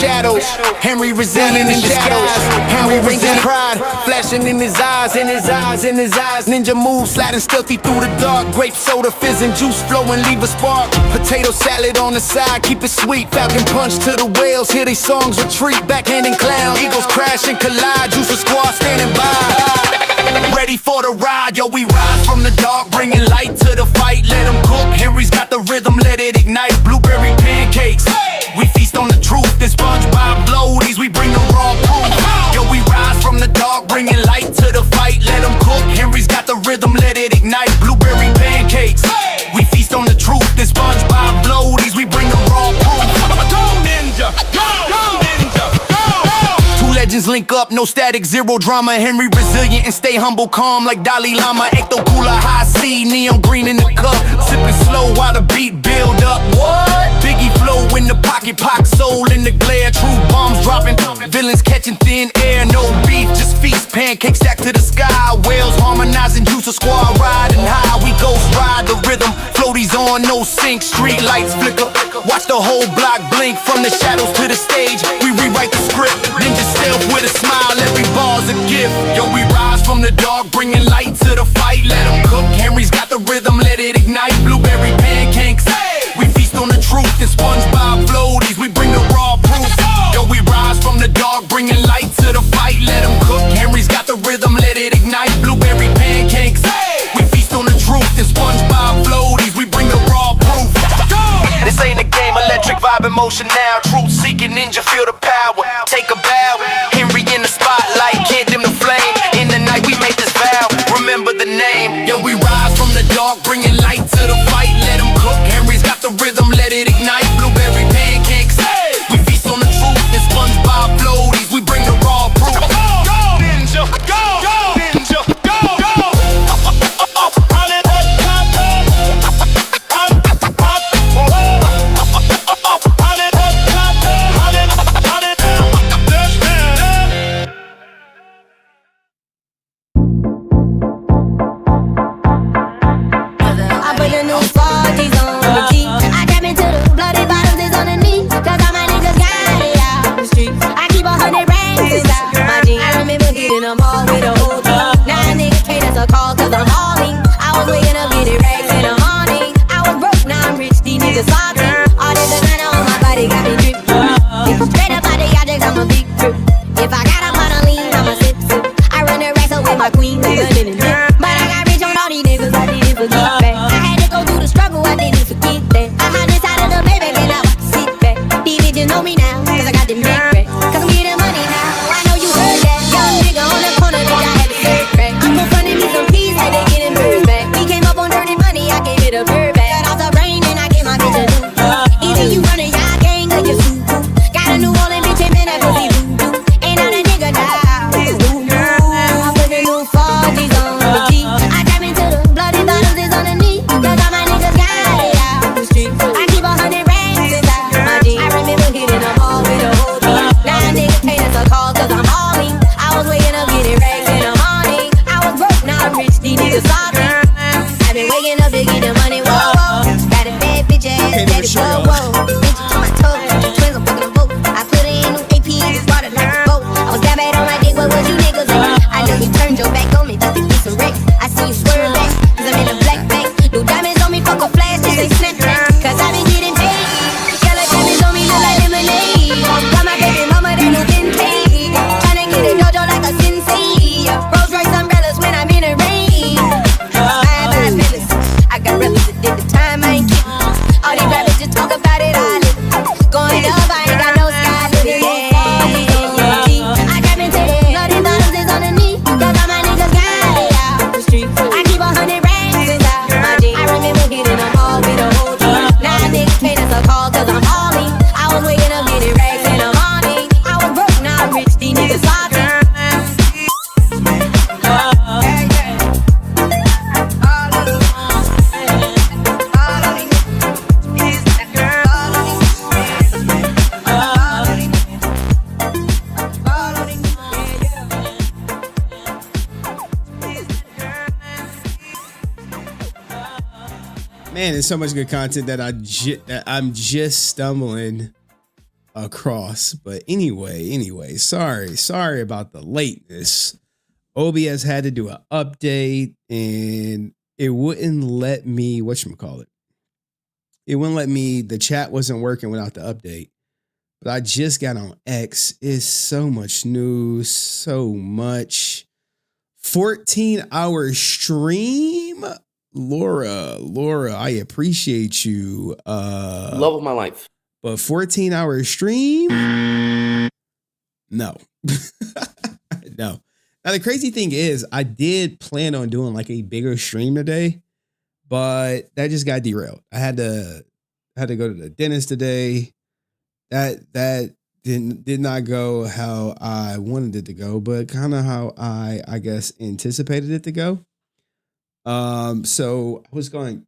shadows. Henry resilient in disguise. Henry raging pride, flashing in his eyes, in his eyes, in his eyes. Ninja moves, sliding stealthy through the dark. Grape soda, fizz and juice flowing, leave a spark. Potato salad on the side, keep it sweet. Falcon punch to the whales, hear they songs retreat. Backhanding clown, eagles crash and collide. Juice a squad standing by, ready for the ride. Yo, we rise from the dark, bringing light to the fight. Let them cook, Henry's got the rhythm, let it ignite. Blueberry pancakes, we feast on the truth. This SpongeBob floaties, we bring the raw proof. Yo, we rise from the dark, bringing light to the fight. Let them cook, Henry's got the rhythm, let it ignite. Blueberry pancakes, we feast on the truth. This SpongeBob floaties, we bring the raw proof. Go ninja, go ninja, go. Two legends link up, no static, zero drama. Henry resilient and stay humble, calm like Dalai Lama. Ecto cooler, high C, neon green in the cup. Sipping slow while the beat build up. What? Biggie flow in the pocket, pock soul in the glare. True bombs dropping, villains catching thin air. No beef, just feast, pancakes stacked to the sky. Whales harmonizing, juice a squad riding high. We ghost ride the rhythm, floaties on, no sync. Street lights flicker, watch the whole block blink. From the shadows to the stage, we rewrite the script. Ninja stealth with a smile, every bar's a gift. Yo, we rise from the dark, bringing light to the fight. Let them cook, Henry's got the rhythm, let it ignite. Blueberry pancakes, we feast on the truth. And SpongeBob floaties, we bring the raw proof. Yo, we rise from the dark, bringing light to the fight. Let them cook, Henry's got the rhythm, let it ignite. Blueberry pancakes, we feast on the truth. And SpongeBob floaties, we bring the raw proof. This ain't a game, electric vibe emotion now. Truth seeking ninja, feel the power. Take a bow, Henry in the spotlight, can't dim the flame. In the night we make this vow, remember the name. Yo, we rise from the dark, bringing light to the fight. Let them cook, Henry's got the rhythm, let it ignite. Blueberry pancakes, we feast on the truth. And SpongeBob floaties, we bring the raw proof. Go ninja, go ninja, go go. Man, there's so much good content that I'm just stumbling across. But anyway, sorry about the lateness. OBS had to do an update and it wouldn't let me, whatchamacallit? It wouldn't let me, the chat wasn't working without the update. But I just got on X. It's so much news, so much. 14-hour stream. Laura, I appreciate you. Love of my life. But 14-hour stream? No. No. Now, the crazy thing is, I did plan on doing like a bigger stream today, but that just got derailed. I had to go to the dentist today. That did not go how I wanted it to go, but kind of how I guess anticipated it to go. So I was going to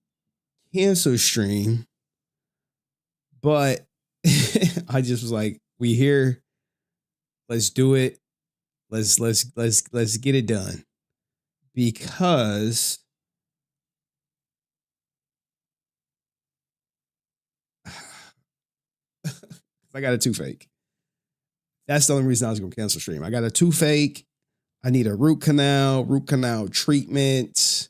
cancel stream, but I just was like, we here, let's do it. Let's get it done. Because I got a toothache. That's the only reason I was going to cancel stream. I got a toothache. I need a root canal treatment.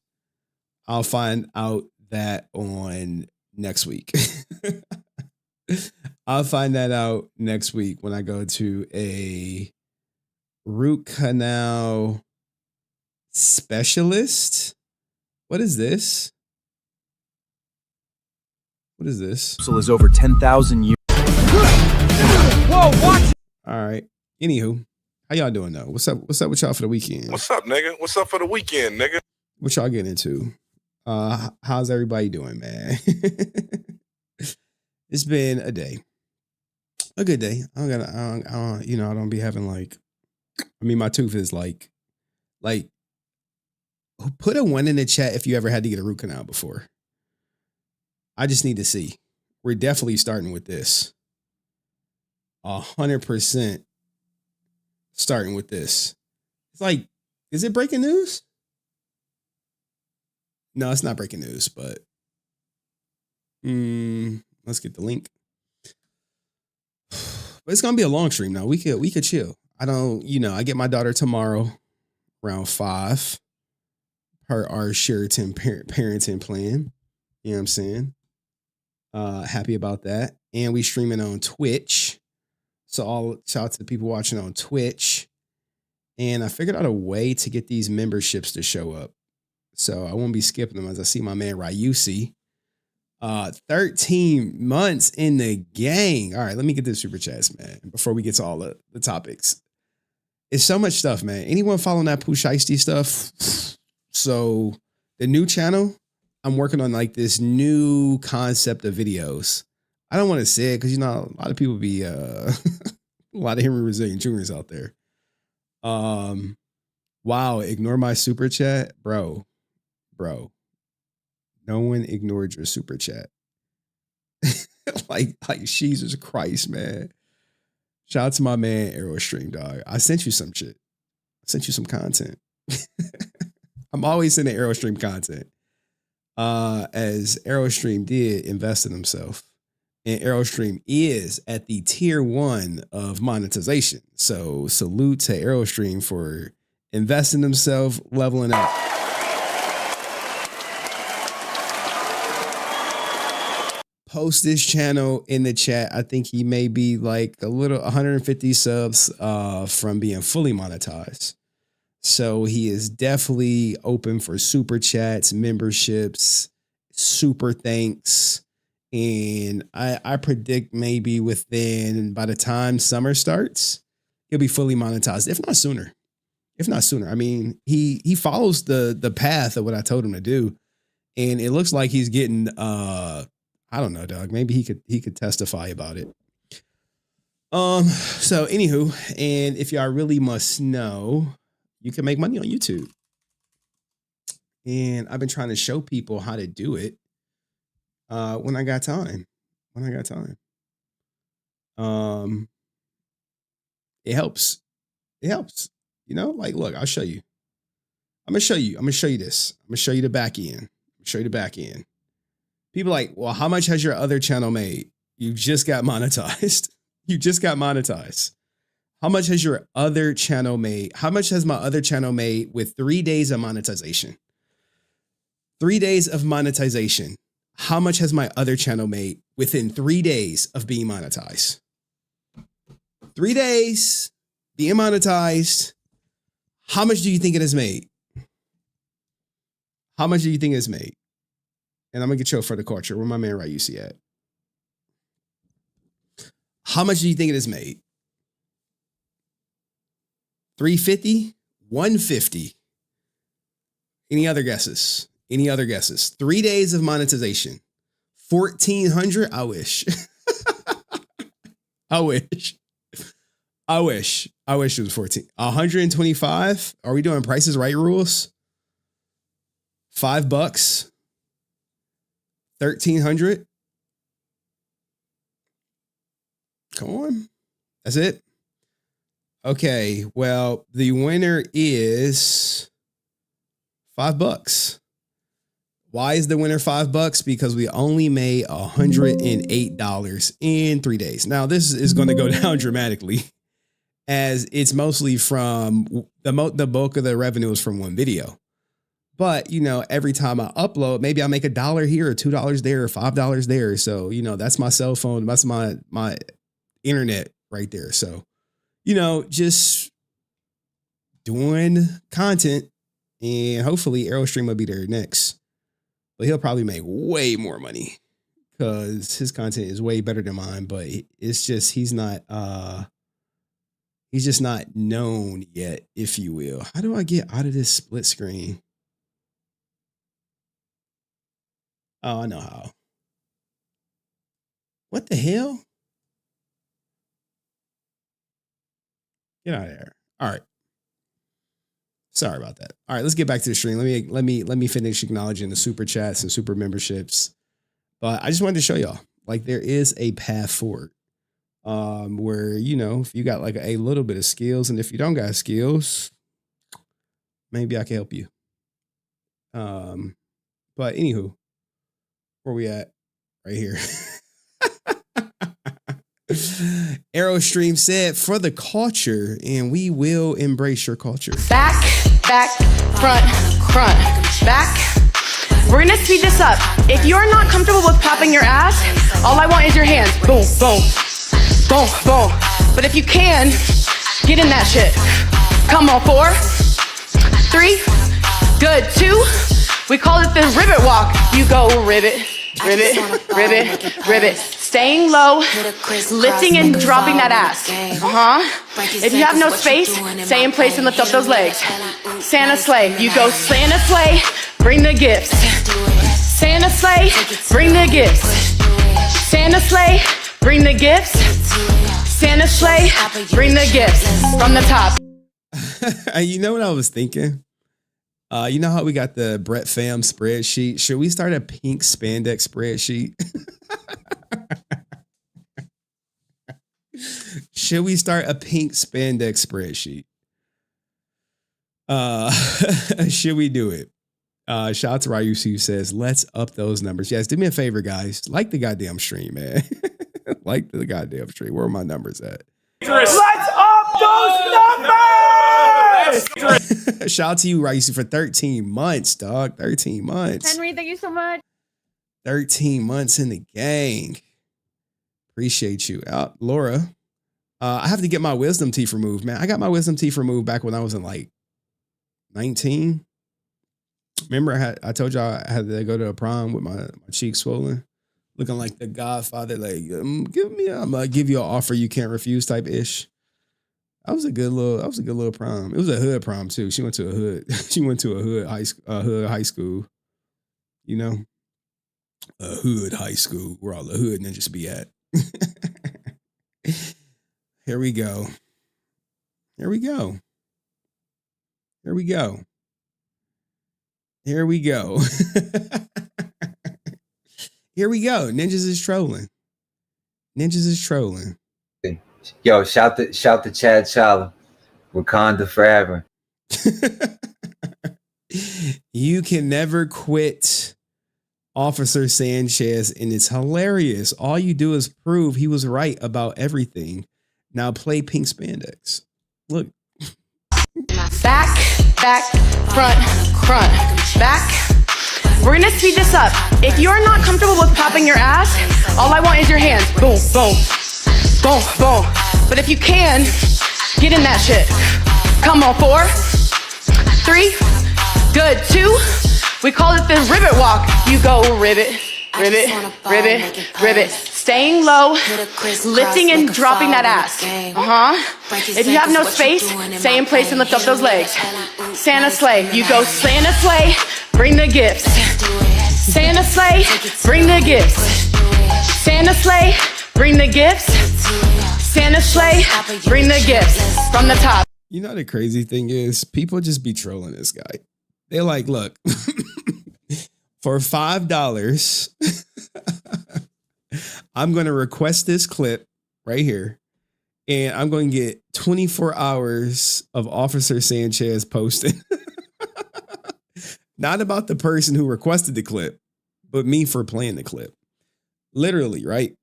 I'll find out that on next week. I'll find that out next week when I go to a root canal specialist. What is this? What is this? So there's over 10,000 years. Whoa, watch. All right. Anywho, how y'all doing though? What's up with y'all for the weekend? What's up, nigga? What's up for the weekend, nigga? What y'all getting into? How's everybody doing, man? It's been a day. A good day. I don't be having like, I mean, my tooth is like, put a 1 in the chat if you ever had to get a root canal before. I just need to see. We're definitely starting with this. 100% starting with this. It's like, is it breaking news? No, it's not breaking news, but let's get the link. But it's gonna be a long stream now. We could chill. I get my daughter tomorrow around 5 per our Sheraton parenting plan. You know what I'm saying? Happy about that. And we streaming on Twitch. So all shout out to the people watching on Twitch. And I figured out a way to get these memberships to show up. So I won't be skipping them as I see my man Ryusi. 13 months in the gang. All right, let me get this super chats, man, before we get to all the topics. It's so much stuff, man. Anyone following that Pooh Shiesty stuff? So the new channel, I'm working on like this new concept of videos. I don't want to say it because, a lot of people be, a lot of Henry Resilient Juniors out there. Wow, ignore my super chat. Bro. No one ignored your super chat. like Jesus Christ, man. Shout out to my man Aerostream, dog. I sent you some shit. I sent you some content. I'm always sending Aerostream content. As Aerostream did invest in himself. And Aerostream is at the tier 1 of monetization. So salute to Aerostream for investing himself, leveling up. Post this channel in the chat. I think he may be like a little 150 subs from being fully monetized. So he is definitely open for super chats, memberships, super thanks. And I predict maybe by the time summer starts, he'll be fully monetized, if not sooner. I mean, he follows the path of what I told him to do. And it looks like he's getting, I don't know, dog. Maybe he could testify about it. So anywho, and if y'all really must know, you can make money on YouTube. And I've been trying to show people how to do it. When I got time. It helps. Like, look, I'll show you. I'm gonna show you this. I'm gonna show you the back end. People like, well, how much has your other channel made? You just got monetized. You just got monetized. How much has your other channel made? How much has my other channel made with 3 days of monetization? 3 days of monetization. How much has my other channel made within 3 days of being monetized? 3 days being monetized. How much do you think it has made? How much do you think it has made? And I'm gonna get you for the culture. Where my man Right UC at? How much do you think it has made? 350? 150? Any other guesses? Any other guesses? 3 days of monetization. 1,400? I wish. I wish. I wish it was 14. 125? Are we doing Prices Right rules? $5. 1,300? Come on. That's it. Okay. Well, the winner is $5. Why is the winner $5? Because we only made $108 in 3 days. Now, this is going to go down dramatically, as it's mostly from the bulk of the revenue is from one video. But, you know, every time I upload, maybe I make $1 here or $2 there or $5 there. So, you know, that's my cell phone. That's my internet right there. So, you know, just doing content, and hopefully Aerostream will be there next. But he'll probably make way more money because his content is way better than mine. But it's just he's just not known yet, if you will. How do I get out of this split screen? Oh, I know how. What the hell? Get out of there. All right. Sorry about that. All right, let's get back to the stream. Let me finish acknowledging the super chats and super memberships. But I just wanted to show y'all, like, there is a path forward. Where, you know, if you got like a little bit of skills, and if you don't got skills, maybe I can help you. But anywho, where we at? Right here. Aerostream said, for the culture, and we will embrace your culture. Back, front, back. We're gonna speed this up. If you're not comfortable with popping your ass, all I want is your hands. Boom, boom, boom, boom. But if you can, get in that shit. Come on, 4, 3, good, 2. We call it the rivet walk. You go rivet, rivet, rivet, rivet. Staying low, lifting and dropping that ass. If you have no space, stay in place and lift up those legs. Santa sleigh. You go Santa sleigh, bring the gifts. Santa sleigh, bring the gifts. Santa sleigh, bring the gifts. Santa sleigh, bring the gifts from the top. You know what I was thinking? You know how we got the Brett Fam spreadsheet? Should we start a pink spandex spreadsheet? Should we start a pink spandex spreadsheet? Should we do it? Shout out to Ryusu, who says, let's up those numbers. Yes, do me a favor, guys. Like the goddamn stream, man. Like the goddamn stream. Where are my numbers at? Let's up those numbers! Shout out to you, Ryusu, for 13 months, dog. 13 months. Henry, thank you so much. 13 months in the gang. Appreciate you. Laura, I have to get my wisdom teeth removed, man. I got my wisdom teeth removed back when I was in like 19. Remember, I told y'all I had to go to a prom with my cheeks swollen, looking like the Godfather. Like, I'm gonna give you an offer you can't refuse type ish. That was a good little prom. It was a hood prom too. She went to a hood. She went to a hood high school. You know, a hood high school where all the hood ninjas be at. Here we go. Here we go. Here we go. Here we go. Here we go. Ninjas is trolling. Ninjas is trolling. Yo, shout to Chad Chala. Wakanda forever. You can never quit Officer Sanchez, and it's hilarious. All you do is prove he was right about everything. Now play pink spandex. Look. Back, front, back. We're gonna speed this up. If you're not comfortable with popping your ass, all I want is your hands. Boom, boom, boom, boom. But if you can, get in that shit. Come on, 4, 3, good, 2. We call it the rivet walk. You go rivet, rivet, rivet, rivet. Staying low, lifting and dropping that ass. If you have no space, stay in place and lift up those legs. Santa sleigh. You go Santa sleigh, bring the gifts. Santa sleigh, bring the gifts. Santa sleigh, bring the gifts. Santa sleigh, bring the gifts from the top. You know, the crazy thing is people just be trolling this guy. They're like, look, for $5, I'm going to request this clip right here, and I'm going to get 24 hours of Officer Sanchez posting. Not about the person who requested the clip, but me for playing the clip. Literally, right?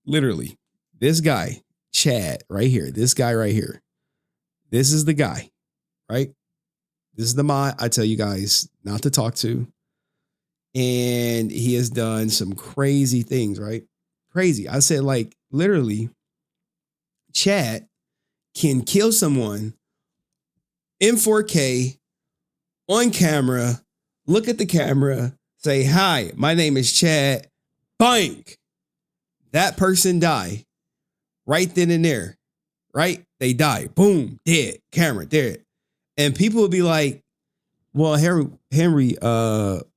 Literally. This guy, Chad, right here. This guy right here. This is the guy, right? This is the mod I tell you guys not to talk to. And he has done some crazy things, right? Crazy. I said, like, literally, Chad can kill someone in 4K on camera, look at the camera, say, hi, my name is Chad. Bang. That person die right then and there, right? They die. Boom, dead. Camera, dead. And people will be like, well, Henry,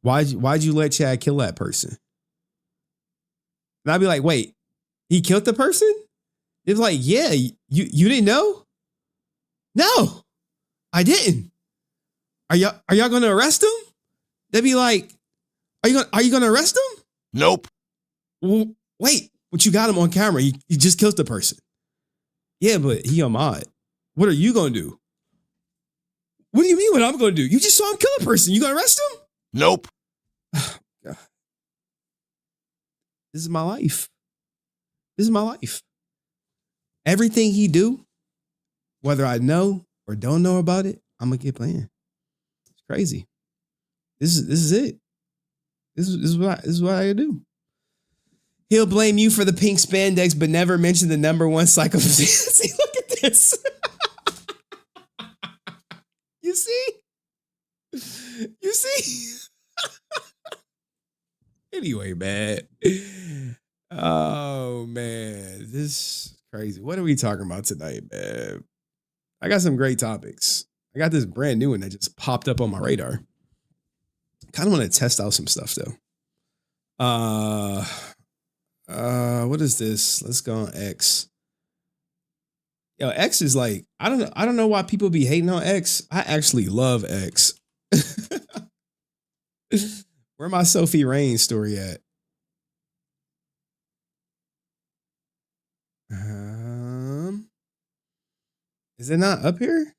why'd you let Chad kill that person? And I'd be like, wait, he killed the person? It's like, yeah, you didn't know? No, I didn't. Are y'all gonna arrest him? They'd be like, are you gonna arrest him? Nope. Well, wait, but you got him on camera. He just killed the person. Yeah, but he a mod. What are you gonna do? What do you mean what I'm gonna do? You just saw him kill a person. You gonna arrest him? Nope. God. This is my life. This is my life. Everything he do, whether I know or don't know about it, I'm gonna get playing. It's crazy. This is it. This is what I do. He'll blame you for the pink spandex, but never mention the #1 psychopath. See, look at this. You see? You see? Anyway, man. Oh, man. This is crazy. What are we talking about tonight, man? I got some great topics. I got this brand new one that just popped up on my radar. Kind of want to test out some stuff, though. What is this? Let's go on X. Yo, X is like, I don't know why people be hating on X. I actually love X. Where my Sophie Rain story at? Is it not up here?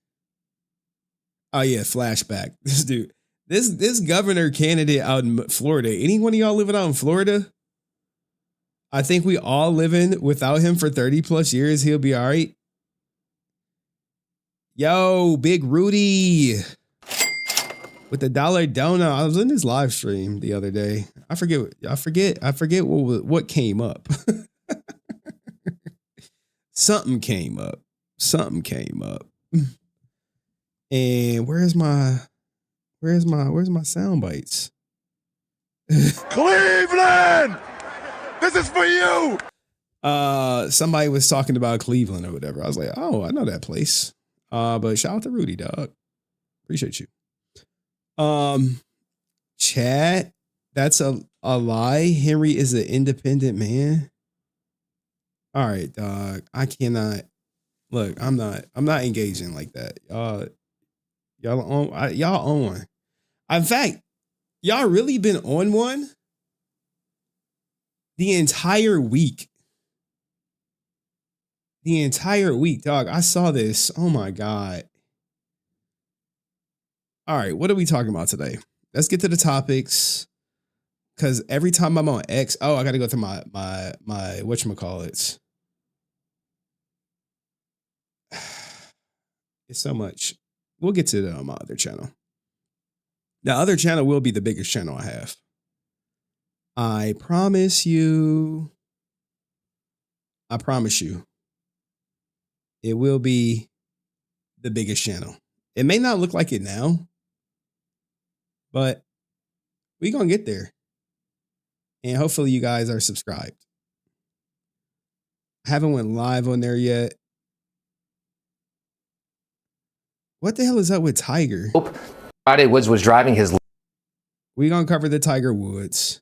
Oh yeah, flashback. This dude, this governor candidate out in Florida. Anyone of y'all living out in Florida? I think we all living without him for 30 plus years. He'll be all right. Yo, Big Rudy with the dollar donut. I was in this live stream the other day. I forget what came up. Something came up. And where's my sound bites? Cleveland! This is for you! Somebody was talking about Cleveland or whatever. I was like, oh, I know that place. But shout out to Rudy, dog. Appreciate you. Chat, that's a lie. Henry is an independent man. All right, dog. I cannot look. I'm not engaging like that. Y'all on one. In fact, y'all really been on one the entire week. The entire week, dog. I saw this. Oh my God. All right, what are we talking about today? Let's get to the topics. Because every time I'm on X, I got to go through my whatchamacallits. It's so much. We'll get to my other channel. The other channel will be the biggest channel I have. I promise you. I promise you. It will be the biggest channel. It may not look like it now, but we're going to get there. And hopefully you guys are subscribed. I haven't went live on there yet. What the hell is up with Tiger? Friday Woods was driving his. We're going to cover the Tiger Woods.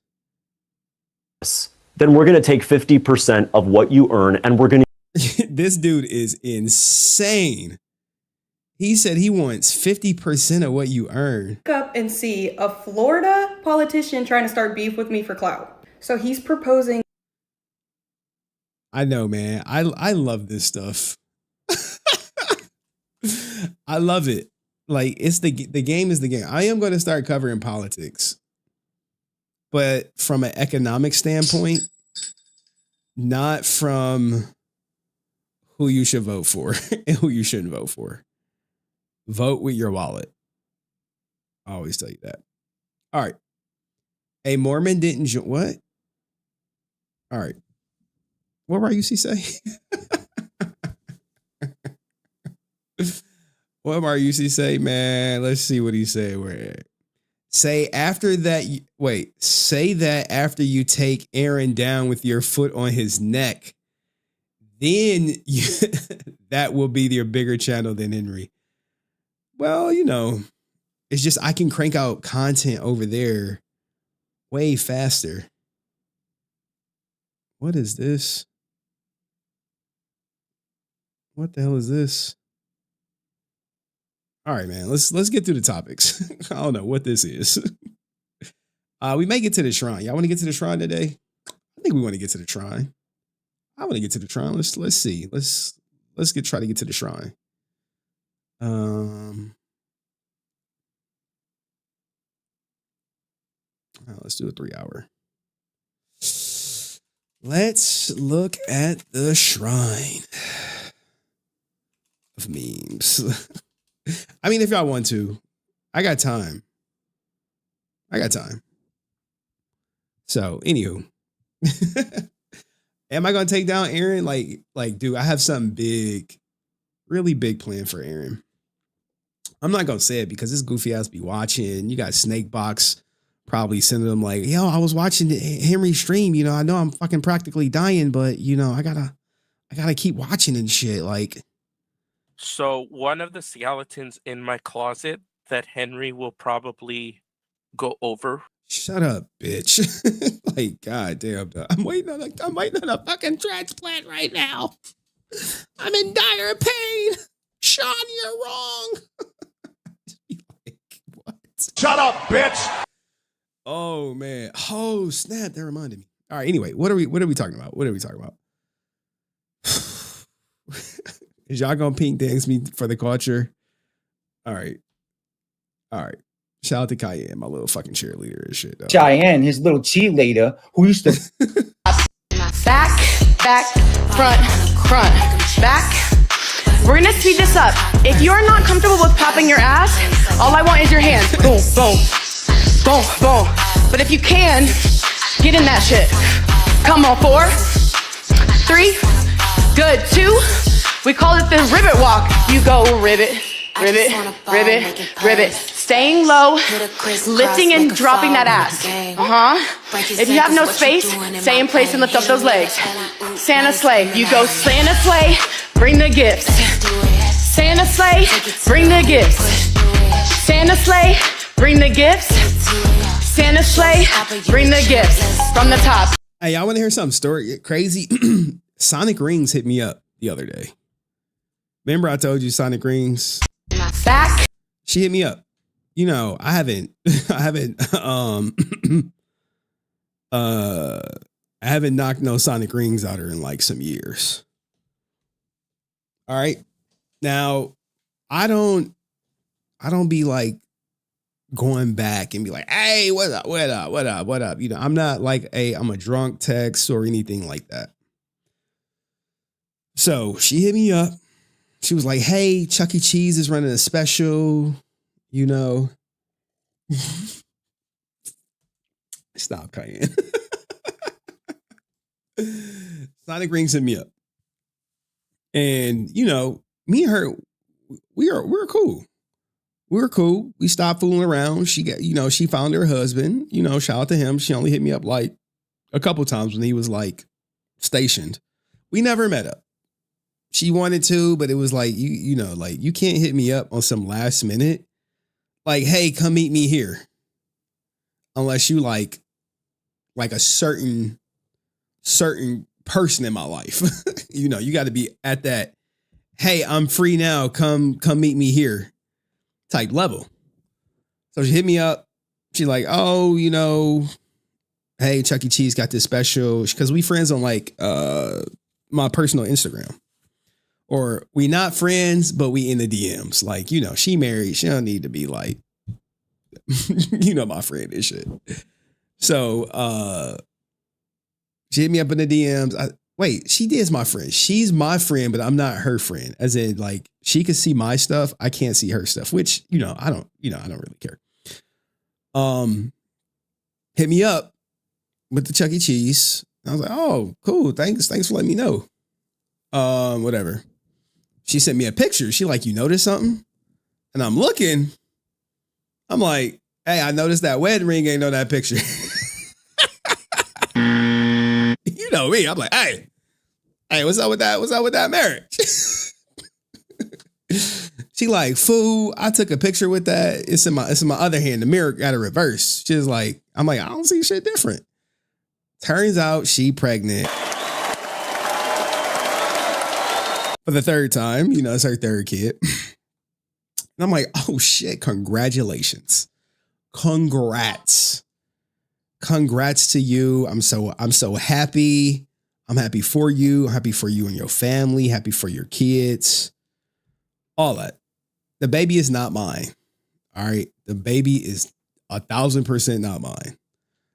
Then we're going to take 50% of what you earn and we're going to. This dude is insane. He said he wants 50% of what you earn. Look up and see a Florida politician trying to start beef with me for clout. So he's proposing. I know, man. I love this stuff. I love it. Like, it's the game is the game. I am going to start covering politics, but from an economic standpoint, not from who you should vote for and who you shouldn't vote for. Vote with your wallet. I always tell you that. All right. A Mormon didn't join. What? All right. What were UC say? What did UC say, man? Let's see what he said. Say after that. Wait. Say that after you take Aaron down with your foot on his neck, then that will be your bigger channel than Henry. Well, you know, it's just I can crank out content over there way faster. What is this? What the hell is this? All right, man. Let's get through the topics. I don't know what this is. We may get to the shrine. Y'all want to get to the shrine today? I think we want to get to the shrine. I want to get to the shrine. Let's see. Let's try to get to the shrine. Let's do a 3 hour. Let's look at the shrine of memes. I mean, if y'all want to, I got time. So, anywho, am I gonna take down Aaron? Like, dude, I have something big, really big plan for Aaron. I'm not gonna say it because this goofy ass be watching. You got Snakebox probably sending them like, yo, I was watching Henry stream. You know, I know I'm fucking practically dying, but you know, I gotta keep watching and shit. Like. So one of the skeletons in my closet that Henry will probably go over. Shut up, bitch. Like, goddamn. I'm waiting on a fucking transplant right now. I'm in dire pain. Sean, you're wrong. Like, what? Shut up, bitch. Oh man. Oh, snap. That reminded me. All right, anyway, what are we talking about? Is y'all gonna pink dance me for the culture? All right. Shout out to Cayenne, my little fucking cheerleader and shit. Cheyenne, his little cheerleader, who used to Back, front, back. We're gonna speed this up. If you're not comfortable with popping your ass, all I want is your hands. Boom, boom, boom, boom. But if you can, get in that shit. Come on, 4, 3, good, 2. We call it the Rivet walk. You go rivet, rivet, rivet, rivet. Staying low, lifting and dropping that ass. If you have no space, stay in place and lift up those legs. Santa sleigh. You go Santa sleigh, bring the gifts. Santa sleigh, bring the gifts. Santa sleigh, bring the gifts. Santa sleigh, bring the gifts. From the top. Hey, y'all want to hear something crazy? Sonic Rings hit me up the other day. Remember I told you Sonic Rings? Back. She hit me up. You know, I haven't knocked no Sonic Rings out her in like some years. All right. Now, I don't be like going back and be like, hey, what up, what up, what up, what up? You know, I'm not like I'm a drunk text or anything like that. So she hit me up. She was like, hey, Chuck E. Cheese is running a special, you know. Stop, Cayenne. Sonic rings hit me up. And, you know, me and her, we're cool. We're cool. We stopped fooling around. She got, you know, she found her husband, you know, shout out to him. She only hit me up like a couple times when he was like stationed. We never met up. She wanted to, but it was like, you know, like you can't hit me up on some last minute. Like, hey, come meet me here. Unless you like a certain person in my life. You know, you got to be at that, hey, I'm free now. Come meet me here type level. So she hit me up. She's like, oh, you know, hey, Chuck E. Cheese got this special. Because we friends on like my personal Instagram. Or we not friends, but we in the DMs. Like, you know, she married. She don't need to be like, you know, my friend and shit. So she hit me up in the DMs. Wait, she is my friend. She's my friend, but I'm not her friend. As in, like, she could see my stuff. I can't see her stuff, which, you know, I don't really care. Hit me up with the Chuck E. Cheese. I was like, oh, cool. Thanks for letting me know. Whatever. She sent me a picture. She like, you noticed something? And I'm looking. I'm like, hey, I noticed that wedding ring ain't on that picture. You know me. I'm like, hey, what's up with that? What's up with that marriage? She like, fool, I took a picture with that. It's in my other hand. The mirror got a reverse. She's like, I'm like, I don't see shit different. Turns out she pregnant. For the third time, you know, it's her third kid. And I'm like, oh shit, congratulations. Congrats to you. I'm so happy. I'm happy for you. I'm happy for you and your family. Happy for your kids. All that. The baby is not mine. All right. The baby is 1,000% not mine.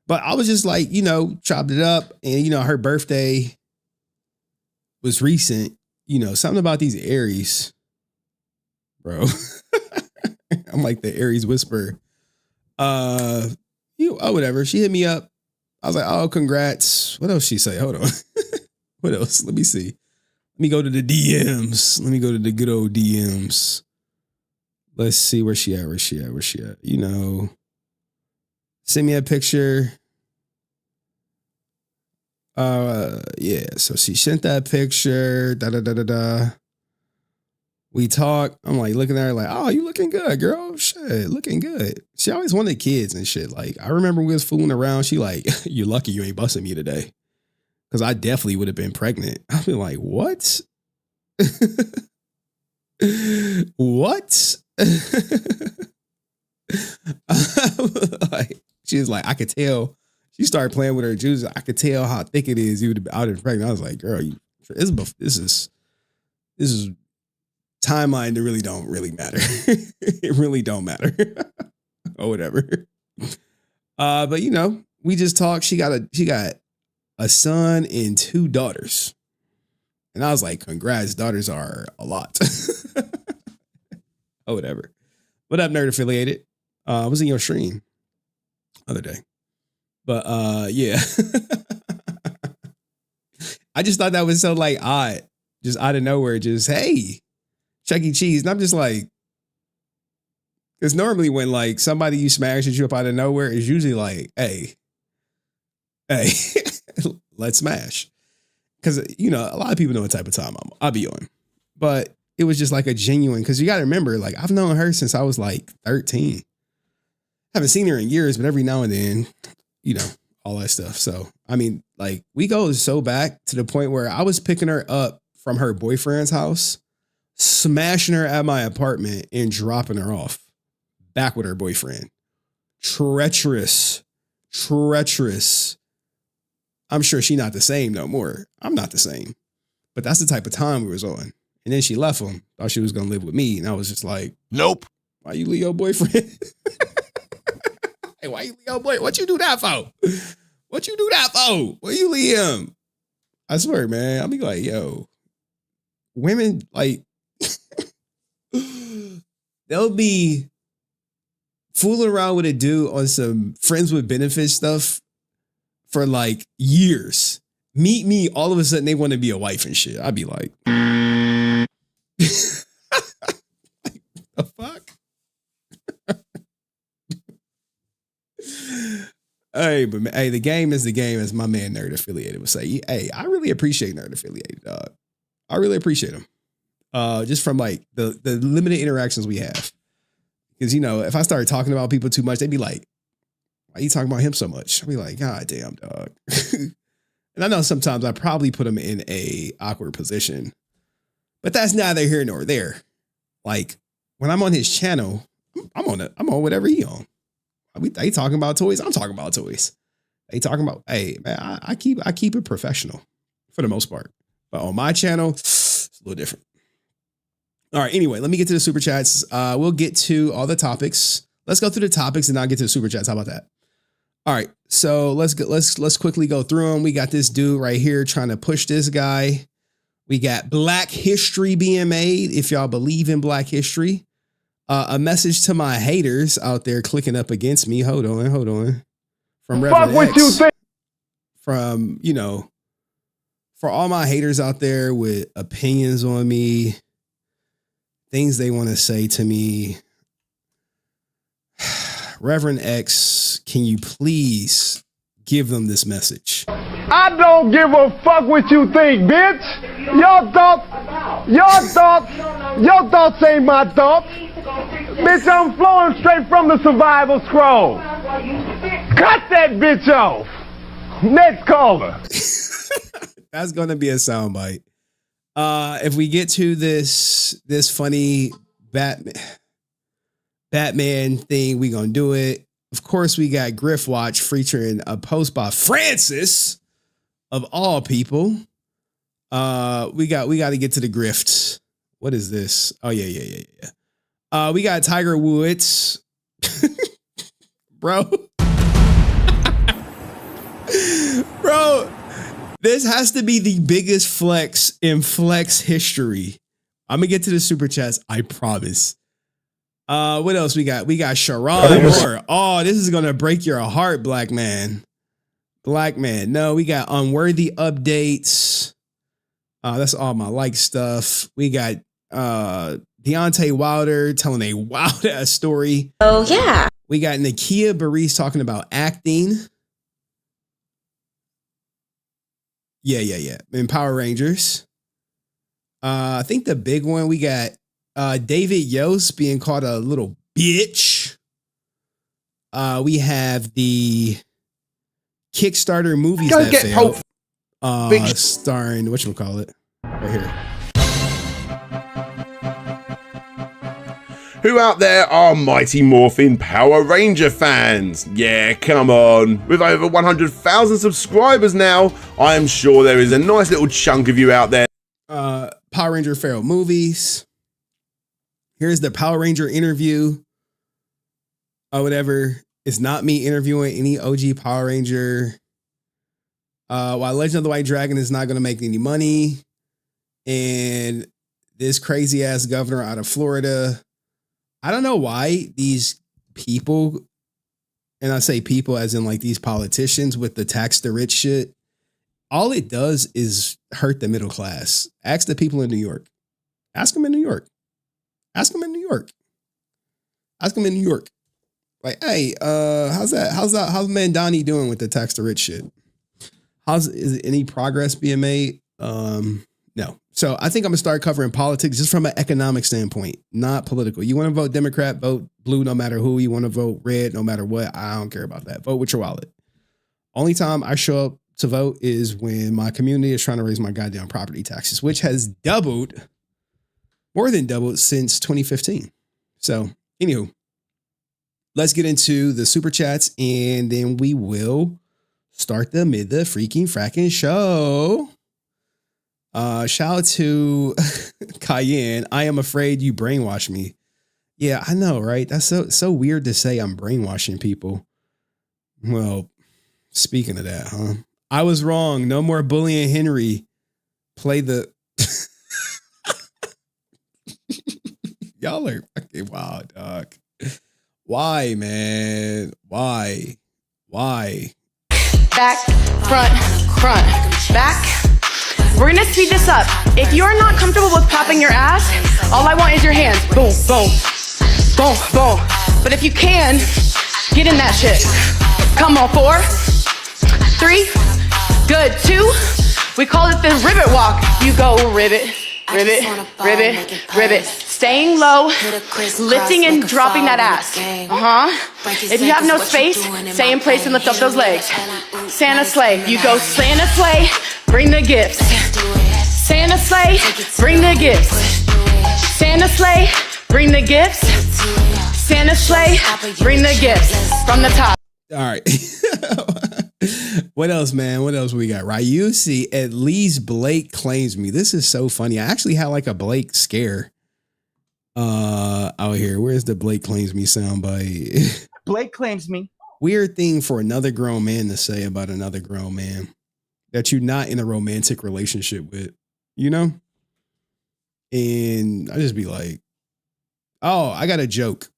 But I was just like, you know, chopped it up. And, you know, her birthday was recent. You know, something about these Aries, bro. I'm like the Aries whisperer. Whatever. She hit me up. I was like, oh, congrats. What else she say? Hold on. What else? Let me see. Let me go to the DMs. Let me go to the good old DMs. Let's see where she at. You know, send me a picture. Yeah. So she sent that picture. We talk. I'm like looking at her like, oh, you looking good, girl. Shit, looking good. She always wanted kids and shit. Like, I remember we was fooling around. She like, you're lucky you ain't busting me today. Because I definitely would have been pregnant. I'd be like, what? What? Like, she was like, I could tell. She started playing with her juice. I could tell how thick it is. You would have been out and pregnant. I was like, girl, this is timeline that really don't really matter. It really don't matter. Or whatever. But you know, we just talked. She got a son and 2 daughters. And I was like, congrats, daughters are a lot. Oh, whatever. What up, Nerd Affiliated? I was in your stream other day. But yeah. I just thought that was so like odd. Just out of nowhere, just, hey, Chuck E. Cheese. And I'm just like, because normally when like somebody you smash at you up out of nowhere, is usually like, hey, let's smash. Because, you know, a lot of people know what type of time I'll be on. But it was just like a genuine, because you got to remember, like, I've known her since I was like 13. Haven't seen her in years, but every now and then, you know, all that stuff. So, I mean, like, we go so back to the point where I was picking her up from her boyfriend's house, smashing her at my apartment and dropping her off back with her boyfriend. Treacherous. I'm sure she's not the same no more. I'm not the same. But that's the type of time we was on. And then she left him. Thought she was going to live with me. And I was just like, nope. Why you leave your boyfriend? Hey, why you Leo boy? What you do that for? What you do that for? What you leave him? I swear, man. I'll be like, yo, women like they'll be fooling around with a dude on some friends with benefits stuff for like years. Meet me, all of a sudden they want to be a wife and shit. I'd be like, the fuck? Hey, but hey, the game is the game, as my man Nerd Affiliated would say. Hey, I really appreciate Nerd Affiliated, dog. I really appreciate him. Just from like the limited interactions we have. Because, you know, if I started talking about people too much, they'd be like, why are you talking about him so much? I'd be like, God damn, dog. And I know sometimes I probably put him in a awkward position, but that's neither here nor there. Like when I'm on his channel, I'm on whatever he on. They talking about toys. I'm talking about toys. They talking about, hey, man, I keep it professional for the most part. But on my channel, it's a little different. All right. Anyway, let me get to the super chats. We'll get to all the topics. Let's go through the topics and I'll get to the super chats. How about that? All right. So let's quickly go through them. We got this dude right here trying to push this guy. We got Black History being made. If y'all believe in Black History. A message to my haters out there clicking up against me. Hold on. From Reverend what you think. From, you know, for all my haters out there with opinions on me, things they want to say to me. Reverend X, can you please give them this message? I don't give a fuck what you think, bitch. Your thoughts ain't my thoughts. Bitch, I'm flowing straight from the survival scroll. Cut that bitch off. Next caller. That's gonna be a soundbite. If we get to this funny Batman thing, we gonna do it. Of course, we got Griff Watch featuring a post by Francis of all people. We got to get to the grifts. What is this? Oh yeah. We got Tiger Woods, bro. Bro, this has to be the biggest flex in flex history. I'm gonna get to the super chats, I promise. What else we got? We got Sherrone Moore. Oh, this is gonna break your heart, black man. Black man. No, we got unworthy updates. That's all my like stuff. We got Deontay Wilder telling a wild ass story. Oh yeah. We got Nakia Baris talking about acting. Yeah. In Power Rangers. I think the big one, we got David Yost being called a little bitch. We have the Kickstarter movies that failed. Starring, whatchamacallit, right here. Who out there are Mighty Morphin Power Ranger fans? Yeah, come on. With over 100,000 subscribers now, I am sure there is a nice little chunk of you out there. Power Ranger failed movies. Here's the Power Ranger interview. Or whatever. It's not me interviewing any OG Power Ranger. Why Legend of the White Dragon is not going to make any money. And this crazy ass governor out of Florida. I don't know why these people, and I say people as in like these politicians with the tax the rich shit, all it does is hurt the middle class. Ask the people in New York. Ask them in New York. Ask them in New York. Ask them in New York. Like, hey, how's Mandani doing with the tax the rich shit? Is any progress being made? No. So I think I'm gonna start covering politics just from an economic standpoint, not political. You want to vote Democrat, vote blue no matter who. You want to vote red no matter what. I don't care about that. Vote with your wallet. Only time I show up to vote is when my community is trying to raise my goddamn property taxes, which has doubled, more than doubled since 2015. So anywho, let's get into the super chats and then we will start the freaking fracking show. Shout out to Cayenne. I am afraid you brainwash me. Yeah, I know, right? That's so weird to say I'm brainwashing people. Well, speaking of that, huh? I was wrong. No more bullying Henry. Play the y'all are fucking wild, dog. Why, man? Why? Back, front, back. We're gonna speed this up. If you're not comfortable with popping your ass, all I want is your hands. Boom, boom, boom, boom. But if you can, get in that shit. Come on, 4, 3, good, 2. We call it the rivet walk. You go rivet, rivet, rivet, rivet. Staying low, lifting and dropping that ass. If you have no space, stay in place and lift up those legs. Santa sleigh. You go Santa sleigh, bring the gifts. Santa sleigh, bring the gifts. Santa sleigh, bring the gifts. Santa sleigh, bring the gifts from the top. All right. What else, man? What else we got? Ryusi, at least Blake claims me. This is so funny. I actually had like a Blake scare out here. Where's the Blake claims me soundbite? Blake claims me. Weird thing for another grown man to say about another grown man that you're not in a romantic relationship with, you know? And I just be like, oh, I got a joke.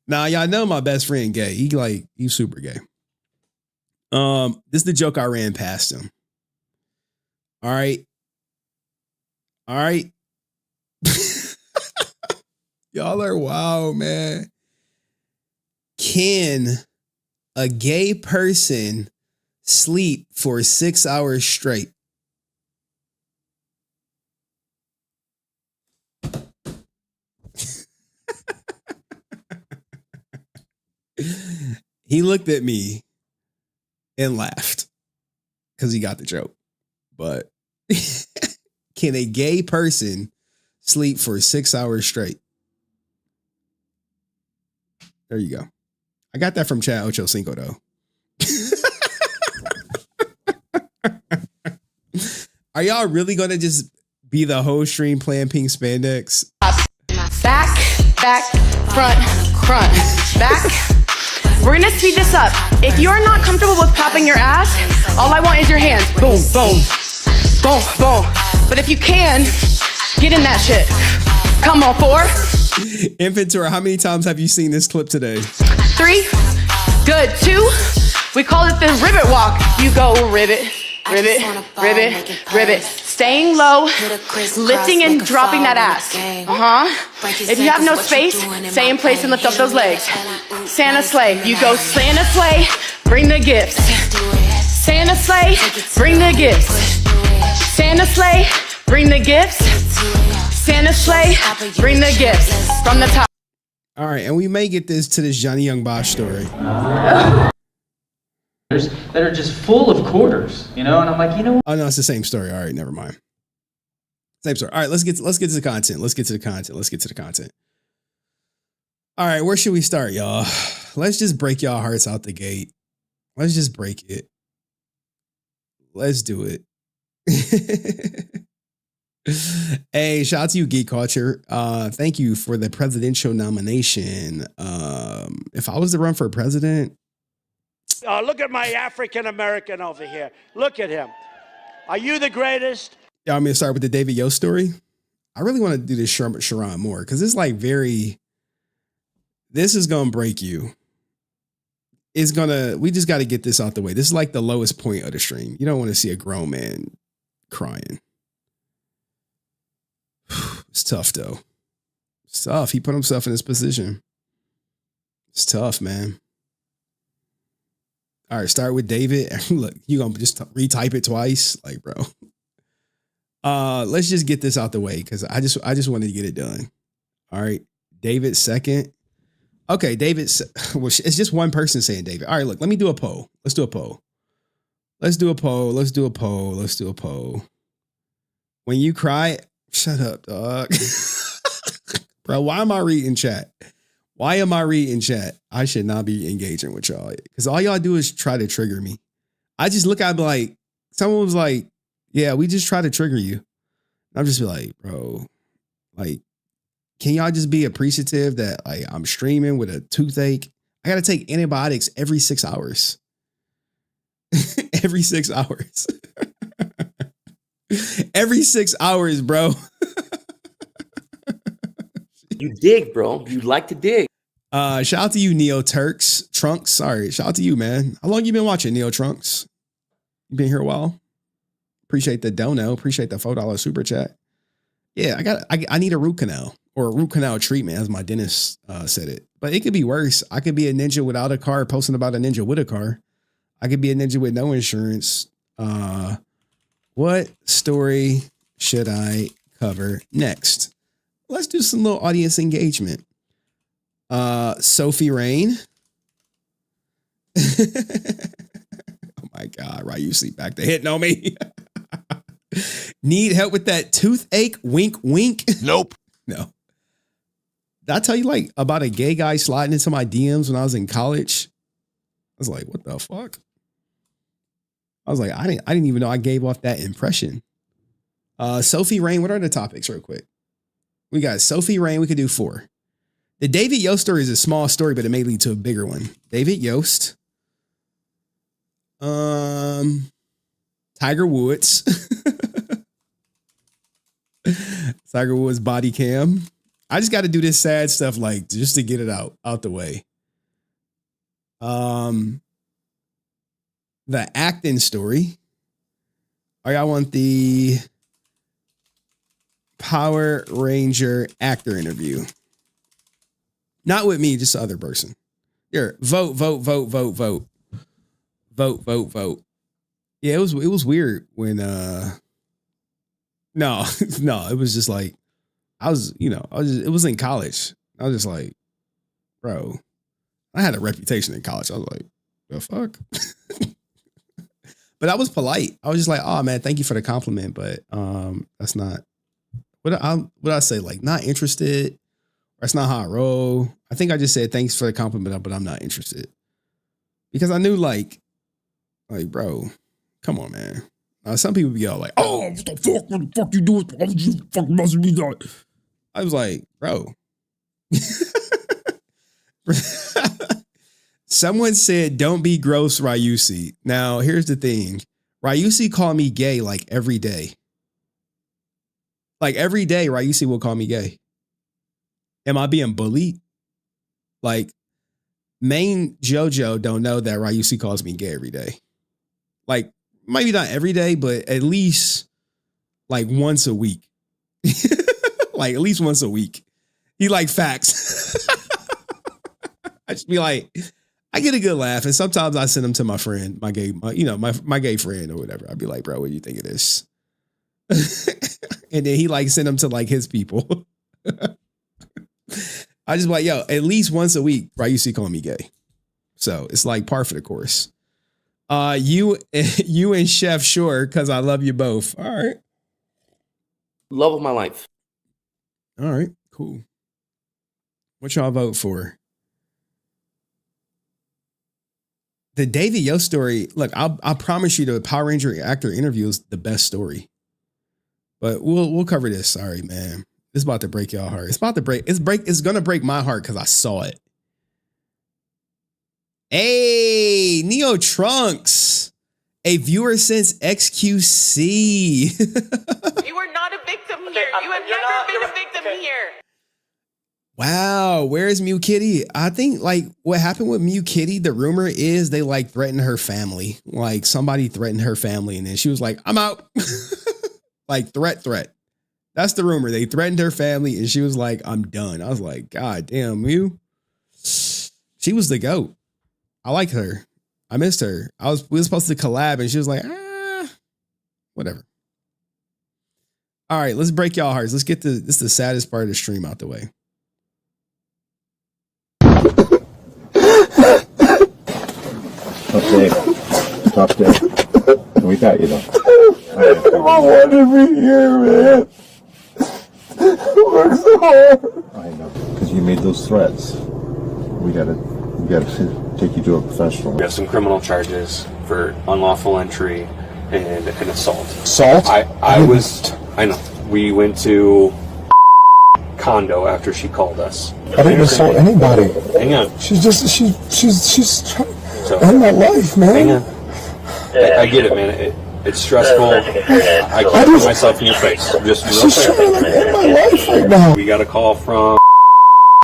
Now, y'all know my best friend gay. He's super gay. This is the joke I ran past him. All right. Y'all are wild, man. Can a gay person sleep for 6 hours straight? He looked at me and laughed because he got the joke. But can a gay person sleep for 6 hours straight? There you go. I got that from Chad Ocho Cinco, though. Are y'all really going to just be the whole stream playing pink spandex? Back, front, back. We're gonna speed this up. If you're not comfortable with popping your ass, all I want is your hands. Boom, boom, boom, boom. But if you can, get in that shit. Come on, 4. Inventory, how many times have you seen this clip today? 3, good, 2. We call it the rivet walk. You go rivet, rivet, rivet, rivet. Staying low, lifting and dropping that ass. If you have no space, stay in place and lift up those legs. Santa sleigh. You go Santa sleigh, bring the gifts. Santa sleigh, bring the gifts. Santa sleigh, bring the gifts. Santa sleigh, bring the gifts from the top. All right, and we may get this to this Johnny Young Bosch story. That are just full of quarters, you know, and I'm like, you know, oh no, it's the same story. All right, never mind. Same story. All right, let's get to the content. All right, where should we start, y'all? Let's just break y'all hearts out the gate. Let's just break it. Let's do it. Hey, shout out to you, Geek Culture. Thank you for the presidential nomination. If I was to run for president. Look at my African American over here. Look at him. Are you the greatest? Yeah, I'm gonna start with the David Yost story. I really want to do this Sherrone Moore because it's like this is gonna break you. We just got to get this out the way. This is like the lowest point of the stream. You don't want to see a grown man crying. It's tough though. It's tough. He put himself in this position. It's tough, man. All right, start with David. Look, you gonna just retype it twice, like, bro. Let's just get this out the way because I just wanted to get it done. All right, David second. Okay, David. Well, it's just one person saying David. All right, look, let me do a poll. Let's do a poll. When you cry, shut up, dog. Bro, why am I reading chat? I should not be engaging with y'all because all y'all do is try to trigger me. I just look at like, someone was like, yeah, we just try to trigger you. I'm just be like, bro, like, can y'all just be appreciative that like I'm streaming with a toothache? I got to take antibiotics every 6 hours. Every 6 hours. Every 6 hours, bro. You dig, bro. You like to dig. Shout out to you, Neo Trunks. Sorry. Shout out to you, man. How long you been watching, Neo Trunks? You been here a while? Appreciate the dono. Appreciate the $4 super chat. Yeah, I need a root canal or a root canal treatment, as my dentist said it. But it could be worse. I could be a ninja without a car posting about a ninja with a car. I could be a ninja with no insurance. What story should I cover next? Let's do some little audience engagement. Sophie Rain. Oh my God, right? You sleep back to hitting on me. Need help with that toothache? Wink, wink. Nope. No. Did I tell you like about a gay guy sliding into my DMs when I was in college? I was like, what the fuck? I was like, I didn't even know I gave off that impression. Sophie Rain, what are the topics real quick? We got Sophie Rain. We could do 4. The David Yost story is a small story, but it may lead to a bigger one. David Yost. Tiger Woods. Tiger Woods body cam. I just got to do this sad stuff like just to get it out the way. The acting story. I want the Power Ranger actor interview. Not with me, just the other person. Here, vote. Yeah, it was weird when no, it was just like it was in college. I was just like, bro, I had a reputation in college. I was like, the fuck? But I was polite. I was just like, oh man, thank you for the compliment, but that's not what I say, like not interested. That's not how I roll. I think I just said thanks for the compliment, but I'm not interested. Because I knew like bro, come on, man. Some people be all like, oh, what the fuck you do? What you fucking must be doing? I was like, bro. Someone said, don't be gross, Ryusi. Now, here's the thing. Ryusi called me gay like every day. Like every day, Ryusi will call me gay. Am I being bullied? Like, main JoJo don't know that Ryusi calls me gay every day. Like, maybe not every day, but at least like once a week. Like, at least once a week. He like facts. I just be like, I get a good laugh. And sometimes I send them to my friend, my gay friend or whatever. I'd be like, bro, what do you think of this? And then he like send them to like his people. I just be like, yo, at least once a week, right? You see, call me gay. So it's like par for the course. You and Chef Shore, because I love you both. All right. Love of my life. All right, cool. What y'all vote for? The David Yost story. Look, I promise you, the Power Ranger actor interview is the best story. But we'll cover this. Sorry, man. It's about to break y'all heart. It's gonna break my heart because I saw it. Hey, Neo Trunks, a viewer since XQC. You are not a victim here. You have never been a victim here. Wow, where's Mew Kitty? I think like what happened with Mew Kitty, the rumor is they like threatened her family. Like somebody threatened her family and then she was like, I'm out. Like threat. That's the rumor. They threatened her family and she was like, I'm done. I was like, God damn, Mew. She was the GOAT. I liked her. I missed her. We were supposed to collab and she was like, whatever. All right, let's break y'all hearts. Let's get this the saddest part of the stream out the way. Tough day. We got you though. I wanted to be here, man. I worked so hard. I know, because you made those threats. We gotta take you to a professional. We have some criminal charges for unlawful entry and an assault. Assault? I know. We went to condo after she called us. I didn't insult anybody. Hang on. She's trying to end my life, man. Hang on. I get it, man. It's stressful. I can't put myself in your face. Just real She's trying to like end my life right now. We got a call from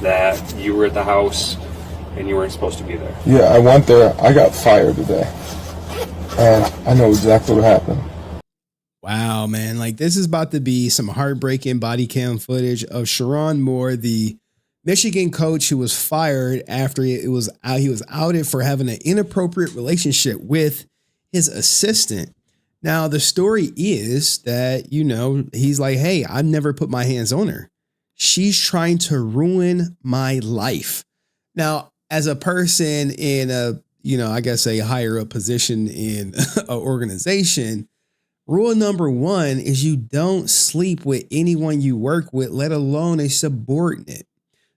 that you were at the house and you weren't supposed to be there. Yeah, I went there. I got fired today. And I know exactly what happened. Wow, man. Like, this is about to be some heartbreaking body cam footage of Sherrone Moore, the Michigan coach who was fired after he was outed for having an inappropriate relationship with his assistant. Now, the story is that, you know, he's like, hey, I never put my hands on her. She's trying to ruin my life. Now, as a person in a, you know, I guess a higher up position in an organization, rule number one is you don't sleep with anyone you work with, let alone a subordinate.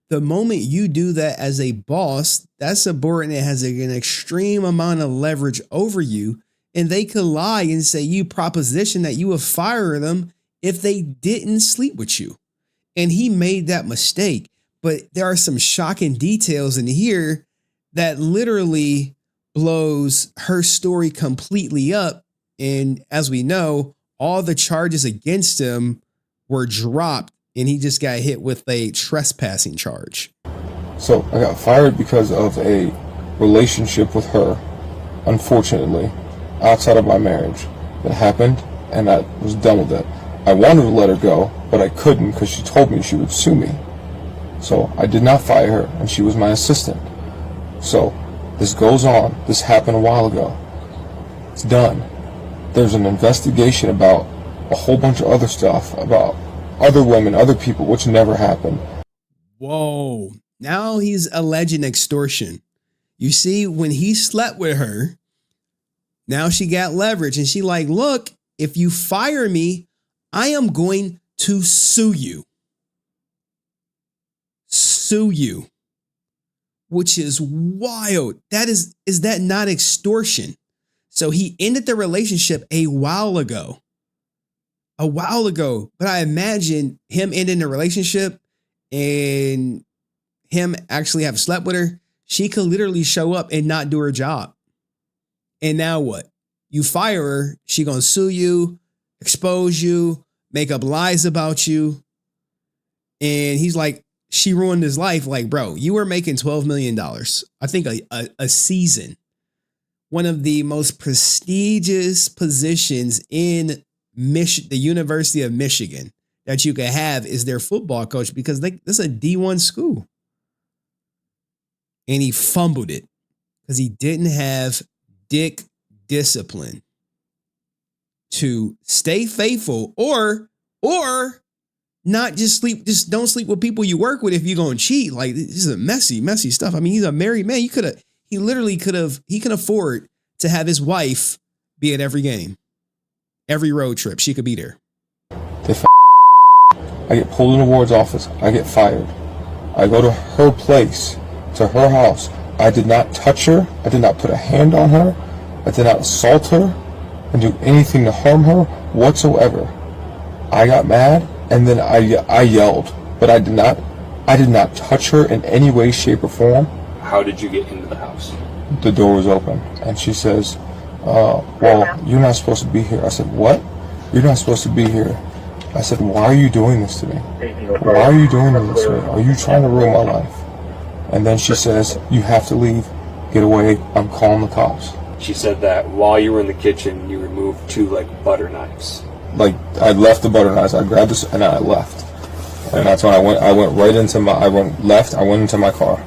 The moment you do that as a boss, that subordinate has an extreme amount of leverage over you, and they could lie and say you proposition that you would fire them if they didn't sleep with you. And he made that mistake. But there are some shocking details in here that literally blows her story completely up. And as we know, all the charges against him were dropped and he just got hit with a trespassing charge. So I got fired because of a relationship with her, unfortunately, outside of my marriage. That happened and I was done with it. I wanted to let her go, but I couldn't because she told me she would sue me. So I did not fire her, and she was my assistant. So this goes on. This happened a while ago. It's done. There's an investigation about a whole bunch of other stuff, about other women, other people, which never happened. Whoa. Now he's alleging extortion. You see, when he slept with her, now she got leverage, and she like, look, if you fire me, I am going to sue you. Sue you, which is wild. That is that not extortion? So he ended the relationship a while ago. But I imagine him ending the relationship and him actually have slept with her. She could literally show up and not do her job. And now what? You fire her, she gonna sue you, expose you, make up lies about you. And he's like, she ruined his life. Like, bro, you were making $12 million. I think a season. One of the most prestigious positions in the University of Michigan that you could have is their football coach, because this is a D1 school. And he fumbled it because he didn't have dick discipline to stay faithful or not just sleep, just don't sleep with people you work with if you're going to cheat. Like, this is a messy stuff. I mean, he's a married man. He can afford to have his wife be at every game, every road trip. She could be there. I get pulled in the ward's office. I get fired. I go to her place, to her house. I did not touch her. I did not put a hand on her. I did not assault her and do anything to harm her whatsoever. I got mad and then I yelled, but I did not touch her in any way, shape, or form. How did you get into the house? The door was open and she says, well, you're not supposed to be here. I said, what? You're not supposed to be here. I said, why are you doing this to me? Why are you doing this to me? Are you trying to ruin my life? And then she says, you have to leave. Get away. I'm calling the cops. She said that while you were in the kitchen, you removed 2 like butter knives. Like, I left the butter knives. I grabbed this and I left. And that's when I went into my car.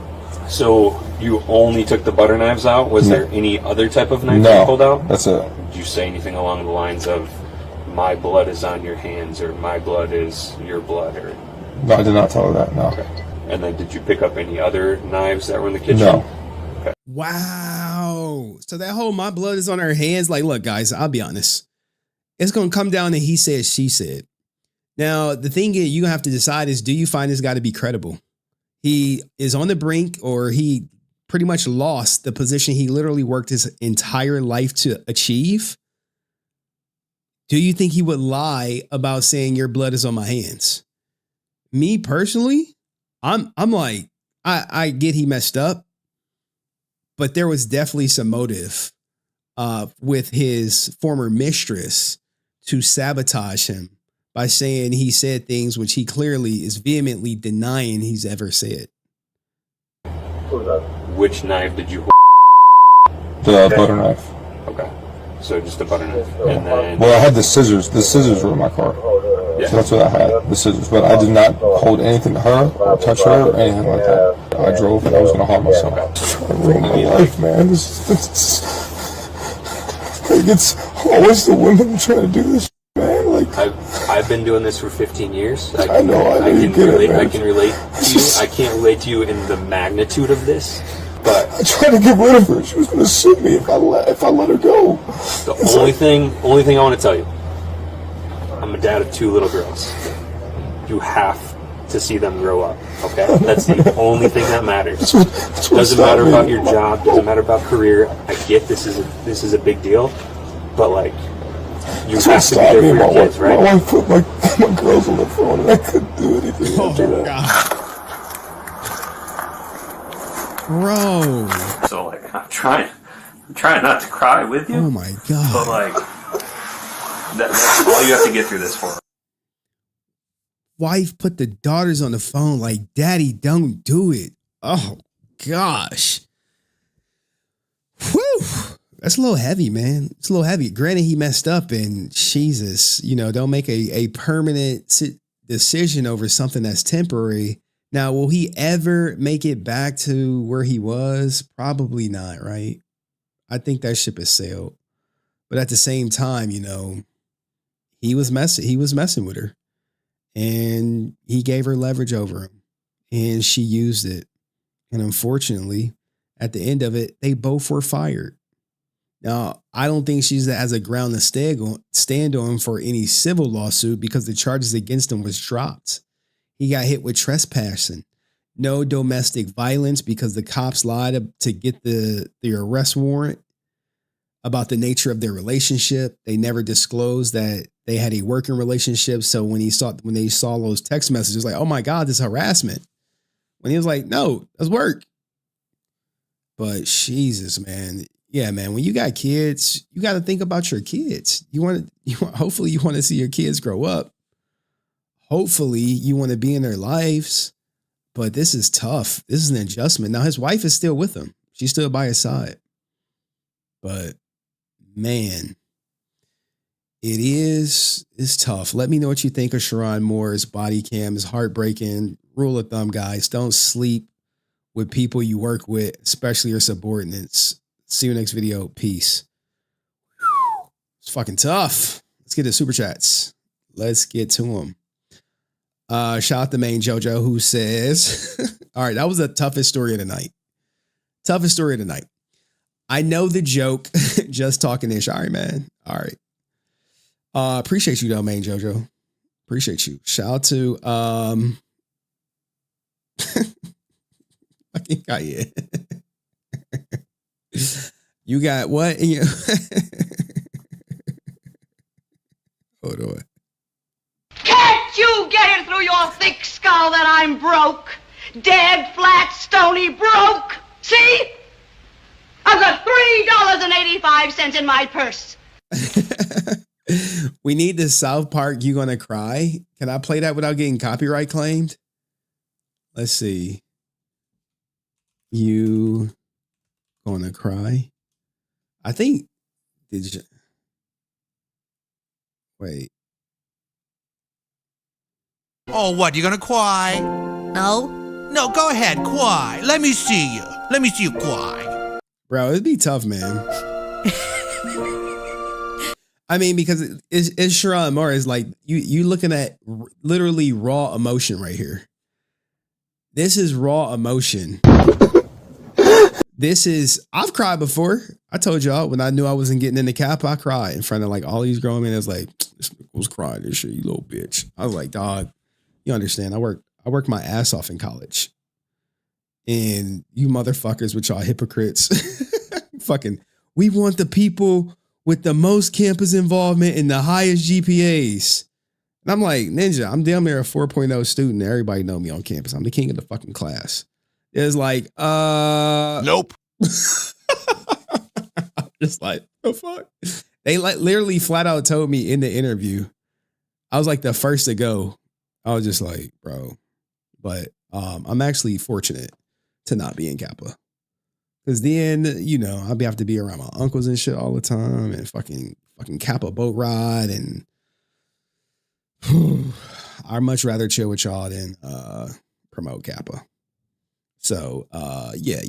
So you only took the butter knives out? Was there any other type of knife No, you pulled out? That's it. Did you say anything along the lines of, my blood is on your hands, or my blood is your blood? Or No, I did not tell her that, no. Okay. And then did you pick up any other knives that were in the kitchen? No. Okay. Wow. So that whole my blood is on her hands. Like, look, guys, I'll be honest. It's going to come down to he said, she said. Now, the thing is, you have to decide is, do you find this guy to be credible? He is on the brink, or he pretty much lost the position he literally worked his entire life to achieve. Do you think he would lie about saying your blood is on my hands? me personally, I'm like, I get he messed up, but there was definitely some motive with his former mistress to sabotage him by saying he said things which he clearly is vehemently denying he's ever said. Which knife did you? The butter knife. Okay. So just a butter knife, and then. Well, I had the scissors. The scissors were in my car. Yeah. So that's what I had, the scissors. But I did not hold anything to her or touch her or anything like that. I drove and I was going to harm myself. I ruined my life, man. It's always the women trying to do this, man. Like I've been doing this for 15 years. I know I can get relate. it, man. I can relate to you. I can't relate to you in the magnitude of this, but I tried to get rid of her. She was going to sue me if I let her go. The only thing I want to tell you, I'm a dad of 2 little girls. You have to see them grow up. Okay, that's the only thing that matters. Doesn't matter about your job. Doesn't matter about career. I get this is a big deal, but like you have to be there for your kids, right? My wife put my girls on the phone, and I couldn't do anything after that. Bro. So like I'm trying not to cry with you. Oh my God. But like that's all you have to get through this for. Wife put the daughters on the phone like, Daddy, don't do it. Oh gosh. Whew. That's a little heavy, man. It's a little heavy. Granted, he messed up, and Jesus, don't make a permanent decision over something that's temporary. Now, will he ever make it back to where he was? Probably not, right? I think that ship has sailed. But at the same time, he was messing with her. And he gave her leverage over him. And she used it. And unfortunately, at the end of it, they both were fired. Now, I don't think she's has a ground to stand on for any civil lawsuit because the charges against him was dropped. He got hit with trespassing. No domestic violence because the cops lied to get the arrest warrant about the nature of their relationship. They never disclosed that they had a working relationship. So when they saw those text messages, like, oh my God, this is harassment. When he was like, no, that's work. But Jesus, man. Yeah, man, when you got kids, you got to think about your kids. Hopefully you want to see your kids grow up. Hopefully you want to be in their lives. But this is tough. This is an adjustment. Now his wife is still with him. She's still by his side. But man, it's tough. Let me know what you think of Sherrone Moore's body cam. It's heartbreaking. Rule of thumb, guys. Don't sleep with people you work with, especially your subordinates. See you next video. Peace. It's fucking tough. Let's get to super chats. Let's get to them. Shout out to main JoJo who says, all right, that was the toughest story of the night. Toughest story of the night. I know the joke. Just talking ish. All right, man. All right. Appreciate you though, main JoJo. Appreciate you. Shout out to yeah. You got what in your hold on. Can't you get it through your thick skull that I'm broke? Dead, flat, stony, broke. See? I've got $3.85 in my purse. We need the South Park You Gonna Cry. Can I play that without getting copyright claimed? Let's see. You Gonna Cry? I think wait. Oh, what? You gonna cry? No. No, go ahead, cry. Let me see you. Let me see you cry. Bro, it'd be tough, man. I mean, because it's Sherrone Moore is like you looking at literally raw emotion right here. This is raw emotion. I've cried before. I told y'all when I knew I wasn't getting in the cap, I cried in front of like all these grown men. It's like, this nigga was crying this shit, you little bitch. I was like, dog, you understand? I worked my ass off in college. And you motherfuckers with y'all hypocrites. Fucking, we want the people with the most campus involvement and the highest GPAs. And I'm like, Ninja, I'm damn near a 4.0 student. Everybody know me on campus. I'm the king of the fucking class. It's like, Nope. I'm just like, the fuck? They like literally flat out told me in the interview, I was like the first to go. I was just like, bro. But I'm actually fortunate to not be in Kappa. Because then, you know, I'll have to be around my uncles and shit all the time and fucking Kappa boat ride. And I'd much rather chill with y'all than promote Kappa. So, yeah.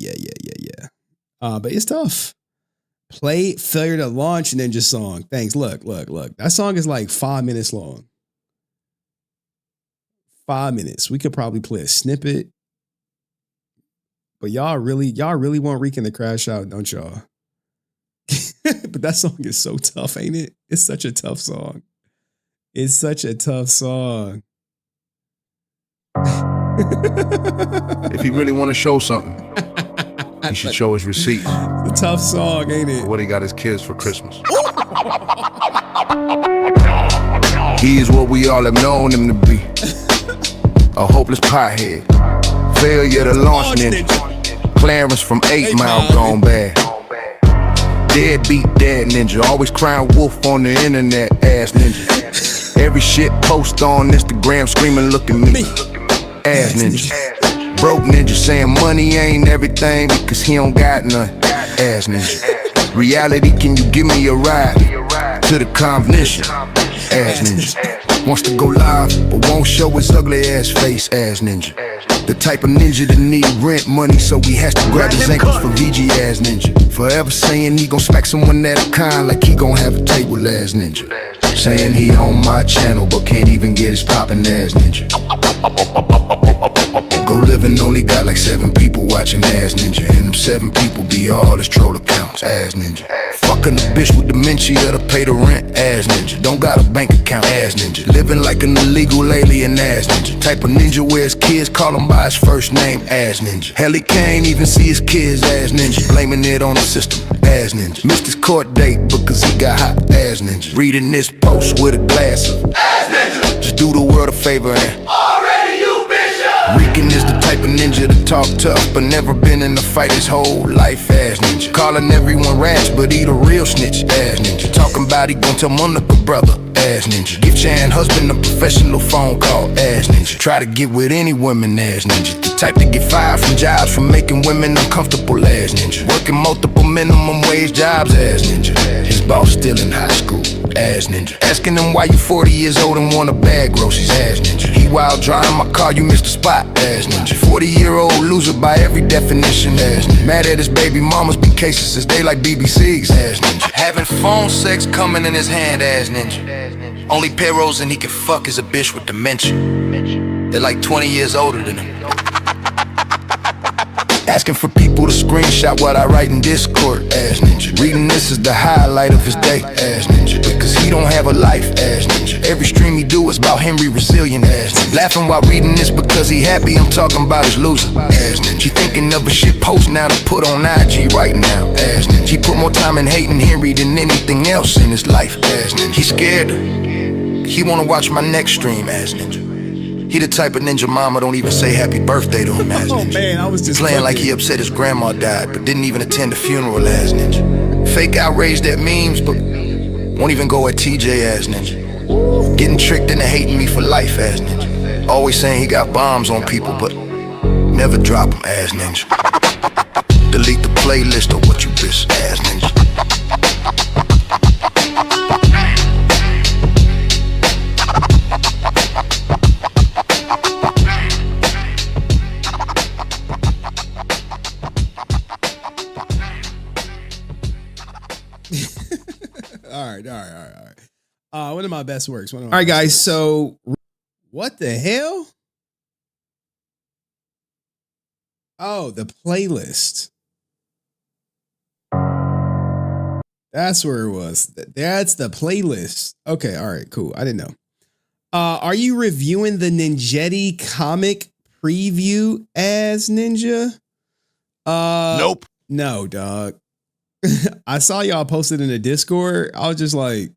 But it's tough. Play Failure to Launch Ninja song. Thanks. Look. That song is like 5 minutes long. 5 minutes. We could probably play a snippet. But y'all really want Reek in the Crash Out, don't y'all? But that song is so tough, ain't it? It's such a tough song. It's such a tough song. If he really want to show something, he should show his receipts. It's a tough song, ain't it? What he got his kids for Christmas. He is what we all have known him to be. A hopeless pothead. Failure to launch ninja. Clarence from 8 Mile gone bad. Deadbeat dad ninja. Always crying wolf on the internet, ass ninja. Every shit post on Instagram screaming, look at me. Ass ninja. Broke ninja saying money ain't everything because he don't got none. Ass ninja. Reality, can you give me a ride to the convention? Ass ninja. Wants to go live but won't show his ugly ass face. Ass ninja. The type of ninja that need rent money, so he has to grab his ankles for VG ass ninja. Forever saying he gon' smack someone at a con like he gon' have a table ass ninja. Saying he on my channel but can't even get his poppin' ass ninja. Go living only got like 7 people watching ass ninja, and them 7 people be all his troll accounts. Ass ninja. Fucking a bitch with dementia to pay the rent. Ass ninja. Don't got a bank account. Ass ninja. Living like an illegal alien. Ass ninja. Type of ninja where his kids call him by his first name. Ass ninja. Hell, he can't even see his kids. Ass ninja. Blaming it on the system. Ass ninja. Missed his court date because he got hot. Ass ninja. Reading this post with a glass of ass ninja. Just do the world a favor and already you bitch up. Reekin is the type of ninja to talk tough but never been in a fight his whole life. Ass ninja. Calling everyone rats but he the real snitch. Ass ninja. Talking about he gon' tell Monica brother. Ass ninja. Give Chan husband a professional phone call. Ass ninja. Try to get with any woman. Ass ninja. The type to get fired from jobs for making women uncomfortable. Ass ninja. Working multiple minimum wage jobs. Ass ninja. His boss still in high school. Ass ninja. Asking him why you 40 years old and want a bag groceries. Ass ninja. He wild driving my car, you missed the spot. Ass ninja. 40-year-old loser by every definition. Ass ninja. Mad at his baby mama's been cases since they like BBCs. Ass ninja. Having phone sex coming in his hand. Ass ninja. Only payrolls and he can fuck is a bitch with dementia. They're like 20 years older than him. Asking for people to screenshot what I write in Discord. Ass ninja. Reading this is the highlight of his day. Ass ninja. Because he don't have a life. Ass ninja. Every stream he do is about HenryResilient. Ass ninja. Laughing while reading this because he happy. I'm talking about his loser. Ass ninja. He thinking of a shit post now to put on IG right now. Ass ninja. He put more time in hating Henry than anything else in his life. Ass ninja. He scared her. He wanna watch my next stream. Ass ninja. He the type of ninja mama don't even say happy birthday to him. Ass ninja. Oh man, I was just playing like he upset his grandma died but didn't even attend the funeral. Ass ninja. Fake outraged at memes but won't even go at TJ. Ass ninja. Getting tricked into hating me for life. Ass ninja. Always saying he got bombs on people but never drop them. Ass ninja. Delete the playlist of what you miss. Ass ninja. All right. One of my best works. All right, guys. So, what the hell? Oh, the playlist. That's where it was. That's the playlist. Okay. All right. Cool. I didn't know. Are you reviewing the Ninjetti comic preview as Ninja? Nope. No, dog. I saw y'all posted in the Discord. I was just like,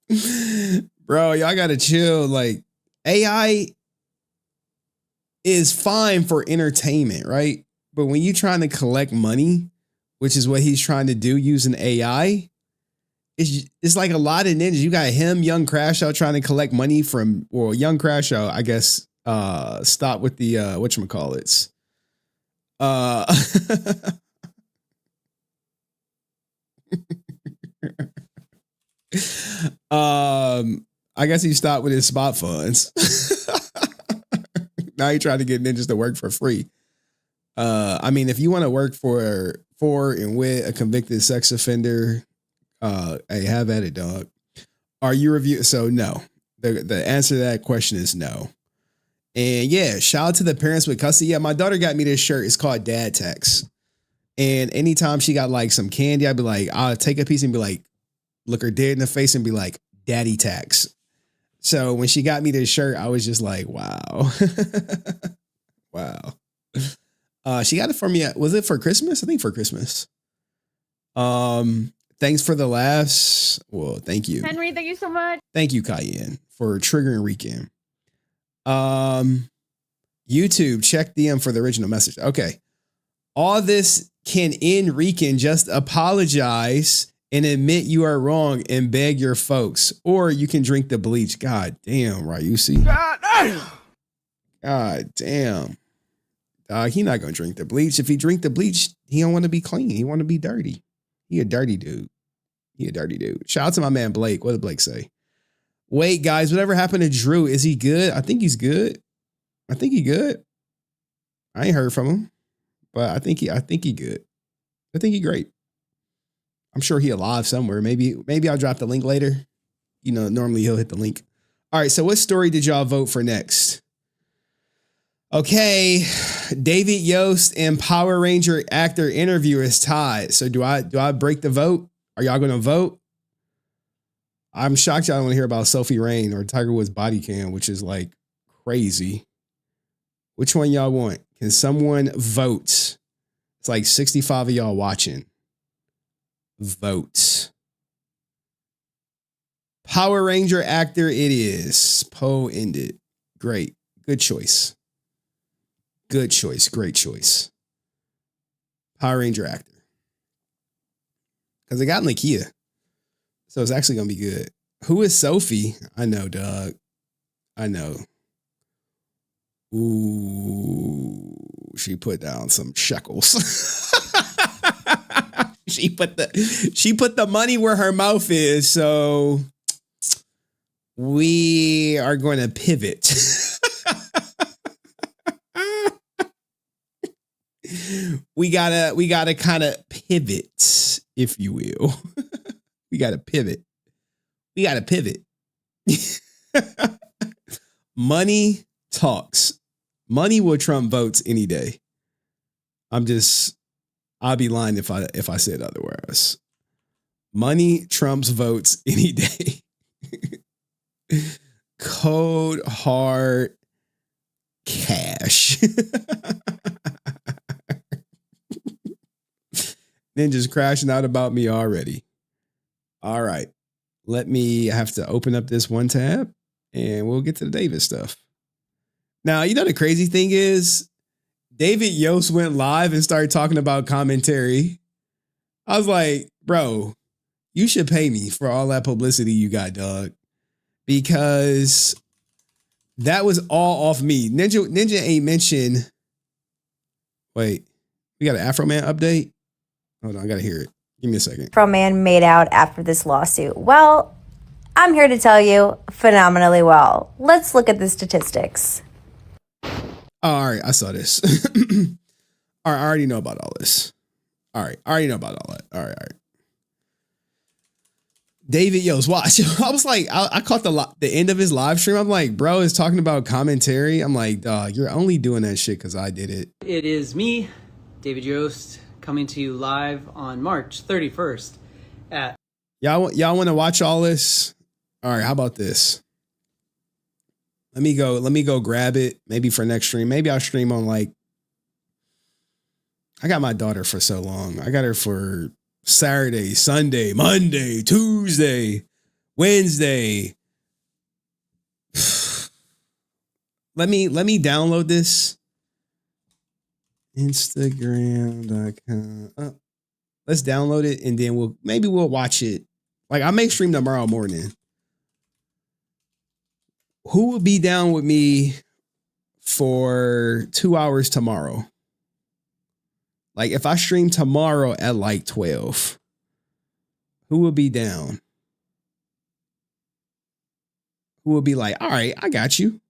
Bro, y'all gotta chill. Like, AI is fine for entertainment, right? But when you're trying to collect money, which is what he's trying to do using AI, it's like a lot of ninjas. You got him, Young Crash Out, trying to collect money from, well, Young Crash Out, I guess, stop with the whatchamacallits. I guess he stopped with his spot funds. Now he trying to get ninjas to work for free. I mean, if you want to work for and with a convicted sex offender, hey, have at it, dog. Are you review? So no. The answer to that question is no. And yeah, shout out to the parents with custody. Yeah, my daughter got me this shirt. It's called Dad Tax. And anytime she got like some candy, I'd be like, I'll take a piece and be like, look her dead in the face and be like, Daddy Tax. So when she got me this shirt, I was just like, wow. Wow. She got it for me. Was it for Christmas? I think for Christmas. Thanks for the laughs. Well, thank you. Henry, thank you so much. Thank you, Cayenne, for triggering Rican. YouTube, check DM for the original message. Okay. All this can end, Rican. Just apologize and admit you are wrong and beg your folks. Or you can drink the bleach. God damn, right? You see? God damn. He not gonna drink the bleach. If he drink the bleach, he don't want to be clean. He want to be dirty. He a dirty dude. He a dirty dude. Shout out to my man Blake. What did Blake say? Wait, guys, whatever happened to Drew? Is he good? I think he's good. I think he good. I ain't heard from him, but I think he good. I think he great. I'm sure he alive somewhere. Maybe I'll drop the link later. You know, normally he'll hit the link. All right. So what story did y'all vote for next? Okay. David Yost and Power Ranger actor interview is tied. So do I break the vote? Are y'all going to vote? I'm shocked y'all don't want to hear about Sophie Rain or Tiger Woods body cam, which is like crazy. Which one y'all want? Can someone vote? It's like 65 of y'all watching. Vote. Power Ranger actor it is. Poll ended. Great. Good choice. Good choice. Great choice. Power Ranger actor. Because it got Nakia. So it's actually going to be good. Who is Sophie? I know, dog. I know. Ooh, she put down some shekels. She put the money where her mouth is. So we are going to pivot. we gotta kind of pivot, if you will. We gotta pivot. Money talks. Money will trump votes any day. I'll be lying if I said otherwise. Money trumps votes any day. Cold hard cash. Ninja's crashing out about me already. All right. I have to open up this one tab and we'll get to the David stuff. Now, you know, the crazy thing is David Yost went live and started talking about commentary. I was like, bro, you should pay me for all that publicity you got, dog. Because that was all off me. Ninja ain't mentioned. Wait, we got an Afro Man update? Hold on, I gotta hear it. Give me a second. Afro Man made out after this lawsuit? Well, I'm here to tell you, phenomenally well. Let's look at the statistics. Oh, all right, I saw this. All right, I already know about all this. All right, I already know about all that. All right. David Yost, watch. I was like, I caught the end of his live stream. I'm like, bro is talking about commentary. I'm like, dog, you're only doing that shit because I did it. It is me, David Yost, coming to you live on March 31st at... Y'all want to watch all this? All right, how about this? Let me go grab it. Maybe for next stream. Maybe I'll stream on like, I got my daughter for so long. I got her for Saturday, Sunday, Monday, Tuesday, Wednesday. Let me download this. Instagram.com. Let's download it and then we'll watch it. Like I may stream tomorrow morning. Who would be down with me for 2 hours tomorrow? Like if I stream tomorrow at like 12, who would be down? Who would be like, all right, I got you.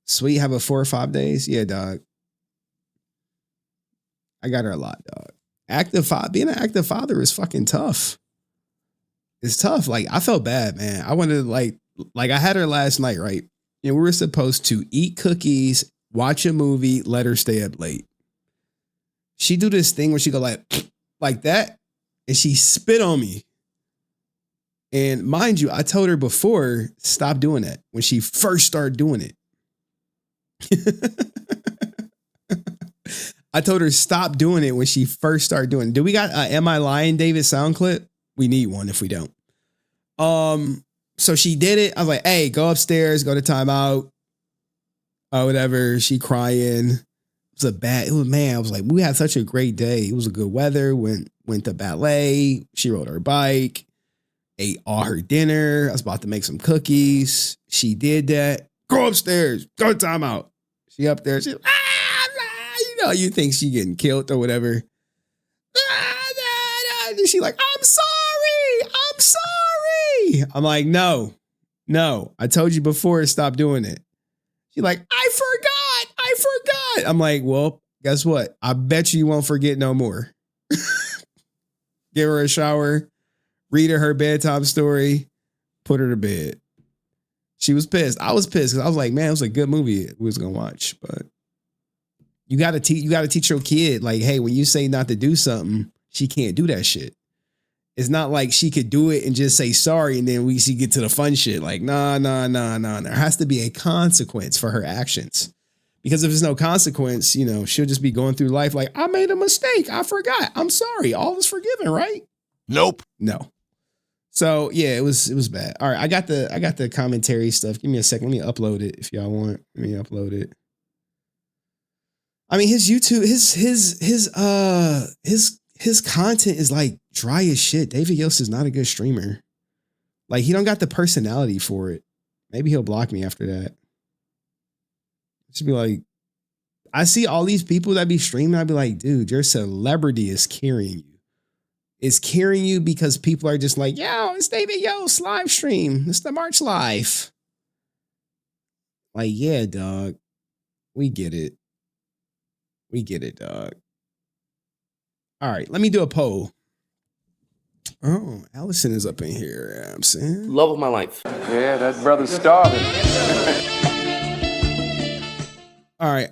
Sweet, have a 4 or 5 days? Yeah, dog. I got her a lot, dog. Being an active father is fucking tough. It's tough. Like I felt bad, man. I wanted to like I had her last night, right? And we were supposed to eat cookies, watch a movie, let her stay up late. She do this thing where she go like that, and she spit on me. And mind you, I told her before, stop doing that when she first started doing it. I told her stop doing it when she first started doing it. Do we got Am I Lying, David sound clip? We need one if we don't. So she did it. I was like, hey, go upstairs, go to timeout. Whatever. She crying. I was like, we had such a great day. It was a good weather. Went to ballet. She rode her bike. Ate all her dinner. I was about to make some cookies. She did that. Go upstairs. Go to timeout. She up there. She, you think she getting killed or whatever. She like, I'm sorry. I'm like, no. I told you before, stop doing it. She like, I forgot. I'm like, well, guess what? I bet you won't forget no more. Give her a shower, read her bedtime story, put her to bed. She was pissed. I was pissed because I was like, man, it was a good movie we was gonna watch. But you gotta teach your kid, like, hey, when you say not to do something, she can't do that shit. It's not like she could do it and just say sorry and then she get to the fun shit. Like, nah. There has to be a consequence for her actions. Because if there's no consequence, she'll just be going through life like, I made a mistake. I forgot. I'm sorry. All is forgiven, right? Nope. No. So yeah, it was bad. All right, I got the commentary stuff. Give me a second. Let me upload it if y'all want. Let me upload it. I mean, his YouTube, his content is like dry as shit. David Yost is not a good streamer. Like he don't got the personality for it. Maybe he'll block me after that. Just be like, I see all these people that be streaming. I'd be like, dude, your celebrity is carrying you. It's carrying you because people are just like, yo, it's David Yost live stream. It's the March Live. Like, yeah, dog. We get it. Dog. All right, let me do a poll. Oh, Allison is up in here. You know what I'm saying, Love of my life. Yeah, that brother's starving. All right,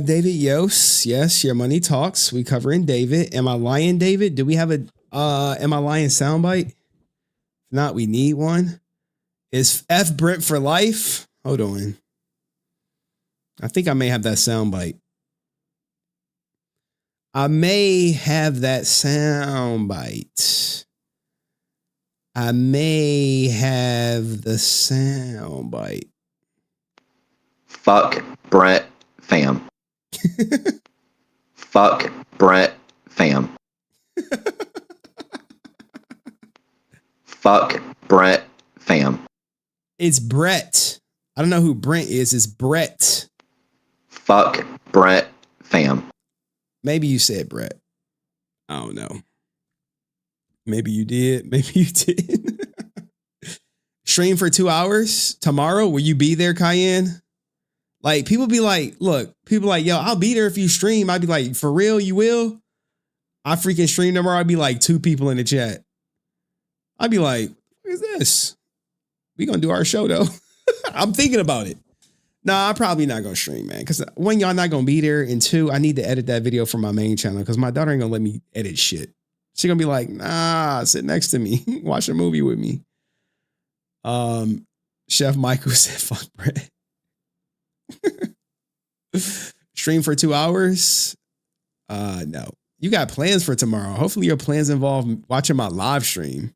David Yost. Yes, your money talks. We covering David. Am I lying, David? Do we have a Am I lying soundbite? If not, we need one. Is F Brent for life? Hold on. I think I may have that soundbite. I may have that soundbite. I may have the soundbite. Fuck Brett fam. Fuck Brett fam. Fuck Brett fam. It's Brett. I don't know who Brent is. It's Brett. Fuck Brett fam. Maybe you said Brett. I don't know. Maybe you did. Maybe you did. Stream for 2 hours tomorrow. Will you be there, Cayenne? Like, people be like, look, people like, yo, I'll be there if you stream. I'd be like, for real, you will? I freaking stream tomorrow. I'd be like 2 people in the chat. I'd be like, what is this? We gonna do our show though. I'm thinking about it. Nah, I'm probably not gonna stream, man. Because one, y'all not gonna be there, and 2, I need to edit that video for my main channel because my daughter ain't gonna let me edit shit. She's gonna be like, nah, sit next to me, watch a movie with me. Chef Michael said, fuck Brett. Stream for 2 hours? No. You got plans for tomorrow. Hopefully your plans involve watching my live stream.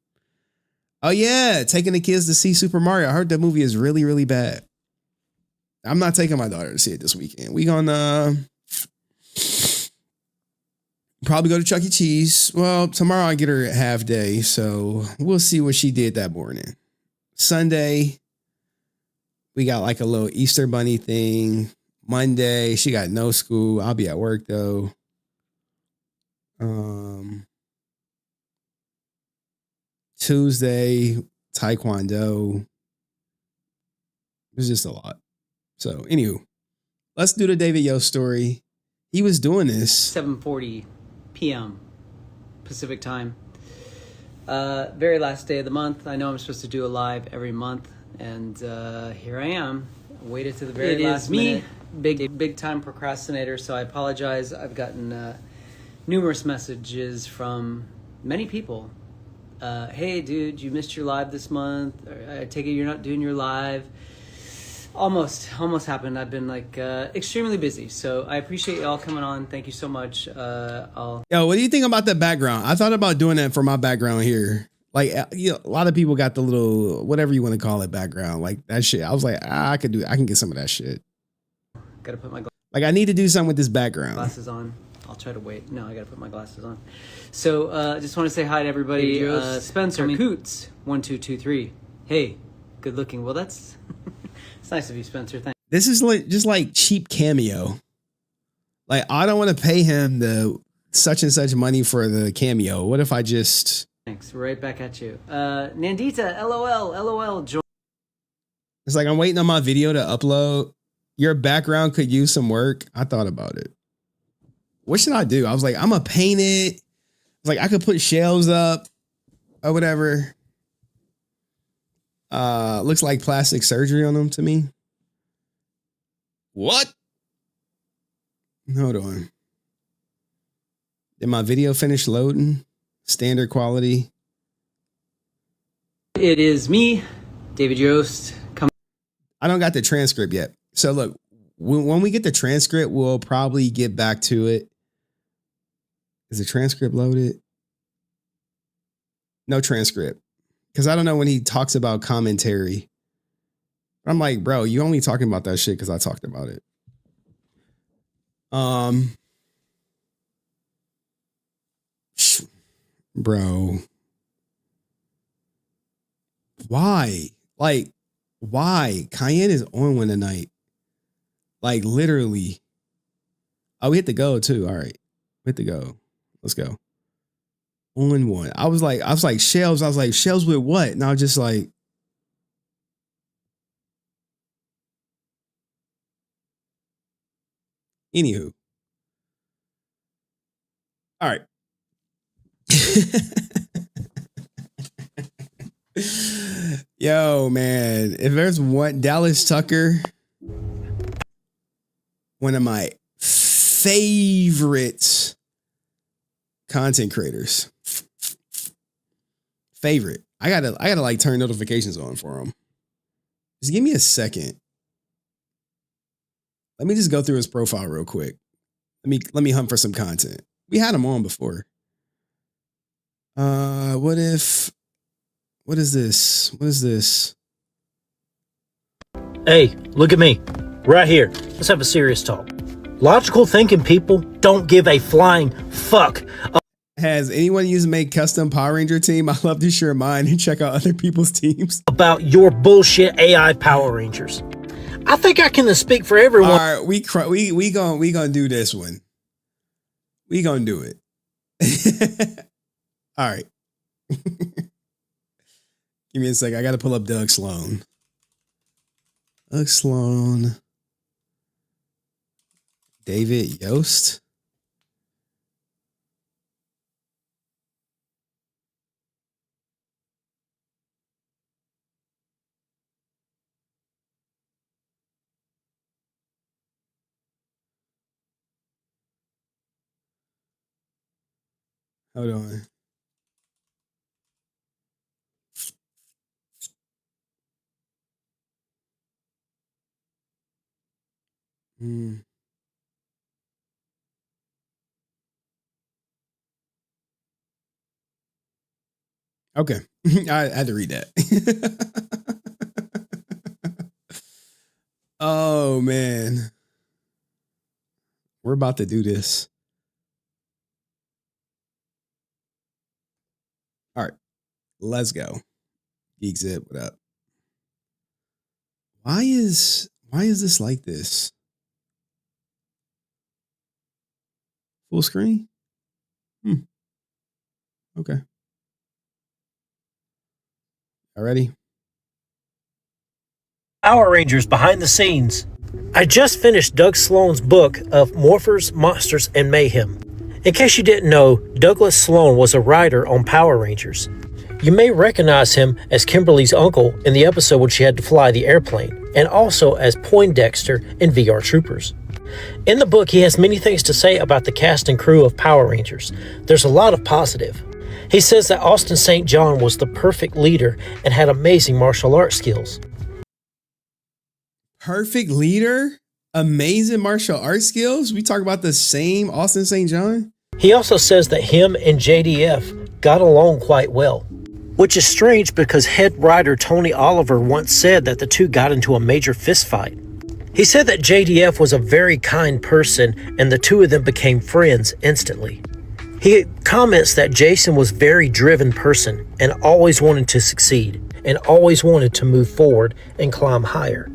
Oh yeah, taking the kids to see Super Mario. I heard that movie is really, really bad. I'm not taking my daughter to see it this weekend. We gonna probably go to Chuck E. Cheese. Well, tomorrow I get her a half day, so we'll see what she did that morning. Sunday, we got like a little Easter bunny thing. Monday, she got no school. I'll be at work though. Tuesday, Taekwondo. It's just a lot. So, anywho, let's do the David Yost story. He was doing this 7:40 p.m. Pacific time. Very last day of the month. I know I'm supposed to do a live every month, and here I am. Waited to the very last minute. Big time procrastinator. So I apologize. I've gotten numerous messages from many people. Hey, dude, you missed your live this month. I take it you're not doing your live. Almost happened. I've been like extremely busy, so I appreciate y'all coming on. Thank you so much. Yo, what do you think about the background? I thought about doing that for my background here. Like, you know, a lot of people got the little whatever you want to call it background, like that shit. I was like, I can get some of that shit. Gotta put my like I need to do something with this background. Glasses on. I'll try to wait. No, I gotta put my glasses on. So just want to say hi to everybody. Spencer Coots 1223. Hey, good looking. Well, that's it's nice of you, Spencer. Thanks. This is like just like cheap cameo. Like I don't want to pay him the such and such money for the cameo. What if I just? Thanks. Right back at you. Nandita, LOL. It's like I'm waiting on my video to upload. Your background could use some work. I thought about it. What should I do? I was like, I'm gonna paint it. I was like, I could put shelves up or whatever. Looks like plastic surgery on them to me. What? Hold on. Did my video finish loading? Standard quality. It is me, David Yost. I don't got the transcript yet. So look, when we get the transcript, we'll probably get back to it. Is the transcript loaded? No transcript. Because I don't know when he talks about commentary. I'm like, bro, you only talking about that shit because I talked about it. Bro. Why? Like, why? Cayenne is on one tonight. Like, literally. Oh, we hit the go, too. All right. We hit the go. Let's go. On one. I was like, shelves. I was like, shelves with what? And I was just like, anywho. All right. Yo, man. If there's one, Dallas Tucker, one of my favorite content creators. Favorite. I gotta like turn notifications on for him. Just give me a second. Let me just go through his profile real quick. Let me hunt for some content. We had him on before. What is this? What is this? Hey, look at me. Right here. Let's have a serious talk. Logical thinking people don't give a flying fuck. Has anyone used to make custom Power Ranger team? I love to share mine and check out other people's teams. About your bullshit AI Power Rangers. I think I can speak for everyone. All right, we gonna do this one. We gonna do it. All right. Give me a sec. I gotta pull up Doug Sloan. Doug Sloan. David Yost. Hold on. Okay. I had to read that. Oh, man. We're about to do this. All right. Let's go. Geek Zip, what up? Why is this like this? Full screen? Okay. All ready? Power Rangers behind the scenes. I just finished Doug Sloan's book of Morphers, Monsters, and Mayhem. In case you didn't know, Douglas Sloan was a writer on Power Rangers. You may recognize him as Kimberly's uncle in the episode when she had to fly the airplane, and also as Poindexter in VR Troopers. In the book, he has many things to say about the cast and crew of Power Rangers. There's a lot of positive. He says that Austin St. John was the perfect leader and had amazing martial arts skills. Perfect leader? Amazing martial arts skills? We talk about the same Austin St. John? He also says that him and JDF got along quite well, which is strange because head writer Tony Oliver once said that the two got into a major fistfight. He said that JDF was a very kind person and the two of them became friends instantly. He comments that Jason was a very driven person and always wanted to succeed and always wanted to move forward and climb higher.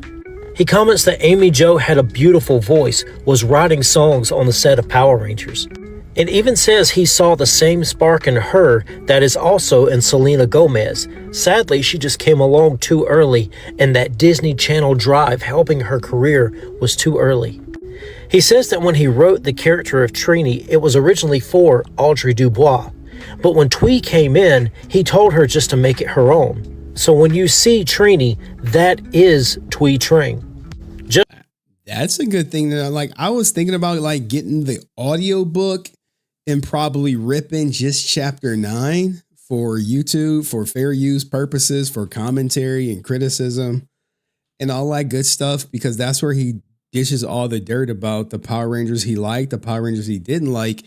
He comments that Amy Jo had a beautiful voice, was writing songs on the set of Power Rangers, and even says he saw the same spark in her that is also in Selena Gomez. Sadly, she just came along too early, and that Disney Channel drive helping her career was too early. He says that when he wrote the character of Trini, it was originally for Audrey Dubois, but when Twee came in, he told her just to make it her own. So when you see Trini, that is Twee Tring. That's a good thing. That I was thinking about like getting the audiobook and probably ripping just chapter 9 for YouTube for fair use purposes, for commentary and criticism and all that good stuff, because that's where he dishes all the dirt about the Power Rangers he liked, the Power Rangers he didn't like.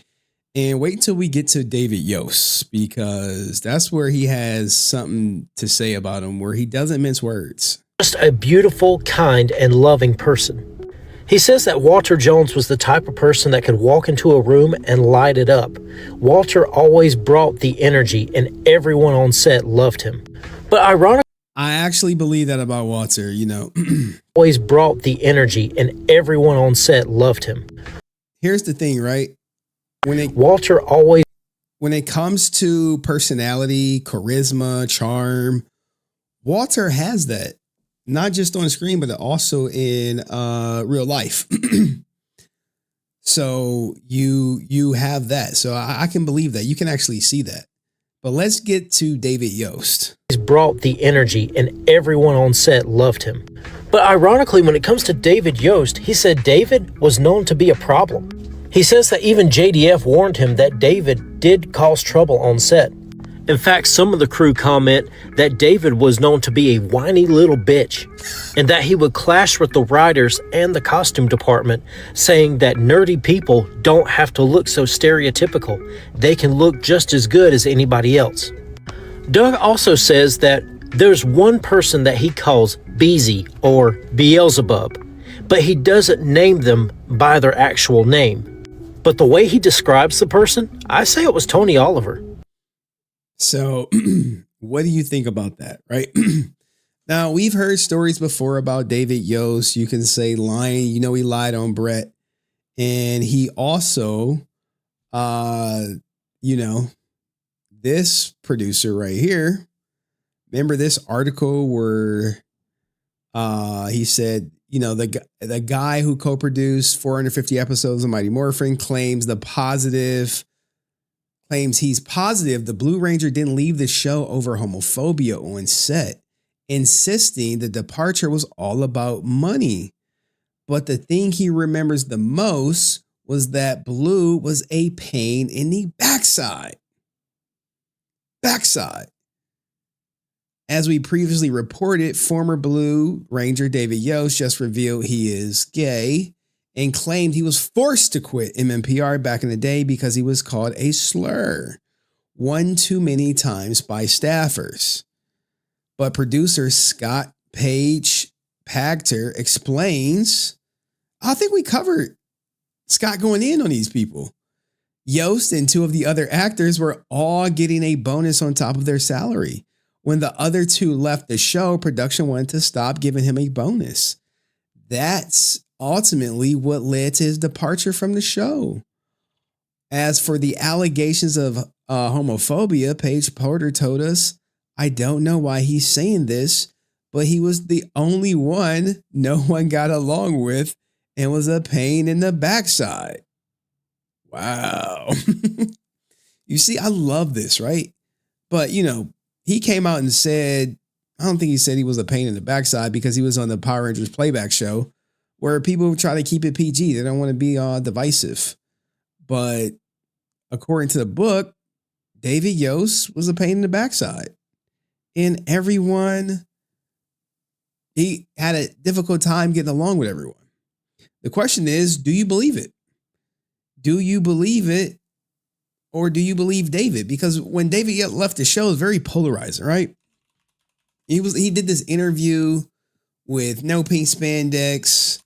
And wait until we get to David Yost, because that's where he has something to say about him, where he doesn't mince words. Just a beautiful, kind, and loving person. He says that Walter Jones was the type of person that could walk into a room and light it up. Walter always brought the energy, and everyone on set loved him. But ironically, I actually believe that about Walter, you know. Always brought the energy, and everyone on set loved him. Here's the thing, right? When it comes to personality, charisma, charm, Walter has that. Not just on screen, but also in real life. So you have that. So I can believe that. You can actually see that. But let's get to David Yost. He's brought the energy, and everyone on set loved him. But ironically, when it comes to David Yost, he said David was known to be a problem. He says that even JDF warned him that David did cause trouble on set. In fact, some of the crew comment that David was known to be a whiny little bitch and that he would clash with the writers and the costume department, saying that nerdy people don't have to look so stereotypical. They can look just as good as anybody else. Doug also says that there's one person that he calls Beezy or Beelzebub, but he doesn't name them by their actual name. But the way he describes the person, I say it was Tony Oliver. So what do you think about that, right? Now, we've heard stories before about David Yost. You can say lying. You know, he lied on Brett. And he also, this producer right here, remember this article where he said, the guy who co-produced 450 episodes of Mighty Morphin claims he's positive the Blue Ranger didn't leave the show over homophobia on set, insisting the departure was all about money. But the thing he remembers the most was that Blue was a pain in the backside. As we previously reported, former Blue Ranger David Yost just revealed he is gay and claimed he was forced to quit MMPR back in the day because he was called a slur. one too many times by staffers. But producer Scott Page Pagter explains, I think we covered Scott going in on these people. Yost and two of the other actors were all getting a bonus on top of their salary. When the other two left the show, production wanted to stop giving him a bonus. That's ultimately what led to his departure from the show. As for the allegations of homophobia, Paige Porter told us, I don't know why he's saying this, but he was the only one no one got along with and was a pain in the backside. Wow. You see, I love this, right? But, you know, he came out and said, I don't think he said he was a pain in the backside because he was on the Power Rangers playback show where people try to keep it PG. They don't want to be divisive. But according to the book, David Yost was a pain in the backside. And everyone, he had a difficult time getting along with everyone. The question is, do you believe it? Do you believe it? Or do you believe David? Because when David left the show, it was very polarizing, right? He did this interview with no pink spandex.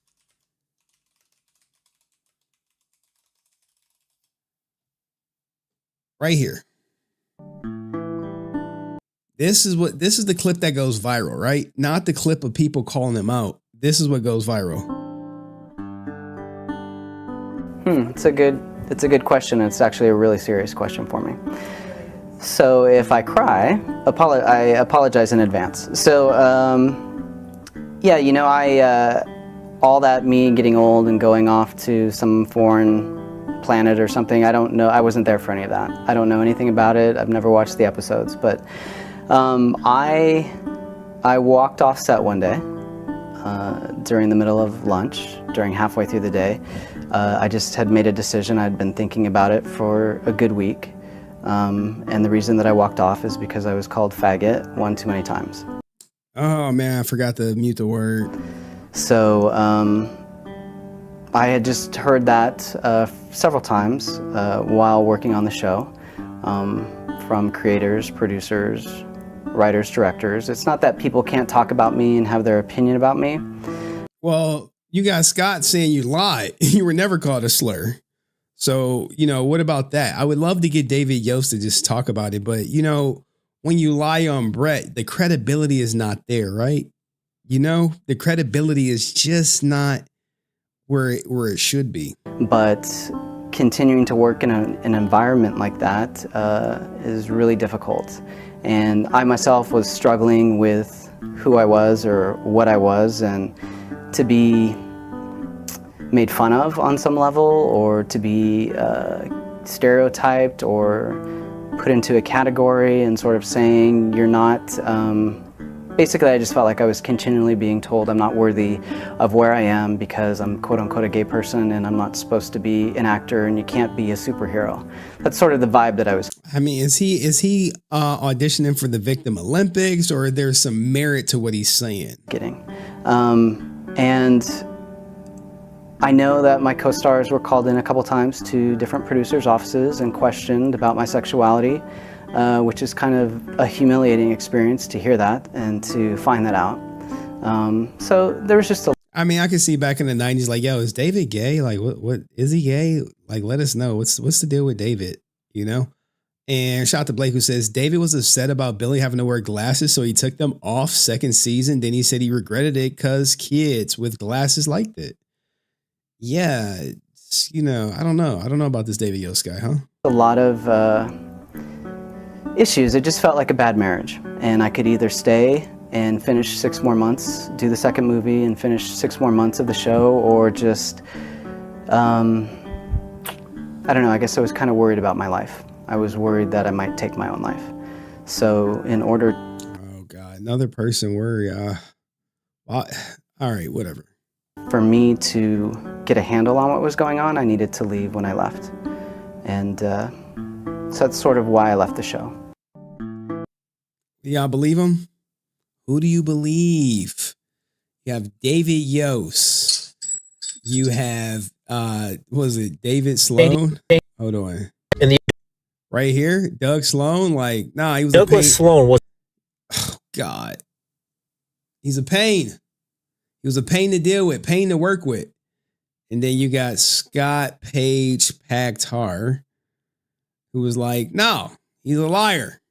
Right here. This is the clip that goes viral, right? Not the clip of people calling him out. This is what goes viral. It's a good question. It's actually a really serious question for me. So if I cry, I apologize in advance. So yeah, you know, all that me getting old and going off to some foreign planet or something, I don't know. I wasn't there for any of that. I don't know anything about it. I've never watched the episodes, but I walked off set one day during the middle of lunch, during halfway through the day. I just had made a decision. I'd been thinking about it for a good week. And the reason that I walked off is because I was called faggot one too many times. Oh man, I forgot to mute the word. So I had just heard that several times while working on the show from creators, producers, writers, directors. It's not that people can't talk about me and have their opinion about me. Well, you got Scott saying you lied. You were never called a slur. So, you know, what about that? I would love to get David Yost to just talk about it. But, you know, when you lie on Brett, the credibility is not there, right? You know, the credibility is just not where it should be. But continuing to work in an environment like that is really difficult. And I myself was struggling with who I was or what I was, and to be made fun of on some level, or to be stereotyped or put into a category and sort of saying you're not, basically I just felt like I was continually being told I'm not worthy of where I am because I'm quote unquote a gay person and I'm not supposed to be an actor and you can't be a superhero. That's sort of the vibe that I was. I mean, is he auditioning for the Victim Olympics, or there's some merit to what he's saying? Getting. And I know that my co-stars were called in a couple times to different producers' offices and questioned about my sexuality, which is kind of a humiliating experience to hear that and to find that out. So there was just a... I mean, I can see back in the 90s, like, yo, is David gay? Like, what is he gay? Like, let us know. What's the deal with David, you know? And shout out to Blake, who says, David was upset about Billy having to wear glasses, so he took them off second season. Then he said he regretted it because kids with glasses liked it. Yeah, you know, I don't know. I don't know about this David Yost guy, huh? A lot of issues. It just felt like a bad marriage. And I could either stay and finish 6 more months, do the second movie and finish 6 more months of the show, or just, I don't know, I guess I was kind of worried about my life. I was worried that I might take my own life. So in order... Oh, God, another person worry. Well, all right, whatever. For me to get a handle on what was going on, I needed to leave when I left. And so that's sort of why I left the show. Y'all believe him? Who do you believe? You have David Yost. You have, what was it, David Sloan? Hold on. right here, Doug Sloan. Like, nah, he was Douglas Sloan was. Oh, God, he's a pain. He was a pain to deal with, pain to work with. And then you got Scott Page Pactar, who was like, no, he's a liar.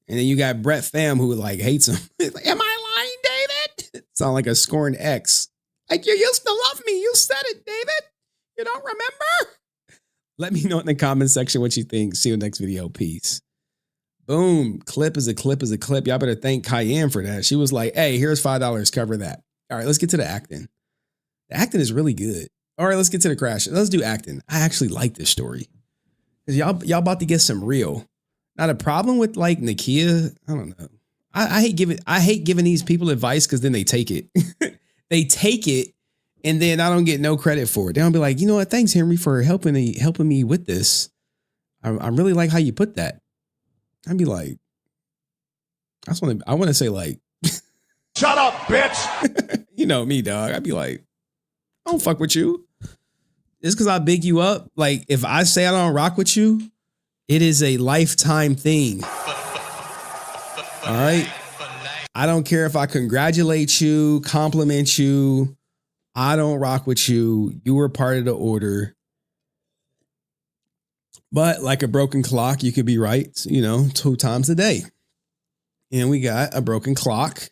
And then you got Brett Pham, who like hates him. Like, am I lying, David? Sound like a scorned ex. Like, you used to love me. You said it, David. You don't remember? Let me know in the comment section what you think. See you next video. Peace. Boom. Clip is a clip is a clip. Y'all better thank Cayenne for that. She was like, hey, here's $5. Cover that. All right, let's get to the acting. The acting is really good. All right, let's get to the crash. Let's do acting. I actually like this story. Because y'all about to get some real. Now, the problem with like Nakia, I don't know. I hate giving these people advice because then they take it. They take it and then I don't get no credit for it. They don't be like, you know what? Thanks, Henry, for helping me with this. I really like how you put that. I'd be like, I want to say like, shut up, bitch. You know me, dog. I'd be like, I don't fuck with you. Just because I big you up. Like, if I say I don't rock with you, it is a lifetime thing. All right. I don't care if I congratulate you, compliment you. I don't rock with you. You were part of the order. But like a broken clock, you could be right, 2 times a day. And we got a broken clock.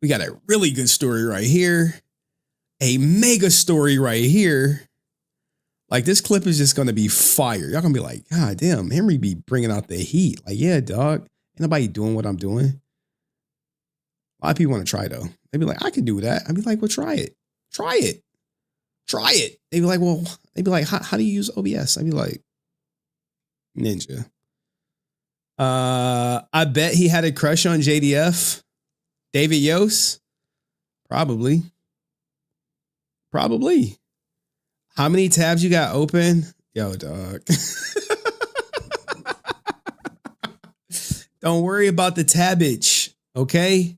We got a really good story right here. A mega story right here. Like, this clip is just going to be fire. Y'all going to be like, God damn, Henry be bringing out the heat. Like, yeah, dog. Ain't nobody doing what I'm doing. A lot of people want to try, though. They be like, I can do that. I'd be like, well, try it. Try it. Try it. They'd be like, well, they'd be like, how do you use OBS? I'd be like, Ninja. I bet he had a crush on JDF. David Yost? Probably. How many tabs you got open? Yo, dog. Don't worry about the tabbage, okay?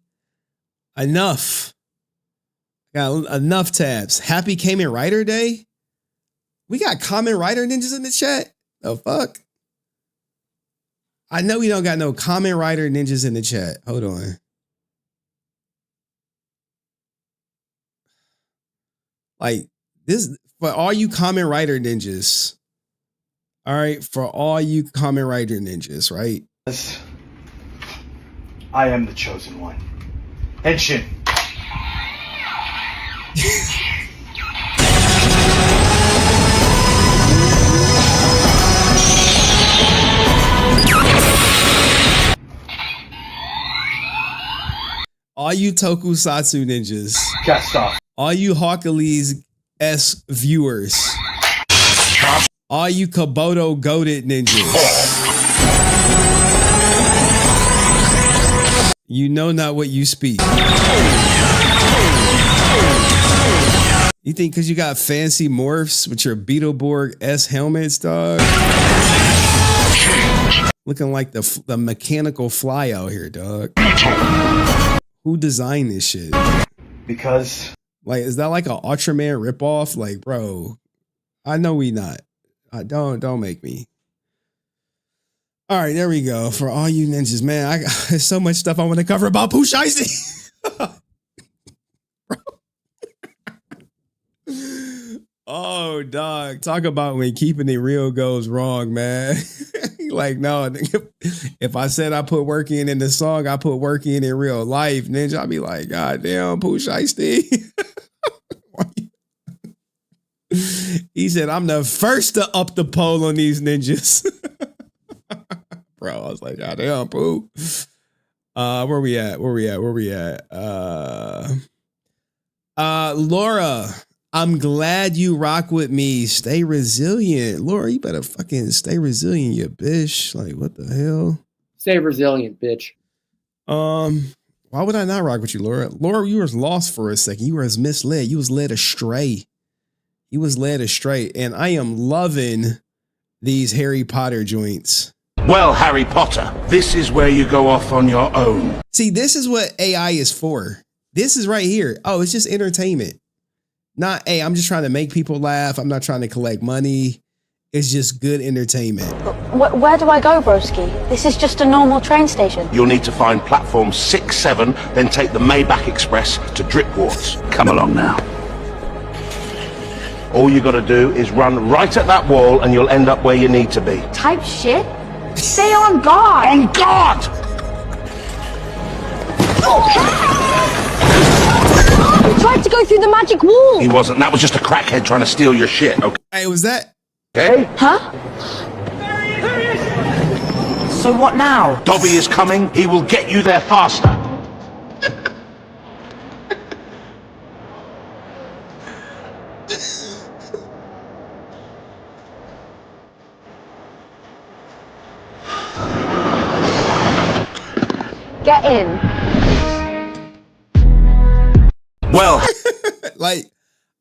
Enough. Got enough tabs. Happy Kamen Rider Day? We got Kamen Rider ninjas in the chat? The fuck? I know we don't got no Kamen Rider ninjas in the chat. Hold on. Like, this, for all you Kamen Rider ninjas. All right, for all you Kamen Rider ninjas, right? I am the chosen one. Henshin. All you Tokusatsu ninjas. Cast off. All you Hawkalees-esque viewers. All you Kabuto goated ninjas. You know not what you speak. You think because you got fancy morphs with your Beetleborg S helmets, dog? Looking like the mechanical fly out here, dog. Who designed this shit? Because, like, is that like an Ultraman ripoff? Like, bro, I know we not. Don't make me. All right, there we go. For all you ninjas, man, there's so much stuff I want to cover about Pooh Shiesty. Oh, dog. Talk about when keeping it real goes wrong, man. Like, no, if I said I put work in the song, I put work in real life, ninja. I'd be like, God damn, Pooh Shiesty. He said, I'm the first to up the pole on these ninjas. Bro, I was like, God damn, Pooh. Where we at? Laura, I'm glad you rock with me. Stay resilient. Laura, you better fucking stay resilient, you bitch. Like, what the hell? Stay resilient, bitch. Why would I not rock with you, Laura? Laura, you was lost for a second. You were misled. You was led astray. You was led astray. And I am loving these Harry Potter joints. Well, Harry Potter, this is where you go off on your own. See, this is what AI is for. This is right here. Oh, it's just entertainment. Not, hey, I'm just trying to make people laugh. I'm not trying to collect money. It's just good entertainment. Where do I go, broski? This is just a normal train station. You'll need to find platform 6-7, then take the Maybach Express to Dripwarts. Come along now. All you gotta do is run right at that wall and you'll end up where you need to be. Type shit? Stay on guard! On guard! He tried to go through the magic wall! He wasn't. That was just a crackhead trying to steal your shit, okay? Hey, was that? Okay? Huh? So what now? Dobby is coming. He will get you there faster. Get in. Well, like,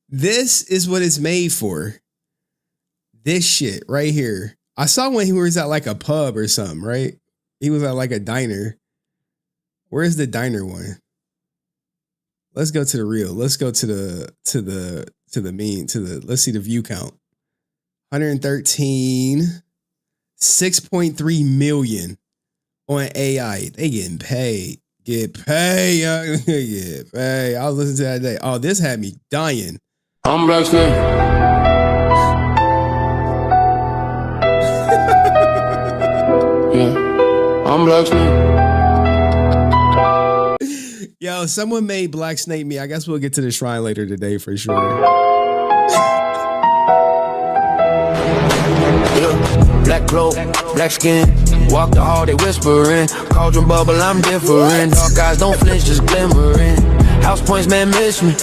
this is what it's made for. This shit right here. I saw when he was at like a pub or something, right? He was at like a diner. Where's the diner one? Let's go to the reel. Let's go to the let's see the view count. 113, 6.3 million on AI. They getting paid. Get paid, young. Get paid. I was listening to that today. Oh, this had me dying. I'm black Snake. I'm Black Snake. Yo, someone made Black Snake me. I guess we'll get to the shrine later today for sure. Black cloak, black skin. Walk the hall, they whispering. Cauldron bubble, I'm different. Dark eyes don't flinch, just glimmering. House points, man, miss me.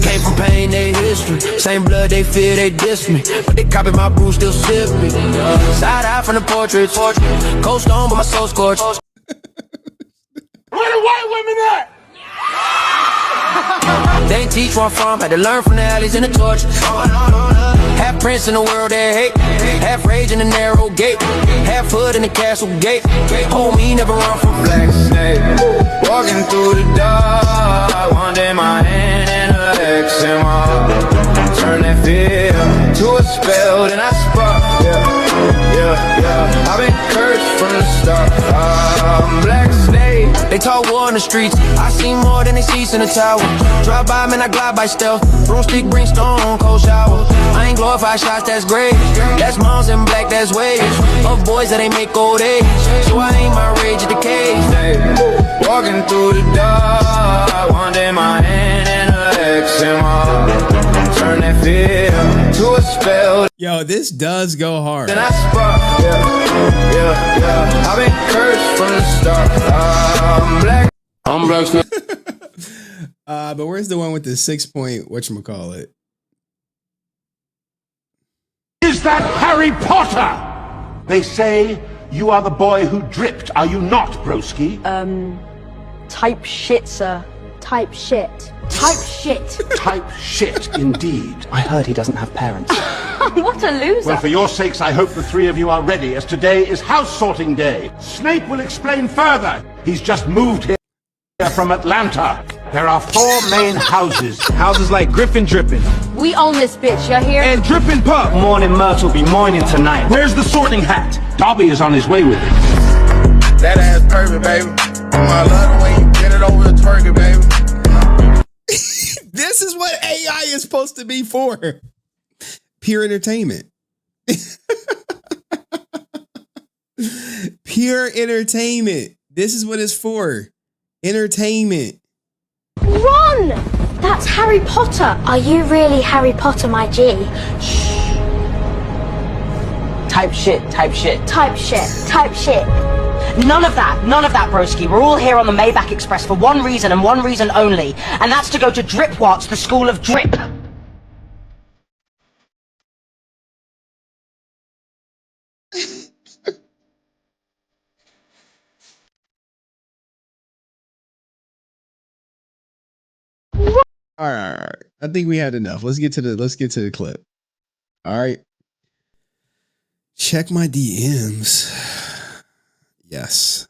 Came from pain, they history. Same blood, they fear, they diss me. But they copy my brew, still sip me. Side eye from the portraits. Cold stone, but my soul scorched. Where the white women at? They ain't teach where I'm from, had to learn from the alleys and the torch. Half prince in the world they hate, half rage in the narrow gate, half hood in the castle gate. Homie, never run from Black Snake. Walking through the dark, one day my hand in a X and my heart. Turn that fear to a spell, then I spark. I've been cursed from the start. Black Snake. They talk war in the streets. I see more than they seats in the tower. Drive by, man, I glide by stealth. Broomstick, bring stone, cold shower. I ain't glorified shots, that's great. That's moms in black, that's waves. Of boys that ain't make old age. So I ain't my rage at the cage. Walking through the dark, one day my hand in a X and my heart. Turn that fear to a spell. Yo, this does go hard. Then I spark. I've been cursed from the start. I'm Black Snake. But where's the one with the 6 point whatchamacallit? Is that Harry Potter? They say you are the boy who dripped. Are you not, broski? Type shit, sir. Type shit. Type shit. Type shit, indeed. I heard he doesn't have parents. What a loser. Well, for your sakes, I hope the three of you are ready, as today is house sorting day. Snape will explain further. He's just moved here from Atlanta. There are 4 main houses. Houses like Griffin Drippin'. We own this bitch, you hear? And Drippin' Pub. Morning Myrtle be morning tonight. Where's the sorting hat? Dobby is on his way with it. That ass perfect, baby. I love the way you get it over the turkey, baby. This is what AI is supposed to be for. Pure entertainment. Pure entertainment. This is what it's for. Entertainment. Run! That's Harry Potter. Are you really Harry Potter, my G? Type shit, type shit. Type shit. Type shit. None of that, broski. We're all here on the Maybach Express for one reason and one reason only, and that's to go to Dripwarts, the School of Drip. All right. I think we had enough. Let's get to the clip. All right. Check my DMs. Yes.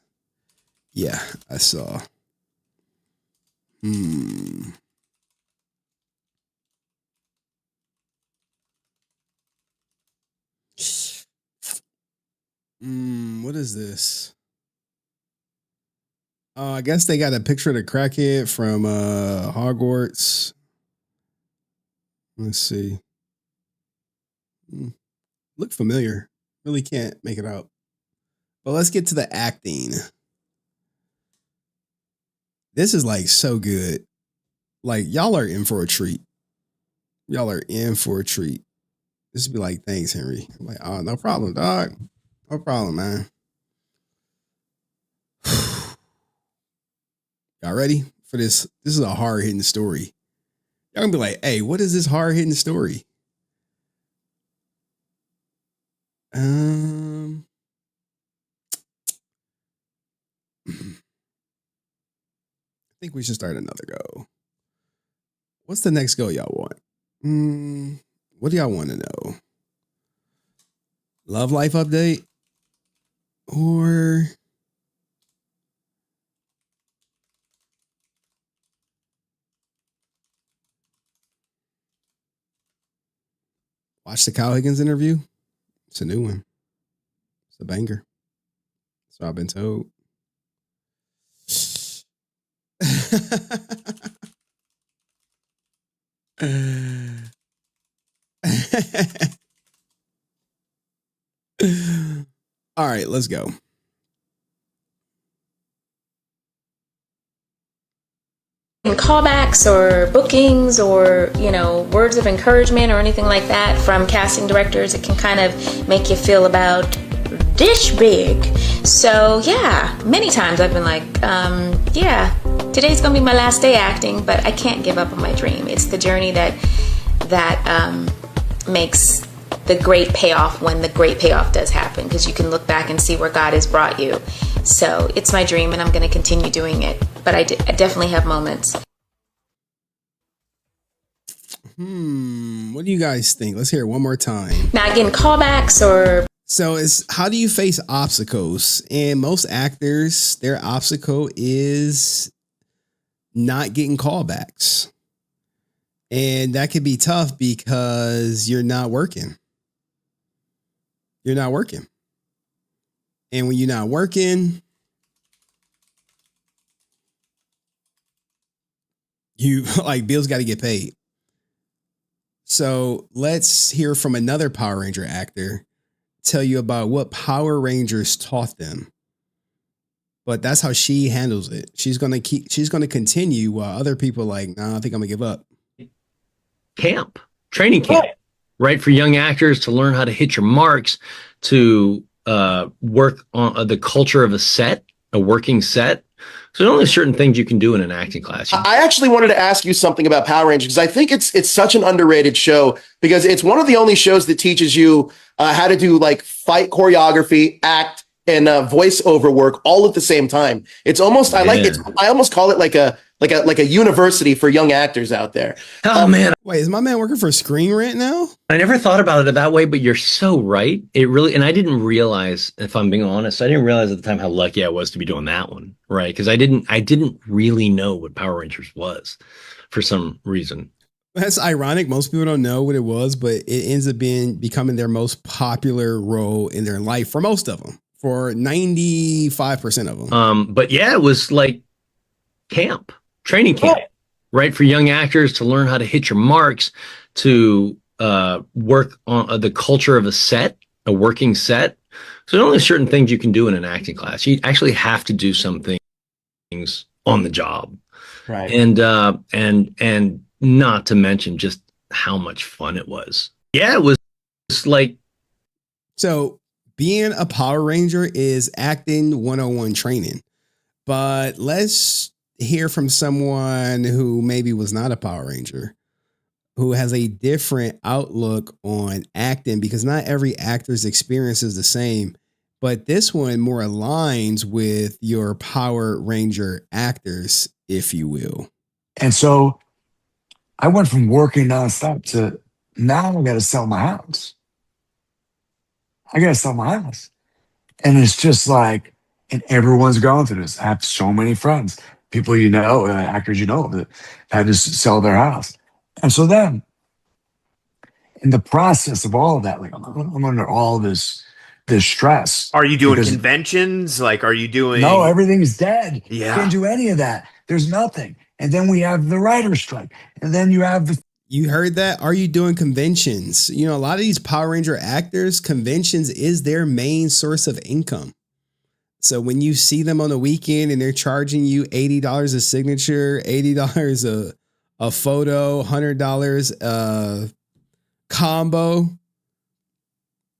Yeah, I saw. What is this? I guess they got a picture of the crackhead from Hogwarts. Let's see. Look familiar. Really can't make it out. But let's get to the acting. This is like so good. Like y'all are in for a treat. Y'all are in for a treat. This would be like, thanks, Henry. I'm like, oh, no problem, dog. No problem, man. Y'all ready for this? This is a hard-hitting story. Y'all gonna be like, hey, what is this hard-hitting story? I think we should start another go. What's the next go y'all want? What do y'all want to know? Love life update? Or watch the Kyle Higgins interview? It's a new one. It's a banger. So I've been told. All right, let's go. Callbacks or bookings or, you know, words of encouragement or anything like that from casting directors, it can kind of make you feel about this big. So yeah, many times I've been like, yeah, today's gonna be my last day acting, but I can't give up on my dream. It's the journey that makes the great payoff when the great payoff does happen, because you can look back and see where God has brought you. So it's my dream and I'm going to continue doing it. But I definitely have moments. What do you guys think? Let's hear it one more time. Now again, callbacks or... So it's how do you face obstacles? And most actors, their obstacle is not getting callbacks. And that could be tough because you're not working. You're not working. And when you're not working, you like bills got to get paid. So let's hear from another Power Ranger actor tell you about what Power Rangers taught them. But that's how she handles it. She's going to continue while other people are like, nah, I think I'm gonna give up. Training camp, right? For young actors to learn how to hit your marks, to work on the culture of a working set. So only certain things you can do in an acting class. I actually wanted to ask you something about Power Rangers because I think it's such an underrated show because it's one of the only shows that teaches you how to do like fight choreography, act, and voiceover work all at the same time. It's almost I almost call it like a university for young actors out there. Oh man. Wait, is my man working for Screen Rant now? I never thought about it that way, but you're so right. It really, and I didn't realize, if I'm being honest, I didn't realize at the time how lucky I was to be doing that one, right? Because I didn't really know what Power Rangers was for some reason. That's ironic. Most people don't know what it was, but it ends up becoming their most popular role in their life for most of them, for 95% of them. But yeah, it was like training camp, right? For young actors to learn how to hit your marks, to work on the culture of a working set. So only certain things you can do in an acting class. You actually have to do some things on the job. Right. And not to mention just how much fun it was. Yeah, it was like. So being a Power Ranger is acting 101 training, but let's hear from someone who maybe was not a Power Ranger, who has a different outlook on acting, because not every actor's experience is the same, but this one more aligns with your Power Ranger actors, if you will. And so I went from working nonstop to now I got to sell my house. And it's just like, and everyone's going through this. I have so many friends, people actors that had to sell their house. And so then, in the process of all of that, like I'm under all this this stress. Are you doing because- conventions? Like, are you doing? No, everything's dead. Yeah. Can't do any of that. There's nothing. And then we have the writer's strike. And then you have the You heard that? Are you doing conventions? You know, a lot of these Power Ranger actors, conventions is their main source of income. So when you see them on the weekend and they're charging you $80 a signature, $80 a photo, $100 combo,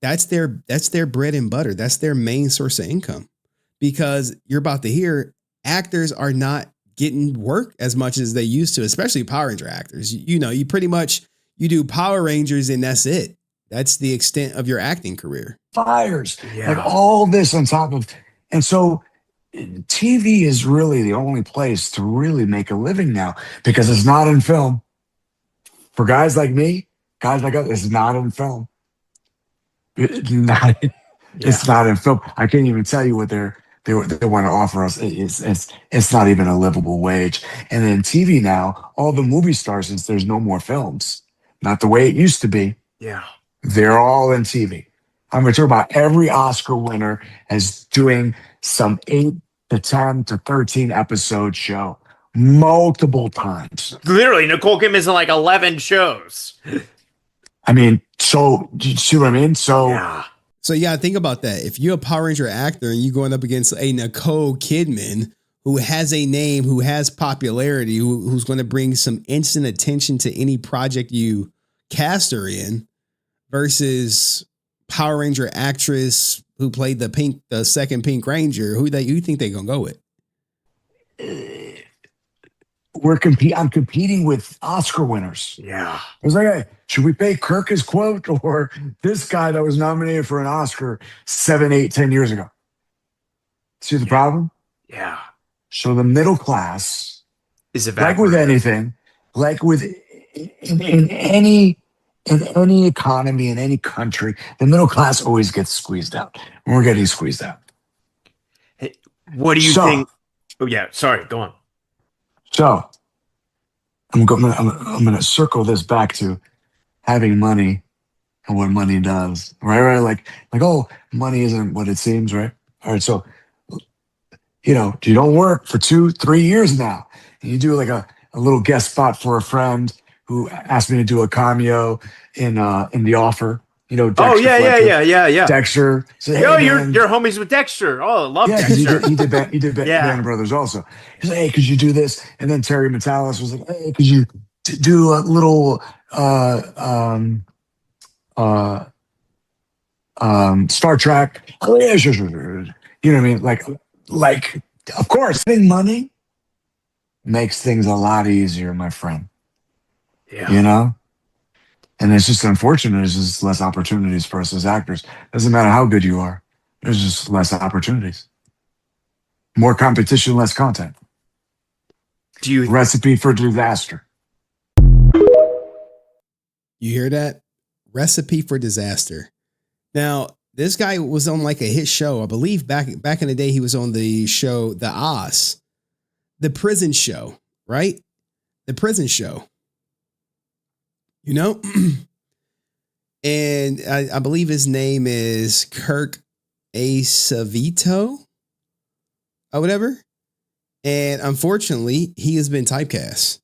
that's their bread and butter. That's their main source of income. Because you're about to hear actors are not getting work as much as they used to, especially Power Ranger actors. You know, you pretty much, you do Power Rangers and that's it. That's the extent of your acting career. fires, like all this on top of, and so TV is really the only place to really make a living now because it's not in film. For guys like me, guys like us, it's not in film. It's not in film. I can't even tell you what they want to offer us. It's not even a livable wage. And then TV now, all the movie stars, since there's no more films, not the way it used to be. Yeah. They're all in TV. I'm going to talk about every Oscar winner as doing some 8 to 10 to 13 episode show multiple times. Literally, Nicole Kidman's in like 11 shows. I mean, so do you see what I mean? So yeah, think about that. If you're a Power Ranger actor and you're going up against a Nicole Kidman who has a name, who has popularity, who's going to bring some instant attention to any project you cast her in, versus Power Ranger actress who played the second Pink Ranger, who you think they're gonna go with? I'm competing with Oscar winners. Yeah. I was like, hey, should we pay Kirk his quote or this guy that was nominated for an Oscar 7, 8, 10 years ago? See the problem? Yeah. So the middle class is like with anything, like with in any economy, in any country, the middle class always gets squeezed out. And we're getting squeezed out. What do you think? Oh yeah, sorry, go on. So I'm gonna circle this back to having money and what money does. Right? Like, oh, money isn't what it seems, right? All right, so you don't work for 2-3 years now. And you do like a little guest spot for a friend who asked me to do a cameo in The Offer. Dexter. Oh yeah. Dexter. Said, Yo, hey, you're homies with Dexter. Oh, I love Dexter. He did Yeah. Band of Brothers also. He's like, hey, could you do this? And then Terry Metalis was like, hey, could you do a little Star Trek? Oh yeah, sure. You know what I mean? Like, of course, having money makes things a lot easier, my friend. Yeah. And it's just unfortunate. There's just less opportunities for us as actors. Doesn't matter how good you are. There's just less opportunities. More competition, less content. Recipe for disaster. You hear that? Recipe for disaster. Now, this guy was on like a hit show. I believe back in the day, he was on the show, The Oz, the prison show, right? The prison show. And I believe his name is Kirk Acevito or whatever. And unfortunately, he has been typecast.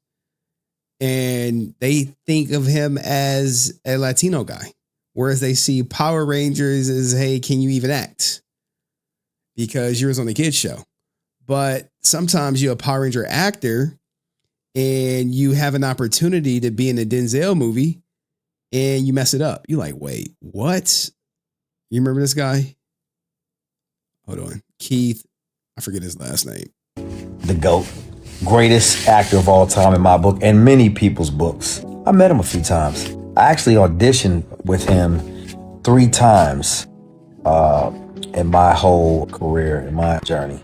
And they think of him as a Latino guy. Whereas they see Power Rangers as, hey, can you even act? Because you was on the kids show. But sometimes you're a Power Ranger actor and you have an opportunity to be in a Denzel movie and you mess it up. You're like, wait, what? You remember this guy? Hold on. Keith. I forget his last name. The GOAT. Greatest actor of all time in my book and many people's books. I met him a few times. I actually auditioned with him 3 times in my whole career, in my journey.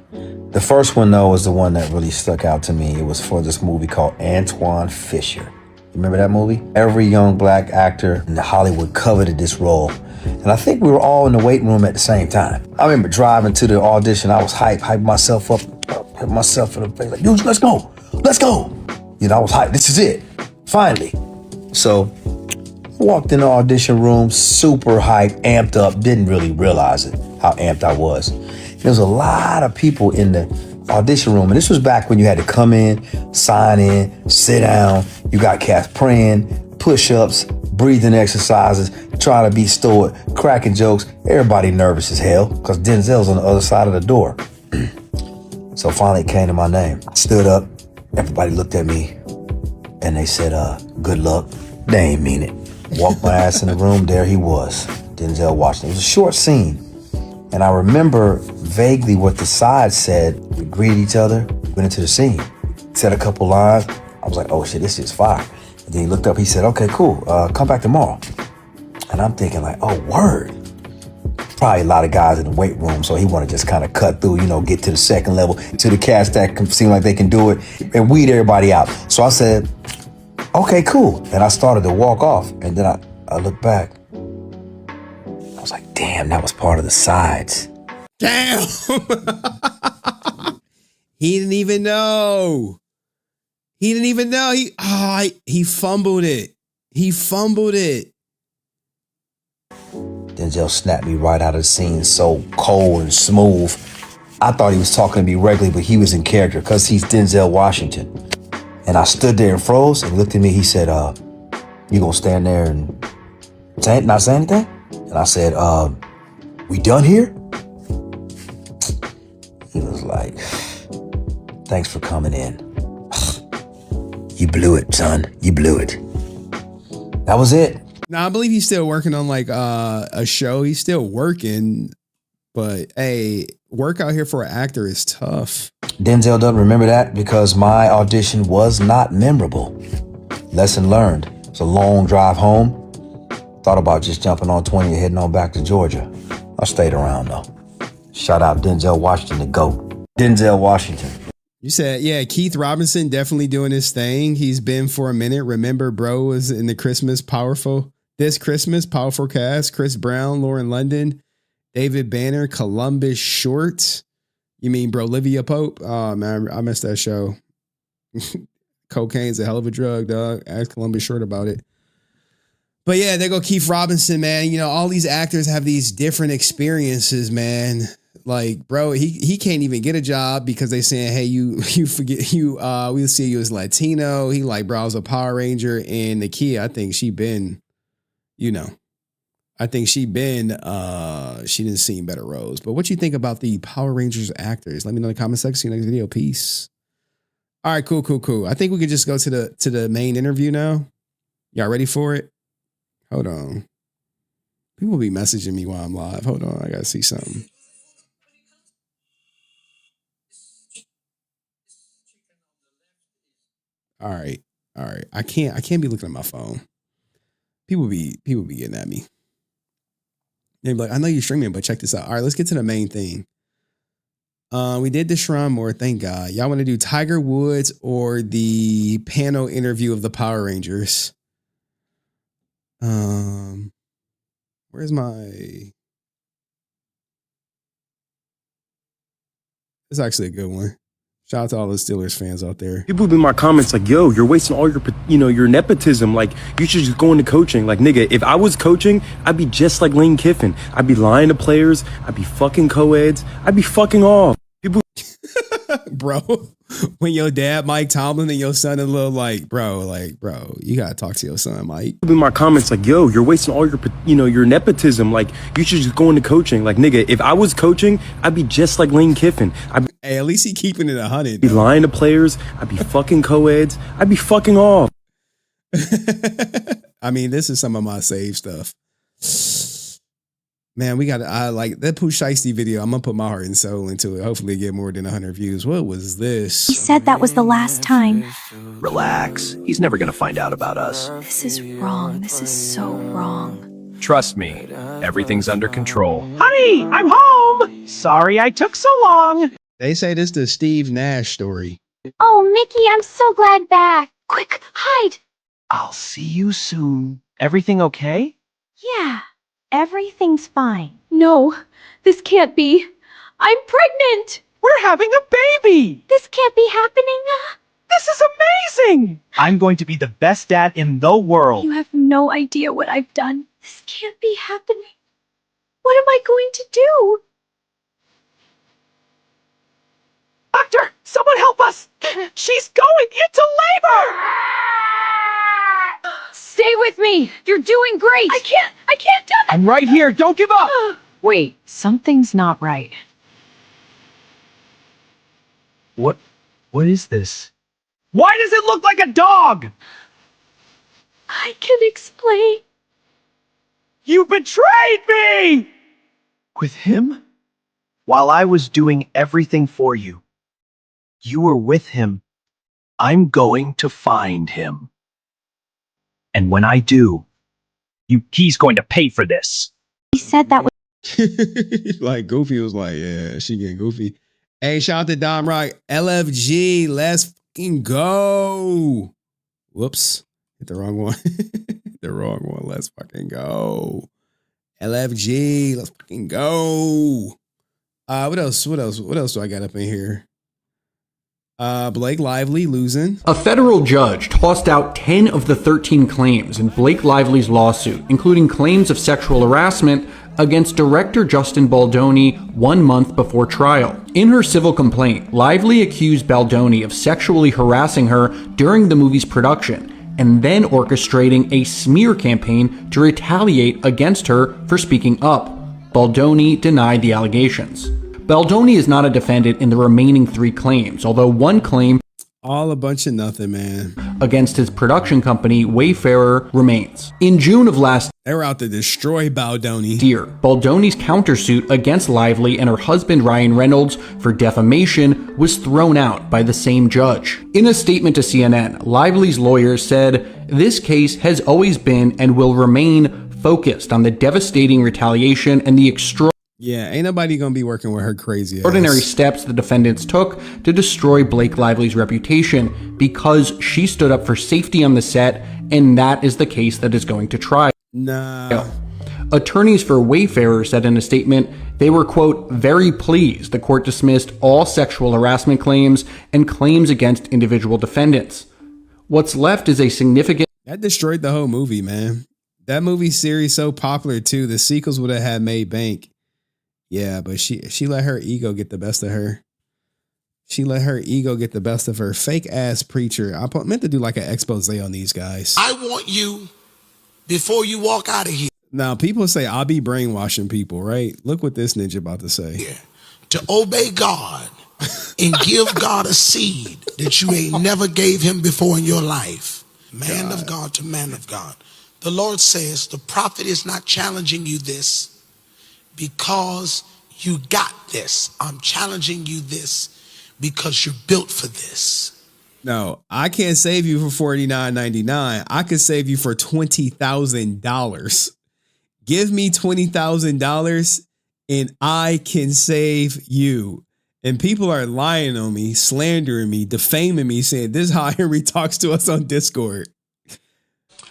The first one, though, was the one that really stuck out to me. It was for this movie called Antoine Fisher. You remember that movie? Every young black actor in Hollywood coveted this role. And I think we were all in the waiting room at the same time. I remember driving to the audition. I was hyped myself up, hit myself in the face, like, dude, let's go. I was hyped. This is it. Finally. So Walked in the audition room, super hyped, amped up, didn't really realize it, how amped I was. There was a lot of people in the audition room, and this was back when you had to come in, sign in, sit down, you got cats praying, push-ups, breathing exercises, trying to be stoic, cracking jokes, everybody nervous as hell, because Denzel's on the other side of the door. So finally it came to my name. I stood up, everybody looked at me, and they said, good luck. They ain't mean it. Walked my ass in the room, there he was, Denzel Washington. It was a short scene, and I remember vaguely what the side said. We greeted each other, went into the scene, said a couple lines. I was like, oh shit, this is fire. And then he looked up, he said, okay, cool, come back tomorrow. And I'm thinking like, oh, word. Probably a lot of guys in the weight room, so he want to just kind of cut through, get to the second level, to the cats that can seem like they can do it, and weed everybody out. So I said, okay, cool. And I started to walk off, and then I looked back. I was like, damn, that was part of the sides. Damn. He didn't even know. He didn't even know. He fumbled it. He fumbled it. Denzel snapped me right out of the scene, so cold and smooth. I thought he was talking to me regularly, but he was in character because he's Denzel Washington. And I stood there and froze and looked at me. He said, you gonna stand there and not say anything? And I said, we done here? He was like, thanks for coming in. You blew it, son. You blew it. That was it. Now, I believe he's still working on like a show. He's still working, but hey, work out here for an actor is tough. Denzel doesn't remember that because my audition was not memorable. Lesson learned. It's a long drive home. Thought about just jumping on 20 and heading on back to Georgia. I stayed around though. Shout out Denzel Washington, the GOAT. Denzel Washington. You said, yeah, Keith Robinson definitely doing his thing. He's been for a minute. Remember, bro was in the This Christmas, Powerful Cast, Chris Brown, Lauren London, David Banner, Columbus Short. You mean Olivia Pope? Oh, man, I missed that show. Cocaine's a hell of a drug, dog. Ask Columbus Short about it. But yeah, there go Keith Robinson, man. All these actors have these different experiences, man. Like, bro, he can't even get a job because they saying, hey, you forget we'll see you as Latino. He like, bro, I was a Power Ranger, and the kid, I think she been, I think she didn't see better roles. But what you think about the Power Rangers actors? Let me know in the comment section. See you next video. Peace. All right, cool. I think we could just go to the main interview now. Y'all ready for it? Hold on. People be messaging me while I'm live. Hold on, I gotta see something. All right. I can't be looking at my phone. People be getting at me. They're like, I know you're streaming, but check this out. All right, let's get to the main thing. We did the Sherrone Moore, thank God. Y'all want to do Tiger Woods or the panel interview of the Power Rangers? Where's my... It's actually a good one. Shout out to all the Steelers fans out there. People in my comments like, yo, you're wasting all your nepotism. Like, you should just go into coaching. Like, nigga, if I was coaching, I'd be just like Lane Kiffin. I'd be lying to players. I'd be fucking co-eds. I'd be fucking off. People... Bro, when your dad, Mike Tomlin, and your son a little like, bro, you gotta talk to your son, Mike. People in my comments like, yo, you're wasting all your nepotism. Like, you should just go into coaching. Like, nigga, if I was coaching, I'd be just like Lane Kiffin. Hey, at least he keeping it 100. Be lying to players. I'd be fucking co-eds. I'd be fucking off. I mean, this is some of my save stuff. Man, I like that Pooh Shiesty video. I'm gonna put my heart and soul into it. Hopefully get more than 100 views. What was this? He said that was the last time. Relax. He's never gonna find out about us. This is wrong. This is so wrong. Trust me, everything's under control. Honey, I'm home. Sorry I took so long. They say this is the Steve Nash story. Oh, Mickey, I'm so glad back. Quick, hide. I'll see you soon. Everything okay? Yeah, everything's fine. No, this can't be. I'm pregnant. We're having a baby. This can't be happening. This is amazing! I'm going to be the best dad in the world. You have no idea what I've done. This can't be happening. What am I going to do? Doctor, someone help us! She's going into labor! Stay with me. You're doing great. I can't do it. I'm right here. Don't give up! Wait, something's not right. What is this? Why does it look like a dog? I can explain. You betrayed me! With him? While I was doing everything for you, you were with him. I'm going to find him. And when I do, he's going to pay for this. He said that was Like Goofy was like, yeah, she getting goofy. Hey, shout out to Dom Rock. LFG, let's fucking go. Whoops. Hit the wrong one. Hit the wrong one. Let's fucking go. LFG, let's fucking go. What else do I got up in here? Blake Lively losing. A federal judge tossed out 10 of the 13 claims in Blake Lively's lawsuit, including claims of sexual harassment against director Justin Baldoni 1 month before trial. In her civil complaint, Lively accused Baldoni of sexually harassing her during the movie's production and then orchestrating a smear campaign to retaliate against her for speaking up. Baldoni denied the allegations. Baldoni is not a defendant in the remaining 3 claims, although one claim, all a bunch of nothing, man, against his production company Wayfarer remains. In June of last they were out to destroy Baldoni. year, Baldoni's countersuit against Lively and her husband Ryan Reynolds for defamation was thrown out by the same judge. In a statement to CNN, Lively's lawyer said, "This case has always been and will remain focused on the devastating retaliation and the Yeah, ain't nobody gonna be working with her crazy extraordinary ass. steps the defendants took to destroy Blake Lively's reputation because she stood up for safety on the set, and that is the case that is going to trial." Nah. Attorneys for Wayfarer said in a statement they were, quote, "very pleased the court dismissed all sexual harassment claims and claims against individual defendants. What's left is a significant..." That destroyed the whole movie, man. That movie series so popular too. The sequels would have had made bank. Yeah, but she let her ego get the best of her. She let her ego get the best of her. Fake ass preacher. I meant to do like an expose on these guys. I want you, before you walk out of here, Now, people say I'll be brainwashing people, right? Look what this ninja about to say. to obey God and give God a seed that you ain't never gave him before in your life. Man of God to man of God. The Lord says the prophet is not challenging you this because you got this. I'm challenging you this because you're built for this. No, I can't save you for $49.99. I could save you for $20,000. Give me $20,000 and I can save you. And people are lying on me, slandering me, defaming me, saying this is how Henry talks to us on Discord.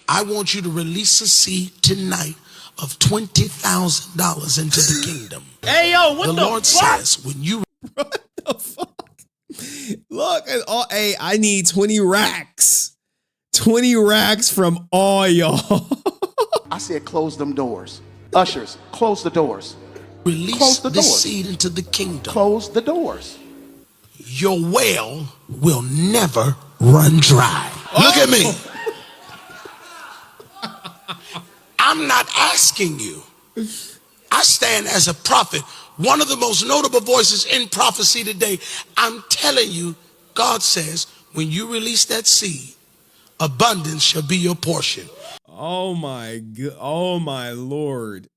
I want you to release a seed tonight of $20,000 into the kingdom. Hey, yo, what the Lord says when you Look at all. Hey, I need 20 racks. 20 racks from all y'all. I said close them doors. Ushers, close the doors. release Close the this doors. seed into the kingdom, Close the doors. your well will never run dry. Look at me. I'm not asking you. I stand as a prophet, one of the most notable voices in prophecy today. I'm telling you, God says, when you release that seed, abundance shall be your portion. Oh my God. Oh my Lord.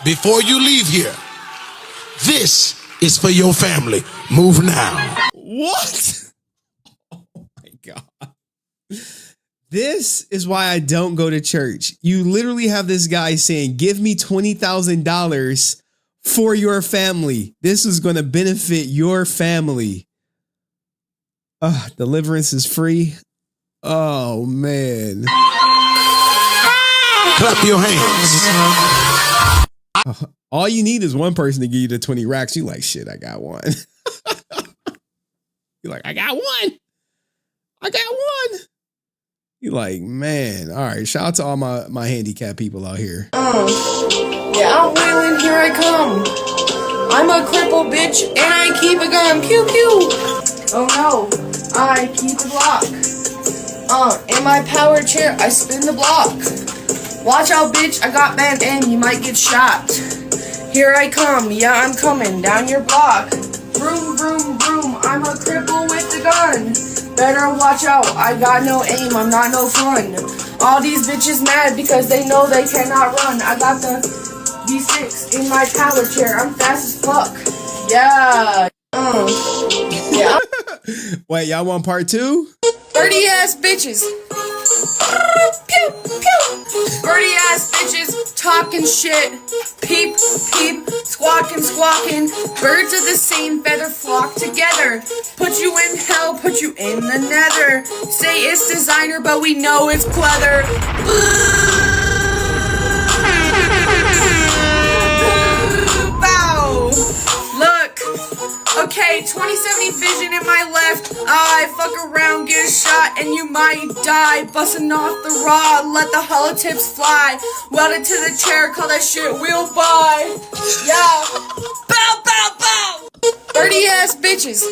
Before you leave here, this is for your family. Move now. What? Oh my God. This is why I don't go to church. You literally have this guy saying, give me $20,000 for your family. This is going to benefit your family. Deliverance is free. Oh, man. Clap your hands. All you need is one person to give you the 20 racks. You like, shit, I got one. You're like, I got one. I got one. You like, man. All right. Shout out to all my handicapped people out here. Yeah, I'm wheeling, here I come. I'm a crippled bitch, and I keep a gun. Pew pew. Oh no, I keep a block. In my power chair, I spin the block. Watch out, bitch, I got bad aim, you might get shot. Here I come, yeah, I'm coming down your block. Vroom, vroom, vroom, I'm a cripple with the gun. Better watch out, I got no aim, I'm not no fun. All these bitches mad because they know they cannot run. I got the V6 in my power chair, I'm fast as fuck. Yeah, yeah. Wait, y'all want part 2? Birdie ass bitches. Pew, pew. Birdie ass bitches talking shit. Peep, peep, squawking, squawking. Birds of the same feather flock together. Put you in hell, put you in the nether. Say it's designer, but we know it's pleather. Bow. Look. Okay, 20/70 vision in my left eye. Fuck around, get shot, and you might die. Busting off the rod, let the hollow tips fly. Welded to the chair, call that shit wheel by. Yeah. Bow, bow, bow. Dirty ass bitches.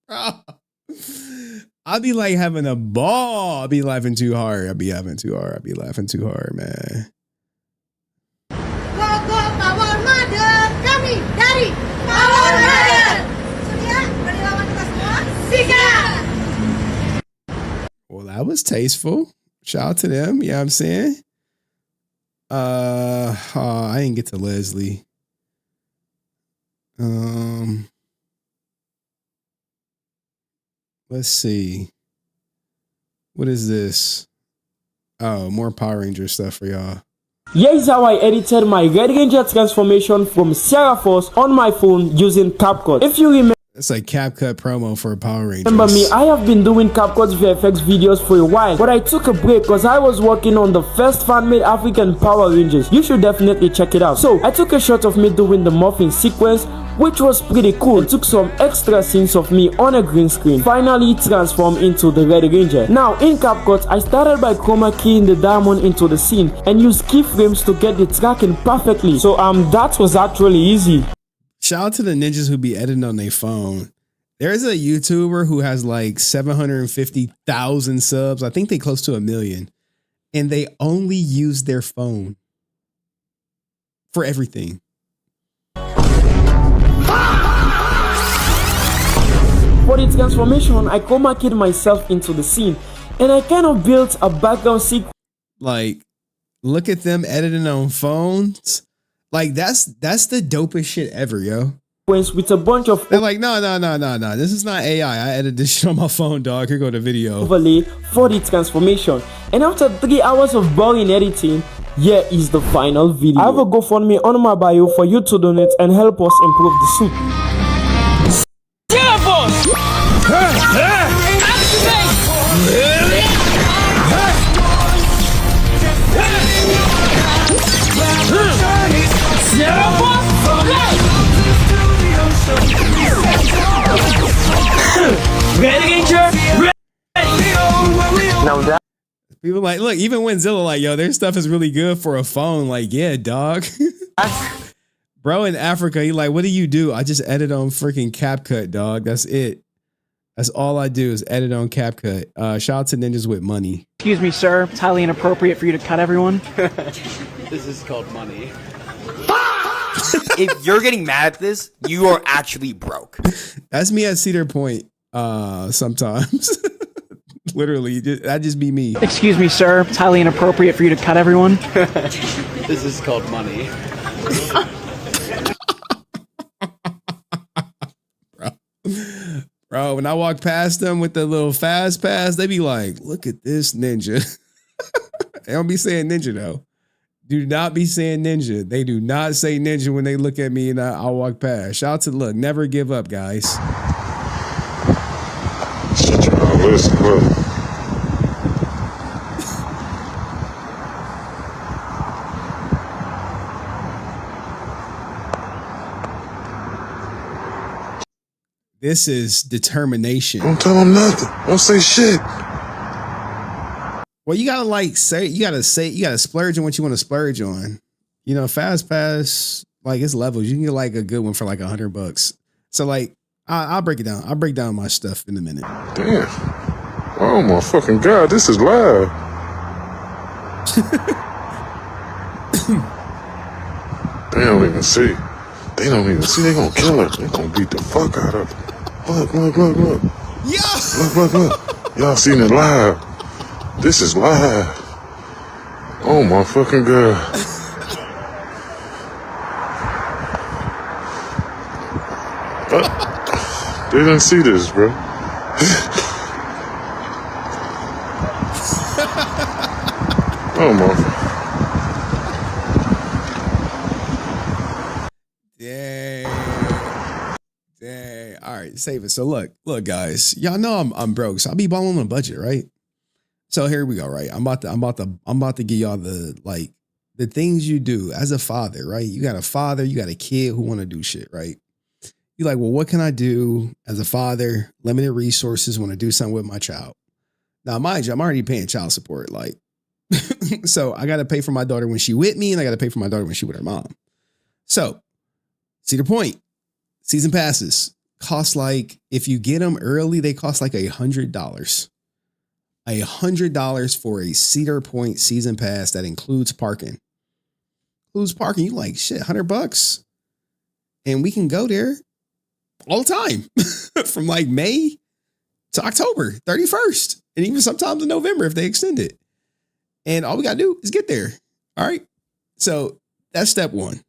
Bro. I'll be like having a ball. I'll be laughing too hard. I'll be laughing too hard, man. Dari Power Rider. Surya, beri lawan kita semua. Sikat. Well, that was tasteful. Shout out to them. You know what I'm saying? I didn't get to Leslie. Let's see. What is this? Oh, more Power Ranger stuff for y'all. Here is how I edited my Red Ranger transformation from Sierra Force on my phone using CapCut. If you remember, it's like CapCut promo for Power Rangers. Remember me, I have been doing CapCut VFX videos for a while, but I took a break because I was working on the first fan-made African Power Rangers. You should definitely check it out. So I took a shot of me doing the morphing sequence, which was pretty cool. I took some extra scenes of me on a green screen, finally transformed into the Red Ranger. Now in CapCut, I started by chroma keying the diamond into the scene and used keyframes to get the tracking perfectly. So that was actually easy. Shout out to the ninjas who be editing on their phone. There's a YouTuber who has like 750,000 subs. I think they close to 1 million. And they only use their phone for everything. For the transformation, I chroma keyed myself into the scene and I kind of built a background sequence. Like, look at them editing on phones. Like, that's the dopest shit ever, yo. With a bunch of... They're like, no. This is not AI. I edited this shit on my phone, dog. Here go the video. Overlay for the transformation. And after 3 hours of boring editing, here is the final video. I have a GoFundMe on my bio for you to donate and help us improve the suit. People like, look, even Wenzilla like, yo, their stuff is really good for a phone. Like, yeah, dog. Bro in Africa, he like, what do you do? I just edit on freaking CapCut, dog. That's it. That's all I do is edit on CapCut. Shout out to ninjas with money. Excuse me, sir. It's highly inappropriate for you to cut everyone. This is called money. If you're getting mad at this, you are actually broke. That's me at Cedar Point sometimes. Literally, that just be me. Excuse me, sir. It's highly inappropriate for you to cut everyone. This is called money. Bro, when I walk past them with the little fast pass, they be like, look at this ninja. They don't be saying ninja, though. Do not be saying ninja. They do not say ninja when they look at me and I'll walk past. Shout out to look. Never give up, guys. This is determination. Don't tell him nothing. Don't say shit. Well, you gotta splurge on what you want to splurge on. You know, fast pass, like it's levels. You can get like a good one for like $100. So like, I'll break it down. I'll break down my stuff in a minute. Damn. Oh my fucking God, this is live. They don't even see. They don't even see. They gonna kill her. They gonna beat the fuck out of her. Look. Yeah. Look. Y'all seen it live. This is live. Oh my fucking God. They didn't see this, bro. Oh my. Dang. All right, save it. So look, guys. Y'all know I'm broke, so I'll be balling on a budget, right? So here we go, right? I'm about to give y'all the things you do as a father, right? You got a father, you got a kid who want to do shit, right? You're like, well, what can I do as a father? Limited resources, want to do something with my child. Now, mind you, I'm already paying child support, like, so I got to pay for my daughter when she with me, and I got to pay for my daughter when she with her mom. So, see the point. Season passes cost like, if you get them early, they cost like $100. $100 for a Cedar Point season pass that includes parking. You like, shit, $100, and we can go there all the time from like May to October 31st, and even sometimes in November if they extend it. And all we gotta do is get there. All right. So that's step one.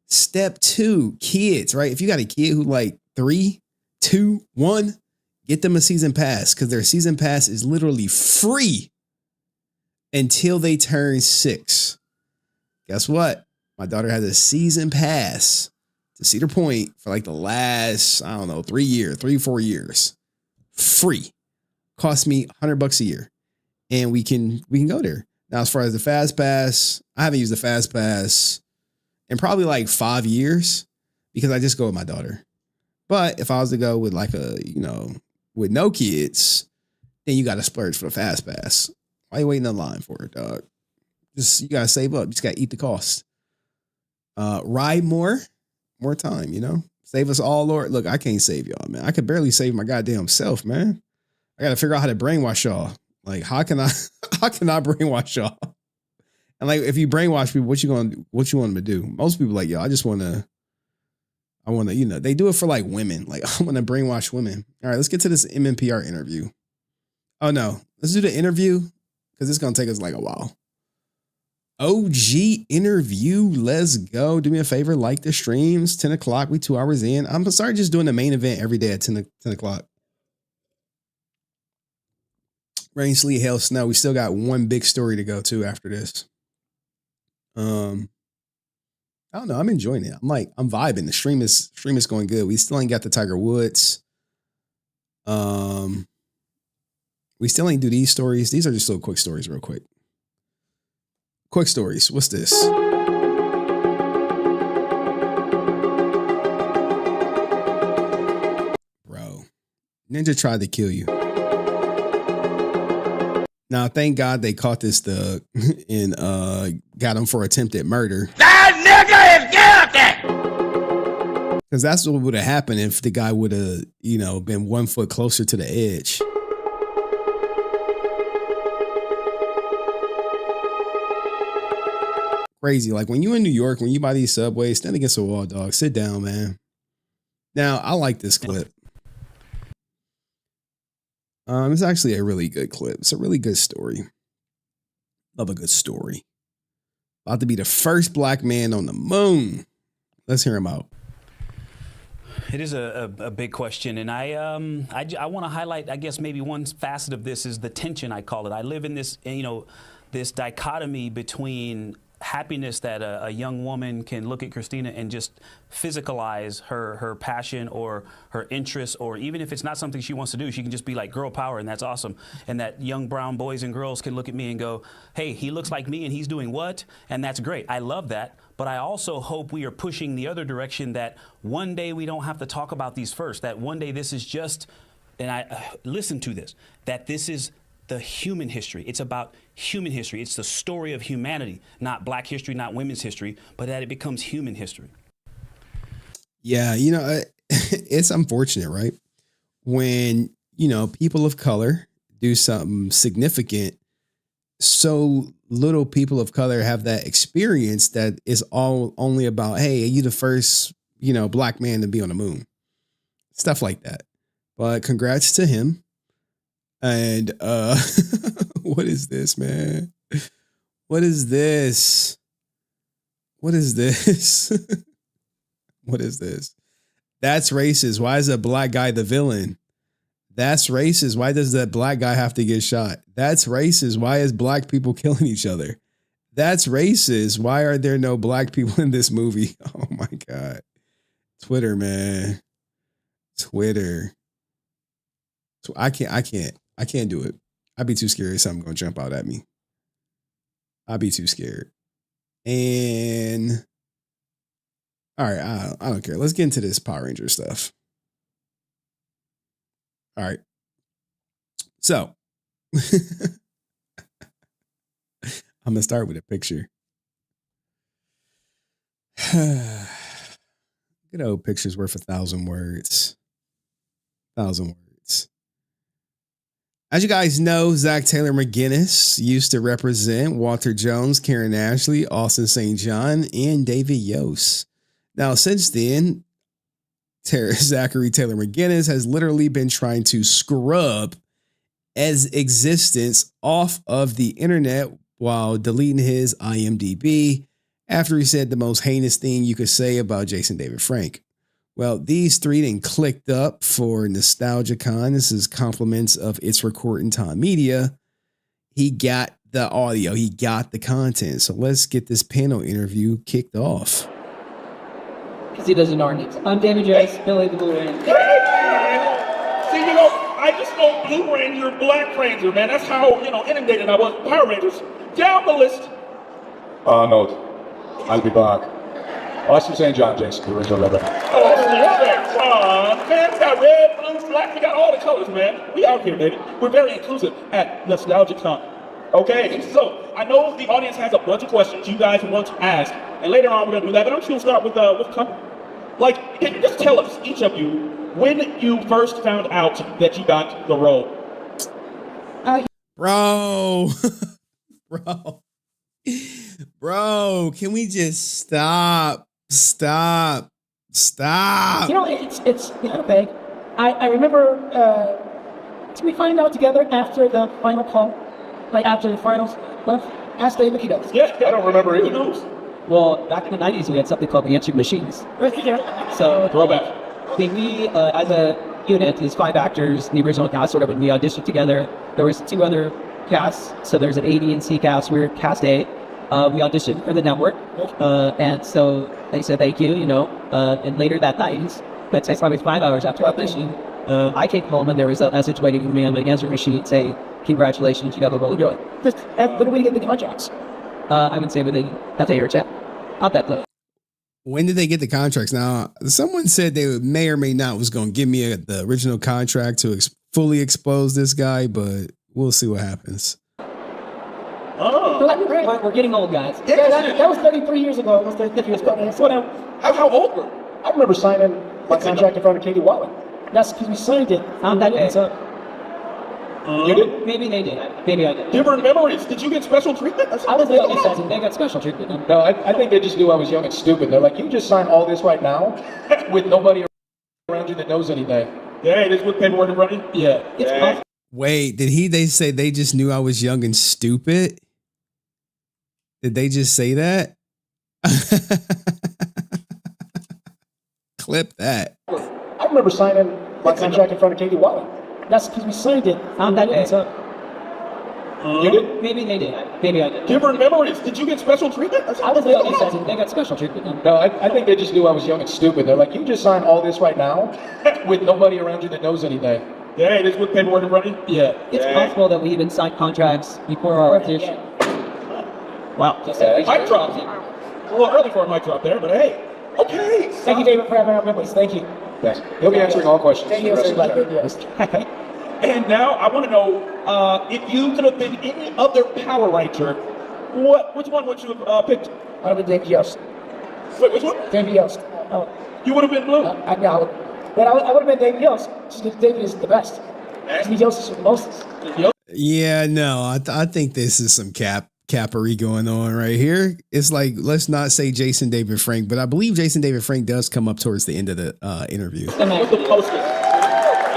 Step two, kids, right? If you got a kid who like 3, 2, 1, get them a season pass, because their season pass is literally free until they turn 6. Guess what? My daughter has a season pass to Cedar Point for like the last, 3-4 years. Free. Cost me $100 a year. And we can go there. Now, as far as the fast pass, I haven't used the fast pass in probably like 5 years because I just go with my daughter. But if I was to go with like with no kids, then you got to splurge for the fast pass. Why are you waiting in line for it, dog? You got to save up. You just got to eat the cost. Ride more time, save us all, Lord. Look, I can't save y'all, man. I could barely save my goddamn self, man. I got to figure out how to brainwash y'all. Like, how can I brainwash y'all? And like, if you brainwash people, what you want them to do? Most people like, yo, I want to, they do it for like women. Like, I want to brainwash women. All right, let's get to this MNPR interview. Oh no, let's do the interview because it's going to take us like a while. OG interview. Let's go. Do me a favor. Like the streams. 10 o'clock. We 2 hours in. I'm sorry, just doing the main event every day at 10 o'clock. Rain, sleet, hail, snow. We still got one big story to go to after this. I don't know. I'm enjoying it. I'm vibing. The stream is going good. We still ain't got the Tiger Woods. We still ain't do these stories. These are just little quick stories real quick. Quick stories. What's this? Bro, Ninja tried to kill you. Now, thank God they caught this thug and got him for attempted murder. That nigga is guilty! Because that's what would have happened if the guy would have, been 1 foot closer to the edge. Crazy. Like when you in New York, when you buy these subways, stand against a wall, dog. Sit down, man. Now, I like this clip. It's actually a really good clip. It's a really good story. Love a good story. About to be the first black man on the moon. Let's hear him out. It is a big question, and I want to highlight, I guess, maybe one facet of this is the tension, I call it. I live in this, this dichotomy between happiness that a young woman can look at Christina and just physicalize her passion or her interest, or even if it's not something she wants to do, she can just be like girl power, and that's awesome. And that young brown boys and girls can look at me and go, hey, he looks like me and he's doing what? And that's great. I love that. But I also hope we are pushing the other direction, that one day we don't have to talk about these first, that one day this is just, and I listen to this, that this is the human history. It's about human history. It's the story of humanity, not black history, not women's history, but that it becomes human history. Yeah, you know, it's unfortunate, right? When, you know, people of color do something significant, so little people of color have that experience that is all only about, hey, are you the first, you know, black man to be on the moon? Stuff like that. But congrats to him. And what is this, man? What is this? What is this? What is this? That's racist. Why is a black guy the villain? That's racist. Why does that black guy have to get shot? That's racist. Why is black people killing each other? That's racist. Why are there no black people in this movie? Oh my God. Twitter, man. Twitter. So I can't do it. I'd be too scared something gonna jump out at me. I'd be too scared. And all right, I don't care. Let's get into this Power Ranger stuff. All right. So I'm gonna start with a picture. Good old picture's worth 1,000 words. 1,000 words. As you guys know, Zach Taylor McGinnis used to represent Walter Jones, Karen Ashley, Austin St. John, and David Yost. Now, since then, Zachary Taylor McGinnis has literally been trying to scrub his existence off of the internet while deleting his IMDb after he said the most heinous thing you could say about Jason David Frank. Well, these three then clicked up for NostalgiaCon. This is compliments of It's Recording Time Media. He got the audio. He got the content. So let's get this panel interview kicked off. Because he doesn't know our names. I'm David Joyce, Billy the Blue Ranger. See, you know, I just know Blue Ranger, Black Ranger, man. That's how, inundated I was with Power Rangers. Down the list. No. I'll be back. Austin St. John, Jason, the original Rivet. Oh, St. John. Man, we got red, blue, black. We got all the colors, man. We out here, baby. We're very inclusive at NostalgiaCon. Okay, so I know the audience has a bunch of questions you guys want to ask, and later on we're gonna do that. But I'm just gonna start with like, can you just tell us, each of you, when you first found out that you got the role? Bro, can we just stop? You know, it's kind of vague. I remember, did we find out together after the final call? Like after the finals left? Ask David, he knows. Yeah, I don't remember either. He knows. Well, back in the 90s, we had something called the answering machines. So, throwback. We, as a unit, these 5 actors, the original cast, sort of, when we auditioned together, there was 2 other casts. So there's an A, B, and C cast. We were cast A. We auditioned for the network. And so they said thank you, and later that night, let's say probably 5 hours after auditioning, I came home and there was a message waiting for me on the answering machine saying, congratulations, you got the role of joy. When do we get the contracts? I would say within a day or 2. Not that low. When did they get the contracts? Now, someone said they may or may not was going to give me the original contract to fully expose this guy, but we'll see what happens. Oh, we're getting old, guys. Yeah, that was 33 years ago. That was 33 years ago. So now, how old were you? I remember signing my contract in front of Katie Wallen. That's because we signed it on that day. So you did? Maybe they did. Maybe I did. Different memories. Did you get special treatment? I was the youngest cousin. They got special treatment. No, I think they just knew I was young and stupid. They're like, you just signed all this right now with nobody around you that knows anything. Yeah, this with paperwork in front of you? Yeah. It's Wait, they say they just knew I was young and stupid? Did they just say that? Clip that. I remember signing my contract in front of Katie Wallen. That's because we signed it on that day. So You did? Maybe they did. Maybe I did. Different memories. Did you get special treatment? I was the only person they got special treatment. No, I think they just knew I was young and stupid. They're like, you just signed all this right now with nobody around you that knows anything. Yeah, it is with paperwork in front of you? Yeah. It's possible that we even signed contracts before our audition. Wow. Mic drop. A little early for a mic drop there, but hey. Okay. Thank you, David, for having our memories. Thank you. Yes. He'll be answering all questions. Thank you, And now I want to know if you could have been any other Power Ranger, which one would you have picked? I would have been Yost. Wait, which one? David Yost. You would have been Blue. I know. But I would have been David Yost. David is the best. Yost is the mostest. Yeah, no, I think this is some cappery going on right here. It's like, let's not say Jason David Frank, but I believe Jason David Frank does come up towards the end of the interview. With the poster. Okay,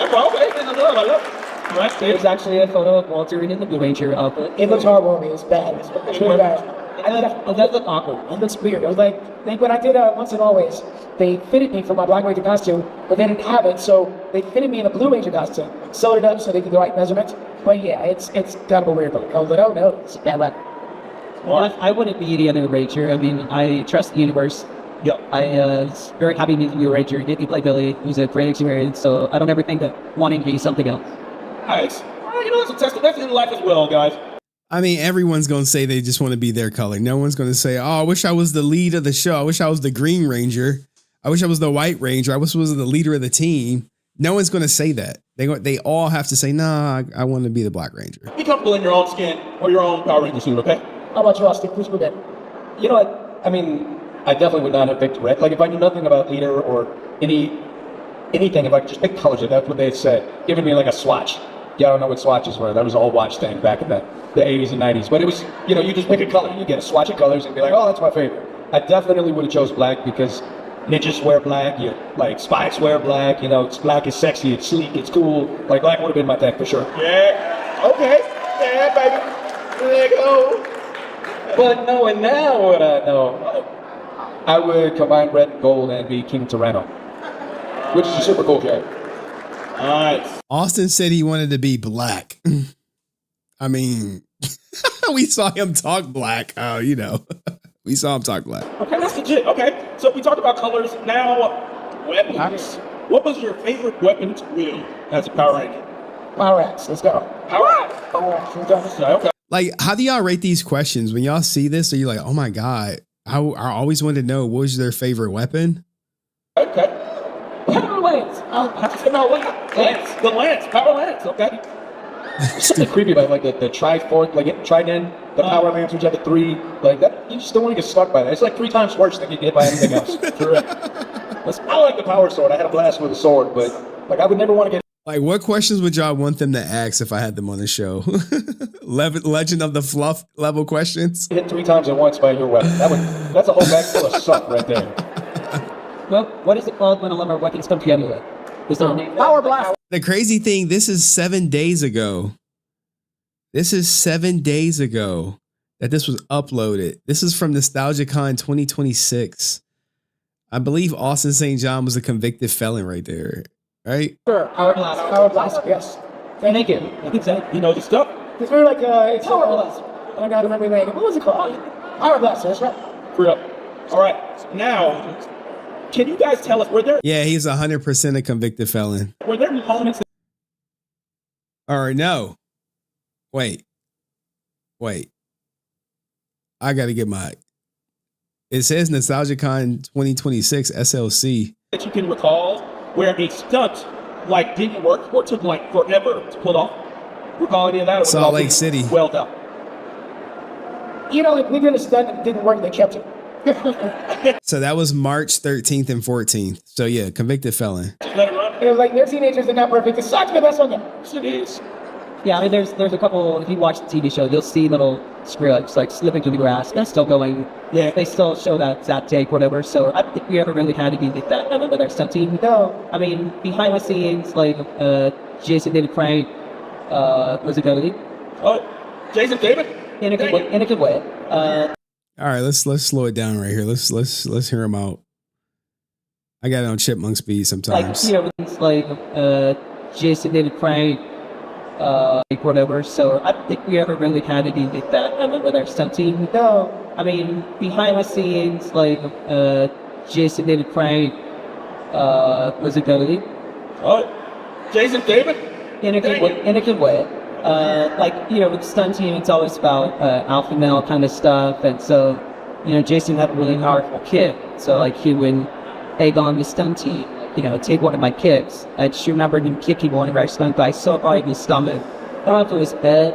I love it. Right, There's actually a photo of Walter in the Blue Ranger outfit. It looks horrible on me. It's bad. It's really bad. That looked awkward. It looks weird. It was like when I did Once and Always, they fitted me for my Black Ranger costume, but they didn't have it, so they fitted me in a Blue Ranger costume, sewed it up so they did the right measurement. But yeah, it's kind of a weird look. I was like, oh no, it's bad luck. Well, I wouldn't be the other Ranger. I mean, I trust the universe. Yep. I was very happy to meet the new Ranger. He did me play Billy. It was a great experience, so I don't ever think that wanting to be something else. Nice. You know, that's a test. That's in life as well, guys. I mean, everyone's going to say they just want to be their color. No one's going to say, oh, I wish I was the lead of the show. I wish I was the Green Ranger. I wish I was the White Ranger. I wish I was the leader of the team. No one's going to say that. They all have to say, nah, I want to be the Black Ranger. Be comfortable in your own skin or your own Power Ranger suit, okay? How about you, Austin? Who's that? You know what? I mean, I definitely would not have picked red. Like, if I knew nothing about leader or anything, if I could just pick colors, if that's what they had said, giving me like a swatch. Yeah, I don't know what swatches were. That was all watch thing back in the 80s and 90s. But it was, you know, you just pick a color. You get a swatch of colors and be like, oh, that's my favorite. I definitely would have chose black because ninjas wear black, like spies wear black, you know, black is sexy, it's sleek, it's cool. Like, black would have been my thing for sure. Yeah. Okay. Yeah, baby. There you go. But knowing now what I know, I would combine red and gold and be King Tyranno, which is a super cool character. Nice. Austin said he wanted to be black. I mean, we saw him talk black. Oh, you know, we saw him talk black. Okay, that's legit. Okay, so we talked about colors. Now, weapons. What was your favorite weapon to wield as a Power Ranger? Power Axe. Let's go. Power Axe. Power Axe. Let's go. Okay. Like, how do y'all rate these questions when y'all see this? Are you like, oh my God, I always wanted to know what was their favorite weapon? Okay. Power Lance. Lance. The Lance. Power Lance. Okay. It's something creepy about like the Triforce, like Trident, the Power Lance, which had the three, like that. You just don't want to get stuck by that. It's like 3 times worse than you get by anything else. Correct. I like the Power Sword. I had a blast with a sword, but like I would never want to get. Like, what questions would y'all want them to ask if I had them on the show? Legend of the Fluff level questions? Hit 3 times at once by your weapon. That's a whole bag full of suck right there. Well, what is it called when all of our weapons come together? Is there a name? Power Blast. The crazy thing, this is 7 days ago. This is 7 days ago that this was uploaded. This is from NostalgiaCon 2026. I believe Austin St. John was a convicted felon right there. Right? Sure. Power Blast, yes. Thank you. You know the stuff? It's very like, it's Power Blast. I gotta remember the name. What was it called? Power Blast, that's right. For real. All right. Now, can you guys tell us, Yeah, he's 100% a convicted felon. Were there moments that... All right, no. Wait. I gotta get my... It says NostalgiaCon 2026 SLC. That you can recall where a stunt like didn't work or took like forever to pull off? Recall any of that? Salt Lake City. Well done. You know, if we did a stunt and it didn't work, they kept it. So that was March 13th and 14th. So yeah, convicted felon. Let it run. It was like, they're teenagers, they're not perfect. It sucks, but that's on them. Yes, it is. Yeah, I mean, there's a couple, if you watch the TV show, you'll see little scripts like slipping through the grass. That's still going. Yeah. They still show that take, whatever. So I don't think we ever really had to be like that with our stunt team. No. I mean, behind the scenes, like, Jason David Frank was a goalie. Oh, Jason David? In a good way. All right, let's slow it down right here. Let's hear him out. I got it on chipmunk speed sometimes. Like, you know, it's like Jason David Frank like whatever. So I don't think we ever really had any like that with our stunt team. No, I mean behind the scenes, like Jason did a prank. Was it Billy? Oh, Jason David? In a good way. Like, you know, with the stunt team, it's always about alpha male kind of stuff. And so, you know, Jason had a really powerful kick. So, like, he would egg on the stunt team, you know, take one of my kicks. I just remember him kicking one of our stunt guys so hard in his stomach. I don't know if it was head,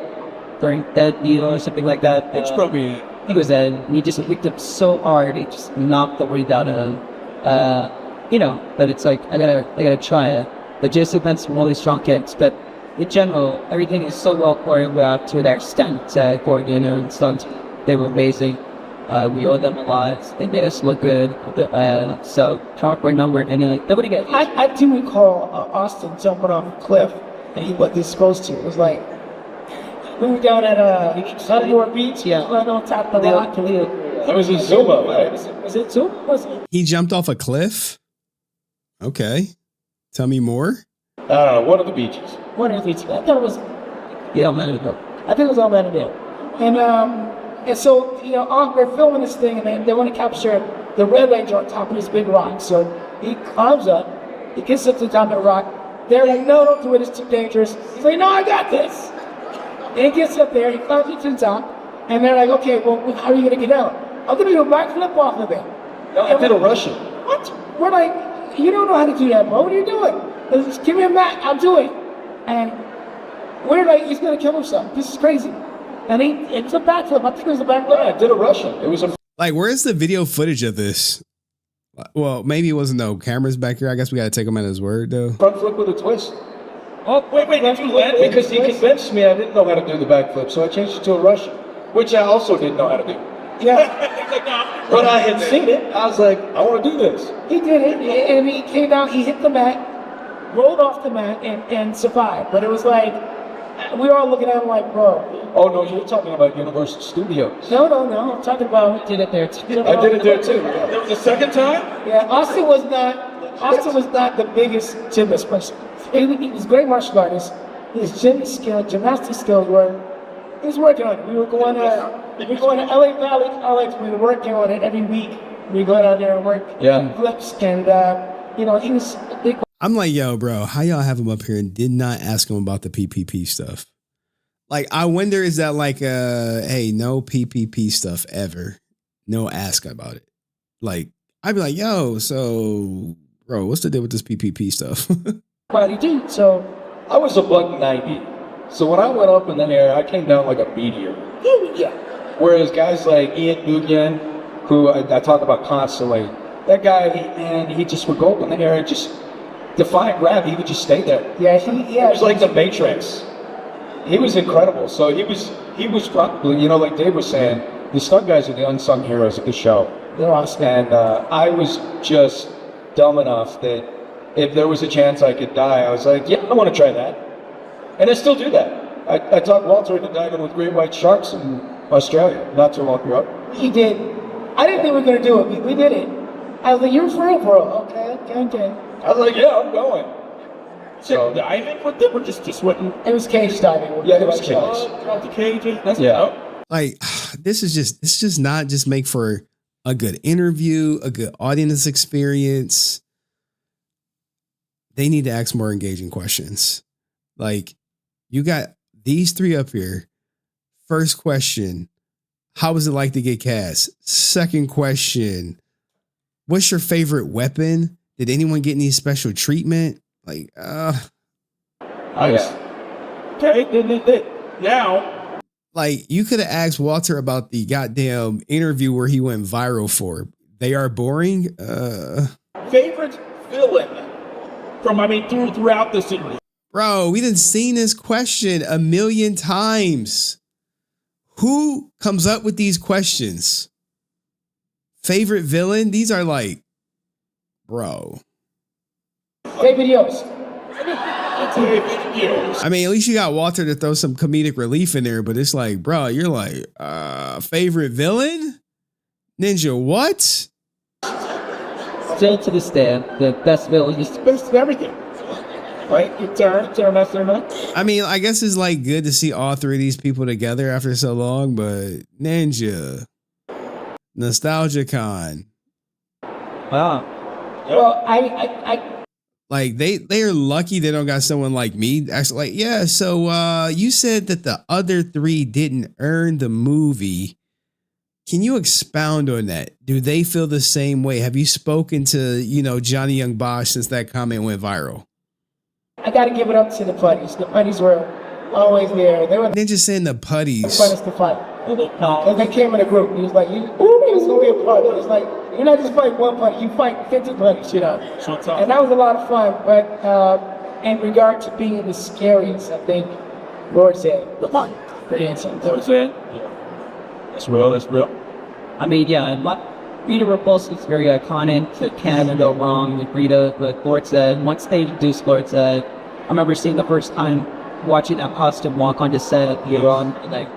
during head deal or something like that. It's probably... He was dead. He just whipped him so hard, he just knocked the weight out of him. You know, but it's like, I gotta try it. But Jason had some really strong kicks, but in general, everything is so well choreographed with our stunt coordinator and stunt. They were amazing. We owe them a lot. They made us look good. So, chalkboard number, and like, nobody got. I do recall Austin jumping off a cliff, and he wasn't supposed to. It was like, we were down at Sunmore Beach, right on top of the rock. That was in Zuma, right? Was it Zuma? Was it? He jumped off a cliff? Okay. Tell me more. I don't know, one of the beaches. One of the beaches. I thought it was. Yeah, Manadale. I think it was on Manadale. And so, you know, they're filming this thing, and they want to capture the Red Ranger on top of this big rock. So he climbs up, he gets up to the top of the rock. They're like, no, don't do it, it's too dangerous. He's like, no, I got this. And he gets up there, he climbs up to the top, and they're like, okay, well, how are you going to get out? I'm going to do a backflip off of it. No, I did a Russian. What? We're like, you don't know how to do that, bro. What are you doing? Just give me a mat, I'll do it. And we're like, he's going to kill himself. This is crazy. And it's a backflip. I think it was a backflip. Yeah, I did a Russian. It was a... Like, where's the video footage of this? Well, maybe it wasn't no cameras back here. I guess we got to take him at his word, though. Front flip with a twist. Oh, wait, did you land? Because he convinced me I didn't know how to do the backflip, so I changed it to a Russian, which I also didn't know how to do. Yeah. Like, no. But I had seen it. I was like, I want to do this. He did it, and he came down, he hit the mat, rolled off the mat, and survived. But it was like, we were all looking at him like, bro. Oh, no, you were talking about Universal Studios. No, I'm talking about, we did it there too. I did it there too. There was a second time? Yeah, Austin was not the biggest gymnast person. He was a great martial artist. His gymnastic skills were, he was working on it. We were going to LA Valley College. We were working on it every week. We go down there and work flips, and you know, he was a big. I'm like, yo, bro, how y'all have him up here and did not ask him about the PPP stuff? Like, I wonder, is that like, hey, no PPP stuff ever? No ask about it. Like, I'd be like, yo, so, bro, what's the deal with this PPP stuff? Well, he did. So I was a $190. So when I went up in the air, I came down like a meteor. Yeah. Whereas guys like Ian Nguyen, who I talk about constantly, that guy, man, he just would go up in the air and just defying gravity. He would just stay there. Yeah. It was like the Matrix. He was incredible. So he was probably, you know, like Dave was saying, the stunt guys are the unsung heroes of the show. They're awesome. And I was just dumb enough that if there was a chance I could die, I was like, yeah, I want to try that. And I still do that. I talked Walter into diving with great white sharks in Australia not too long ago. He did. I didn't think we were going to do it. We did it. I was like, you're for real, bro. Okay. I was like, yeah, I'm going. So diving with them or just wouldn't? It was cage diving. Yeah, it was cage. Drop the cage. That's Like, this is just not just make for a good interview, a good audience experience. They need to ask more engaging questions. Like, you got these three up here. First question, how was it like to get cast? Second question, what's your favorite weapon? Did anyone get any special treatment? Like, Okay, now. Like, you could have asked Walter about the goddamn interview where he went viral for. They are boring. Favorite villain from, throughout the series. Bro, we done seen this question a million times. Who comes up with these questions? Favorite villain? These are like, bro. David Yost. I mean, at least you got Walter to throw some comedic relief in there, but it's like, bro, you're like, favorite villain? Ninja, what? Still to this day, the best villain is the best of everything. Right? You turn, left, turn right. I mean, I guess it's like good to see all three of these people together after so long, but Ninja, Nostalgia Con. Wow. Well, I Like they are lucky they don't got someone like me. Actually, like, yeah, so you said that the other three didn't earn the movie. Can you expound on that? Do they feel the same way? Have you spoken to, Johnny Young Bosch since that comment went viral? I got to give it up to the putties. The putties were always there. They were Ninja saying the putties. the funnest to fight. Because they came in a group. He was like, it was going to be a party. It's like, you're not just fighting one putty, you fight 50 putties, And that was a lot of fun. But in regard to being the scariest, I think Lord said, the fun. Pretty insane. Lord said? That's real, that's real. I mean, yeah, Rita Repulsa is very iconic. It can't go wrong with Rita. But Lord Zed, once they introduced Lord Zed, I remember seeing the first time watching that costume walk onto set. Like,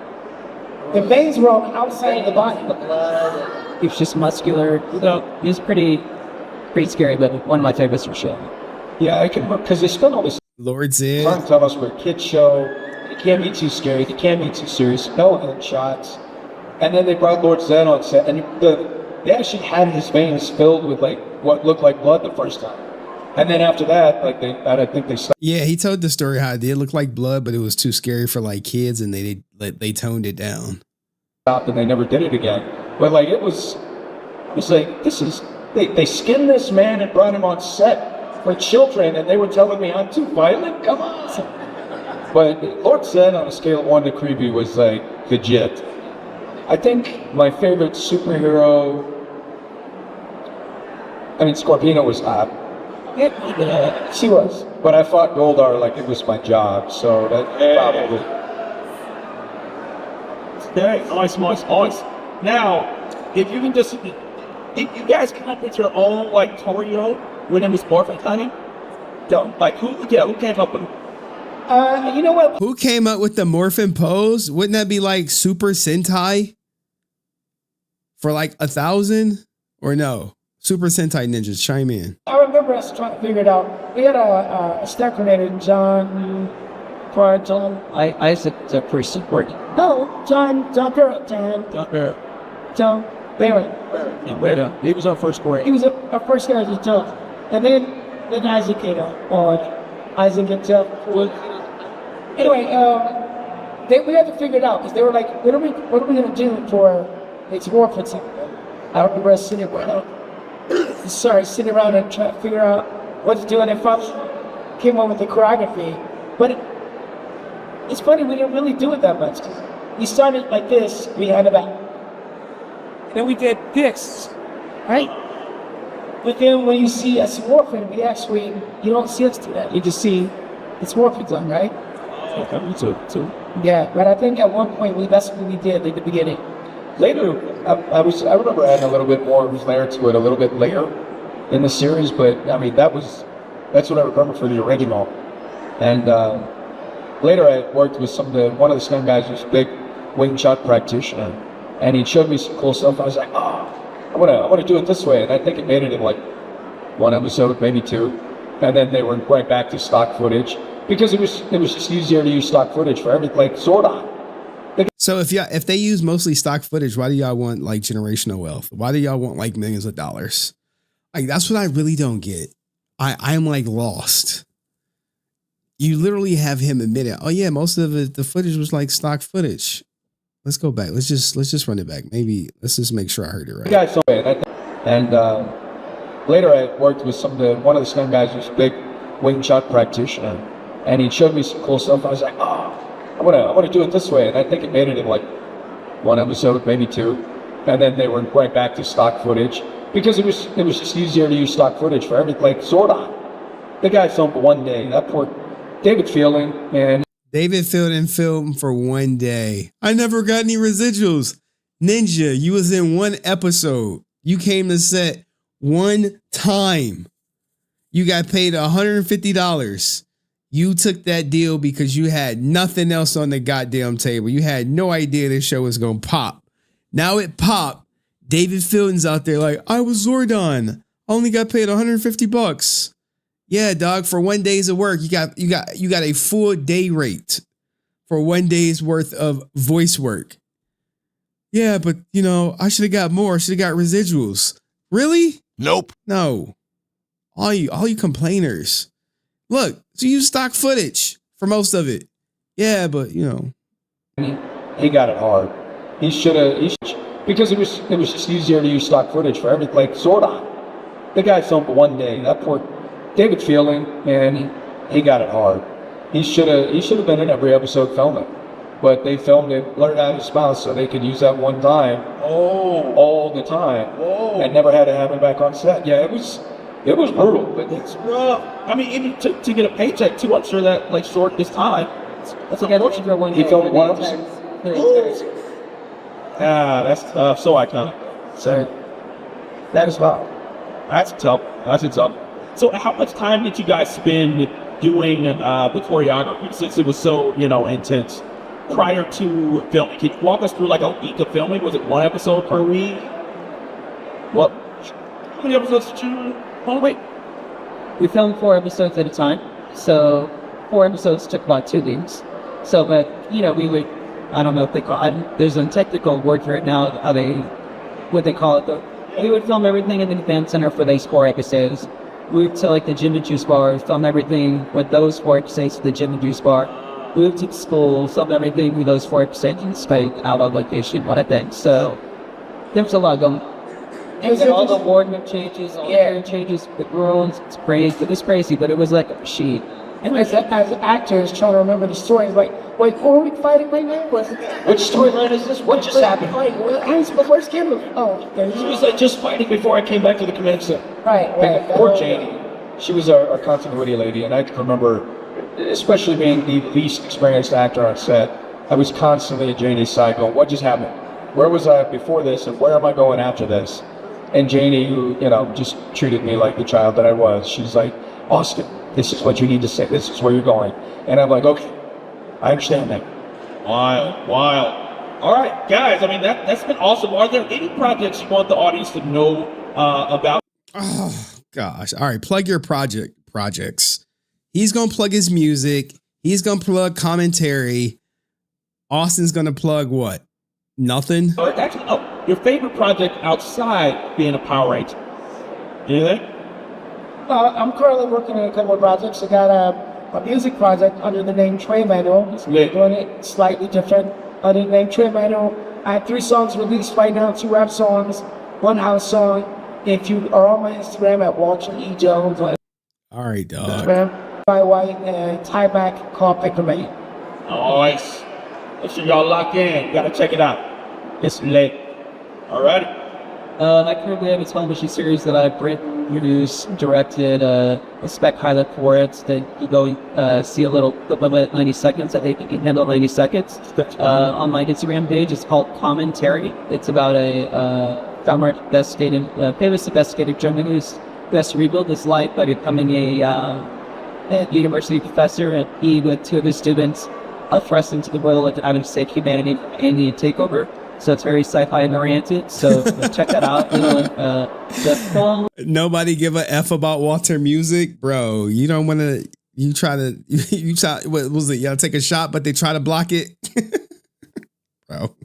the veins were on the outside of the body. The blood. He was just muscular. So he was pretty scary, but one of my favorites for sure. Yeah, I can, because they spent all this Lord Zed trying to tell us we're a kid show. It can't be too scary. It can't be too serious. No headshots. And then they brought Lord Zed on set, and they actually had his veins filled with like what looked like blood the first time. And then after that, I think they stopped. Yeah, he told the story how it did look like blood, but it was too scary for like kids, and they toned it down. Stopped, and they never did it again. But like it was like they skinned this man and brought him on set for children, and they were telling me I'm too violent. Come on. But Lord Zed on a scale of 1 to creepy was like legit. I think my favorite superhero, Scorpina was hot. Yeah, she was. But I fought Goldar like it was my job, so that probably. Nice. Now, if you can just, if you guys come up with your own like Torio when it was morphin cunning, who came up with it? You know what? Who came up with the morphin pose? Wouldn't that be like Super Sentai? For like 1,000 or no? Super Sentai ninjas, chime in. I remember us trying to figure it out. We had a staff coordinator, John. Isaac the first support. No, John Barrett. John Barrett. He was our first boy. He was our first guy to John. And then Isaac came on. Isaac and Jeff. Anyway, we had to figure it out because they were like, what are we going to do for it's morphin? I remember us sitting around and trying to figure out what to do, and then finally came up with the choreography. But it's funny, we didn't really do it that much. We started like this, we had about, and then we did this, right? But then when you see us morphin, you don't see us do that. You just see it's morphin done, right? Okay, me too. Yeah, but I think at one point that's what we did at the beginning. Later, I remember adding a little bit more flair to it a little bit later in the series, but that's what I remember for the original. And later I worked with one of the stunt guys who's a big wing chun practitioner, and he showed me some cool stuff. I was like, I want to do it this way, and I think it made it in like one episode, maybe 2, and then they were going back to stock footage because it was just easier to use stock footage for everything, like Zordon. So if they use mostly stock footage, why do y'all want like generational wealth? Why do y'all want like millions of dollars? Like that's what I really don't get. I'm like lost. You literally have him admit it. Oh yeah, most of the footage was like stock footage. Let's go back. Let's just run it back. Maybe let's just make sure I heard it right. Yeah, so and later I worked with one of the stunt guys who's a big wing chun practitioner, and he showed me some cool stuff. I was like, I want to do it this way, and I think it made it in like one episode, maybe 2, and then they were going back to stock footage because it was just easier to use stock footage for everything, like Zordon. The guy filmed one day. That poor David Fielding, man. David Fielding filmed for one day. I never got any residuals. Ninja, you was in one episode. You came to set one time. You got paid $150. You took that deal because you had nothing else on the goddamn table. You had no idea this show was going to pop. Now it popped. David Fielding's out there like, I was Zordon. I only got paid $150. Yeah, dog. For 1 day's of work, you got a full day rate for 1 day's worth of voice work. Yeah, but I should have got more. Should have got residuals. Really? Nope. No. All you complainers. Look, so you use stock footage for most of it. Yeah, but He got it hard. He should have, because it was just easier to use stock footage for everything. Like Zordon, the guy filmed 1 day. That poor David Fielding, man, he got it hard. He should have been in every episode filming, but they filmed it, blurred out his mouth so they could use that one time all the time, and never had to have him back on set. Yeah, it was brutal, but it's rough. I mean, even to get a paycheck too, I'm sure that like short this time. That's unfortunate. He filmed one episode. That's so iconic. So that is wow. That's tough. So how much time did you guys spend doing the choreography since it was so, intense prior to filming? Can you walk us through like a week of filming? Was it one episode per week? What? How many episodes did you? Oh, wait. We filmed 4 episodes at a time. So 4 episodes took about 2 weeks. So, but, we would, I don't know if they call it, there's a technical word for it now, what they call it, though. We would film everything in the event center for those 4 episodes. We would to like the gym and juice bar, film everything with those 4 episodes to the gym and juice bar. We would to the school, film everything with those 4 episodes and stay out on location, what I think. So, there was a lot going on. And all the wardrobe changes, all the hair changes, the girls, it's crazy, but it was like a machine. And as actors trying to remember the stories, like, wait, who are we fighting right now? Which storyline is this? What just happened? Where's Kimberly? Oh, okay. He was like just fighting before I came back to the command center. Right. Poor Janie. She was our continuity lady, and I remember, especially being the least experienced actor on set, I was constantly at Janie's side going, what just happened? Where was I before this, and where am I going after this? And Janie, who, just treated me like the child that I was, she's like, Austin, this is what you need to say. This is where you're going. And I'm like, okay, I understand that. Wild. All right, guys, I mean, that's been awesome. Are there any projects you want the audience to know about? Oh, gosh. All right, plug your projects. He's going to plug his music. He's going to plug commentary. Austin's going to plug what? Nothing? Actually, no. Your favorite project outside being a Power Ranger? Anything? I'm currently working on a couple of projects. I got a music project under the name Trey Manual. Doing it slightly different under the name Trey Manual. I have 3 songs released right now, 2 rap songs, 1 house song. If you are on my Instagram at Walter E. Jones. All right, dog. By White and tie back called Picker Man. Nice. Make sure y'all lock in. You gotta check it out. It's lit. All right. I currently have a television series that I've written, produced, directed, a spec pilot for it that you go see a little clip of it, 90 seconds. I think you can handle 90 seconds. On my Instagram page, it's called Commentary. It's about a famous investigative journalist who has to rebuild his life by becoming a university professor, and he, with 2 of his students, are thrust into the role of out of state humanity and the takeover. So it's very sci-fi and oriented. So check that out. Nobody give a F about Walter music, bro. You don't want to. You try. What was it? Y'all take a shot, but they try to block it, bro.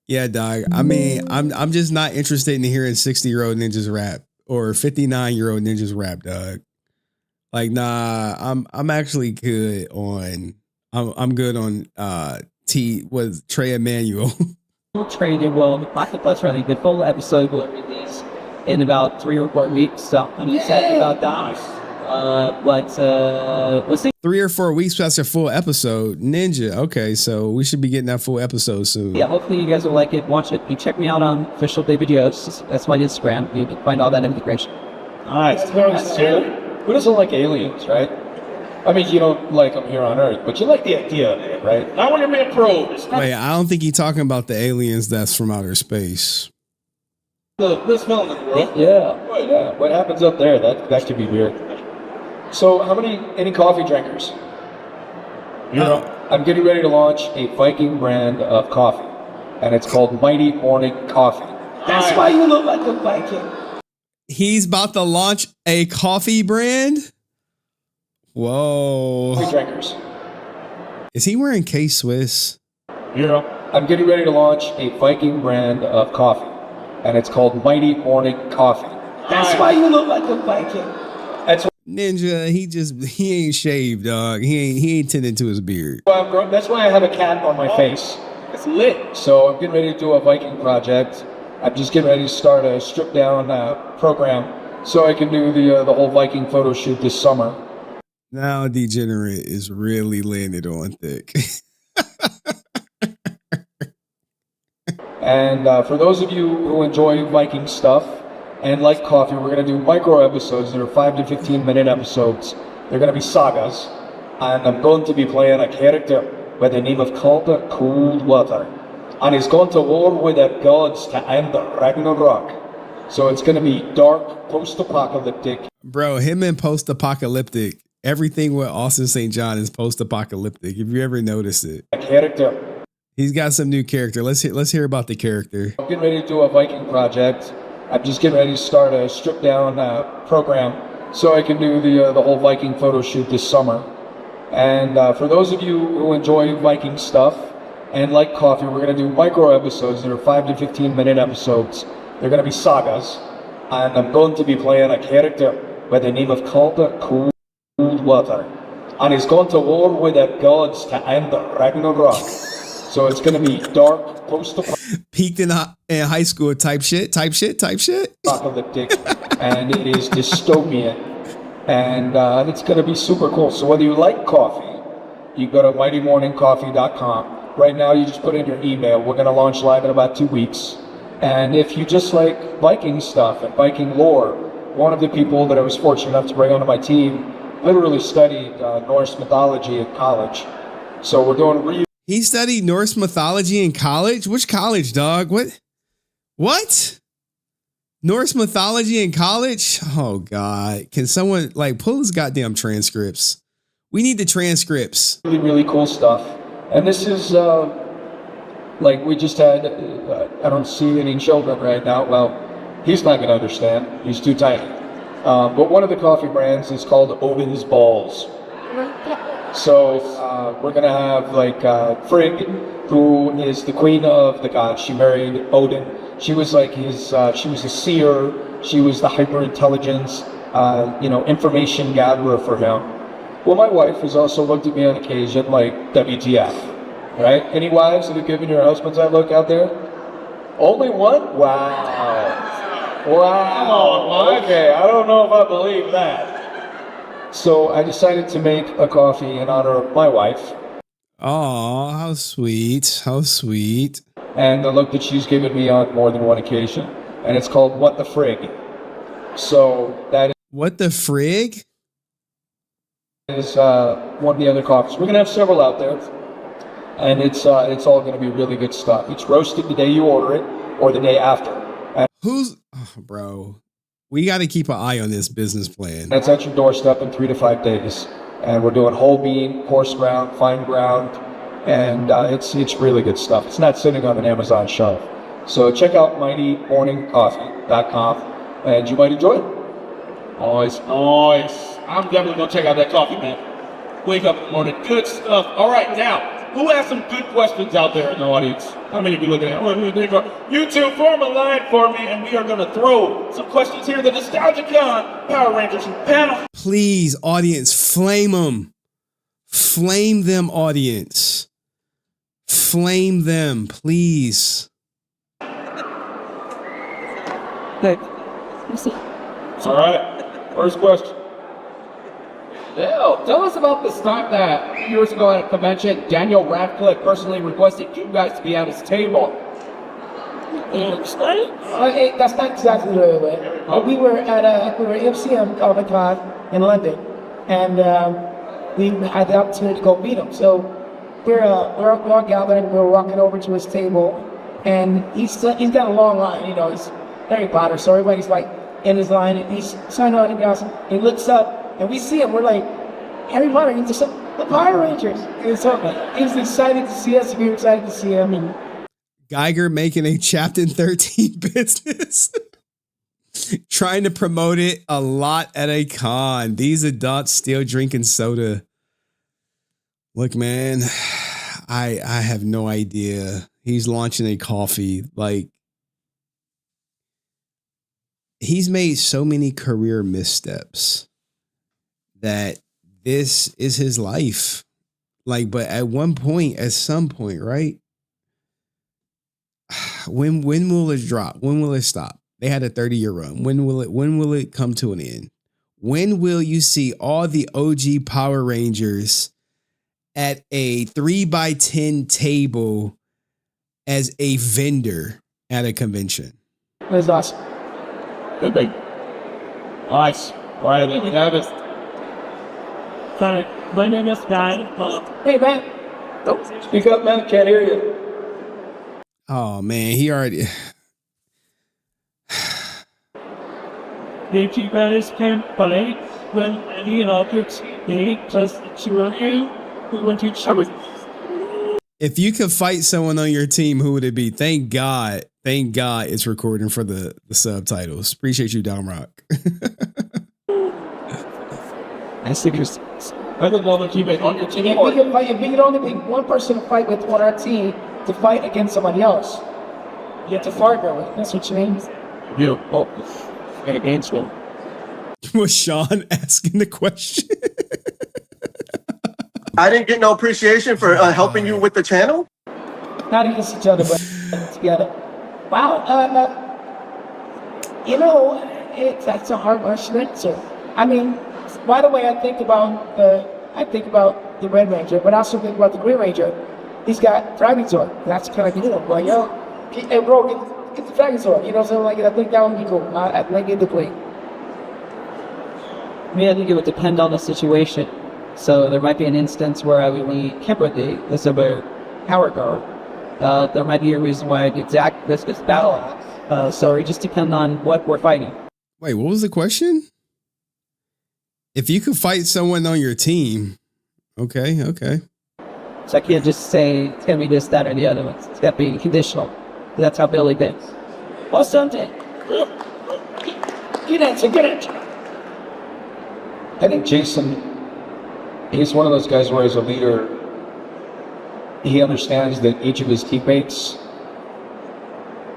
Yeah, dog. I mean, I'm just not interested in hearing 60-year-old ninjas rap or 59-year-old ninjas rap, dog. Like, nah. I'm actually good on. I'm good on. Was Trey Emanuel. Trey did well. The Pocket Plus running the full episode will release in about 3 or 4 weeks. So I'm excited about that. We'll see. 3 or 4 weeks past a full episode. Ninja. Okay, so we should be getting that full episode soon. Yeah, hopefully you guys will like it. Watch it. You check me out on official David Yost. That's my Instagram. You can find all that information. Nice. Who doesn't like aliens, right? I mean, you don't like them here on Earth, but you like the idea of it, right? Not when you're being probed. Wait, I don't think he's talking about the aliens that's from outer space. This film in the world? Yeah. What happens up there? That could be weird. So, any coffee drinkers? I'm getting ready to launch a Viking brand of coffee, and it's called Mighty Morning Coffee. That's why you look like a Viking. He's about to launch a coffee brand. Whoa. Coffee drinkers. Is he wearing K-Swiss? Yeah. I'm getting ready to launch a Viking brand of coffee, and it's called Mighty Morning Coffee. That's why you look like a Viking. That's Ninja, he ain't shaved, dog. He ain't tending to his beard. why that's why I have a cat on my face. It's lit. So I'm getting ready to do a Viking project. I'm just getting ready to start a stripped down program so I can do the whole Viking photo shoot this summer. Now Degenerate is really landed on thick. And for those of you who enjoy Viking stuff and like coffee, we're going to do micro episodes that are 5 to 15 minute episodes. They're going to be sagas. And I'm going to be playing a character by the name of Calder Coldwater. And he's going to war with the gods to end the Ragnarok. So it's going to be dark, post-apocalyptic. Bro, him and post-apocalyptic. Everything with Austin St. John is post-apocalyptic. If you ever noticed it. A character. He's got some new character. Let's hear about the character. I'm getting ready to do a Viking project. I'm just getting ready to start a stripped down program so I can do the whole Viking photo shoot this summer. And for those of you who enjoy Viking stuff and like coffee, we're going to do micro episodes that are 5 to 15 minute episodes. They're going to be sagas. And I'm going to be playing a character by the name of Calder Coldwater. And he's going to war with the gods to end the Ragnarok. So it's going to be dark, post-apocalyptic. Peaked in high school type shit. Apocalyptic, and it is dystopian, and it's going to be super cool. So whether you like coffee, you go to mightymorningcoffee.com. Right now, you just put in your email. We're going to launch live in about 2 weeks. And if you just like Viking stuff and Viking lore, one of the people that I was fortunate enough to bring onto my team literally studied Norse mythology in college. So we're doing He studied Norse mythology in college? Which college, dog? What? Norse mythology in college? Oh, God. Can someone, pull his goddamn transcripts? We need the transcripts. really, really cool stuff. And this is, we just had, I don't see any children right now. Well, he's not going to understand. He's too tiny. But one of the coffee brands is called Odin's Balls. So we're going to have Frigg, who is the queen of the gods. She married Odin. She was she was a seer. She was the hyper intelligence, information gatherer for him. Well, my wife has also looked at me on occasion like WTF, right? Any wives that have given your husbands that look out there? Only one? Wow. Wow. Okay, I don't know if I believe that. So I decided to make a coffee in honor of my wife. Oh, how sweet. How sweet. And the look that she's given me on more than one occasion. And it's called What the Frig. So that is... What the Frig? Is one of the other coffees. We're going to have several out there. And it's all going to be really good stuff. It's roasted the day you order it or the day after. And bro. We got to keep an eye on this business plan. That's at your doorstep in 3 to 5 days. And we're doing whole bean, coarse ground, fine ground, and it's really good stuff. It's not sitting on an Amazon shelf. So check out mightymorningcoffee.com, and you might enjoy it. Nice. I'm definitely going to check out that coffee, man. Wake up in the morning. Good stuff. All right, now, who has some good questions out there in the audience? How many of you looking at? You two form a line for me, and we are going to throw some questions here. The Nostalgicon Power Rangers panel. Please, audience, flame them. Flame them, audience. Flame them, please. Good. Let's see. All right. First question. Bill, tell us about this time that a few years ago at a convention, Daniel Radcliffe personally requested you guys to be at his table. That's not exactly the way. We were at MCM Comic Con in London, and we had the opportunity to go meet him. So we're all gathered, and we're walking over to his table, and he's got a long line. He's Harry Potter, so everybody's in his line, and he's signing autographs. He looks up. And we see him, we're like, Harry Potter, he's the Power Rangers. And so he was excited to see us, we were excited to see him. And Geiger making a Chapter 13 business. Trying to promote it a lot at a con. These adults still drinking soda. Look, man, I have no idea. He's launching a coffee. Like, he's made so many career missteps that this is his life. Like, but at some point, right? When will it drop? When will it stop? They had a 30-year run. When will it come to an end? When will you see all the OG Power Rangers at a 3x10 table as a vendor at a convention? That's awesome. Good thing. Nice. Why did we have it? Sorry, my name is Guy. Hey, man. Don't speak up, man. Can't hear you. Oh, man, he already... Did you guys can play when any objects they just to you? We went to show. If you could fight someone on your team, who would it be? Thank God it's recording for the subtitles. Appreciate you, Dom Rock. I think it's... I don't know that you made on your team. If we could only pick one person to fight with on our team to fight against somebody else, you have to partner with. That's what you mean. You. Oh. Against him. Was Sean asking the question? I didn't get no appreciation for helping you with the channel. Not against each other, but together. Wow. That's a hard question to answer. I mean, by the way, I think about the Red Ranger, but I also think about the Green Ranger. He's got Dragon Sword. That's kind of cool. Like, yo, hey, bro, get the Dragon Sword. You know what I'm saying? Like, I think that would be cool. I think it'd play. I mean, I think it would depend on the situation. So there might be an instance where I would need Kimberly, this is a power guard. There might be a reason why I'd exact this battle axe. So it just depends on what we're fighting. Wait, what was the question? If you could fight someone on your team, okay. So I can't just say it's gonna be this, that, or the other one. It's gotta be conditional. That's how Billy thinks. Well, something. Get it. I think Jason, he's one of those guys where as a leader, he understands that each of his teammates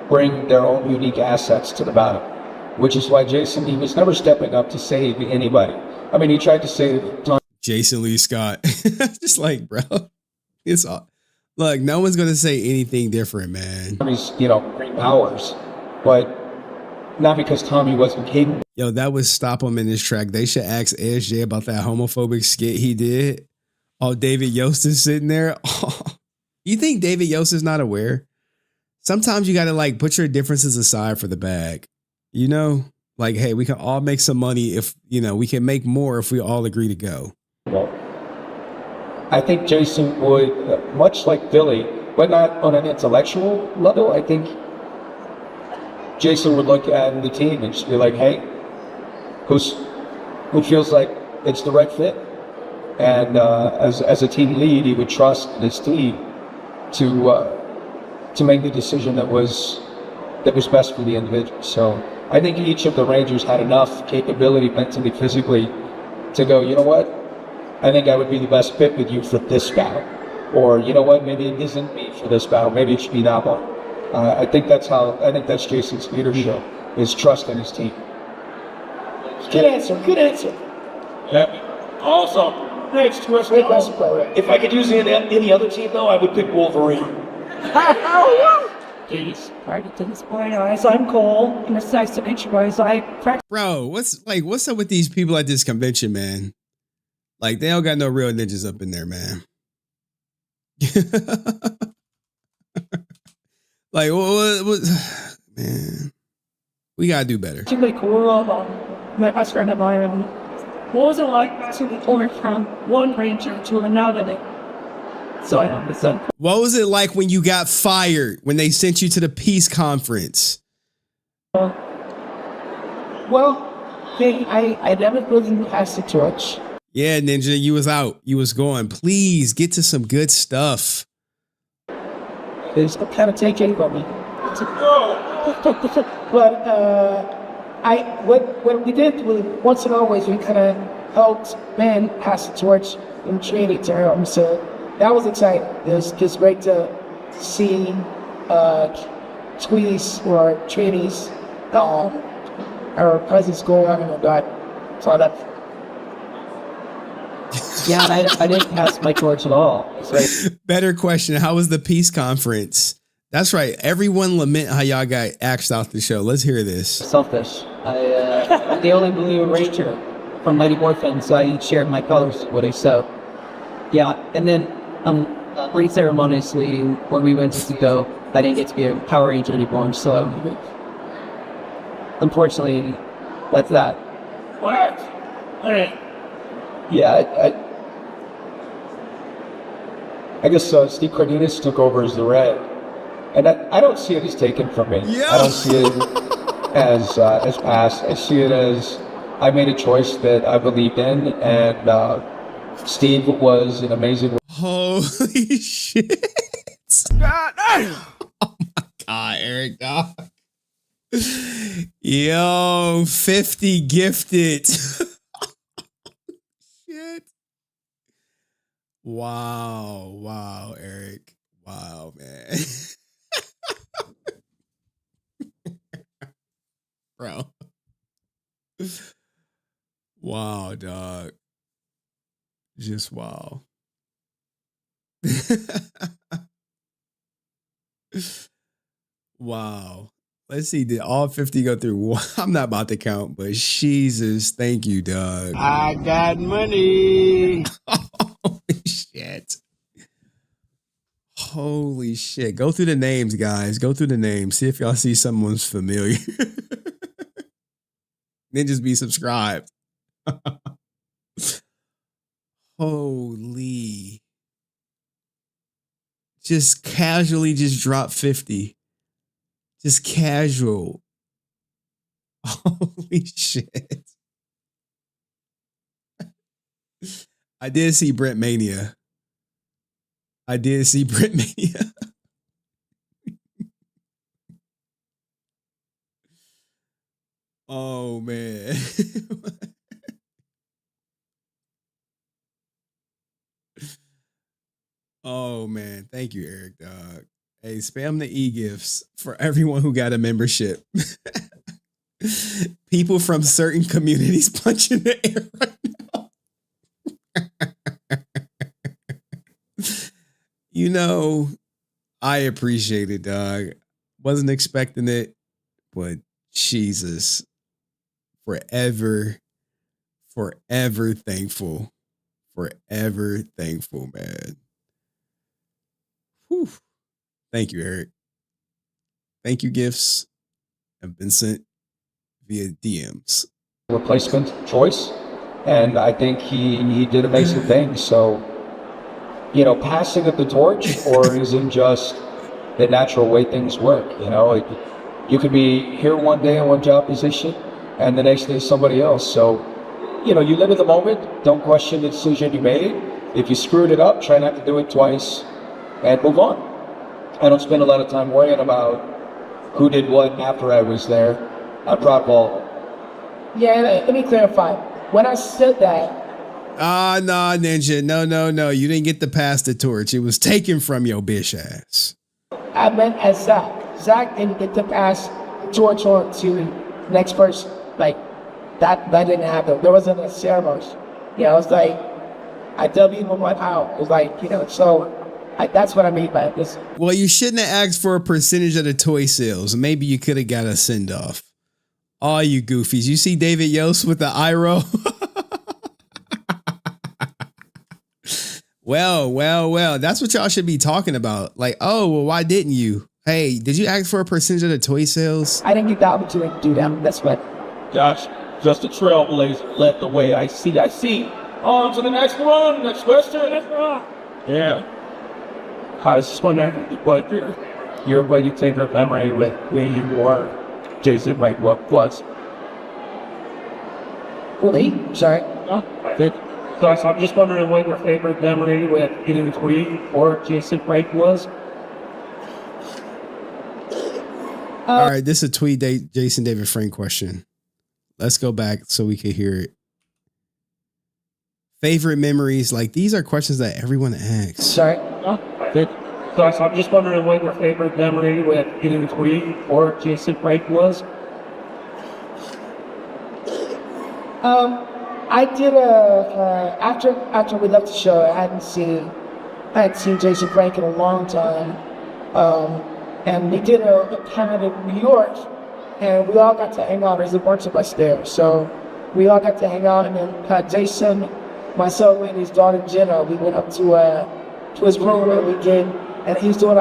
bring their own unique assets to the battle, which is why Jason, he was never stepping up to save anybody. I mean, he tried to save Jason Lee Scott. Just like, bro, it's all. Look, no one's going to say anything different, man. Tommy's, green powers, but not because Tommy wasn't capable. Yo, that would stop him in his track. They should ask SJ about that homophobic skit he did. Oh, David Yost is sitting there. Oh, you think David Yost is not aware? Sometimes you got to like put your differences aside for the bag. Like, hey, we can all make some money if, we can make more if we all agree to go. Well, I think Jason would, much like Billy, but not on an intellectual level, I think Jason would look at the team and just be like, hey, who feels like it's the right fit? And as a team lead, he would trust his team to make the decision that was best for the individual. So I think each of the Rangers had enough capability mentally, physically, to go, you know what? I think I would be the best fit with you for this battle. Or, you know what? Maybe it isn't me for this battle. Maybe it should be that one. I think that's Jason's leadership, is trust in his team. Good answer. Yeah. Also, Next question. If I could use any other team, though, I would pick Wolverine. Please, party to this point, guys. I'm Cole, and it's nice to meet you guys. Bro, what's up with these people at this convention, man? Like, they don't got no real ninjas up in there, man. Like, what, man, we gotta do better. It's really cool. My best friend of mine. What was it like to be going from one ranger to another? So I understand. What was it like when you got fired, when they sent you to the peace conference? Well, I never really passed the torch. Yeah, Ninja, you was out. You was going, please get to some good stuff. It's kind of taking from me. But what we did once and always, we kind of helped men pass the torch in training to her. So that was exciting. It was just great to see tweets or trainees our presence go on and God. So that. Yeah, I didn't pass my torch at all. Better question. How was the peace conference? That's right. Everyone lament how y'all got axed off the show. Let's hear this. Selfish. I'm the only blue ranger from Mighty Morphin, so I shared my colors with her. So, yeah. And then, pretty ceremoniously, when we went to go, I didn't get to be a Power Ranger anymore. So, unfortunately, that's that. What? Hey. Yeah, I guess Steve Cardenas took over as the Red, and I don't see it as taken from me. Yeah. I don't see it as past. I see it as I made a choice that I believed in, and Steve was an amazing. Holy shit! God damn. Oh my God, Eric, dog. Yo, 50 gifted. Shit. Wow, Eric. Wow, man. Bro. Wow, dog. Just wow. Wow. Let's see, did all 50 go through? I'm not about to count, but Jesus, thank you, dog. I got money. Holy shit. Holy shit. Go through the names, guys. Go through the names. See if y'all see someone's familiar. Then just be subscribed. Holy. Just casually just drop 50. Just casual. Holy shit. I did see Brent Mania. Oh, man. Oh, man. Thank you, Eric, dog. Hey, spam the e-gifts for everyone who got a membership. People from certain communities punching the air right now. You know, I appreciate it, dog. Wasn't expecting it, but Jesus, forever thankful. Forever thankful, man. Whew. Thank you, Eric. Thank you, gifts have been sent via DMs. Replacement choice, and I think he did amazing things. So, you know, passing of the torch, or is it just the natural way things work? You know, you could be here one day in one job position, and the next day somebody else. So, you know, you live in the moment. Don't question the decision you made. If you screwed it up, try not to do it twice, and move on. I don't spend a lot of time worrying about who did what after I was there. I'm proud of all. Yeah, let me clarify. When I said that. Nah, Ninja. No. You didn't get to pass the torch. It was taken from your bitch ass. I meant as Zach. Zach didn't get to pass the torch on to the next person. Like, that didn't happen. There wasn't a ceremony. You know, it's like, I W'd him like how. It was like, you know, so that's what I mean by this. Well, you shouldn't have asked for a percentage of the toy sales. Maybe you could have got a send-off. All you goofies. You see David Yost with the eye roll? Well. That's what y'all should be talking about. Like, oh, well, why didn't you? Hey, did you ask for a percentage of the toy sales? I didn't get the opportunity to do that. That's what. Josh, just a trailblazer led the way. I see. On to the next one. Next question. Yeah. I was just wondering what your favorite memory with when you were Jason Wright was. Really? Sorry. So I'm just wondering what your favorite memory with getting the tweet or Jason Wright was. All right, this is a tweet Jason David Frank question. Let's go back so we could hear it. Favorite memories. Like, these are questions that everyone asks. Sorry. So I'm just wondering what your favorite memory with either Tweet or Jason Frank was. I did after we left the show, I hadn't seen Jason Frank in a long time, and we did a panel in New York, and we all got to hang out. There's a bunch of us there, so we all got to hang out, and then Jason, myself, and his daughter Jenna, we went up to his room where we did, and he's doing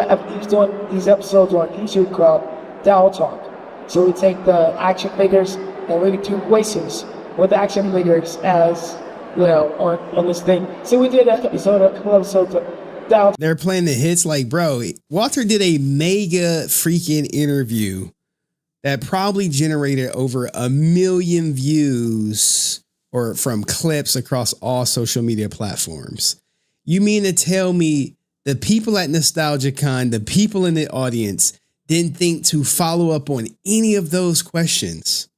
these episodes on YouTube called Dow Talk. So we take the action figures and we do voices with the action figures as, you know, on this thing. So we did a couple episodes of Dow. They're playing the hits. Like, bro, Walter did a mega freaking interview that probably generated over 1 million views or from clips across all social media platforms. You mean to tell me the people at NostalgiaCon, the people in the audience, didn't think to follow up on any of those questions?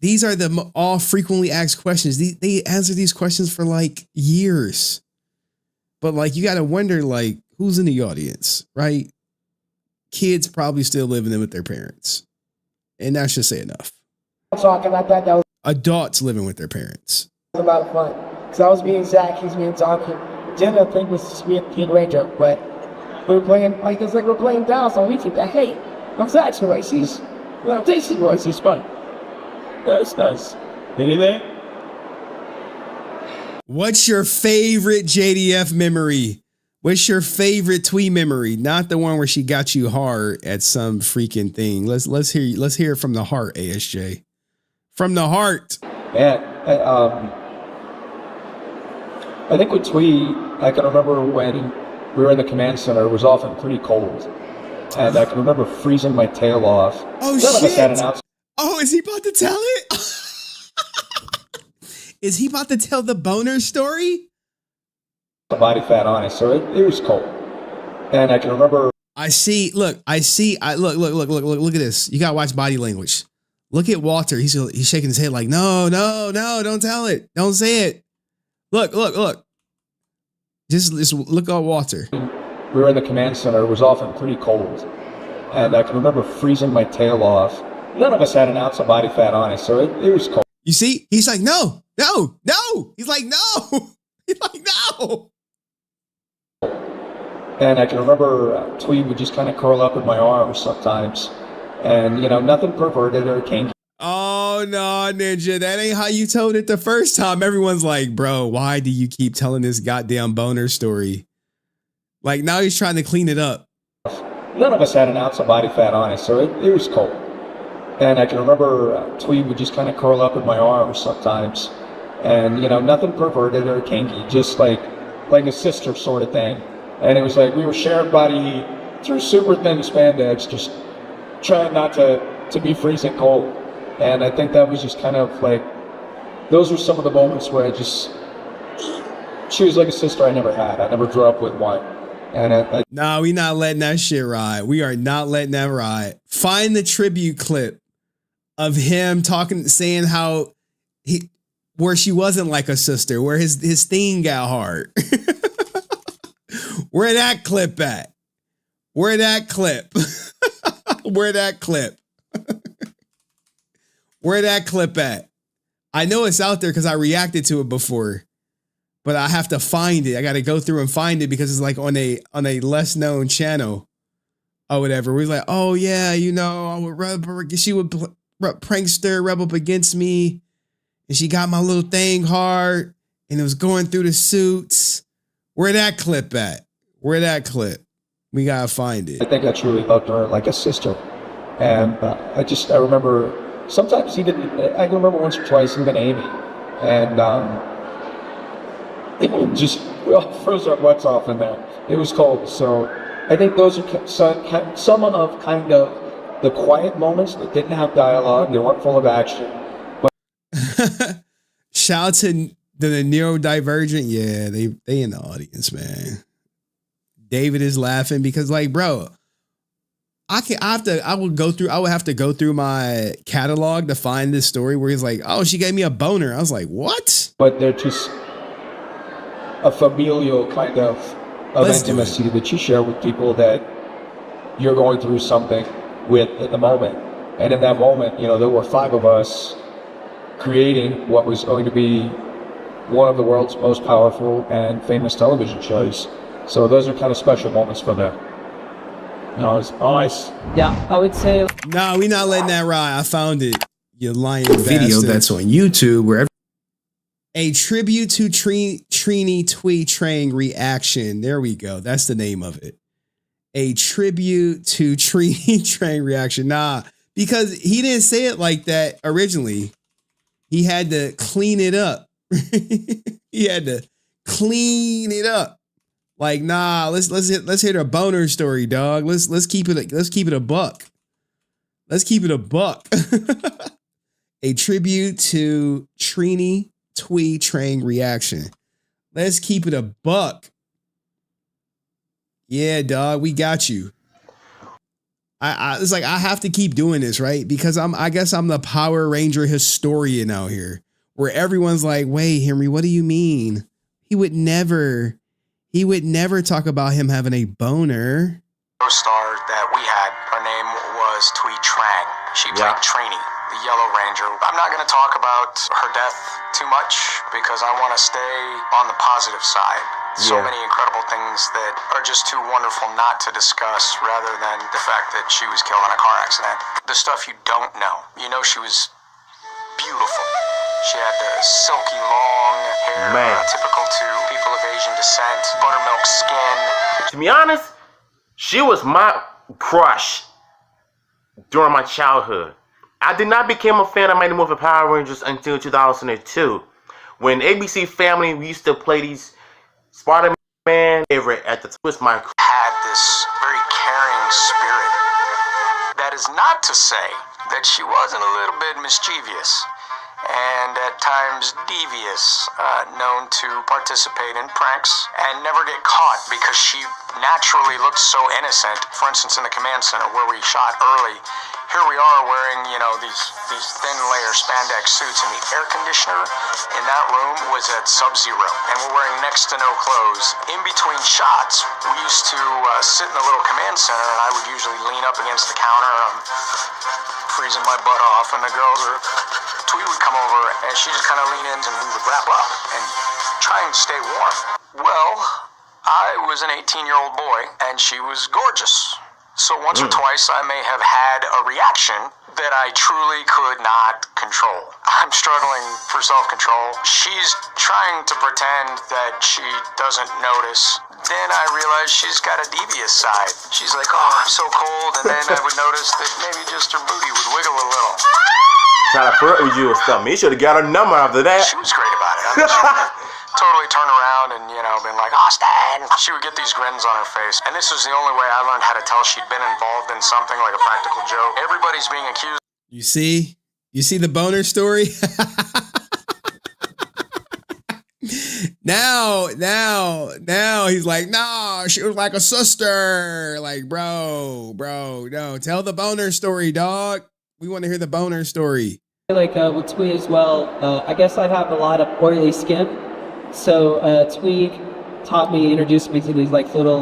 These are the all frequently asked questions. They answer these questions for like years. But like, you got to wonder, like, who's in the audience, right? Kids probably still living with their parents. And that should say enough. Talking about that was Adults living with their parents. a lot of fun. Because I was being Zach, he's being Donkey. Jenna, I think, was just being King Ranger. But we were playing, like, it's like we're playing down, so we think that, hey, I'm Zach's voice. He's, well, Jason's voice is fun. That's nice. Anything? What's your favorite JDF memory? What's your favorite Twee memory? Not the one where she got you hard at some freaking thing. Let's hear it from the heart, ASJ. From the heart. Man, I think with Twee, I can remember when we were in the command center, it was often pretty cold. And I can remember freezing my tail off. Oh, shit. Oh, is he about to tell it? Is he about to tell the boner story? The body fat on it, so it was cold. And I can remember. Look at this. You gotta watch body language. Look at Walter. He's shaking his head like, no, don't tell it. Don't say it. Look. Just look at Walter. We were in the command center, it was often pretty cold. And I can remember freezing my tail off. None of us had an ounce of body fat on it, so it was cold. You see? He's like, no. He's like, no. He's like, no. And I can remember Twee would just kind of curl up in my arms sometimes. And, you know, nothing perverted or kinky. Oh, no, Ninja. That ain't how you told it the first time. Everyone's like, bro, why do you keep telling this goddamn boner story? Like, now he's trying to clean it up. None of us had an ounce of body fat on it, so it was cold. And I can remember Twee would just kind of curl up in my arms sometimes. And, you know, nothing perverted or kinky, just like a sister sort of thing. And it was like we were sharing body heat through super thin spandex, just trying not to be freezing cold. And I think that was just kind of like, those were some of the moments where she was like a sister I never had. I never grew up with one. And no, we not letting that shit ride. We are not letting that ride. Find the tribute clip of him saying how where she wasn't like a sister, where his thing got hard. Where that clip at? Where that clip? Where that clip? Where that clip at? I know it's out there because I reacted to it before, but I have to find it. I got to go through and find it because it's like on a less known channel or whatever. We're like, oh yeah, you know, she would prankster rub up against me, and she got my little thing hard, and it was going through the suits. Where that clip at? Where that clip? We gotta find it. I think I truly loved her like a sister. And I remember sometimes I can remember once or twice even Amy. And we all froze our butts off in there. It was cold. So I think those are some of kind of the quiet moments that didn't have dialogue. They weren't full of action. Shout out to the neurodivergent. Yeah, they in the audience, man. David is laughing because, like, bro, I would have to go through my catalog to find this story where he's like, oh, she gave me a boner. I was like, what? But they're just a familial kind of intimacy that you share with people that you're going through something with at the moment. And in that moment, you know, there were 5 of us creating what was going to be one of the world's most powerful and famous television shows. So those are kind of special moments for them. No, it's nice. Yeah, I would say. No, we're not letting that ride. I found it. You lying Video bastard. that's on YouTube where A tribute to Trini Twee Trang reaction. There we go. That's the name of it. A tribute to Trini Trang reaction. Nah, because he didn't say it like that originally. He had to clean it up. He had to clean it up. Like, nah, let's hit a boner story, dog. Let's keep it a buck. Let's keep it a buck. A tribute to Trini Twee Trang reaction. Let's keep it a buck. Yeah, dog, we got you. It's like I have to keep doing this, right? Because I guess I'm the Power Ranger historian out here, where everyone's like, wait, Henry, what do you mean? He would never talk about him having a boner. Co-star that we had, her name was Twee Trang. She played Trini, the Yellow Ranger. I'm not going to talk about her death too much because I want to stay on the positive side. So many incredible things that are just too wonderful not to discuss, rather than the fact that she was killed in a car accident. The stuff you don't know. You know, she was beautiful. She had the silky long hair, typical to people of Asian descent, buttermilk skin. To be honest, she was my crush during my childhood. I did not become a fan of Mighty Morphin Power Rangers until 2002, when ABC Family we used to play these Spider-Man favorite at the twist. My had this very caring spirit. That is not to say that she wasn't a little bit mischievous and at times devious, known to participate in pranks and never get caught because she naturally looked so innocent. For instance, in the command center where we shot early, here we are wearing, you know, these thin layer spandex suits, and the air conditioner in that room was at sub-zero, and we're wearing next to no clothes. In between shots, we used to sit in the little command center, and I would usually lean up against the counter. I'm freezing my butt off, and the girls are... Twee would come over, and she'd just kind of lean in, and we would wrap up and try and stay warm. Well, I was an 18-year-old boy, and she was gorgeous. So once or twice I may have had a reaction that I truly could not control. I'm struggling for self-control. She's trying to pretend that she doesn't notice. Then I realize she's got a devious side. She's like, oh, I'm so cold. And then I would notice that maybe just her booty would wiggle a little. try to flirt with you or something. You should have got her number after that. She was great about it. I mean, she totally turned around and, you know, been like, Austin. She would get these grins on her face. And this was the only way I learned how to tell she'd been involved in something like a practical joke. Everybody's being accused. You see? You see the boner story? Now he's like, no, she was like a sister. Like, bro, no, tell the boner story, dog. We want to hear the boner story. Like with Twee as well, I guess I have a lot of oily skin. So Twee taught me, introduced me to these like little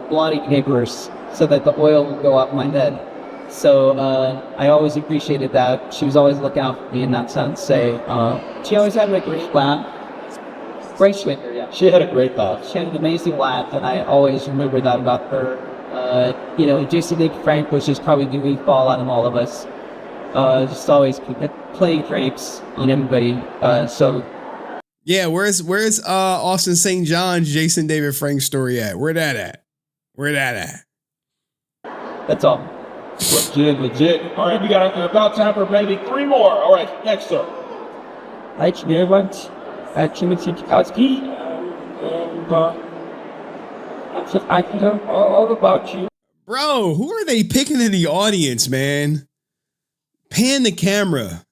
blotting papers so that the oil would go off my head. So I always appreciated that. She was always looking out for me in that sense. She always had a great laugh. Great swinger, yeah. She had a great laugh. She had an amazing laugh, and I always remember that about her. You know, Jason Nick Frank was just probably the weakball out of all of us. Just always playing pranks on everybody. Yeah, where's Austin St. John's Jason David Frank story at? Where that at? That's all. Legit. All right, we got about time for maybe 3 more. All right, next, sir. Hi, everyone. Timothy Kowski. I can know all about you. Bro, who are they picking in the audience, man? Pan the camera.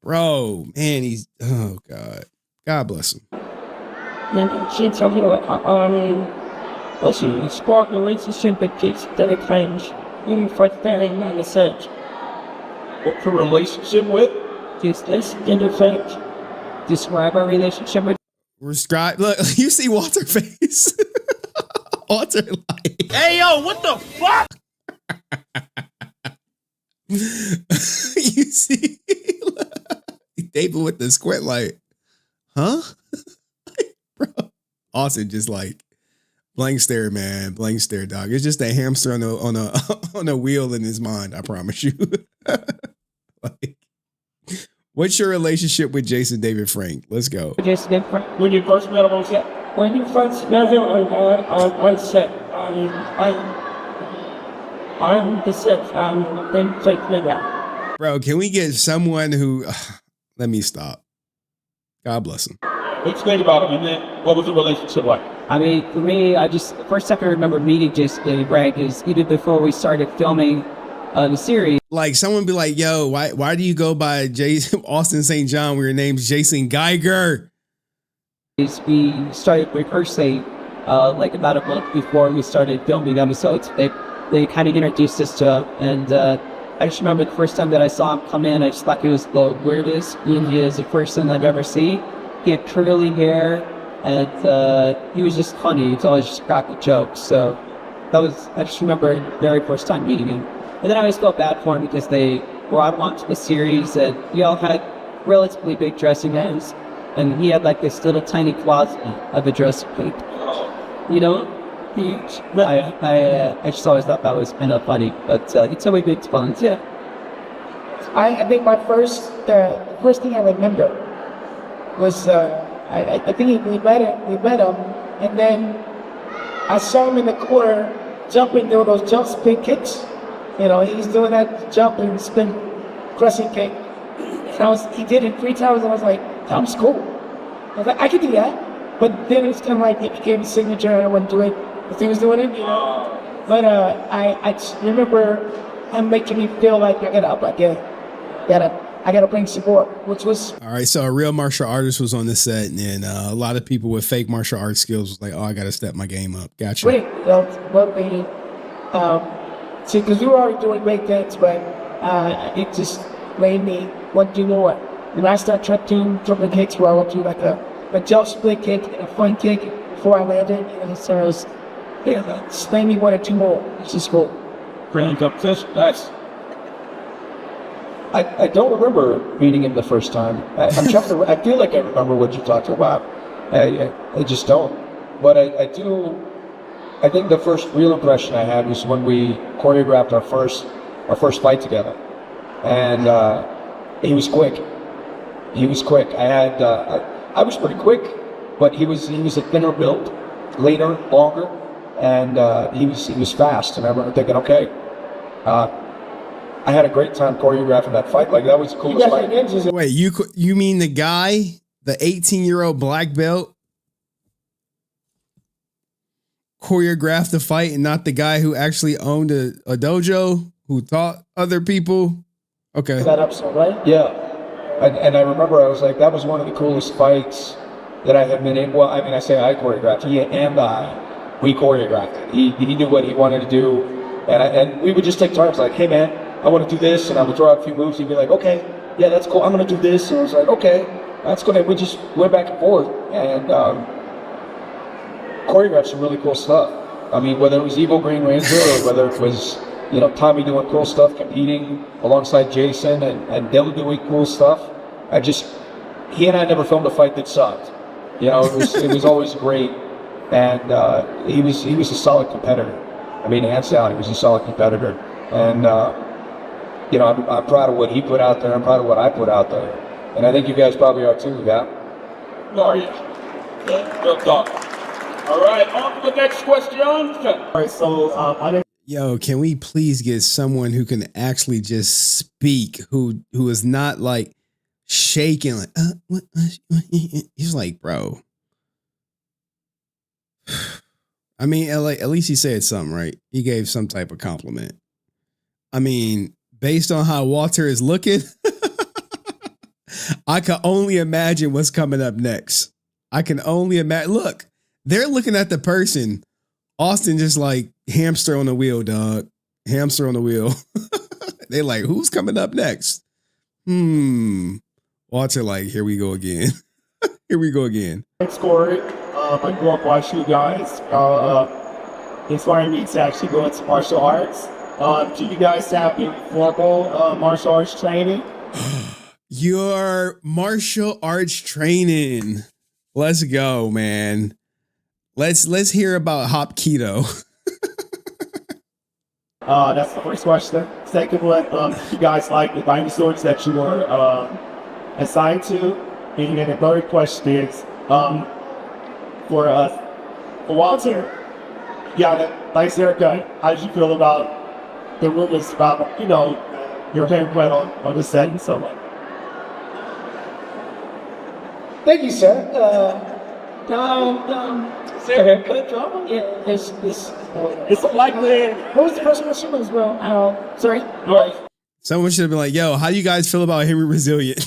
Bro, man, oh God. God bless him. She told me, Also, he sparked a relationship with Jason that it claims even for standing on the set. What's a relationship with? Just this interface. Describe our relationship with. Describe. Look, you see Walter face. Walter like. Hey yo, what the fuck? You see David with the squint like, huh? Bro. Austin just like blank stare, man. Blank stare, dog. It's just a hamster on a wheel in his mind, I promise you. Like, what's your relationship with Jason David Frank? Let's go. Jason David Frank. When you first met him on set. When you first met him on set, I'm the set. Then take me out. Bro, can we get someone who? Let me stop. God bless him. Let's think about him, and then what was the relationship like? I mean, for me, the first time I remember meeting Jason David Frank is even before we started filming the series. Like someone be like, "Yo, why do you go by Jason Austin St. John when your name's Jason Geiger?" We started rehearsing like about a month before we started filming episodes. They kind of introduced us to him, and I just remember the first time that I saw him come in, I just thought he was the weirdest Indian person I've ever seen. He had curly hair, and he was just funny. He's always just cracking jokes. So I just remember the very first time meeting him. And then I always felt bad for him because they brought him onto the series, and we all had relatively big dressing rooms, and he had like this little tiny closet of a dressing room. You know, huge. I just always thought that was kind of funny, but it's always big fun. Yeah. I think the first thing I remember was I think we met him, and then I saw him in the corner jumping, doing those jump spin kicks. You know, he's doing that jump and spin crescent kick. And he did it 3 times, and I was like, that was cool. I was like, I could do that. But then it's kind of like it became a signature, and I wouldn't do it if he was doing it, you know. But I just remember him making me feel like I gotta bring support, which was all right. So a real martial artist was on the set, and then a lot of people with fake martial arts skills was like, "Oh, I gotta step my game up." Gotcha. great. See, because we were already doing great things, but it just made me want to do more. And I started trying to do jumping kicks where I would do like a jump split kick and a front kick before I landed. And so it was, just made me want to do more. It's just cool. Grand competition, nice. I don't remember meeting him the first time. I'm trying to. I feel like I remember what you talked about. I just don't. But I do. I think the first real impression I had was when we choreographed our first fight together, and he was quick. He was quick. I was pretty quick, but he was a thinner build, later, longer, and he was fast. And I remember thinking, okay, I had a great time choreographing that fight. Like that was the coolest fight. Wait, you mean the guy, the 18-year-old black belt, choreographed the fight, and not the guy who actually owned a dojo who taught other people? Okay. That episode, right? Yeah. And I remember I was like, that was one of the coolest fights that I had been in. Well, I mean, I say I choreographed. He and we choreographed it. He knew what he wanted to do. And we would just take turns like, hey man, I want to do this. And I would throw out a few moves. He'd be like, okay, yeah, that's cool. I'm going to do this. And I was like, okay, that's good. And we just went back and forth and choreographed some really cool stuff. I mean, whether it was Evil Green Ranger or whether it was, Tommy doing cool stuff, competing alongside Jason and Dylan doing cool stuff. He and I never filmed a fight that sucked. It was always great. And he was a solid competitor. I mean, hands down, he was a solid competitor. And, I'm proud of what he put out there. I'm proud of what I put out there. And I think you guys probably are too, yeah? Oh, yeah. Good talk. All right, on to the next question. All right, so Yo, can we please get someone who can actually just speak, who is not like shaking, like, what? He's like, bro. I mean, at least he said something, right? He gave some type of compliment. I mean, based on how Walter is looking, I can only imagine what's coming up next. I can only imagine. Look, they're looking at the person Austin just like hamster on the wheel, dog. Hamster on the wheel. They like, who's coming up next? Walter like, here we go again. Here we go again. Thanks, Corey. I grew up watching you guys. Inspiring me to actually go into martial arts. Do you guys have any formal martial arts training? Your martial arts training. Let's go, man. Let's hear about Hop Keto. That's the first question. Second one, you guys like the dinosaurs that you were assigned to? And then the third question is, for Walter, you got a nice haircut. How did you feel about the rumors about, your haircut on the set and so on? Thank you, sir. Is there a haircut drama? Yeah, it's likely. What was the first question as well? Sorry? Someone should have been like, yo, how do you guys feel about Henry Resilient?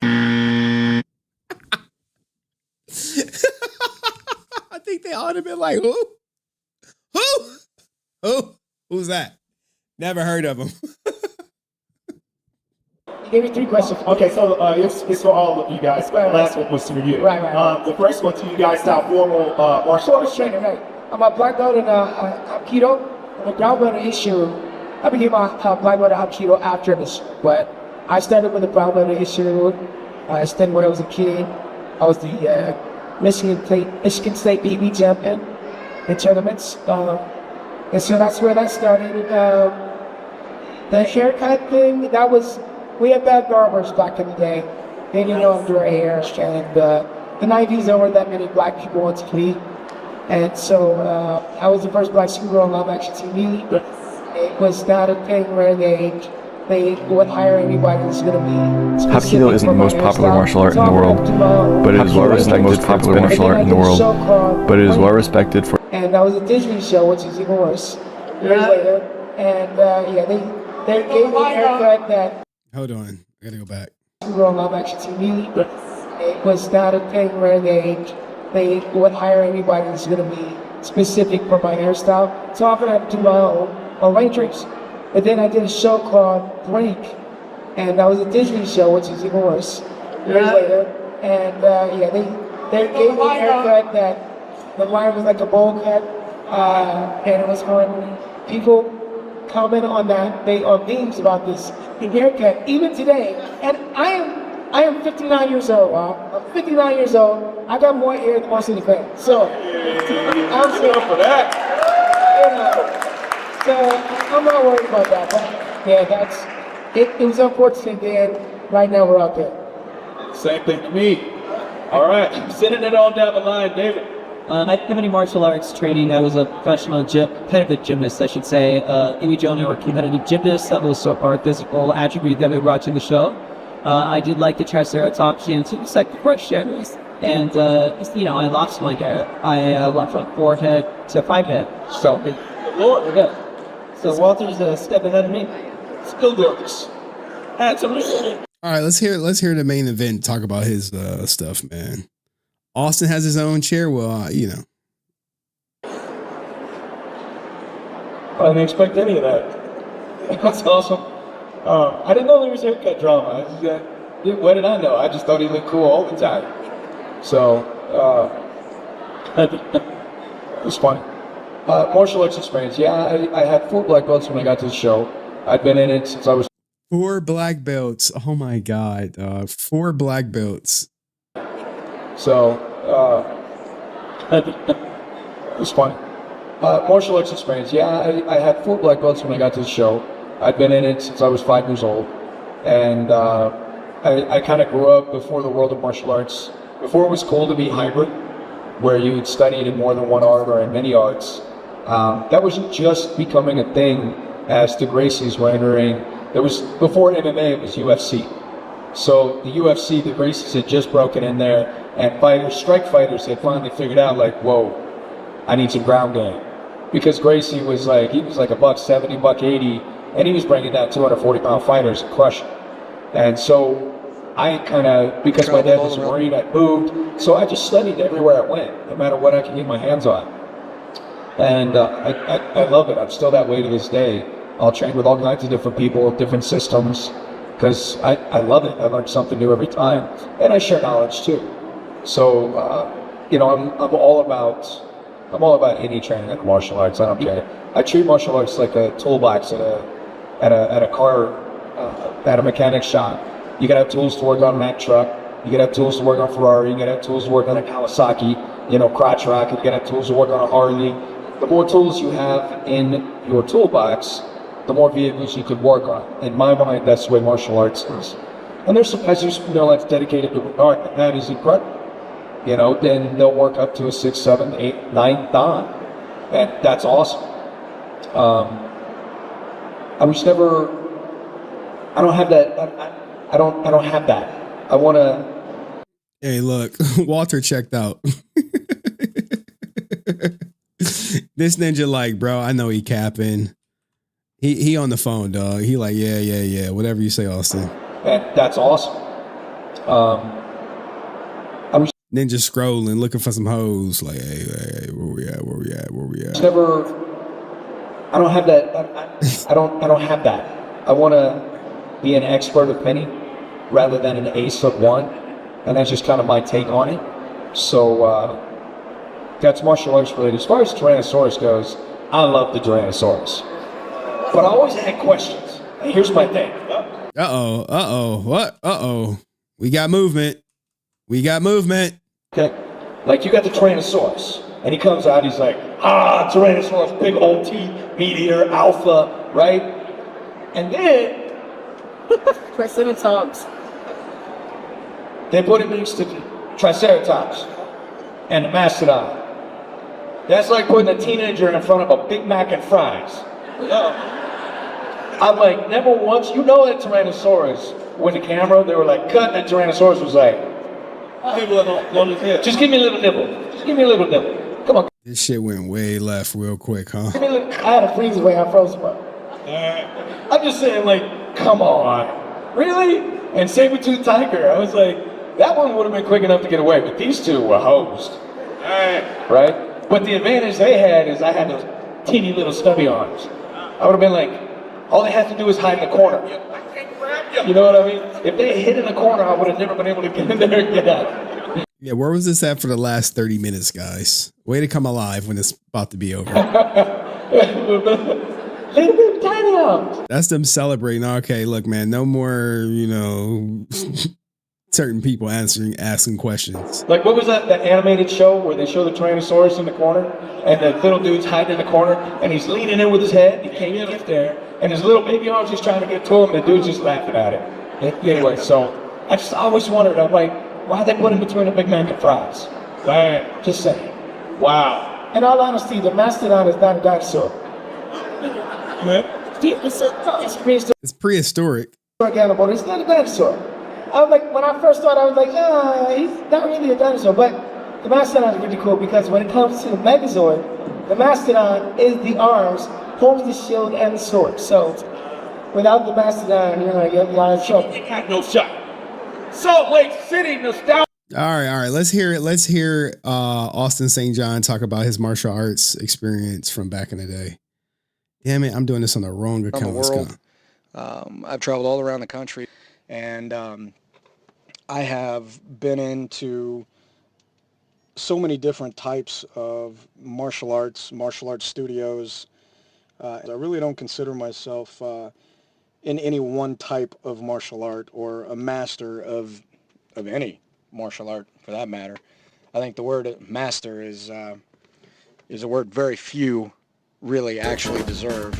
I think they ought to have been like, who? Who's that? Never heard of him. Give me 3 questions. Okay, so it's for all of you guys. The last one was for you. Right. The first one, do you guys have formal martial arts training? Right. I'm a black belt in Aikido. I'm a brown belt in Ishiru. I became a black belt in Aikido after this, but I started with a brown belt in Ishiru. I started when I was a kid. I was the Michigan State BB champion in tournaments. And so that's where that started. The haircut thing, we had bad barbers back in the day. They didn't know how to do our hair. And the 90s, there weren't that many black people on TV. And so I was the first black superhero on Live Action TV. It was not a thing where they would hire anybody that's going to be Hapkido isn't the most popular martial art in the world, but it is well respected for And that was a Disney show, which is even worse. Years later. And they gave me a haircut that... Hold on, I gotta go back. On Live Action TV, it was not a thing where they would hire anybody that's going to be specific for my hairstyle. So often I do my own arrangements. But then I did a show called Break, and that was a Disney show, which is even worse. Years later, and they gave me a haircut that the line was like a bowl cut, and it was when people comment on that, they are memes about this haircut, even today. And I am 59 years old. I'm 59 years old. I got more hair than most of the fans. So I'm saying for that. So I'm not worried about that. But yeah, it was unfortunate, and right now we're out there. Same thing to me. All right, sending it all down the line, David. I didn't have any martial arts training. I was a professional competitive gymnast, I should say. Amy Jonah, or competitive gymnast. That was sort of our physical attribute that we brought to the show. I did like the Triceratops to the second question. And, I lost my hair. I went from 4 head to 5 head. So, Lord, we're good. So Walter's a step ahead of me. Still works. All right, let's hear the main event talk about his stuff, man. Austin has his own chair. Well, I didn't expect any of that. That's awesome. I didn't know there was haircut drama. What did I know? I just thought he looked cool all the time. So, it was fun. Martial arts experience. Yeah, I had 4 black belts when I got to the show. I'd been in it since I was 4 black belts. Oh my God. 4 black belts. So, it was fun. Martial arts experience. Yeah, I had 4 black belts when I got to the show. I'd been in it since I was 5 years old. And I kind of grew up before the world of martial arts. Before it was cool to be hybrid, where you studied in more than one art or in many arts. That wasn't just becoming a thing as the Gracies were entering. Before MMA, it was UFC. So the UFC, the Gracies had just broken in there, and strike fighters had finally figured out, like, whoa, I need some ground game. Because Gracie was like $170, $180, and he was bringing down 240-pound fighters and crushing. And so I kind of, because my dad was a Marine, I moved, so I just studied everywhere I went, no matter what I could get my hands on. And I love it. I'm still that way to this day. I'll train with all kinds of different people, different systems, because I love it. I learn something new every time, and I share knowledge too. So, you know, I'm all about any training in martial arts. I don't care. I treat martial arts like a toolbox at a car, at a mechanic shop. You gotta have tools to work on that truck. You gotta have tools to work on Ferrari. You gotta have tools to work on a Kawasaki, you know, crotch rocket. You gotta have tools to work on a Harley. The more tools you have in your toolbox, the more vehicles you could work on. In my mind, that's the way martial arts is. And there's some guys who, you know, that's dedicated to art, and that is incredible. You know, then they'll work up to a 6, 7, 8, 9 dan, and that's awesome. I was never. I don't have that. I don't have that. I want to. Hey, look, Walter checked out. This ninja, like, bro, I know he capping. He on the phone, dog. He like, yeah. Whatever you say, Austin. And that's awesome. I'm ninja scrolling, looking for some hoes. Like, hey, where we at? Never. I don't have that. I don't have that. I want to be an expert of many rather than an ace of one, and that's just kind of my take on it. So that's martial arts related. As far as Tyrannosaurus goes, I love the Tyrannosaurus, but I always had questions. And here's my thing. What? We got movement. Okay, like you got the Tyrannosaurus, and he comes out. He's like, Tyrannosaurus, big old teeth, meat eater, alpha, right? And then Triceratops. They put him next to Triceratops and the Mastodon. That's like putting a teenager in front of a Big Mac and fries. I'm like, never once, you know that Tyrannosaurus, with the camera, they were like, cut, and the Tyrannosaurus was like, just give me a little nibble. Just give me a little nibble. Come on. This shit went way left real quick, huh? I had a freeze way I froze one. I'm just saying, like, come on. Really? And saber-tooth tiger, I was like, that one would have been quick enough to get away, but these two were hosed. Right? But the advantage they had is I had those teeny little stubby arms. I would have been like, all they had to do is hide in the corner. You know what I mean? If they hid in the corner, I would have never been able to get in there and get out. Yeah, where was this at for the last 30 minutes, guys? Way to come alive when it's about to be over. That's them celebrating. Okay, look, man, no more, you know, certain people asking questions. Like, what was that animated show where they show the Tyrannosaurus in the corner and the little dude's hiding in the corner and he's leaning in with his head, he can't get there, and his little baby arms just trying to get to him, and the dude's just laughing at it. Anyway, so I just always wondered, I'm like, why they put him between a Big Mac and fries? Just saying. Wow. In all honesty, the Mastodon is not a dinosaur. It's prehistoric. Animal. It's not a dinosaur. I was like, when I first thought, I was like, he's not really a dinosaur. But the Mastodon is really cool because when it comes to the Megazord, the Mastodon is the arms, holds the shield and the sword. So without the Mastodon, you're not trouble. You got no shot. Salt Lake City nostalgia. All right. Let's hear Austin St. John talk about his martial arts experience from back in the day. Damn it, I'm doing this on the wrong account. Around the world. I've traveled all around the country, and I have been into so many different types of martial arts studios. I really don't consider myself in any one type of martial art or a master of any martial art for that matter. I think the word master is a word very few really actually deserve.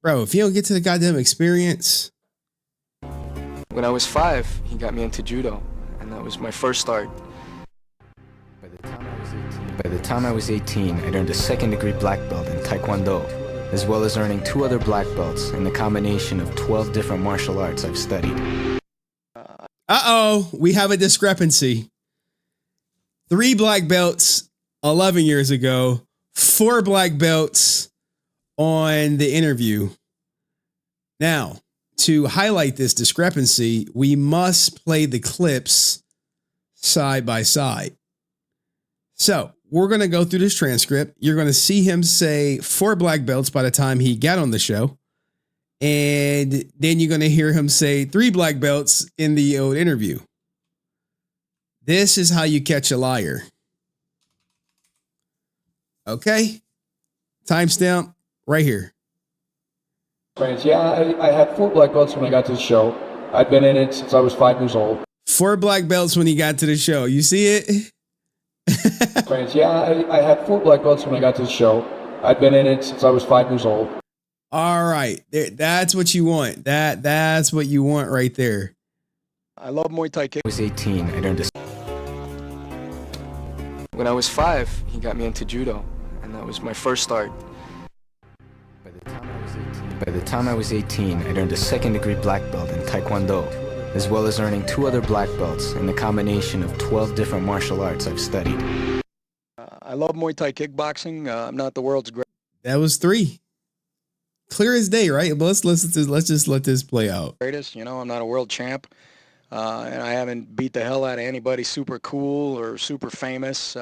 Bro, if you don't get to the goddamn experience. When I was 5, he got me into judo, and that was my first start. By the time I was 18, I'd earned a second-degree black belt in Taekwondo, as well as earning 2 other black belts in the combination of 12 different martial arts I've studied. We have a discrepancy. 3 black belts 11 years ago, 4 black belts on the interview. Now, to highlight this discrepancy, we must play the clips side by side. So we're going to go through this transcript. You're going to see him say 4 black belts by the time he got on the show. And then you're going to hear him say 3 black belts in the old interview. This is how you catch a liar. Okay. Timestamp right here. Yeah, I had 4 black belts when I got to the show. I've been in it since I was 5 years old. 4 black belts when he got to the show. You see it? Yeah, I had 4 black belts when I got to the show. I've been in it since I was 5 years old. All right. That's what you want. That's what you want right there. I love Muay Thai kick. I was 18. I learned to... When I was 5, he got me into judo, and that was my first start. By the time I was 18, I earned a 2nd-degree black belt in Taekwondo, as well as earning 2 other black belts in the combination of 12 different martial arts I've studied. I love Muay Thai kickboxing. I'm not the world's greatest. That was 3. Clear as day, right? But let's just let this play out. You know, I'm not a world champ, and I haven't beat the hell out of anybody super cool or super famous.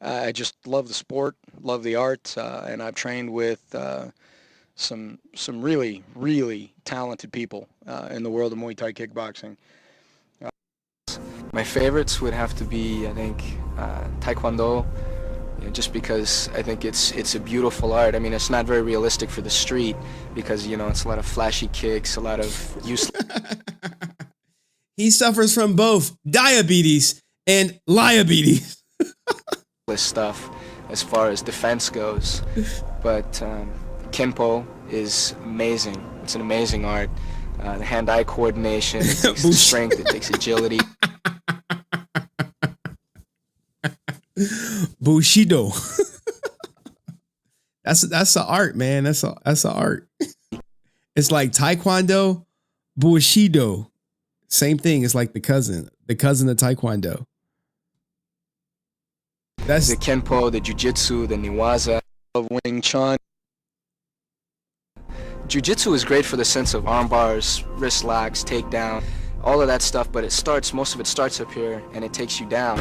I just love the sport, love the art, and I've trained with some really, really talented people in the world of Muay Thai kickboxing. My favorites would have to be, I think, Taekwondo, just because I think it's a beautiful art. I mean, it's not very realistic for the street because, you know, it's a lot of flashy kicks, a lot of useless... He suffers from both diabetes and liabetes. stuff as far as defense goes, but Kenpo is amazing. It's an amazing art. The hand-eye coordination, it takes strength, it takes agility. Bushido. That's the art, man. That's the art. It's like Taekwondo, Bushido. Same thing. It's like the cousin of Taekwondo. That's the Kenpo, the Jiu-Jitsu, the Newaza, of Wing Chun. Jiu-Jitsu is great for the sense of arm bars, wrist locks, takedown, all of that stuff, but most of it starts up here and it takes you down.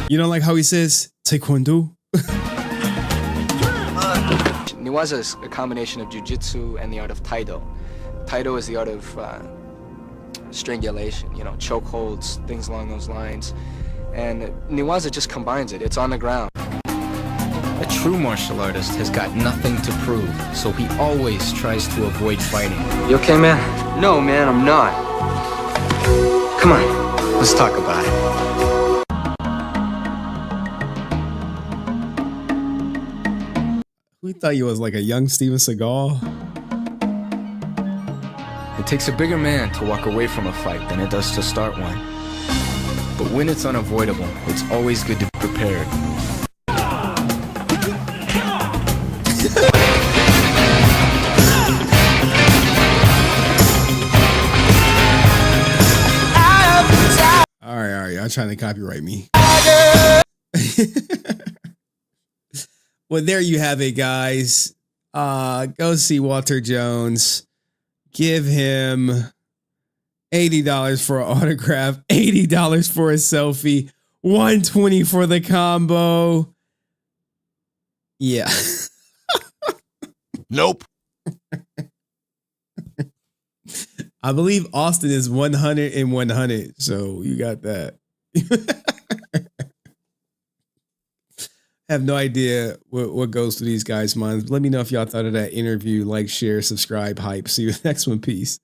You don't like how he says Taekwondo? Newaza is a combination of Jiu-Jitsu and the art of Taido. Taido is the art of strangulation, you know, choke holds, things along those lines. And Newaza just combines it. It's on the ground. A true martial artist has got nothing to prove, so he always tries to avoid fighting. You okay, man? No, man, I'm not. Come on, let's talk about it. We thought you was like a young Steven Seagal. It takes a bigger man to walk away from a fight than it does to start one. But when it's unavoidable, it's always good to be prepared. All right, y'all trying to copyright me. Well, there you have it, guys. Go see Walter Jones. Give him $80 for an autograph, $80 for a selfie, $120 for the combo. Yeah. Nope. I believe Austin is 100 and 100, so you got that. Have no idea what goes through these guys' minds. Let me know if y'all thought of that interview. Like, share, subscribe, hype. See you next one. Peace.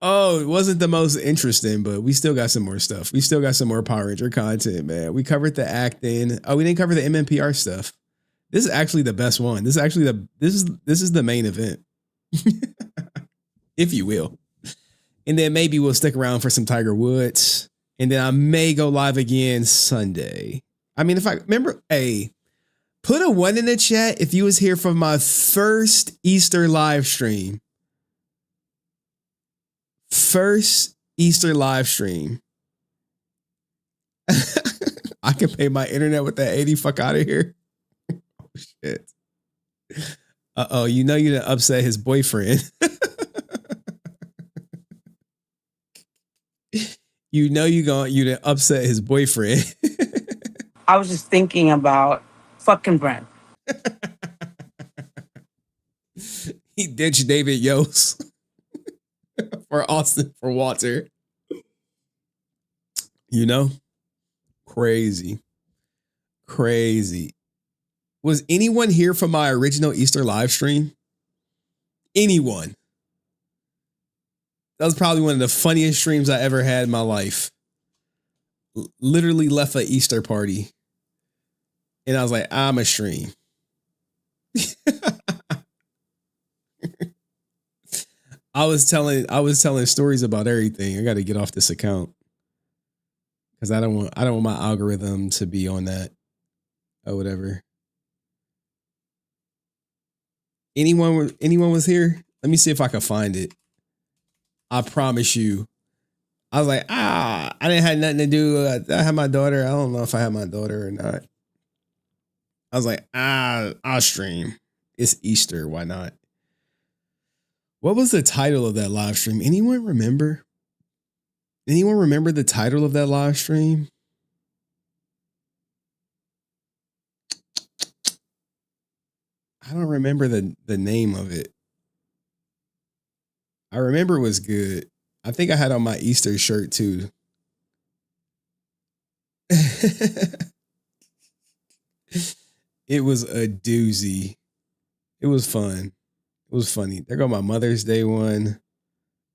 Oh, it wasn't the most interesting, but we still got some more stuff. We still got some more Power Ranger content, man. We covered the acting. Oh, we didn't cover the MMPR stuff. This is actually the best one. This is actually this is the main event, if you will. And then maybe we'll stick around for some Tiger Woods. And then I may go live again Sunday. I mean, if I remember, hey, put a 1 in the chat if you was here for my first Easter live stream. First Easter live stream. I can pay my internet with that 80. Fuck out of here. Oh, shit. Uh-oh, you know you done upset his boyfriend. You know you done upset his boyfriend. I was just thinking about fucking Brent. He ditched David Yost for Austin for Walter. You know? Crazy. Crazy. Was anyone here for my original Easter live stream? Anyone? That was probably one of the funniest streams I ever had in my life. Literally left an Easter party. And I was like, I'm a stream. I was telling stories about everything. I got to get off this account. Because I don't want my algorithm to be on that or whatever. Anyone was here? Let me see if I can find it. I promise you. I was like, I didn't have nothing to do. I had my daughter. I don't know if I had my daughter or not. I was like, I'll stream. It's Easter. Why not? What was the title of that live stream? Anyone remember? Anyone remember the title of that live stream? I don't remember the name of it. I remember it was good. I think I had on my Easter shirt too. It was a doozy. It was fun. It was funny. There go my Mother's Day one.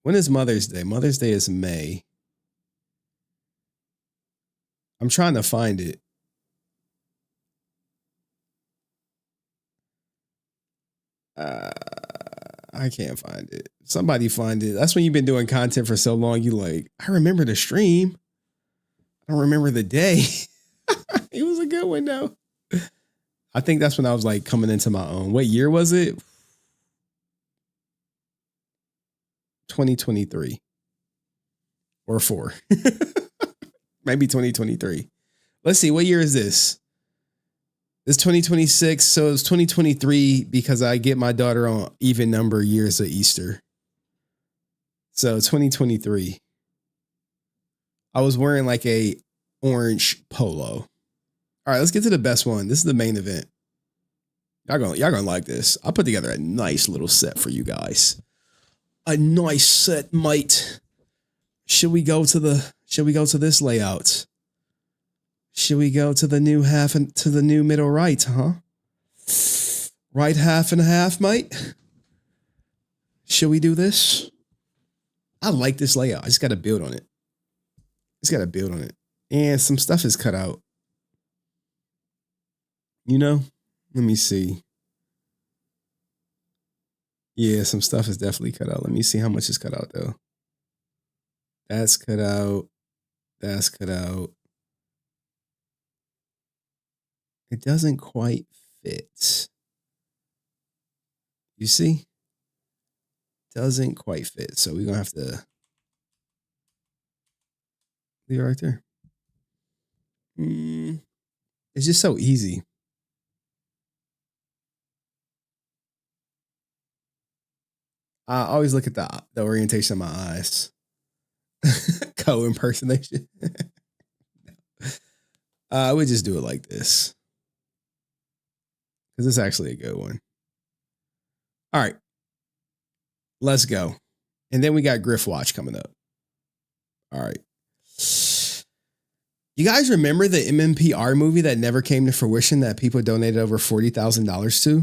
When is Mother's Day? Mother's Day is May. I'm trying to find it. I can't find it. Somebody find it. That's when you've been doing content for so long. You like, I remember the stream. I don't remember the day. It was a good one though. I think that's when I was like coming into my own. What year was it? 2023 or 4. Maybe 2023. Let's see. What year is this? It's 2026. So it's 2023 because I get my daughter on even number of years of Easter. So 2023. I was wearing like a orange polo. All right, let's get to the best one. This is the main event. Y'all gonna like this. I put together a nice little set for you guys. A nice set, mate. Should we go to this layout? Should we go to the new half and to the new middle right, huh? Right half and a half, mate. Should we do this? I like this layout. I just got to build on it. And some stuff is cut out. You know? Let me see. Yeah, some stuff is definitely cut out. Let me see how much is cut out, though. That's cut out. That's cut out. It doesn't quite fit. You see? Doesn't quite fit. So we're going to have to leave it right there. It's just so easy. I always look at the orientation of my eyes. Co-impersonation. I would just do it like this. Because it's actually a good one. All right. Let's go. And then we got Griff Watch coming up. All right. You guys remember the MMPR movie that never came to fruition that people donated over $40,000 to?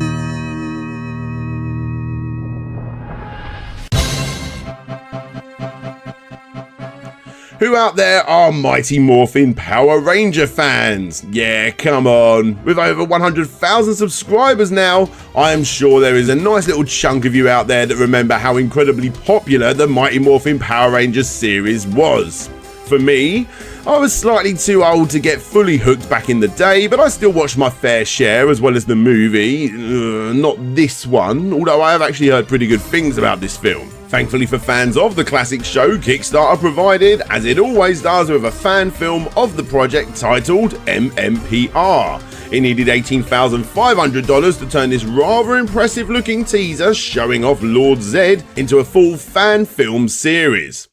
Who out there are Mighty Morphin Power Ranger fans? Yeah, come on. With over 100,000 subscribers now, I am sure there is a nice little chunk of you out there that remember how incredibly popular the Mighty Morphin Power Rangers series was. For me, I was slightly too old to get fully hooked back in the day, but I still watched my fair share as well as the movie. Not this one, although I have actually heard pretty good things about this film. Thankfully for fans of the classic show, Kickstarter provided, as it always does with a fan film of the project titled MMPR. It needed $18,500 to turn this rather impressive looking teaser showing off Lord Zed into a full fan film series.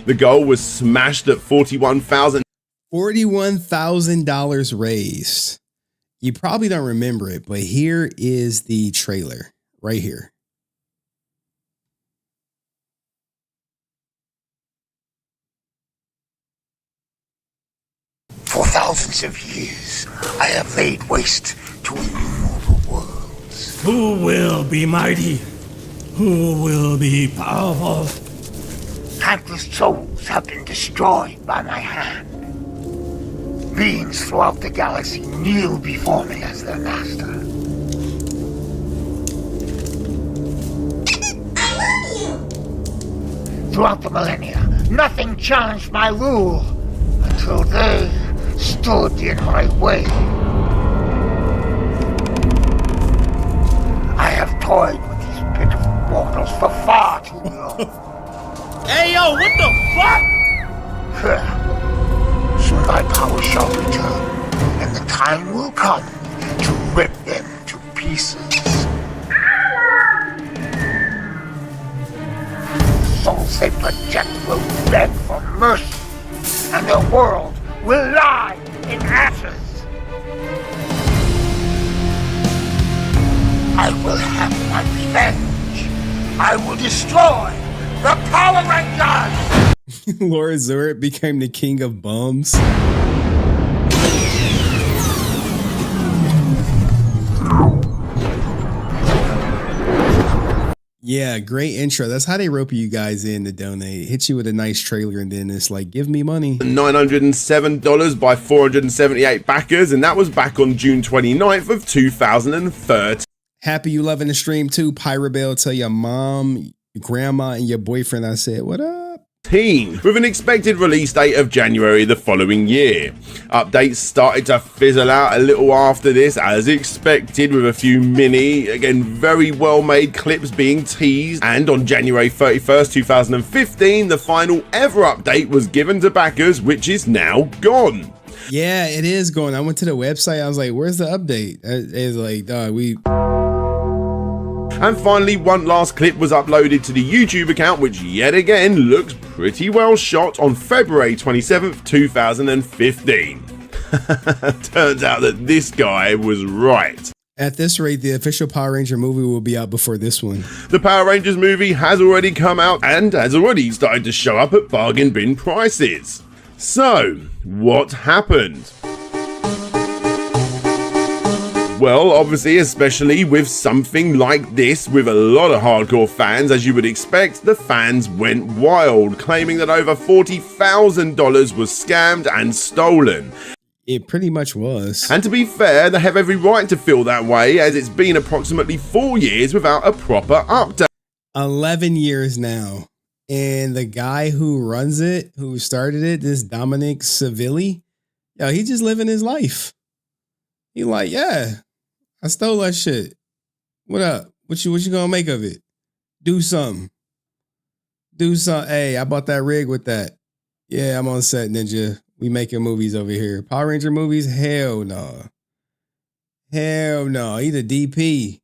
The goal was smashed at $41,000 raised. You probably don't remember it, but here is the trailer right here. For thousands of years, I have laid waste to innumerable worlds. Who will be mighty? Who will be powerful? Countless souls have been destroyed by my hand. Beings throughout the galaxy kneel before me as their master. Throughout the millennia, nothing challenged my rule until they stood in my way. I have toyed with these pitiful mortals for far too long. Hey yo, what the fuck? Soon my power shall return, and the time will come to rip them to pieces. Souls they project will beg for mercy, and the world will lie in ashes. I will have my revenge. I will destroy the Power Rangers! Lord Zurich became the king of bums. Yeah, great intro. That's how they rope you guys in to donate. Hit you with a nice trailer and then it's like, give me money. $907 by 478 backers, and that was back on June 29th of 2013. Happy you loving the stream too, Pyrabell. Tell your mom, your grandma, and your boyfriend I said, what up? With an expected release date of January the following year. Updates started to fizzle out a little after this, as expected, with a few mini, again very well made clips being teased, and on January 31st 2015 the final ever update was given to backers, which is now gone. Yeah, it is gone. I went to the website, I was like, where's the update? It's like, dog, And finally, one last clip was uploaded to the YouTube account, which yet again looks pretty well shot, on February 27th 2015. Turns out that this guy was right. At this rate, the official Power Ranger movie will be out before this one. The Power Rangers movie has already come out and has already started to show up at bargain bin prices. So, what happened? Well, obviously, especially with something like this, with a lot of hardcore fans, as you would expect, the fans went wild, claiming that over $40,000 was scammed and stolen. It pretty much was. And to be fair, they have every right to feel that way, as it's been approximately 4 years without a proper update. 11 years now. And the guy who runs it, who started it, this Dominic Savilli, yo, he just living his life. He like, yeah, I stole that shit. What up? What you gonna make of it? Do something. Do something. Hey, I bought that rig with that. Yeah, I'm on set, Ninja. We making movies over here. Power Ranger movies? Hell no. Hell no. He the DP.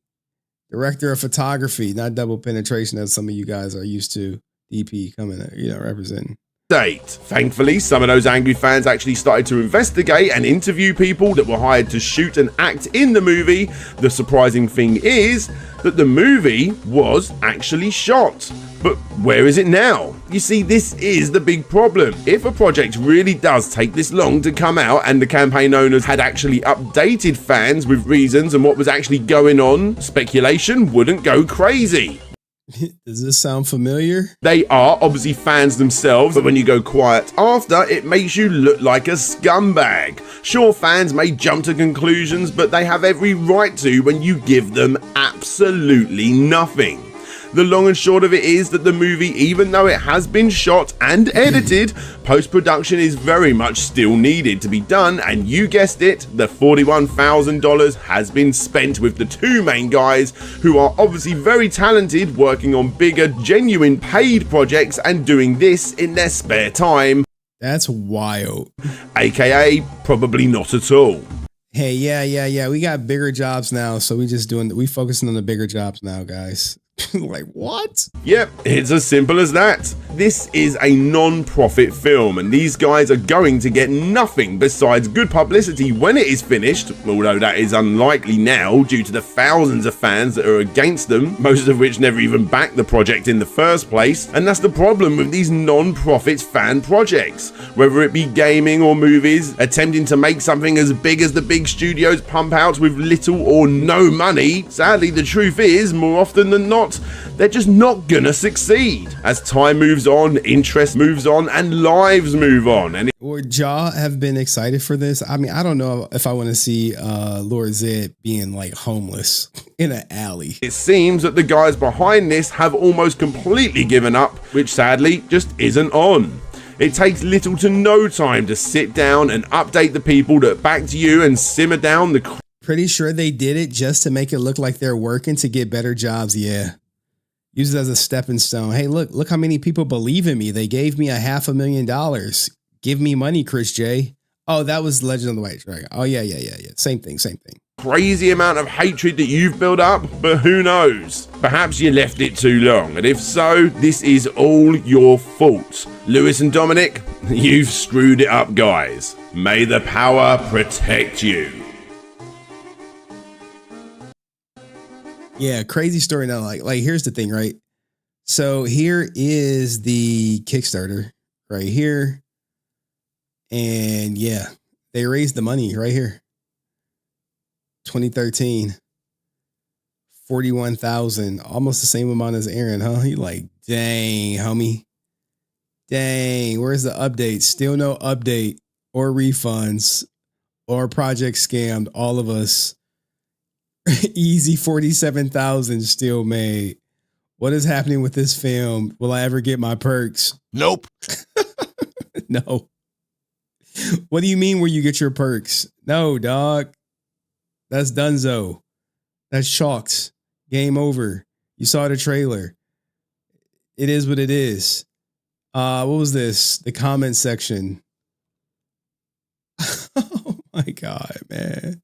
Director of photography, not double penetration as some of you guys are used to. DP coming, representing. Thankfully, some of those angry fans actually started to investigate and interview people that were hired to shoot and act in the movie. The surprising thing is that the movie was actually shot. But where is it now? You see, this is the big problem. If a project really does take this long to come out and the campaign owners had actually updated fans with reasons and what was actually going on, speculation wouldn't go crazy. Does this sound familiar? They are obviously fans themselves, but when you go quiet after, it makes you look like a scumbag. Sure, fans may jump to conclusions, but they have every right to when you give them absolutely nothing. The long and short of it is that the movie, even though it has been shot and edited, post-production is very much still needed to be done, and you guessed it, the $41,000 has been spent with the two main guys who are obviously very talented, working on bigger, genuine paid projects and doing this in their spare time. That's wild. AKA, probably not at all. Hey, yeah. We got bigger jobs now, so we focusing on the bigger jobs now, guys. Like, what? Yep, it's as simple as that. This is a non-profit film, and these guys are going to get nothing besides good publicity when it is finished, although that is unlikely now due to the thousands of fans that are against them, most of which never even backed the project in the first place. And that's the problem with these non-profit fan projects. Whether it be gaming or movies, attempting to make something as big as the big studios pump out with little or no money, sadly the truth is, more often than not, they're just not gonna succeed. As time moves on, interest moves on, and lives move on. And Would y'all have been excited for this? I mean, I don't know if I want to see Lord Zed being like homeless in an alley. it seems that the guys behind this have almost completely given up, which sadly just isn't on. It takes little to no time to sit down and update the people that backed you and simmer down the... Pretty sure they did it just to make it look like they're working to get better jobs. Yeah. Use it as a stepping stone. Hey, look how many people believe in me. They gave me $500,000. Give me money, Chris J. Oh, that was Legend of the White Dragon. Oh, yeah. Same thing. crazy amount of hatred that you've built up, but who knows? Perhaps you left it too long, and if so, this is all your fault. Lewis and Dominic, you've screwed it up, guys. May the power protect you. Yeah, crazy story now. Like here's the thing, right? So here is the Kickstarter right here. And yeah, they raised the money right here. 2013. 41,000, almost the same amount as Aaron, huh? He like, dang, homie. Dang, where's the update? Still no update or refunds or project scammed. All of us. Easy 47,000 still made. What is happening with this film? Will I ever get my perks? Nope. No. What do you mean where you get your perks? No, dog. That's Dunzo. That's chalked. Game over. You saw the trailer. It is what it is. What was this? The comment section. Oh my God, man.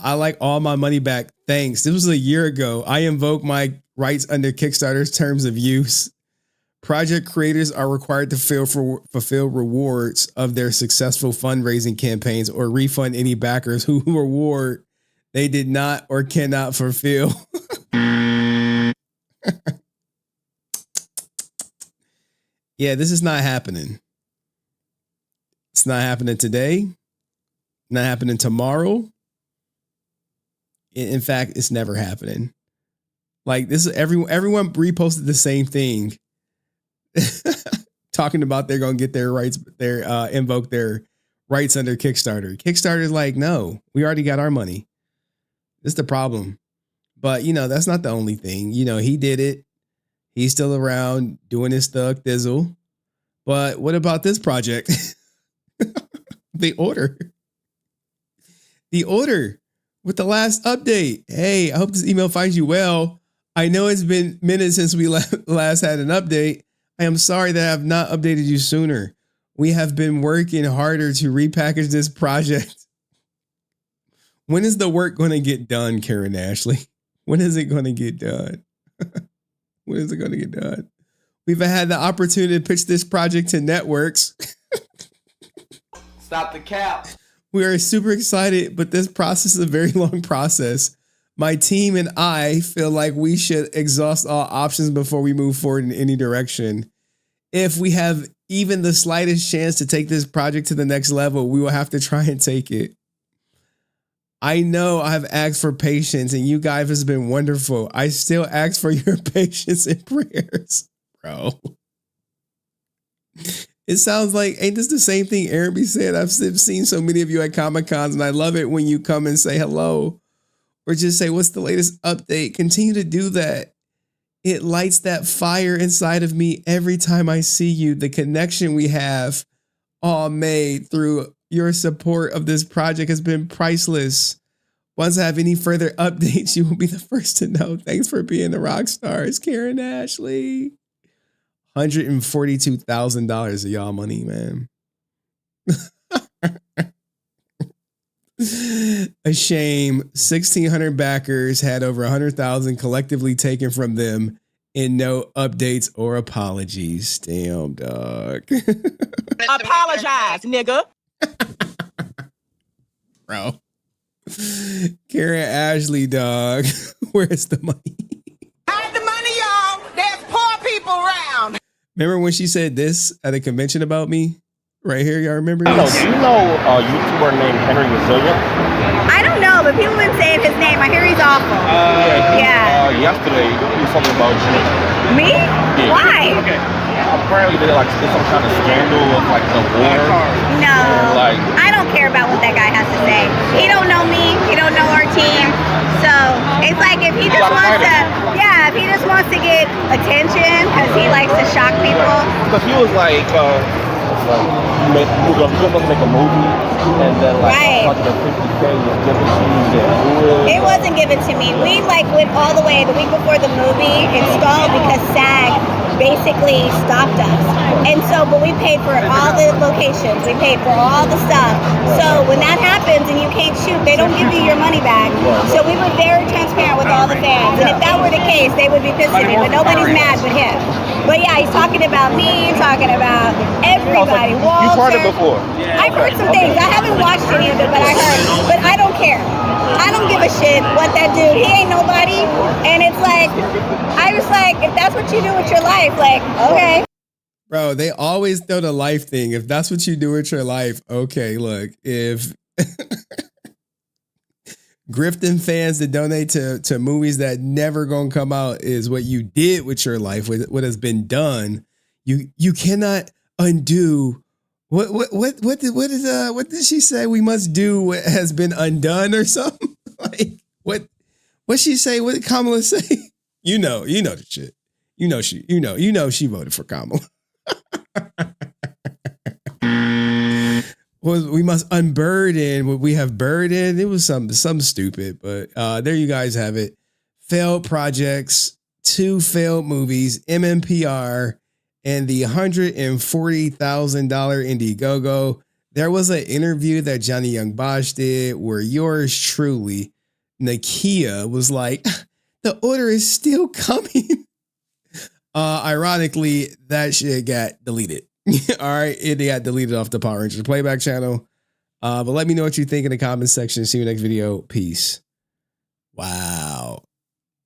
I like all my money back. Thanks. This was a year ago. I invoke my rights under Kickstarter's terms of use. Project creators are required to fulfill rewards of their successful fundraising campaigns or refund any backers who reward they did not or cannot fulfill. Yeah, this is not happening. It's not happening today. Not happening tomorrow. In fact, it's never happening. Like this is everyone reposted the same thing. Talking about they're gonna get their rights, invoke their rights under Kickstarter. Kickstarter's like, no, we already got our money. This is the problem. But you know, that's not the only thing. You know, he did it. He's still around doing his thug thizzle. But what about this project? The order. With the last update. Hey, I hope this email finds you well. I know it's been minutes since we last had an update. I am sorry that I have not updated you sooner. We have been working harder to repackage this project. When is the work going to get done, Karen Ashley? When is it going to get done? When is it going to get done? We've had the opportunity to pitch this project to networks. Stop the cap. We are super excited, but this process is a very long process. My team and I feel like we should exhaust all options before we move forward in any direction. If we have even the slightest chance to take this project to the next level, we will have to try and take it. I know I have asked for patience and you guys have been wonderful. I still ask for your patience and prayers, bro. It sounds like, ain't this the same thing Aaron B said? I've seen so many of you at Comic-Cons and I love it when you come and say hello or just say, what's the latest update? Continue to do that. It lights that fire inside of me every time I see you. The connection we have all made through your support of this project has been priceless. Once I have any further updates, you will be the first to know. Thanks for being the rock stars, Karen Ashley. $142,000 of y'all money, man. A shame. 1,600 backers had over 100,000 collectively taken from them, and no updates or apologies. Damn, dog. Apologize, nigga. Bro. Karen Ashley, dog. Where's the money? Hide the money, y'all. There's poor people around. Remember when she said this at a convention about me? Right here, y'all remember Do this? you know a YouTuber named HenryResilient? I don't know, but people have been saying his name. I hear he's awful. Yesterday, he was talking about you. Me? Yeah. Why? Okay. Apparently, there's some kind of scandal with like the war. No, And, I don't care about what that guy has to say. He don't know me. He don't know our team. So it's like if he just wants to, if he just wants to get attention because he likes to shock people. Because he was like, he was supposed to make a movie, and then like 150K was given to you. It wasn't given to me. We like went all the way the week before the movie installed because SAG basically stopped us. And so, but we paid for all the locations. We paid for all the stuff. So when that happens and you can't shoot, they don't give you your money back. So we were very transparent with all the fans. And if that were the case, they would be pissed at me, but nobody's mad but him. But yeah, he's talking about me, talking about everybody. You've heard it before. I've heard some things. I haven't watched any of it, but I heard. But I don't care. I don't give a shit what that dude. He ain't nobody. And it's like, I was like, if that's what you do with your life, like, okay. Bro, they always throw the life thing. If that's what you do with your life, okay, look, if grifting fans that donate to movies that never gonna come out is what you did with your life, with what has been done, you cannot undo what did she say? We must do what has been undone or something? Like what she say? What did Kamala say? You know the shit. You know she voted for Kamala. We must unburden what we have burdened. It was some stupid, but there you guys have it. Failed projects, 2 failed movies, MMPR, and the $140,000 Indiegogo. There was an interview that Johnny Young Bosch did where yours truly, Nakia, was like, the order is still coming. Ironically, that shit got deleted. All right, it got deleted off the Power Rangers playback channel. But let me know what you think in the comments section. See you next video. Peace. Wow,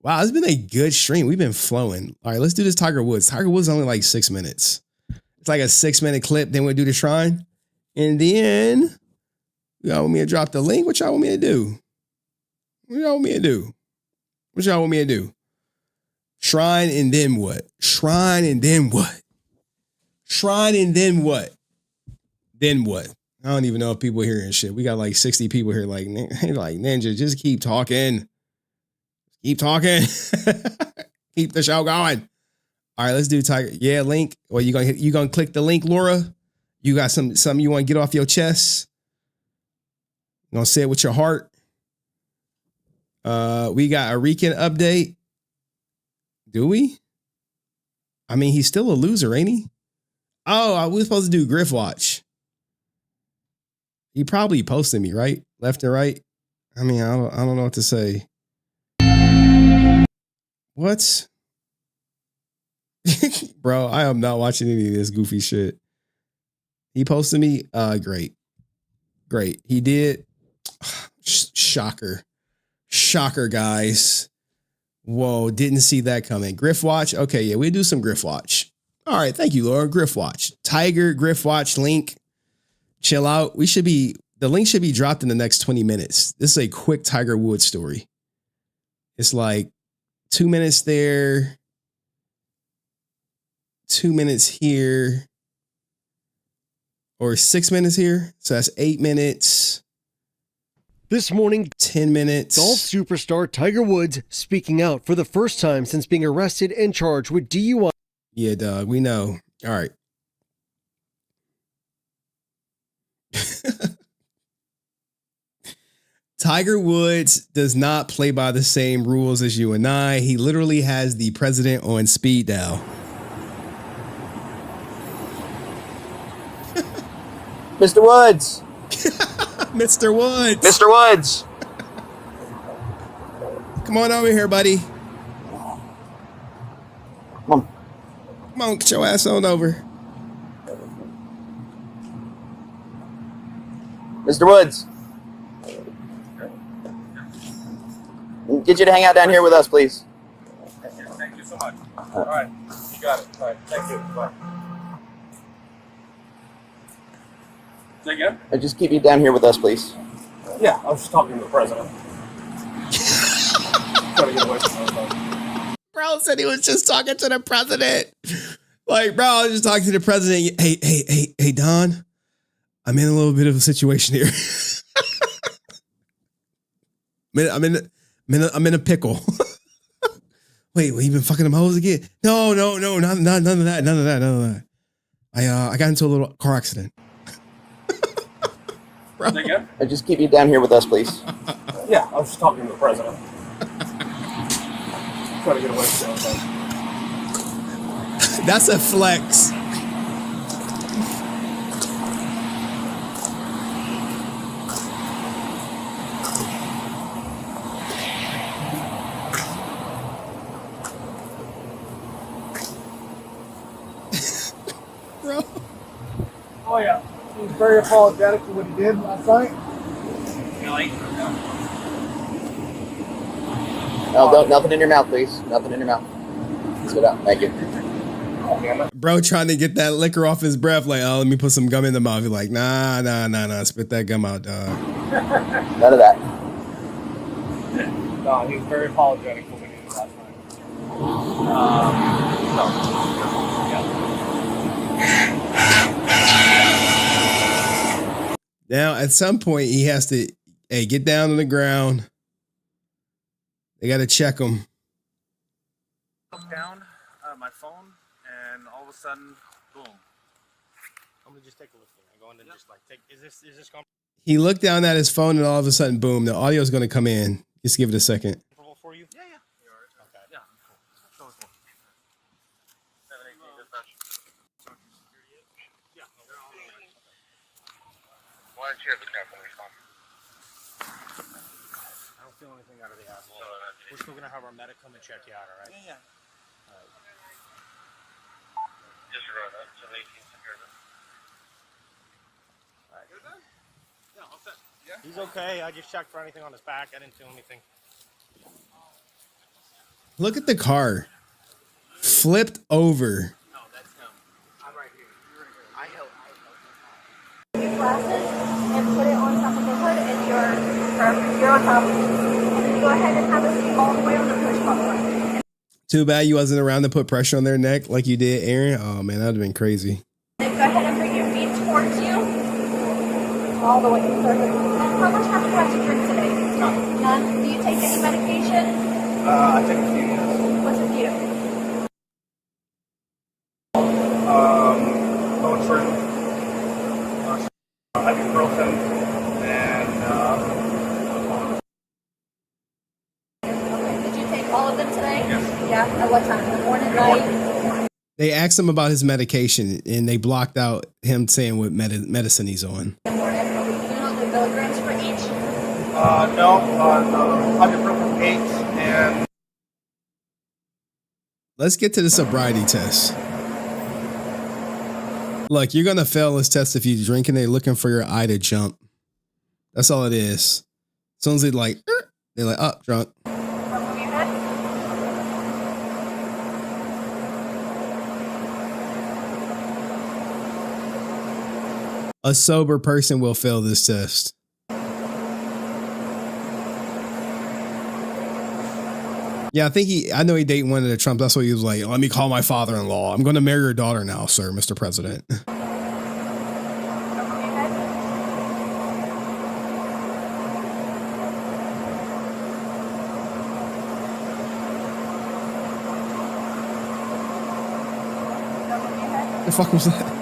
it's been a good stream. We've been flowing. All right, let's do this Tiger Woods. Tiger Woods is only like 6 minutes. It's like a 6-minute clip. Then we'll do the shrine. And then y'all want me to drop the link? What y'all want me to do? What y'all want me to do? Shrine and then what? Shrine and then what? Then what? I don't even know if people are hearing shit. We got like 60 people here like Ninja, just keep talking. Keep talking. Keep the show going. All right, let's do Tiger. Yeah, link. Or you gonna click the link, Laura? You got something you want to get off your chest? You gonna say it with your heart? We got a Rican update. Do we? I mean, he's still a loser, ain't he? Oh, we were supposed to do Griff Watch. He probably posted me, right? Left and right. I mean, I don't know what to say. What? Bro, I am not watching any of this goofy shit. He posted me. Great. He did. Shocker, guys. Whoa, didn't see that coming. Griff Watch. Okay, yeah, we do some Griff Watch. All right, thank you, Laura. Griff Watch. Tiger Griff Watch link. Chill out. The link should be dropped in the next 20 minutes. This is a quick Tiger Woods story. It's like 2 minutes there, 2 minutes here, or 6 minutes here. So that's 8 minutes. This morning, 10 minutes. golf superstar Tiger Woods speaking out for the first time since being arrested and charged with DUI. Yeah, dog, we know. All right. Tiger Woods does not play by the same rules as you and I. He literally has the president on speed dial. Mr. Woods. Mr. Woods. Mr. Woods. Come on over here, buddy. Come on. Come on, get your ass on over. Mr. Woods. Get you to hang out down here with us, please. Thank you so much. All right. You got it. All right. Thank you. Bye. Say again? Just keep you down here with us, please. Yeah, I was just talking to the president. Trying to get away from those. Bro said he was just talking to the president. Like, bro, I was just talking to the president. Hey, Don, I'm in a little bit of a situation here. I'm in a pickle. Wait, you been fucking them hoes again? No, none of that. I got into a little car accident. Bro. Just keep you down here with us, please. Yeah, I was just talking to the president. Trying to get away from those. That's a flex. Bro. Oh yeah, he's very apologetic for what he did last night. Really? No, nothing in your mouth, please. Nothing in your mouth. Sit down. Thank you. Bro trying to get that liquor off his breath, like, oh, let me put some gum in the mouth. He's like, nah, spit that gum out, dog. None of that. No, he was very apologetic for what he did last night. Now, at some point, he has to, get down on the ground. They got to check him. Down my phone, and all of a sudden, boom. I'm gonna just take a look at it. I'm going to just like take. Is this going? He looked down at his phone, and all of a sudden, boom! The audio is going to come in. Just give it a second. For you? Yeah. Okay. Yeah. Cool. Show us one. 718 dispatch. Yeah. They're all right. Why don't you have the captain respond? I don't feel anything out of the asshole. We're still gonna have our medic come and check you out, all right? Yeah. Disregard that. 718 secure this. All right. Good then? Yeah, all set. Yeah. He's okay. I just checked for anything on his back. I didn't feel anything. Look at the car. Flipped over. No, that's him. I'm right here. You're right here. I help. Your glasses and put it on top of the hood, and you're on top. And then go ahead and have a seat all the way on the push button. Too bad you wasn't around to put pressure on their neck like you did, Aaron. Oh man, that would have been crazy. Then go ahead and bring your feet towards you. All the way. Perfect. And how much have you had to drink today? None. Do you take any medication? I take a few, yes. What's a few? Motrin, ibuprofen, and Okay. Did you take all of them today? Yes. Yeah. At what time? In the morning, night? They asked him about his medication, and they blocked out him saying what medicine he's on. In the morning. Are we doing all the milligrams for each? no, ibuprofen 8 and. Let's get to the sobriety test. Look, you're going to fail this test if you're drinking. They're looking for your eye to jump. That's all it is. As soon as they're like, oh, drunk. A sober person will fail this test. Yeah, I know he dated one of the Trumps. That's what he was like. Let me call my father-in-law. I'm going to marry your daughter now, sir, Mr. President. The fuck was that?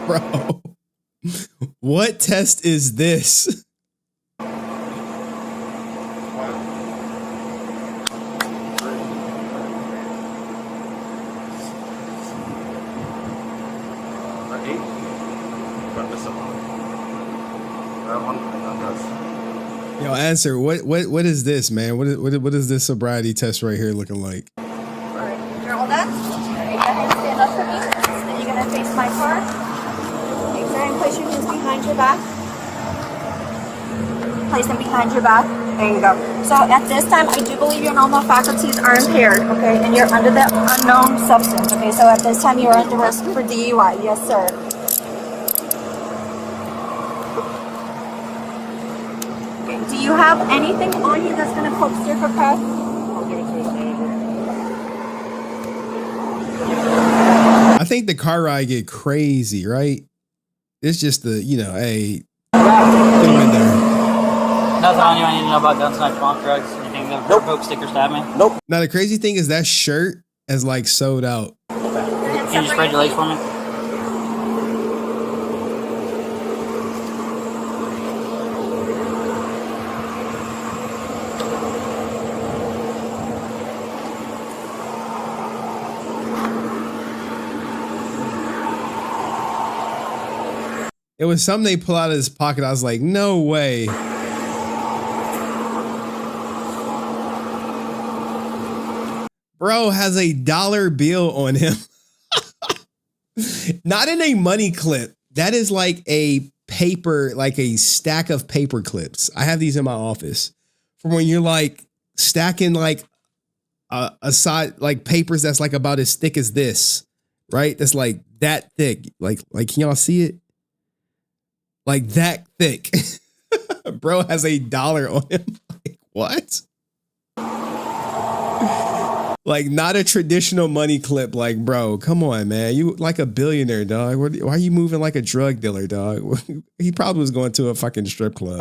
Bro, what test is this? Yo, answer. What is this, man? What is this sobriety test right here looking like? Alright, you're all done? Okay, go ahead and stand up for me. Then you're gonna face my car. Okay, go ahead and place your hands behind your back. Place them behind your back. There you go. So at this time, I do believe your normal faculties are impaired, okay? And you're under the unknown substance, okay? So at this time, you're under risk for DUI. Yes, sir. Okay, do you have anything on you that's gonna coax your path? I think the car ride get crazy, right? It's just the, hey, put him in there. Nothing on you I need to know about guns, knives, bomb, drugs, anything that provoke, stick, or stab me? Nope. Now the crazy thing is that shirt is like sold out. Can you spread your legs for me? It was something they pull out of his pocket. I was like, no way. Bro has a dollar bill on him. Not in a money clip. That is like a paper, like a stack of paper clips. I have these in my office for when you're like stacking like a side, like papers that's like about as thick as this, right? That's like that thick. Like can y'all see it? Like that thick. Bro has a dollar on him. Like, what? Like not a traditional money clip. Like, bro, come on, man. You like a billionaire, dog. Why are you moving like a drug dealer, dog? He probably was going to a fucking strip club.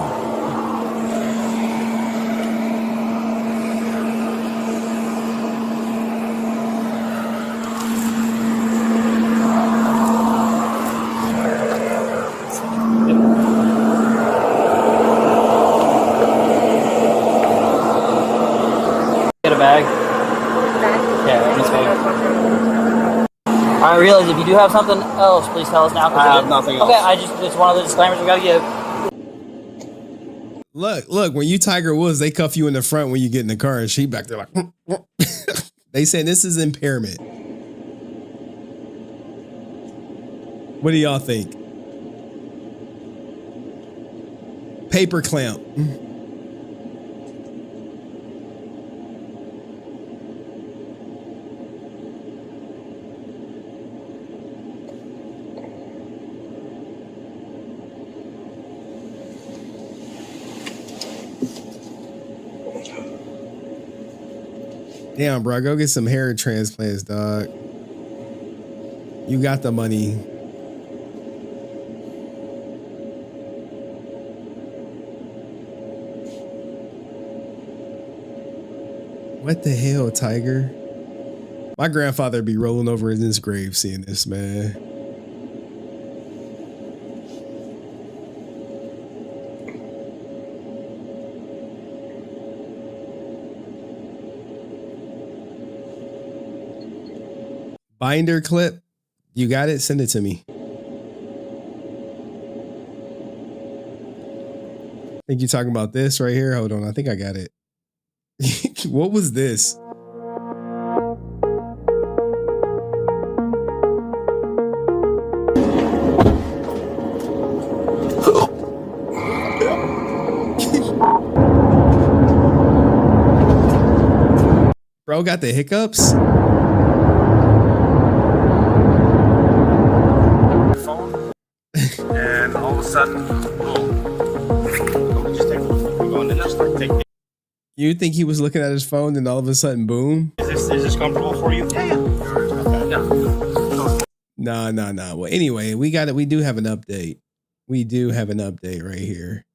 Get a bag. I realize if you do have something else, please tell us now. I have nothing else. Okay, it's one of the disclaimers we gotta give. Look, when you Tiger Woods, they cuff you in the front when you get in the car and she back there like, they say this is impairment. What do y'all think? Paper clamp. Damn, bro, go get some hair transplants, dog. You got the money. What the hell, Tiger? My grandfather be rolling over in his grave seeing this, man. Binder clip. You got it? Send it to me. I think you're talking about this right here. Hold on. I think I got it. What was this? Bro got the hiccups? And all of a sudden, boom. You think he was looking at his phone and all of a sudden, boom? Is this comfortable for you? Yeah. No. Well, anyway, we do have an update. We do have an update right here.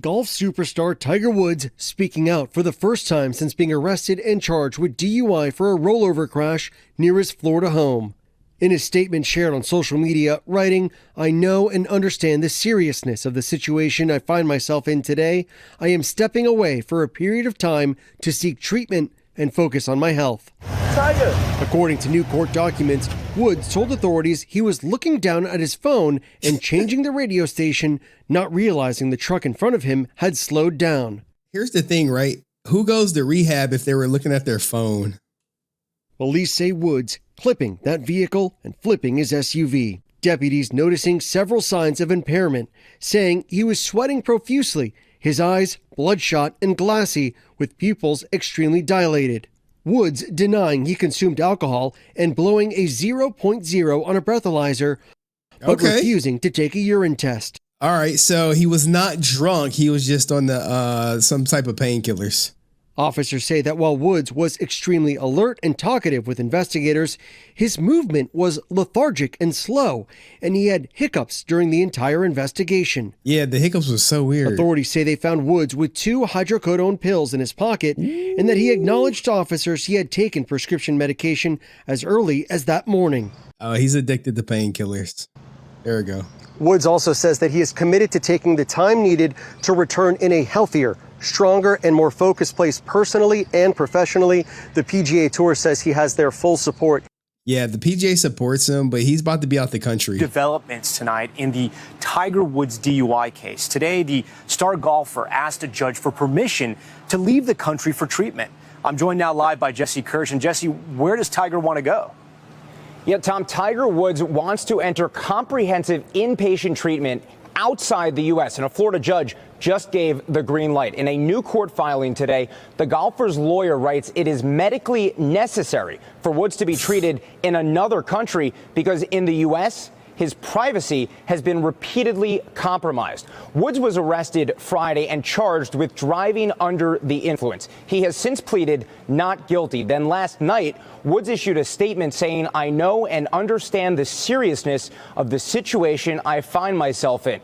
Golf superstar Tiger Woods speaking out for the first time since being arrested and charged with DUI for a rollover crash near his Florida home. In his statement shared on social media, writing, "I know and understand the seriousness of the situation I find myself in today. I am stepping away for a period of time to seek treatment and focus on my health." Tiger. According to new court documents, Woods told authorities he was looking down at his phone and changing the radio station, not realizing the truck in front of him had slowed down. Here's the thing, right? Who goes to rehab if they were looking at their phone? Police say Woods clipping that vehicle and flipping his SUV. Deputies noticing several signs of impairment, saying he was sweating profusely, his eyes bloodshot and glassy, with pupils extremely dilated. Woods denying he consumed alcohol and blowing a 0.0 on a breathalyzer, but refusing to take a urine test. All right, so he was not drunk. He was just on the some type of painkillers. Officers say that while Woods was extremely alert and talkative with investigators, his movement was lethargic and slow, and he had hiccups during the entire investigation. Yeah, the hiccups was so weird. Authorities say they found Woods with 2 hydrocodone pills in his pocket and that he acknowledged to officers he had taken prescription medication as early as that morning. Oh, he's addicted to painkillers. There we go. Woods also says that he is committed to taking the time needed to return in a healthier, stronger, and more focused place personally and professionally. The PGA Tour says he has their full support. Yeah, the PGA supports him, but he's about to be out the country. Developments tonight in the Tiger Woods DUI case. Today, the star golfer asked a judge for permission to leave the country for treatment. I'm joined now live by Jesse Kirsch. And Jesse, where does Tiger want to go? Yeah, Tom, Tiger Woods wants to enter comprehensive inpatient treatment outside the U.S., and a Florida judge just gave the green light. In a new court filing today, the golfer's lawyer writes it is medically necessary for Woods to be treated in another country because in the U.S., his privacy has been repeatedly compromised. Woods was arrested Friday and charged with driving under the influence. He has since pleaded not guilty. Then last night, Woods issued a statement saying, "I know and understand the seriousness of the situation I find myself in."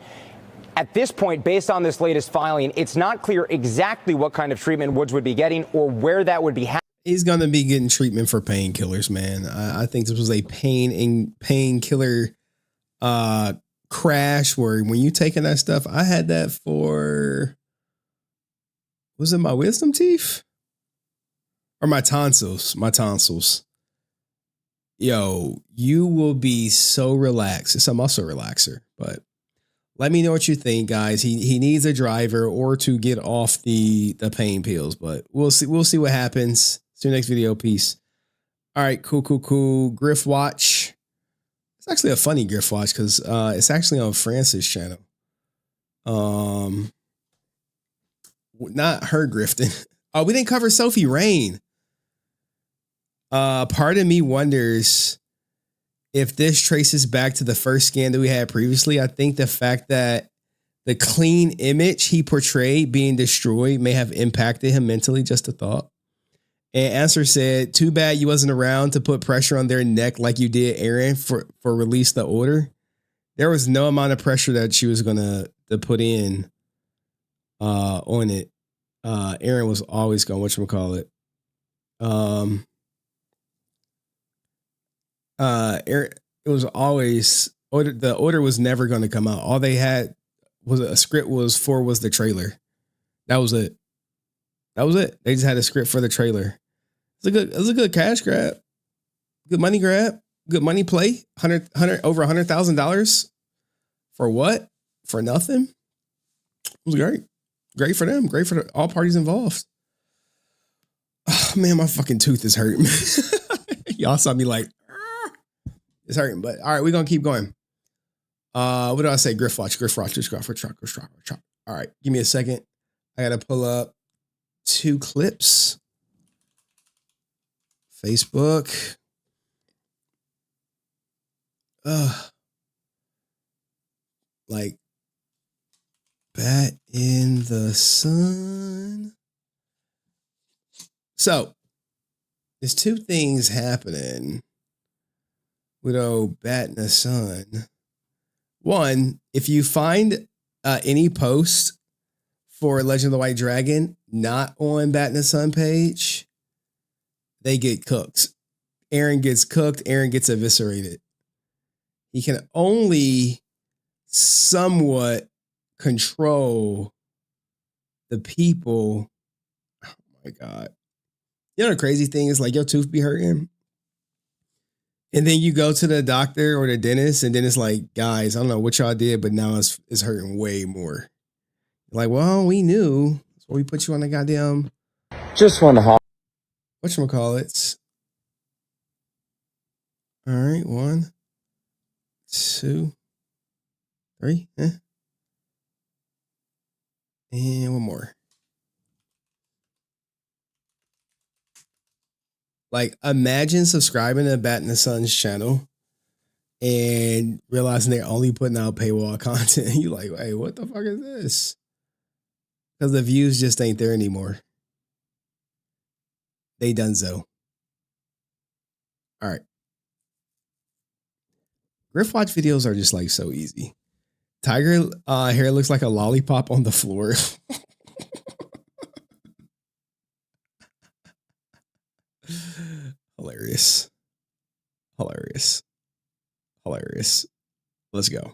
At this point, based on this latest filing, it's not clear exactly what kind of treatment Woods would be getting or where that would be happening. He's going to be getting treatment for painkillers, man. I think this was a painkiller crash where when you taking that stuff, I had that for, was it my wisdom teeth or my tonsils? My tonsils. Yo, you will be so relaxed. It's a muscle relaxer, but let me know what you think, guys. He needs a driver or to get off the pain pills, but we'll see. We'll see what happens. See you next video. Peace. All right, cool. Griff Watch. It's actually a funny Griff Watch because it's actually on Francis' channel. Not her grifting. Oh, we didn't cover Sophie Rain. Part of me wonders if this traces back to the first scandal we had previously. I think the fact that the clean image he portrayed being destroyed may have impacted him mentally. Just a thought. And Answer said, "Too bad you wasn't around to put pressure on their neck like you did Aaron for release the order." There was no amount of pressure that she was gonna to put in on it. Aaron was always going, whatchamacallit. Aaron, it was always the order was never going to come out. All they had was a script was the trailer. That was it. They just had a script for the trailer. It was a good cash grab, good money grab, good money play. Over $100,000 for what? For nothing. It was great for them. Great for all parties involved. Oh, man, my fucking tooth is hurting. Y'all saw me like, it's hurting, but all right, we're gonna keep going. What did I say? Griff Watch. All right, give me a second. I gotta pull up 2 clips. Facebook. Like Bat in the sun. So there's two things happening with old Bat in the sun. One, if you find any post for Legend of the White Dragon not on Bat in the Sun page, they get cooked. Aaron gets cooked. Aaron gets eviscerated. He can only somewhat control the people. Oh my God. You know, the crazy thing is like your tooth be hurting. And then you go to the doctor or the dentist, and then it's like, guys, I don't know what y'all did, but now it's hurting way more. Like, well, we knew. That's why we put you on the goddamn. Just want to hop. Whatchamacallits. All right, 1, 2, 3. And one more. Like, imagine subscribing to Bat in the Sun's channel and realizing they're only putting out paywall content. You like, hey, what the fuck is this? Because the views just ain't there anymore. They done so. All right. Griff Watch videos are just like so easy. Tiger hair looks like a lollipop on the floor. Hilarious. Hilarious. Hilarious. Let's go.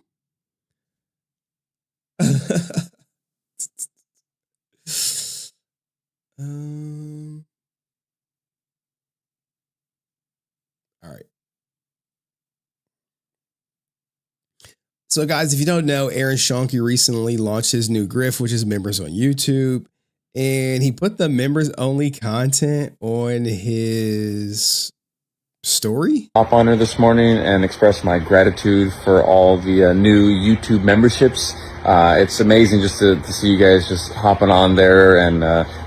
All right. So, guys, if you don't know, Aaron Schonke recently launched his new Griff, which is members on YouTube. And he put the members only content on his story. Hop on here this morning and express my gratitude for all the new YouTube memberships. It's amazing just to see you guys just hopping on there and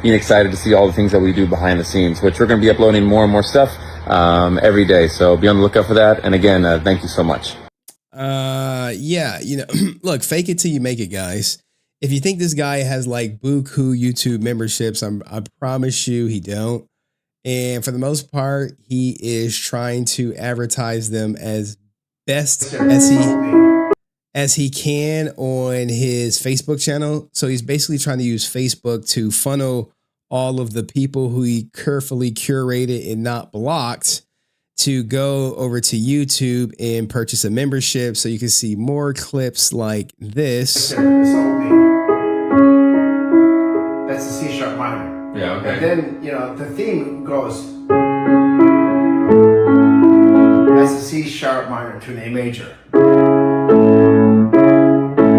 being excited to see all the things that we do behind the scenes, which we're going to be uploading more and more stuff every day. So be on the lookout for that. And again, thank you so much. Yeah, you know, look, fake it till you make it, guys. If you think this guy has like buku YouTube memberships, I promise you he don't. And for the most part, he is trying to advertise them as best as he can on his Facebook channel. So he's basically trying to use Facebook to funnel all of the people who he carefully curated and not blocked to go over to YouTube and purchase a membership so you can see more clips like this. That's the C sharp minor. Yeah, okay. And then, you know, the theme goes. That's the C sharp minor to an A major.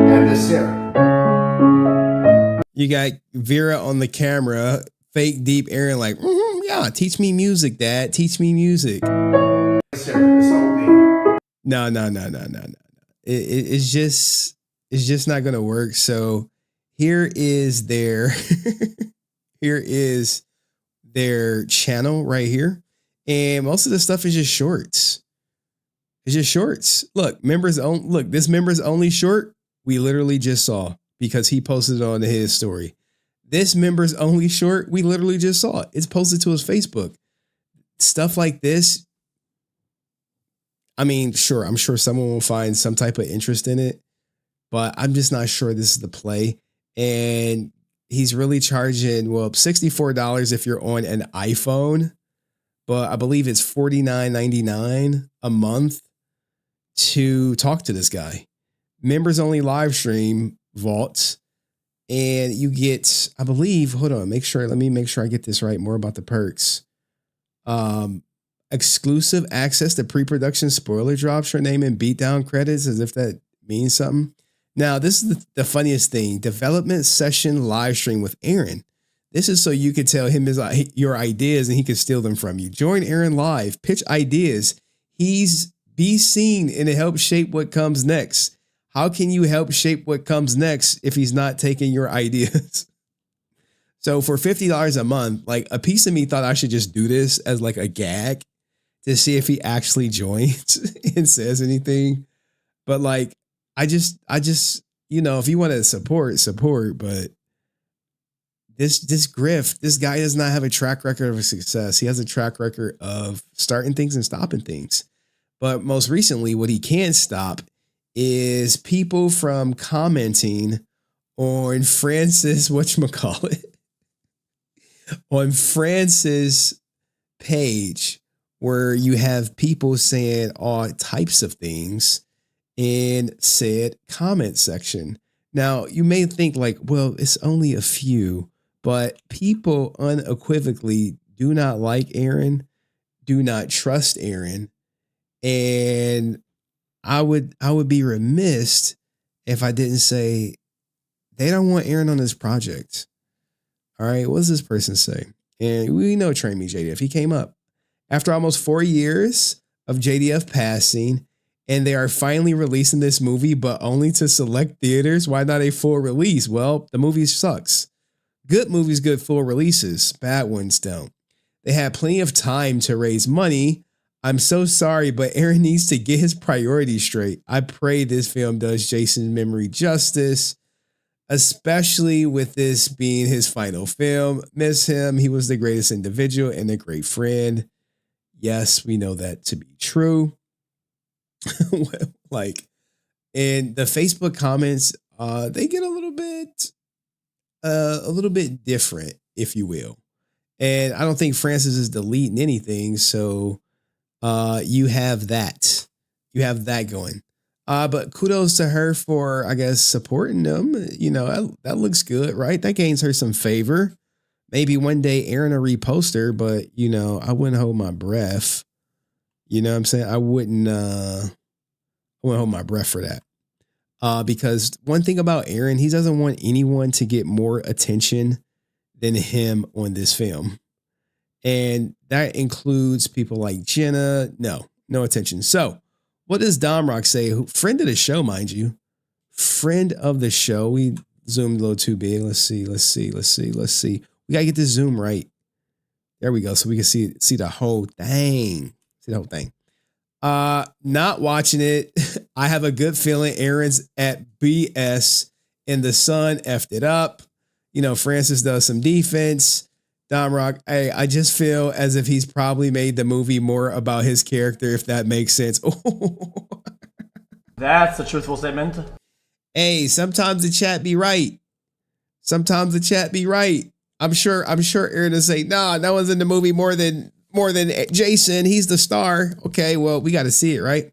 And the Sarah. You got Vera on the camera, fake deep Aaron like, yeah, teach me music, Dad. Teach me music. No. It's just not gonna work. So here is their channel right here. And most of the stuff is just shorts. It's just shorts. Look, this members only short, we literally just saw because he posted it on his story. This members only short, we literally just saw it. It's posted to his Facebook. Stuff like this. I mean, sure, I'm sure someone will find some type of interest in it, but I'm just not sure this is the play. And he's really charging, well, $64 if you're on an iPhone, but I believe it's $49.99 a month to talk to this guy. Members only live stream vaults. And you get, I believe, hold on, let me make sure I get this right. More about the perks. Exclusive access to pre-production spoiler drops for name and beatdown credits, as if that means something. Now, this is the funniest thing. Development session live stream with Aaron. This is so you could tell him your ideas and he could steal them from you. Join Aaron live, pitch ideas. Be seen and it helps shape what comes next. How can you help shape what comes next if he's not taking your ideas? So for $50 a month, like a piece of me thought I should just do this as like a gag to see if he actually joins and says anything. But like, I just, if you want to support, but this Griff, this guy does not have a track record of success. He has a track record of starting things and stopping things. But most recently, what he can't stop is people from commenting on Francis, whatchamacallit, on Francis' page, where you have people saying all types of things in said comment section. Now, you may think like, well, it's only a few, but people unequivocally do not like Aaron, do not trust Aaron, and I would be remiss if I didn't say they don't want Aaron on this project. All right, what does this person say? And we know Train Me JDF. He came up after almost 4 years of JDF passing, and they are finally releasing this movie, but only to select theaters. Why not a full release? Well, the movie sucks. Good movies, good full releases. Bad ones don't. They had plenty of time to raise money. I'm so sorry, but Aaron needs to get his priorities straight. I pray this film does Jason's memory justice, especially with this being his final film. Miss him. He was the greatest individual and a great friend. Yes, we know that to be true. Like, in the Facebook comments, they get a little bit different, if you will. And I don't think Francis is deleting anything. So you have that. You have that going. But kudos to her for, I guess, supporting them. You know, that looks good, right? That gains her some favor. Maybe one day Aaron will repost her, but, you know, I wouldn't hold my breath. You know what I'm saying? I wouldn't hold my breath for that. Because one thing about Aaron, he doesn't want anyone to get more attention than him on this film. And that includes people like Jenna. No attention. So what does Dom Rock say? Friend of the show, mind you. Friend of the show. We zoomed a little too big. Let's see. We got to get this zoom right. There we go. So we can see the whole thing. Not watching it. I have a good feeling Aaron's at BS and the son effed it up. You know, Francis does some defense. Dom Rock, hey, I just feel as if he's probably made the movie more about his character, if that makes sense. That's a truthful statement. Hey, sometimes the chat be right. I'm sure Aaron will say, nah, that was in the movie more than Jason. He's the star. Okay, well, we got to see it, right?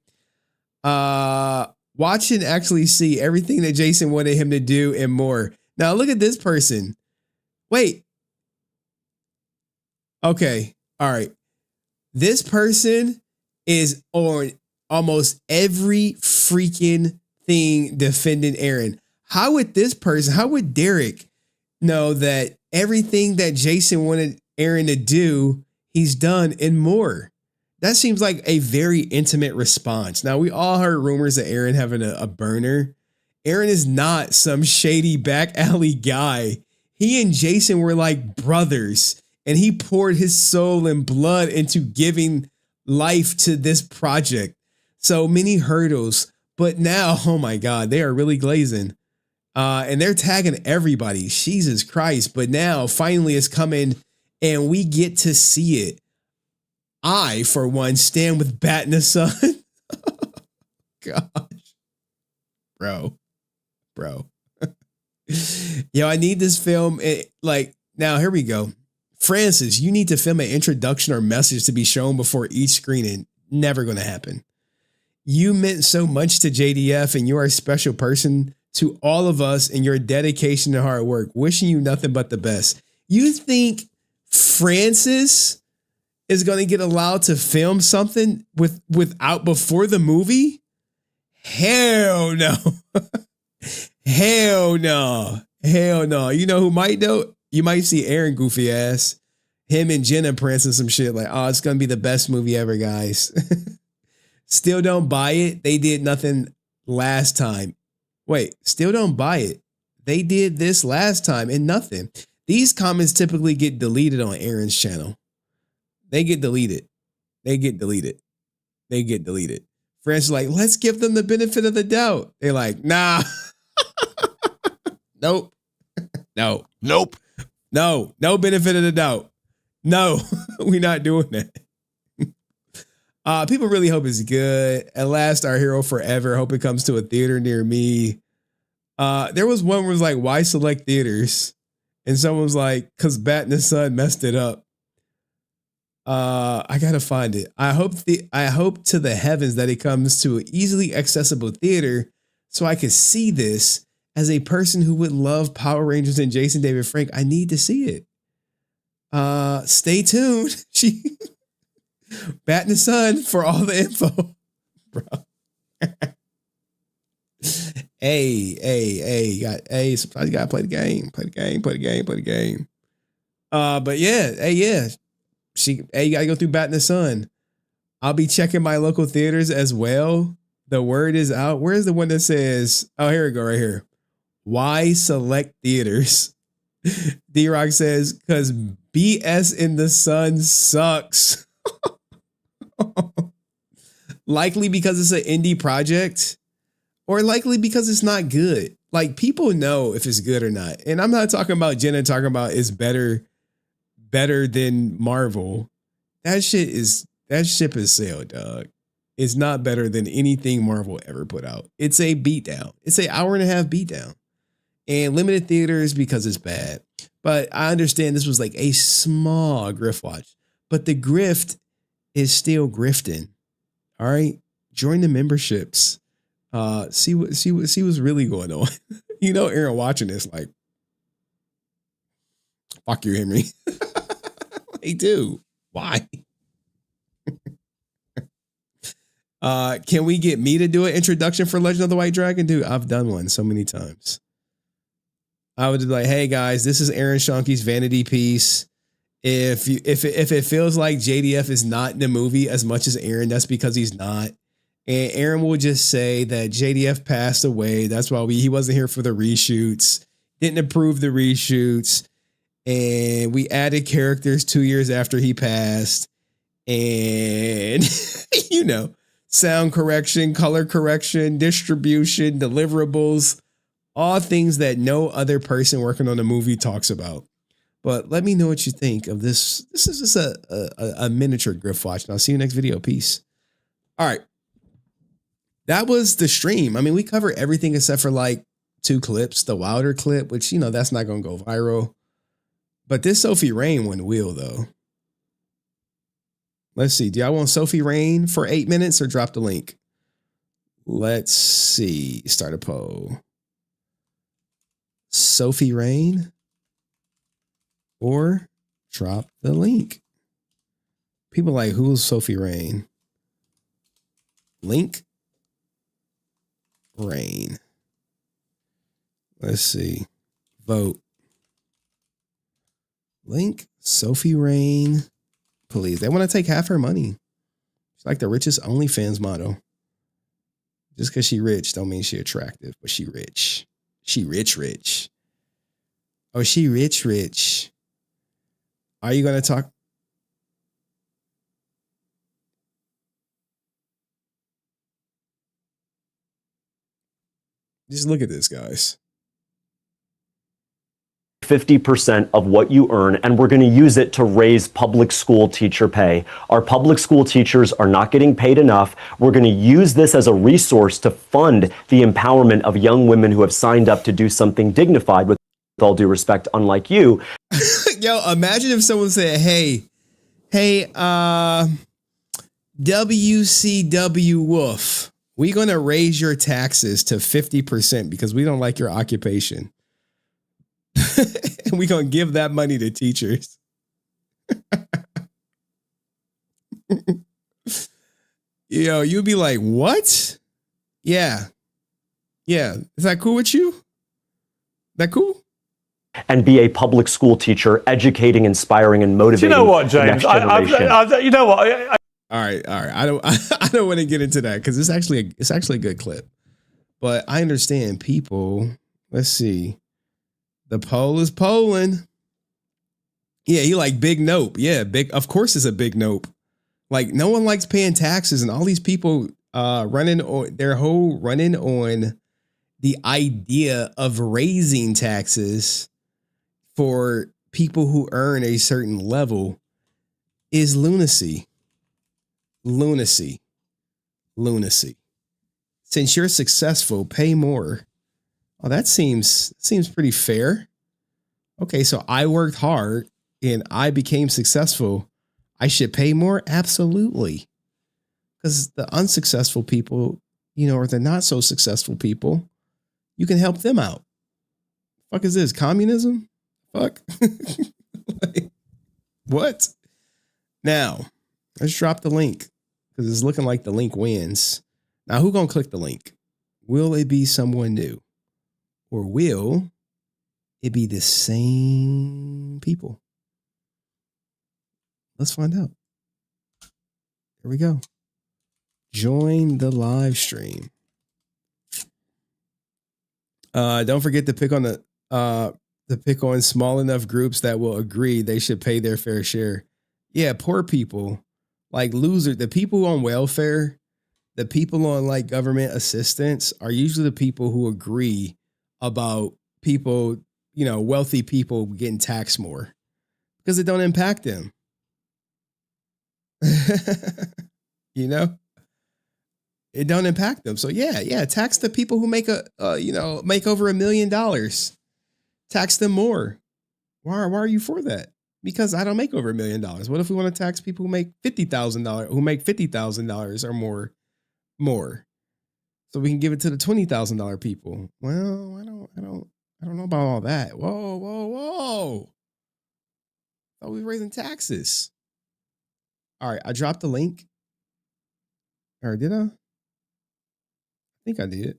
Watch and actually see everything that Jason wanted him to do and more. Now look at this person. Wait. Okay. All right. This person is on almost every freaking thing defending Aaron. How would Derek know that everything that Jason wanted Aaron to do, he's done and more? That seems like a very intimate response. Now, we all heard rumors of Aaron having a burner. Aaron is not some shady back alley guy. He and Jason were like brothers, and he poured his soul and blood into giving life to this project. So many hurdles, but now, oh my God, they are really glazing. And they're tagging everybody. Jesus Christ. But now finally it's coming and we get to see it. I, for one, stand with Bat in the Sun. Gosh. Bro. Yo, I need this film. Now, here we go. Francis, you need to film an introduction or message to be shown before each screening. Never going to happen. You meant so much to JDF and you are a special person to all of us and your dedication and hard work. Wishing you nothing but the best. You think Francis is going to get allowed to film something without before the movie? Hell no. Hell no. You know who might know? You might see Aaron goofy ass. Him and Jenna prancing some shit like, oh, it's going to be the best movie ever, guys. Still don't buy it. They did nothing last time. Wait, still don't buy it. They did this last time and nothing. These comments typically get deleted on Aaron's channel. They get deleted. Friends are like, let's give them the benefit of the doubt. They're like, nah. Nope. No. Nope. No. No benefit of the doubt. No, we're not doing that. People really hope it's good. At last, our hero forever. Hope it comes to a theater near me. There was one where it was like, why select theaters? And someone was like, because Bat in the Sun messed it up. I gotta find it. I hope to the heavens that it comes to an easily accessible theater so I could see this. As a person who would love Power Rangers and Jason David Frank, I need to see it. Stay tuned. Bat in the Sun for all the info, bro. Sometimes you gotta play the game. Play the game. But yeah, you gotta go through Bat in the Sun. I'll be checking my local theaters as well. The word is out. Where's the one that says, oh, here we go, right here. Why select theaters? D-Rock says, because BS in the Sun sucks. Likely because it's an indie project, or likely because it's not good. Like, people know if it's good or not. And I'm not talking about Jenna talking about it's better than Marvel. That ship is sailed, dog. It's not better than anything Marvel ever put out. It's a beatdown. It's an hour and a half beatdown. And limited theaters because it's bad. But I understand this was like a small grift watch. But the grift is still grifting. All right. Join the memberships. See what's really going on. You know, Aaron watching this like, fuck you, Henry. They do. Why? Can we get me to do an introduction for Legend of the White Dragon? Dude, I've done one so many times. I would be like, hey guys, this is Aaron Shonky's vanity piece. If it feels like JDF is not in the movie as much as Aaron, that's because he's not. And Aaron will just say that JDF passed away. That's why he wasn't here for the reshoots. Didn't approve the reshoots. And we added characters 2 years after he passed. And, you know, sound correction, color correction, distribution, deliverables, all things that no other person working on the movie talks about. But let me know what you think of this. This is just a miniature grift watch. And I'll see you next video. Peace. All right. That was the stream. I mean, we covered everything except for like 2 clips. The Wilder clip, which, you know, that's not going to go viral. But this Sophie Rain one will, though. Let's see. Do y'all want Sophie Rain for 8 minutes or drop the link? Let's see. Start a poll. Sophie Rain or drop the link. People like, who's Sophie Rain? Link Rain. Let's see. Vote. Link Sophie Rain. Please. They want to take half her money. It's like the richest OnlyFans model. Just because she rich don't mean she attractive, but she rich. She rich. Oh, she rich. Are you going to talk? Just look at this, guys. 50% of what you earn, and we're going to use it to raise public school teacher pay. Our public school teachers are not getting paid enough. We're going to use this as a resource to fund the empowerment of young women who have signed up to do something dignified, with all due respect, unlike you. Yo, imagine if someone said, hey, WCW Wolf, we're going to raise your taxes to 50% because we don't like your occupation. And we're going to give that money to teachers. Yo, you'd be like, what? Yeah. Is that cool with you? That cool? And be a public school teacher, educating, inspiring, and motivating. Do you know what, James? You know what? All right. I don't want to get into that because it's actually a good clip. But I understand people. Let's see. The poll is polling. Yeah, you like big nope. Yeah, big. Of course, it's a big nope. Like, no one likes paying taxes, and all these people running on the idea of raising taxes for people who earn a certain level is lunacy. Lunacy. Lunacy. Since you're successful, pay more. Oh, that seems pretty fair. Okay, so I worked hard and I became successful. I should pay more? Absolutely. Because the unsuccessful people, or the not so successful people, you can help them out. Fuck is this? Communism? Fuck. Like, what? Now, let's drop the link because it's looking like the link wins. Now, who gonna click the link? Will it be someone new? Or will it be the same people? Let's find out. Here we go. Join the live stream. Don't forget to pick on small enough groups that will agree they should pay their fair share. Yeah, poor people, like loser, the people on welfare, the people on like government assistance are usually the people who agree about people, wealthy people getting taxed more because it don't impact them. It don't impact them. So yeah, tax the people who make make over $1 million. Tax them more. Why are you for that? Because I don't make over $1 million. What if we want to tax people who make $50,000, who make $50,000 or more? So we can give it to the $20,000 people. Well, I don't know about all that. Whoa. Thought we were raising taxes. All right, I dropped the link. Or did I? I think I did.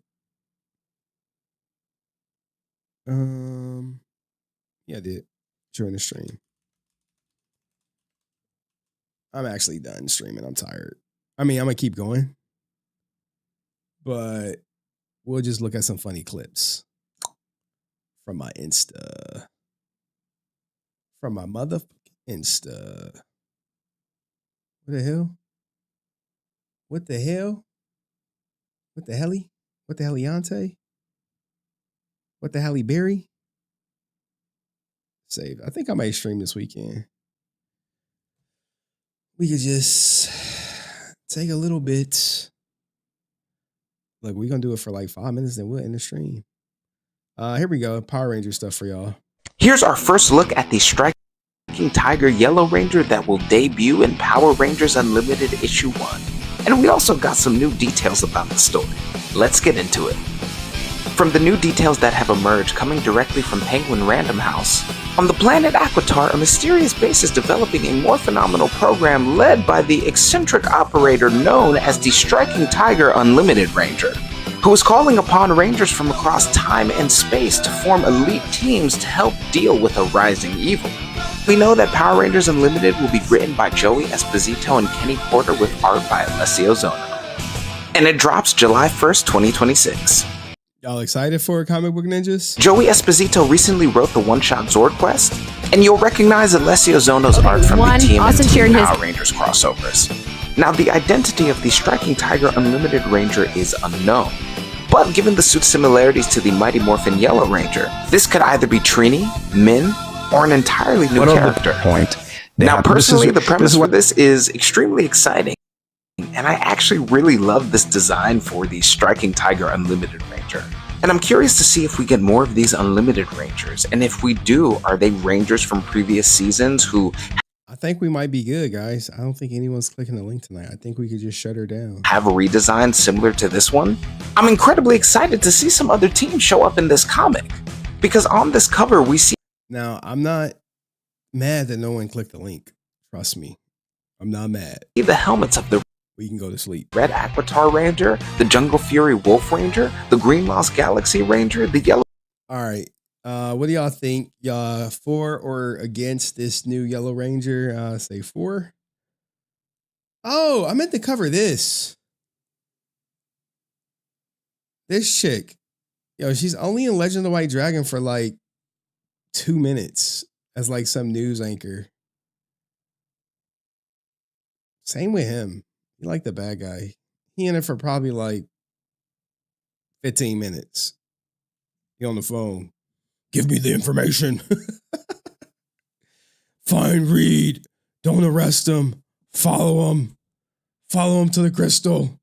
Yeah, I did. Join the stream. I'm actually done streaming. I'm tired. I mean, I'm gonna keep going, but we'll just look at some funny clips from my Insta. From my motherfucking Insta. What the hell? What the hell? What the helly? What the heliante? What the Halle Berry? Save. I think I might stream this weekend. We could just take a little bit. Look, we're going to do it for like 5 minutes, then we'll end the stream. Here we go. Power Ranger stuff for y'all. Here's our first look at the Striking Tiger Yellow Ranger that will debut in Power Rangers Unlimited Issue 1. And we also got some new details about the story. Let's get into it. From the new details that have emerged coming directly from Penguin Random House, on the planet Aquitar, a mysterious base is developing a more phenomenal program led by the eccentric operator known as the Striking Tiger Unlimited Ranger, who is calling upon Rangers from across time and space to form elite teams to help deal with a rising evil. We know that Power Rangers Unlimited will be written by Joey Esposito and Kenny Porter with art by Alessio Zono. And it drops July 1st, 2026. Y'all excited for Comic Book Ninjas? Joey Esposito recently wrote the one-shot Zord quest, and you'll recognize Alessio Zono's art from the TMNT Power Rangers crossovers. Now, the identity of the Striking Tiger Unlimited Ranger is unknown, but given the suit's similarities to the Mighty Morphin Yellow Ranger, this could either be Trini, Min, or an entirely new character. Now, personally, the premise for this is extremely exciting, and I actually really love this design for the Striking Tiger Unlimited Ranger. And I'm curious to see if we get more of these Unlimited Rangers, and if we do, are they Rangers from previous seasons who I think we might be good, guys. I don't think anyone's clicking the link tonight. I think we could just shut her down. Have a redesign similar to this one? I'm incredibly excited to see some other teams show up in this comic, because on this cover we see... Now, I'm not mad that no one clicked the link. Trust me. I'm not mad. The helmets of the We can go to sleep. Red Aquitar Ranger, the Jungle Fury Wolf Ranger, the Green Lost Galaxy Ranger, the Yellow... All right. What do y'all think? Y'all for or against this new Yellow Ranger? Say for. Oh, I meant to cover this. This chick. Yo, she's only in Legend of the White Dragon for like 2 minutes as like some news anchor. Same with him. He like the bad guy. He in it for probably like 15 minutes. He on the phone. Give me the information. Find Reed. Don't arrest him. Follow him. Follow him to the crystal.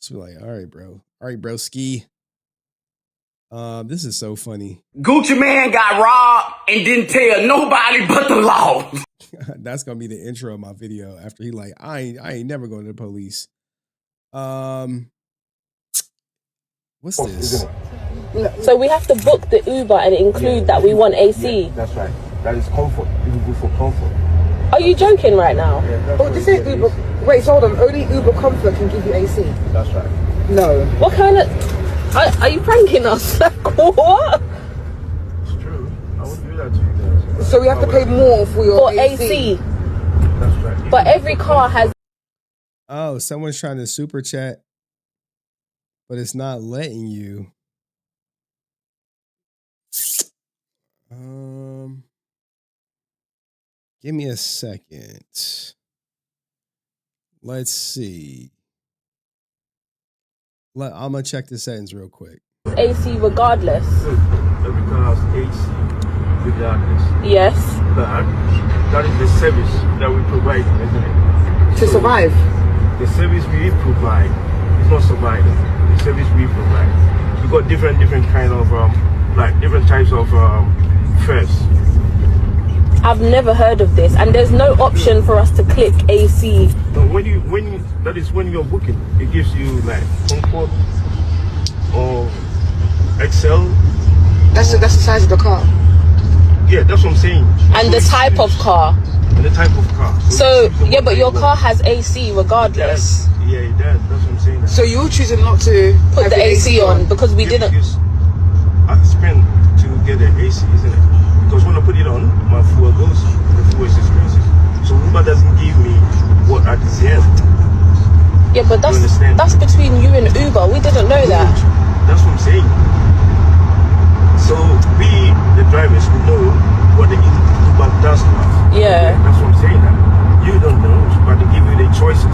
So we're like, all right, bro. All right, bro. Ski. This is so funny. Gucci Man got robbed and didn't tell nobody but the law. That's gonna be the intro of my video after he like, I ain't never going to the police. What's this? So we have to book the Uber and include that we want AC. Yeah, that's right. That is comfort. You go for comfort. Are you joking right now? Oh, this ain't Uber. Wait, so hold on. Only Uber Comfort can give you AC. That's right. No. What kind of... Are you pranking us? Like, what? It's true. I wouldn't do that to you guys. So we have to pay more for your AC. That's right. But every car has... Oh, someone's trying to super chat, but it's not letting you. Give me a second. Let's see. I'm gonna check the settings real quick. AC regardless. Every car has AC regardless. Yes. But that is the service that we provide, isn't it? To survive. The service we provide is not surviving. The service we provide. We got different kind of like different types of fares. I've never heard of this, and there's no option for us to click AC. No, when you that is when you're booking, it gives you like comfort or Excel. That's the size of the car. Yeah, that's what I'm saying. And the type of car. And the type of car. So yeah, but your car has AC regardless. Yeah, it does. That's what I'm saying. So you're choosing not to put the AC on because we didn't. I spend to get the AC, isn't it? Because when I put it on, my fuel goes. The fuel is expensive. So Uber doesn't give me what I deserve. Yeah, but that's between you and Uber. We didn't know that. That's what I'm saying. So we, the drivers, we know what the Uber does to us. Yeah. That's what I'm saying. That you don't know, but they give you the choices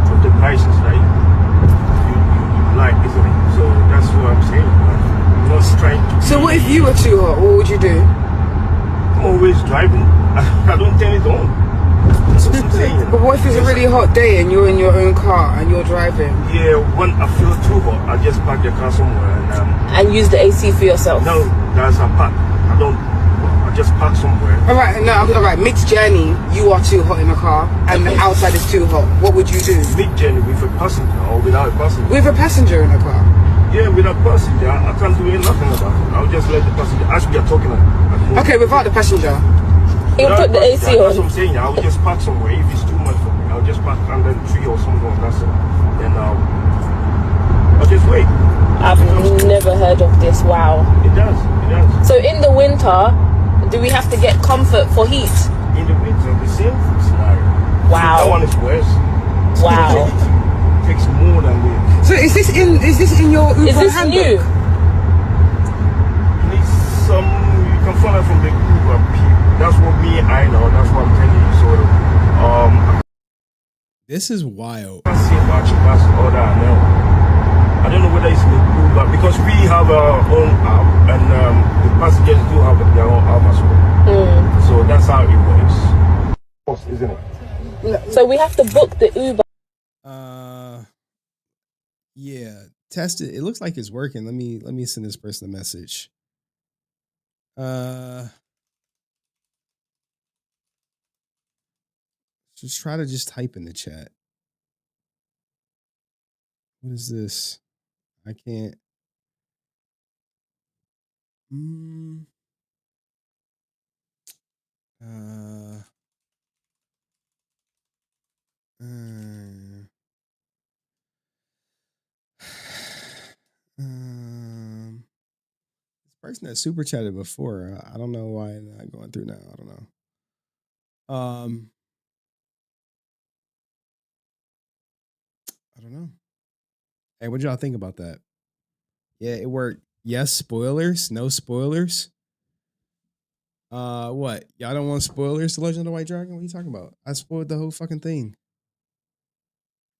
of the prices that you like, isn't it? So that's what I'm saying. I'm not trying to. So what if you were too hot? What would you do? I'm always driving. I don't turn it on. That's what I'm saying. But what if it's a really hot day and you're in your own car and you're driving? Yeah, when I feel too hot, I just park the car somewhere and use the AC for yourself. No, that's a park. I just park somewhere. All right. Mid journey, you are too hot in the car, and the outside is too hot. What would you do? Mid journey with a passenger or without a passenger? With a passenger in the car. Yeah, with a passenger, I can't do nothing about it. I'll just let the passenger. As we are talking. Okay, without the passenger. He'll put the AC on. That's what I'm saying. I'll just park somewhere. If it's too much for me, I'll just park under the tree or something. That's it. Then I'll just wait. I've never heard of this. Wow. It does. So in the winter, do we have to get comfort for heat? In the winter, the same scenario. Wow. So that one is worse. Wow. It takes more than this. So is this in your Uber Is this handbook? new? You can find it from the Uber people. That's what I know. That's what I'm telling you. So this is wild. I can't say much about all that now. I don't know whether it's in the Uber because we have our own app and the passengers do have their own app as well. So that's how it works, isn't it? So we have to book the Uber. Yeah, test it. It looks like it's working. Let me send this person a message. Just try to just type in the chat. What is this? I can't. This person that super chatted before. I don't know why it's not going through now. I don't know. I don't know. Hey, what y'all think about that? Yeah, it worked. Yes, spoilers. No spoilers. What? Y'all don't want spoilers to Legend of the White Dragon? What are you talking about? I spoiled the whole fucking thing.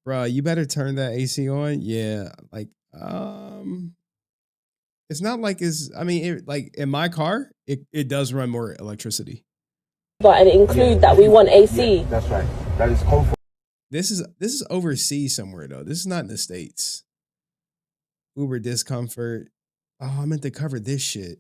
Bruh, you better turn that AC on. Yeah, like, It's not like I mean, like in my car, it does run more electricity. And include that we want AC. Yeah, that's right. That is comfort. This is overseas somewhere though. This is not in the States. Uber discomfort. Oh, I meant to cover this shit.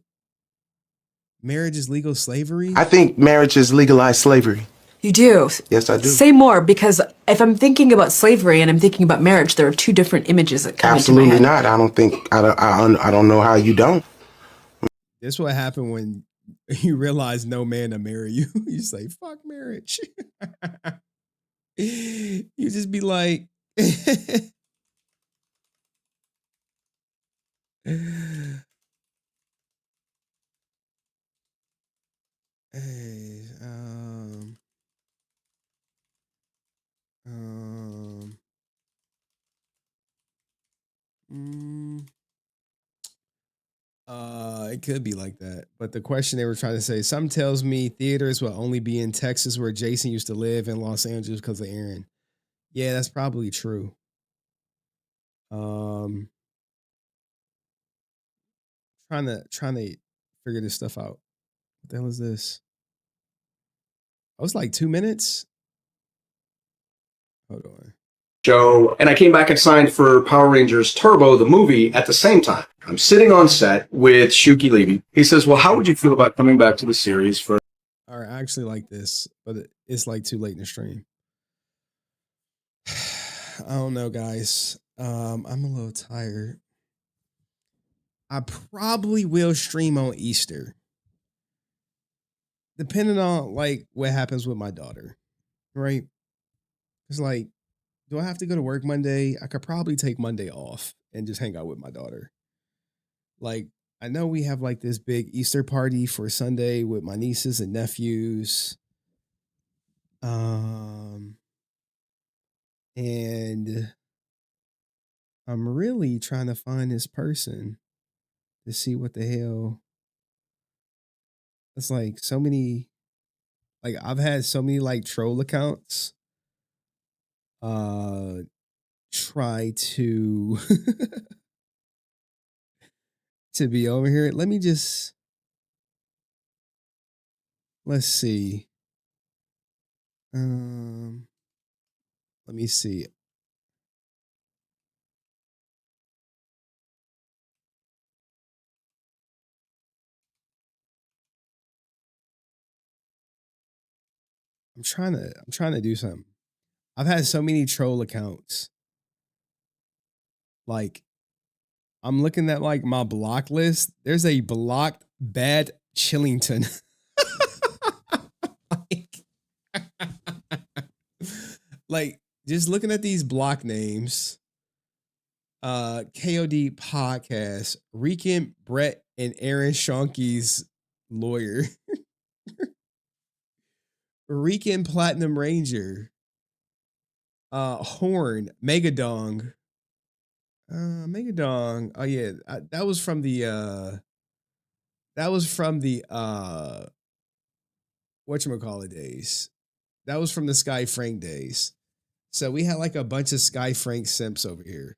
Marriage is legal slavery. I think marriage is legalized slavery. You do? Yes, I do. Say more, because if I'm thinking about slavery and I'm thinking about marriage, there are two different images that come into my Absolutely head. not. I don't think I don't know how you don't. This what happened when you realize no man to marry you. You say, fuck marriage. You just be like, hey, it could be like that. But the question they were trying to say, some tells me theaters will only be in Texas where Jason used to live, in Los Angeles because of Aaron. Yeah, that's probably true. Trying to figure this stuff out. What the hell is this? Oh, it's like 2 minutes. Hold on. Show, and I came back and signed for Power Rangers Turbo, the movie, at the same time. I'm sitting on set with Shuki Levy. He says, well, how would you feel about coming back to the series for... All right, I actually like this, but it's like too late in the stream. I don't know, guys. I'm a little tired. I probably will stream on Easter, depending on like what happens with my daughter, right? It's like, do I have to go to work Monday? I could probably take Monday off and just hang out with my daughter. Like, I know we have like this big Easter party for Sunday with my nieces and nephews. And I'm really trying to find this person to see what the hell. It's like so many, like I've had so many like troll accounts try to to be over here. Let's see. Let me see. I'm trying to do something. I've had so many troll accounts. Like, I'm looking at like my block list. There's a blocked Bad Chillington. like, just looking at these block names. KOD podcast, Rican Brett and Aaron Shonky's lawyer. Rican Platinum Ranger. Horn, Megadong. Megadong. Oh yeah, that was from the whatchamacallit days. That was from the Sky Frank days. So we had like a bunch of Sky Frank simps over here.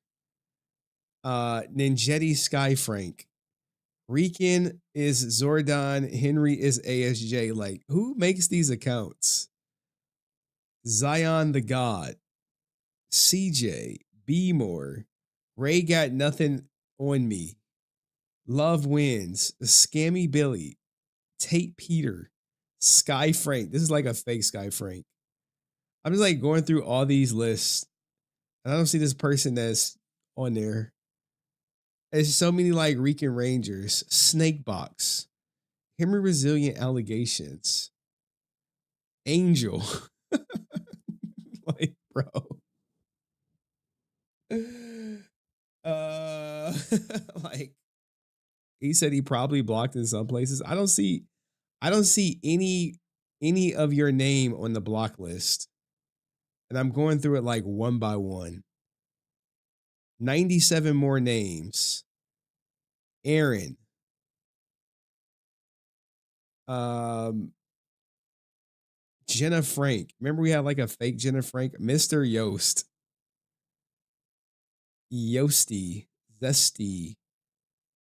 Ninjetti Sky Frank. Rican is Zordon. Henry is ASJ. Like, who makes these accounts? Zion the God. CJ. B More. Ray got nothing on me. Love wins. Scammy Billy. Tate Peter. Sky Frank. This is like a fake Sky Frank. I'm just like going through all these lists. And I don't see this person that's on there. There's so many like Rican Rangers. Snake Box. HenryResilient allegations. Angel. like, bro. Like, he said he probably blocked in some places. I don't see any of your name on the block list. And I'm going through it like one by one. 97 more names. Aaron. Jenna Frank. Remember we had like a fake Jenna Frank? Mr. Yost. Yosty. Zesty.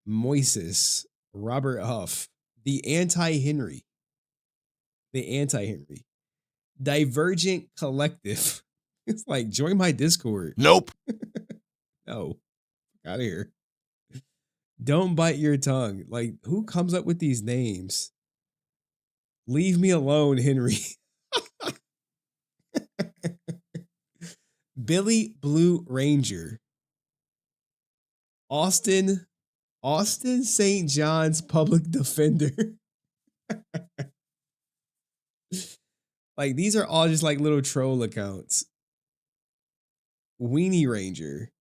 Moises, Robert Huff, the anti-Henry, Divergent Collective. It's like, join my Discord. Nope. No, out of here. Don't bite your tongue. Like, who comes up with these names? Leave me alone, Henry. Billy Blue Ranger. Austin St. John's Public Defender. Like, these are all just like little troll accounts. Weenie Ranger,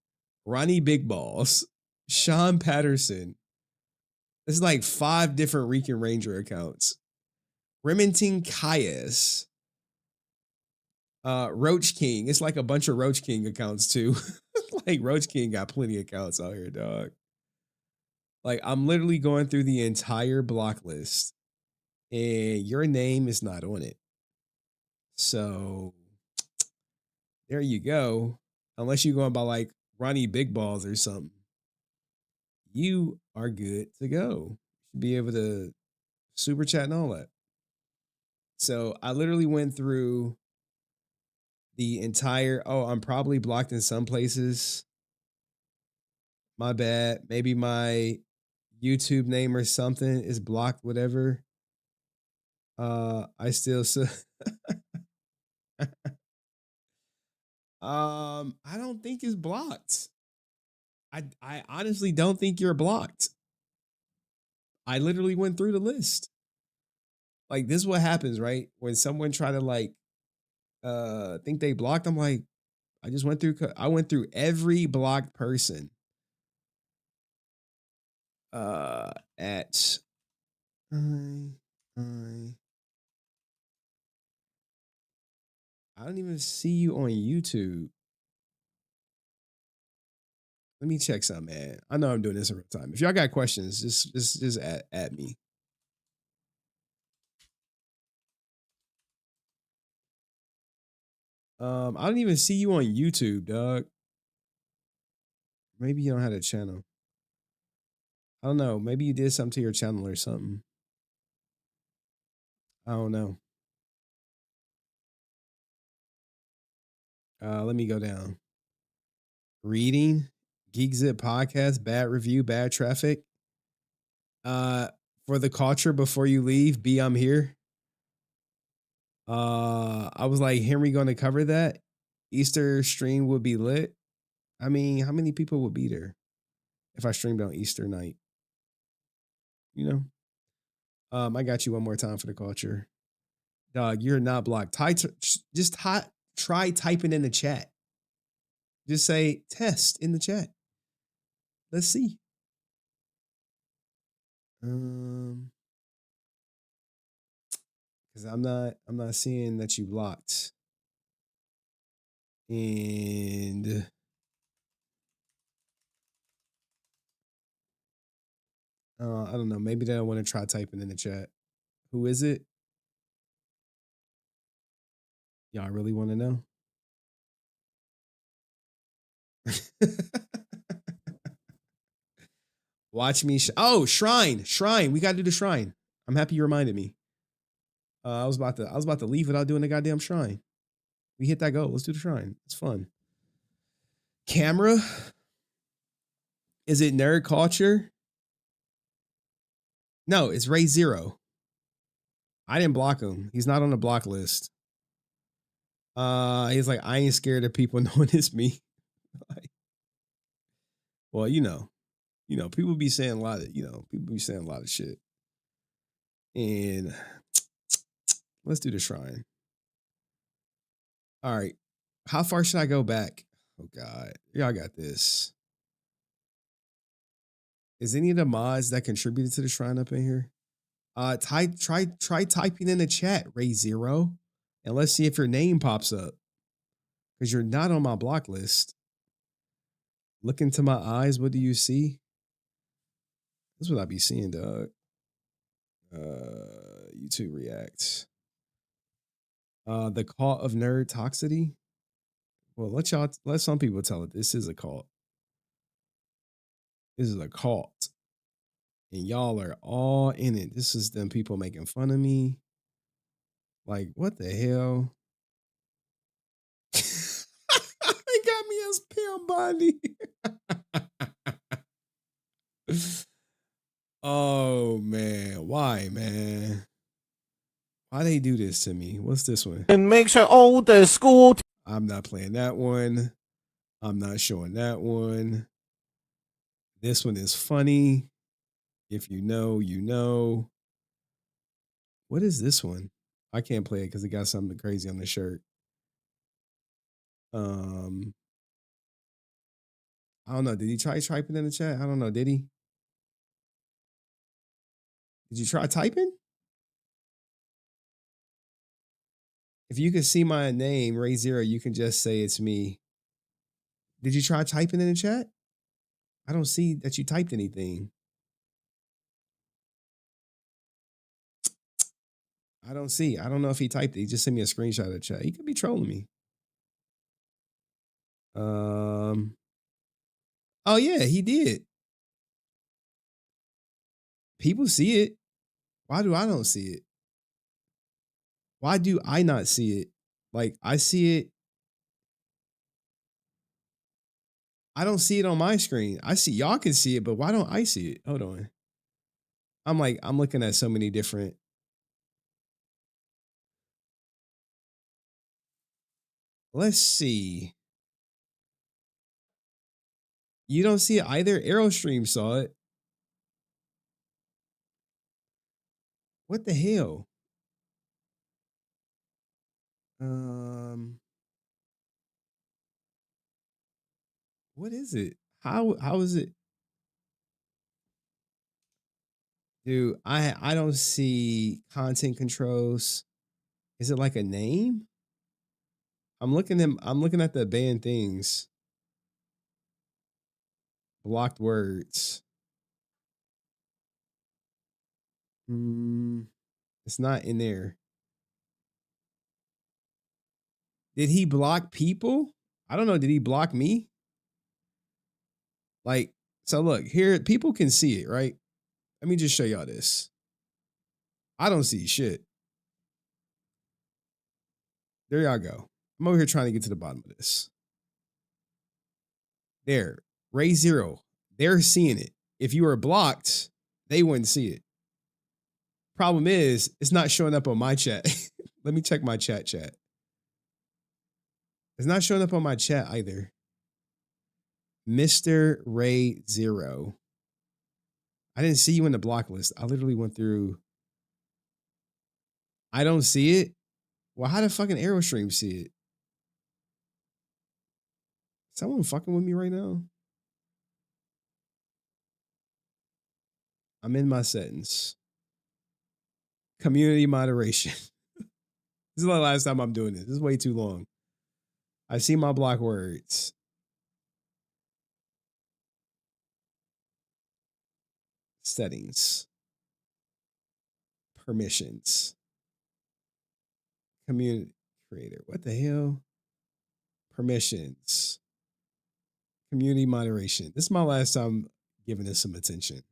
Ronnie Big Balls, Sean Patterson. There's like 5 different Rican Ranger accounts. Remington Cayes. Roach King. It's like a bunch of Roach King accounts too. Like Roach King got plenty of accounts out here, dog. Like, I'm literally going through the entire block list and your name is not on it. So there you go. Unless you're going by like Ronnie Big Balls or something, you are good to go. Should be able to super chat and all that. So I literally went through the entire, I'm probably blocked in some places. My bad. Maybe my YouTube name or something is blocked, whatever. I still I don't think it's blocked. I honestly don't think you're blocked. I literally went through the list. Like, this is what happens, right? When someone try to like think they blocked, I'm like, I went through every blocked person at I don't even see you on YouTube. Let me check something, man. I know I'm doing this in real time. If y'all got questions, just at me. I don't even see you on YouTube, dog. Maybe you don't have a channel. I don't know. Maybe you did something to your channel or something. I don't know. Let me go down. Reading, Geek Zip podcast, bad review, bad traffic. For the culture before you leave, I'm here. I was like, Henry gonna cover that? Easter stream would be lit. I mean, how many people would be there if I streamed on Easter night? You know? I got you one more time for the culture. Dog, you're not blocked. Just try typing in the chat. Just say test in the chat. Let's see. Because I'm not seeing that you blocked. And I don't know. Maybe they don't want to try typing in the chat. Who is it? Y'all really want to know? Watch me. Shrine. We got to do the shrine. I'm happy you reminded me. I was about to leave without doing the goddamn shrine. We hit that goal. Let's do the shrine. It's fun. Camera. Is it nerd culture? No, it's Ray Zero. I didn't block him. He's not on the block list. He's like, I ain't scared of people knowing it's me. Like, well, you know, people be saying a lot of shit. And let's do the shrine. All right. How far should I go back? Oh God. Y'all got this. Is any of the mods that contributed to the shrine up in here? Try typing in the chat, Ray Zero, and let's see if your name pops up. Because you're not on my block list. Look into my eyes. What do you see? That's what I be seeing, dog. YouTube React. The cult of nerd toxicity. Well, let some people tell it. This is a cult. This is a cult. And y'all are all in it. This is them people making fun of me. Like, what the hell? They got me as Pam Bondi. Oh man, why, man? Why they do this to me? What's this one? It makes her old school. I'm not playing that one. I'm not showing that one. This one is funny. If you know, you know. What is this one? I can't play it because it got something crazy on the shirt. I don't know. Did he try typing in the chat? I don't know. Did he? Did you try typing? If you can see my name, Ray Zero, you can just say it's me. Did you try typing in the chat? I don't see that you typed anything. I don't see. I don't know if he typed it. He just sent me a screenshot of the chat. He could be trolling me. Oh yeah, he did. People see it. Why do I don't see it? Why do I not see it? Like, I see it. I don't see it on my screen. I see y'all can see it, but why don't I see it? Hold on. I'm looking at so many different. Let's see. You don't see it either. Aerostream saw it. What the hell? What is it? How is it? Dude, I don't see content controls. Is it like a name? I'm looking at the banned things. Blocked words. It's not in there. Did he block people? I don't know. Did he block me? Like, so look, here, people can see it, right? Let me just show y'all this. I don't see shit. There y'all go. I'm over here trying to get to the bottom of this. There. Ray Zero. They're seeing it. If you were blocked, they wouldn't see it. Problem is, it's not showing up on my chat. Let me check my chat. It's not showing up on my chat either. Mr. Ray Zero. I didn't see you in the block list. I literally went through. I don't see it. Well, how did fucking Aerostream see it? Someone fucking with me right now? I'm in my settings. Community moderation. This is the last time I'm doing this. This is way too long. I see my block words. Settings. Permissions. Community creator. What the hell? Permissions. Community moderation. This is my last time giving this some attention.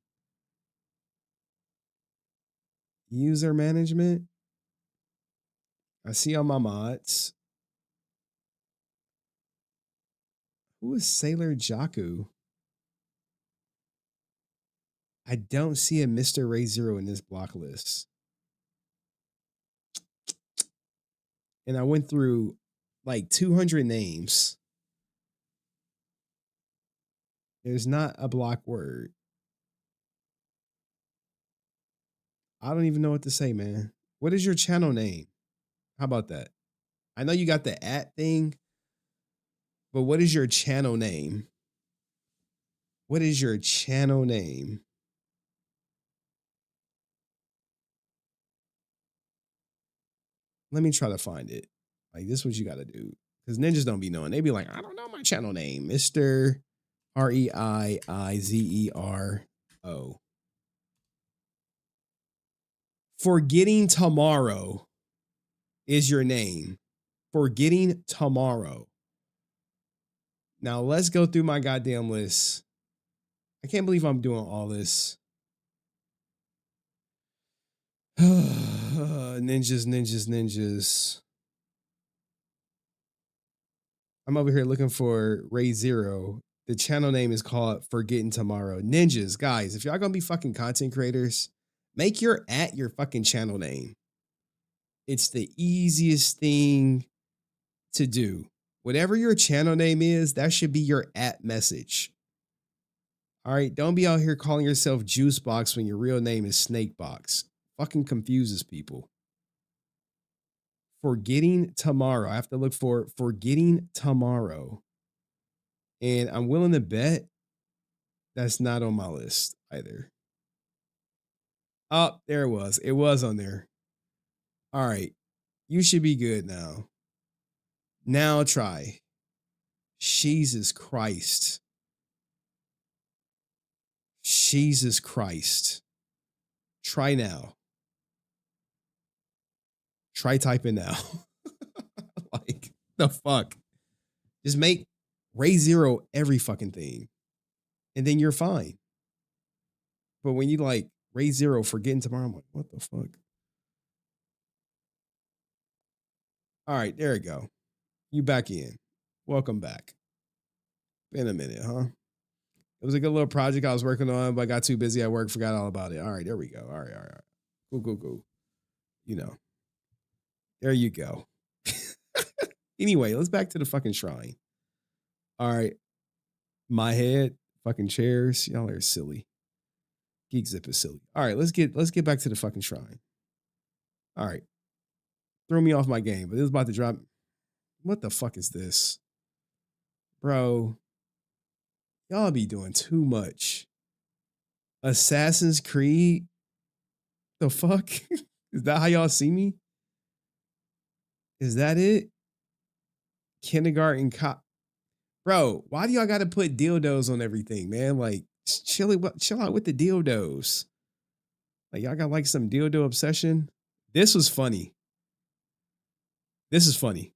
User management. I see all my mods. Who is Sailor Jaku? I don't see a Mr. Ray Zero in this block list. And I went through like 200 names. There's not a block word. I don't even know what to say, man. What is your channel name? How about that? I know you got the @ thing, but what is your channel name? What is your channel name? Let me try to find it. Like, this is what you got to do. Because ninjas don't be knowing. They be like, I don't know my channel name. Mr. REIZERO. Forgetting Tomorrow is your name. Forgetting Tomorrow. Now, let's go through my goddamn list. I can't believe I'm doing all this. Ninjas. I'm over here looking for Ray Zero. The channel name is called Forgetting Tomorrow. Ninjas, guys, if y'all gonna be fucking content creators, make your fucking channel name. It's the easiest thing to do. Whatever your channel name is, that should be your message. All right, don't be out here calling yourself Juicebox when your real name is Snakebox. Fucking confuses people. Forgetting Tomorrow. I have to look for Forgetting Tomorrow. And I'm willing to bet that's not on my list either. Oh, there it was. It was on there. All right. You should be good now. Now try. Jesus Christ. Jesus Christ. Try now. Try typing now. Like, the fuck? Just make Ray Zero every fucking thing. And then you're fine. But when you like Ray Zero Forgetting Tomorrow, I'm like, what the fuck? All right, there we go. You back in. Welcome back. Been a minute, huh? It was a good little project I was working on, but I got too busy at work, forgot all about it. All right, there we go. All right. Cool. You know. There you go. Anyway, let's back to the fucking shrine. All right. My head, fucking chairs. Y'all are silly. Geek Zip is silly. All right, let's get back to the fucking shrine. All right. Throw me off my game, but it was about to drop. What the fuck is this? Bro, y'all be doing too much. Assassin's Creed? The fuck? Is that how y'all see me? Is that it? Kindergarten cop. Bro, why do y'all got to put dildos on everything, man? Like, chill out with the dildos. Like, y'all got like some dildo obsession. This was funny. This is funny.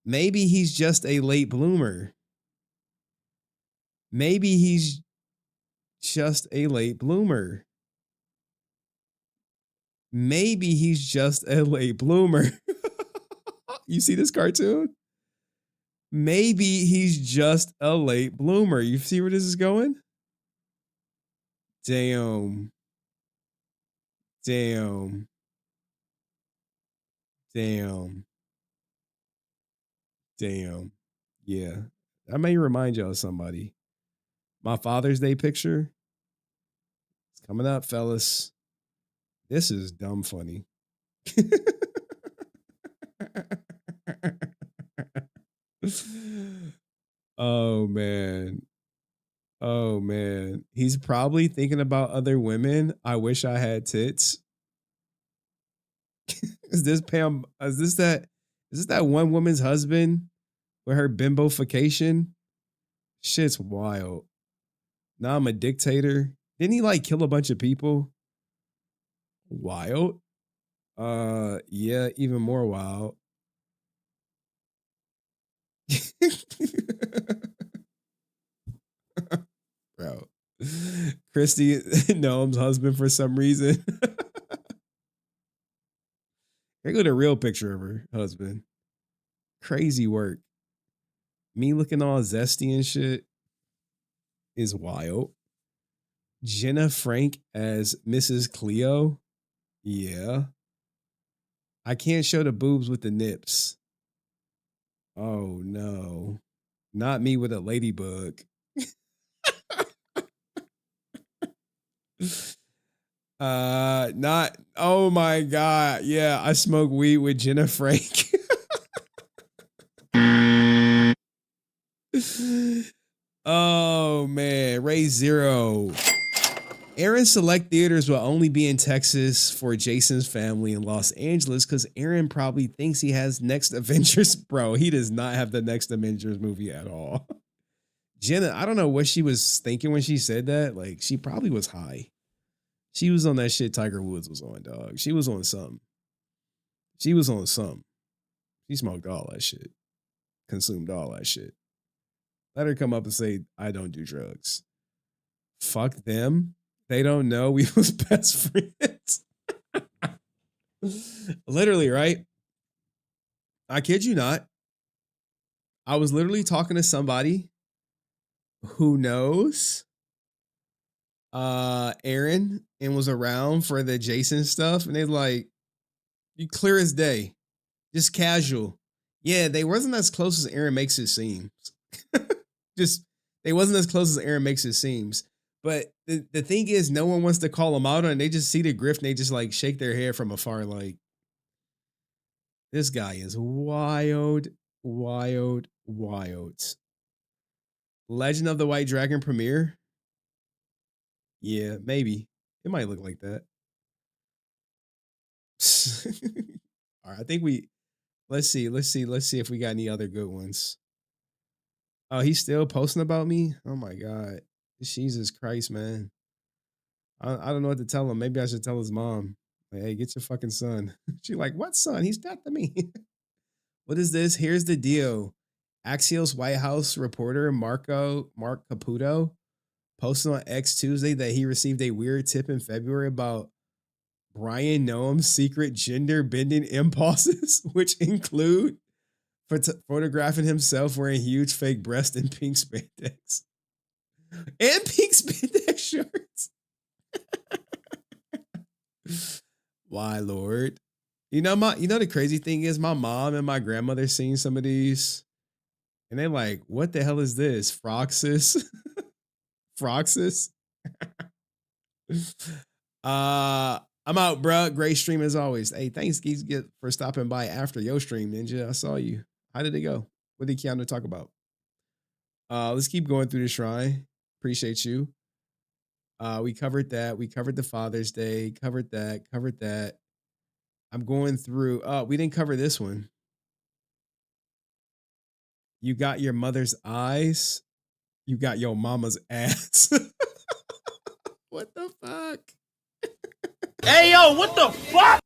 Maybe he's just a late bloomer. Maybe he's just a late bloomer. Maybe he's just a late bloomer. You see this cartoon? Maybe he's just a late bloomer. You see where this is going? Damn. Yeah. That may remind y'all of somebody. My Father's Day picture. It's coming up, fellas. This is dumb funny. Oh, man. He's probably thinking about other women. I wish I had tits. Is this that one woman's husband with her bimbofication? Shit's wild. Now I'm a dictator. Didn't he like kill a bunch of people? Wild. Yeah, even more wild. Bro. Christy Noam's husband for some reason. Here go the real picture of her husband. Crazy work. Me looking all zesty and shit is wild. Jenna Frank as Mrs. Cleo. Yeah. I can't show the boobs with the nips. Oh no. Not me with a ladybug. Not, oh my God. Yeah, I smoke weed with Jenna Frank. Oh man, Ray Zero. Aaron's select theaters will only be in Texas for Jason's family in Los Angeles because Aaron probably thinks he has next Avengers. Bro, he does not have the next Avengers movie at all. Jenna, I don't know what she was thinking when she said that. Like, she probably was high. She was on that shit Tiger Woods was on, dog. She was on something. She smoked all that shit. Consumed all that shit. Let her come up and say, I don't do drugs. Fuck them. They don't know we was best friends. Literally, right? I kid you not. I was literally talking to somebody who knows Aaron and was around for the Jason stuff, and they like, you clear as day, just casual. Yeah, they wasn't as close as Aaron makes it seem. Just they wasn't as close as Aaron makes it seems. But the thing is, no one wants to call them out, and they just see the grift and they just like shake their head from afar, like, this guy is wild, wild, wild. Legend of the White Dragon premiere? Yeah, maybe. It might look like that. All right, I think let's see if we got any other good ones. Oh, he's still posting about me? Oh my God. Jesus Christ, man. I don't know what to tell him. Maybe I should tell his mom. Like, hey, get your fucking son. She like, what son? He's dead to me. What is this? Here's the deal. Axios White House reporter Mark Caputo posted on X Tuesday that he received a weird tip in February about Brian Noam's secret gender bending impulses, which include photographing himself wearing huge fake breasts and pink spandex. And pink spandex shirts. Why, Lord? You know the crazy thing is my mom and my grandmother seen some of these and they're like, what the hell is this? Froxus? Froxus? I'm out, bruh. Great stream as always. Hey, thanks, Geeks, for stopping by after your stream, Ninja. I saw you. How did it go? What did Keanu talk about? Let's keep going through the shrine. Appreciate you. We covered that. We covered the Father's Day. Covered that. I'm going through. We didn't cover this one. You got your mother's eyes. You got your mama's ass. What the fuck? Hey, yo, what the fuck?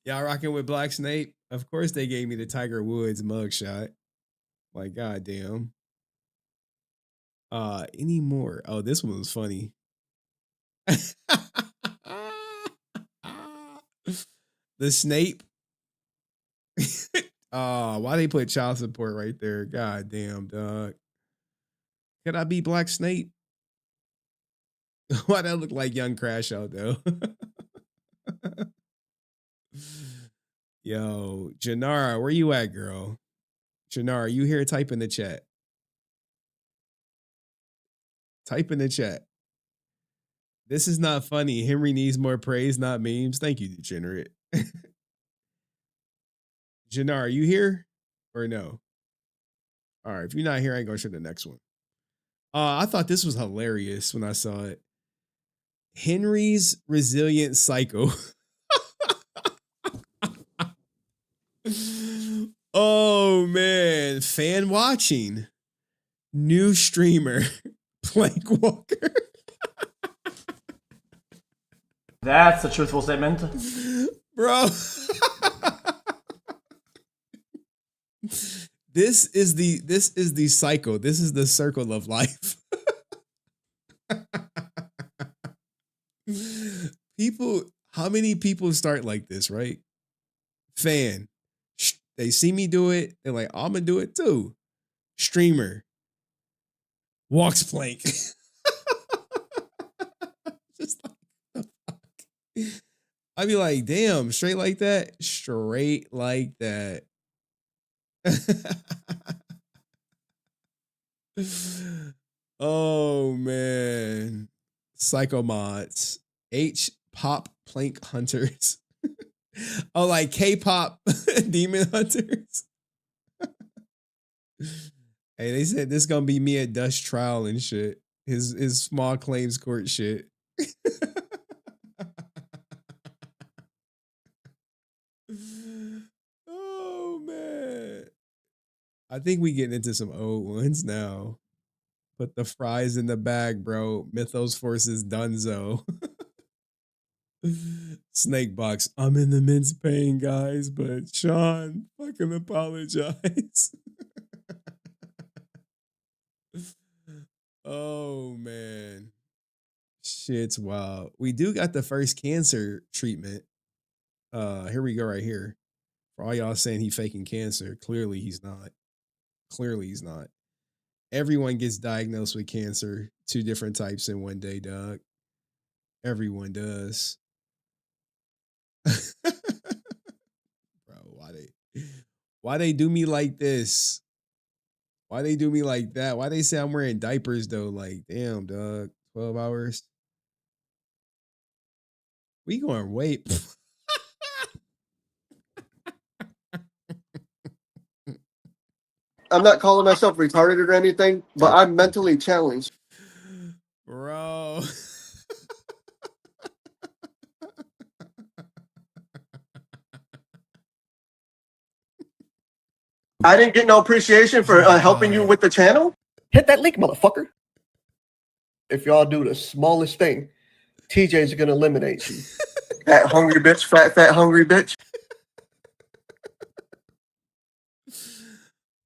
Y'all rocking with Black Snake? Of course they gave me the Tiger Woods mugshot. Like, goddamn. Any more? Oh, this one was funny. The Snape. Why they put child support right there? God damn, dog. Could I be Black Snape? Why that look like young Crash Out though? Yo, Janara, where you at, girl? Janara, you here? Type in the chat. Type in the chat. This is not funny. Henry needs more praise, not memes. Thank you, degenerate. Janara, you here or no? All right, if you're not here, I ain't gonna show the next one. I thought this was hilarious when I saw it. Henry's Resilient Cycle. Oh man, fan watching. New streamer, Plank Walker. That's a truthful statement. Bro. This is the cycle. This is the circle of life. People, how many people start like this, right? Fan. They see me do it. They're like, I'm gonna do it too. Streamer. Walks plank. Just like the fuck. I'd be like, damn, straight like that? Straight like that. Oh man. Psycho mods. H pop plank hunters. Oh, like K-pop demon hunters. Hey, they said this gonna be me at Dust trial and shit. His small claims court shit. Oh man. I think we getting into some old ones now. Put the fries in the bag, bro. Mythos Forces Dunzo. Snake Box. I'm in immense pain, guys, but Sean, fucking apologize. Oh man. Shit's wild. We do got the first cancer treatment. Here we go right here. For all y'all saying he faking cancer, clearly he's not. Clearly he's not. Everyone gets diagnosed with cancer, 2 different types in one day, dog. Everyone does. Bro, why they do me like this? Why they do me like that? Why they say I'm wearing diapers though? Like, damn, dog. 12 hours. We going wait. I'm not calling myself retarded or anything, but I'm mentally challenged. Bro. I didn't get no appreciation for helping you with the channel. Hit that link, motherfucker. If y'all do the smallest thing, TJ's gonna eliminate you. Fat hungry bitch, fat hungry bitch.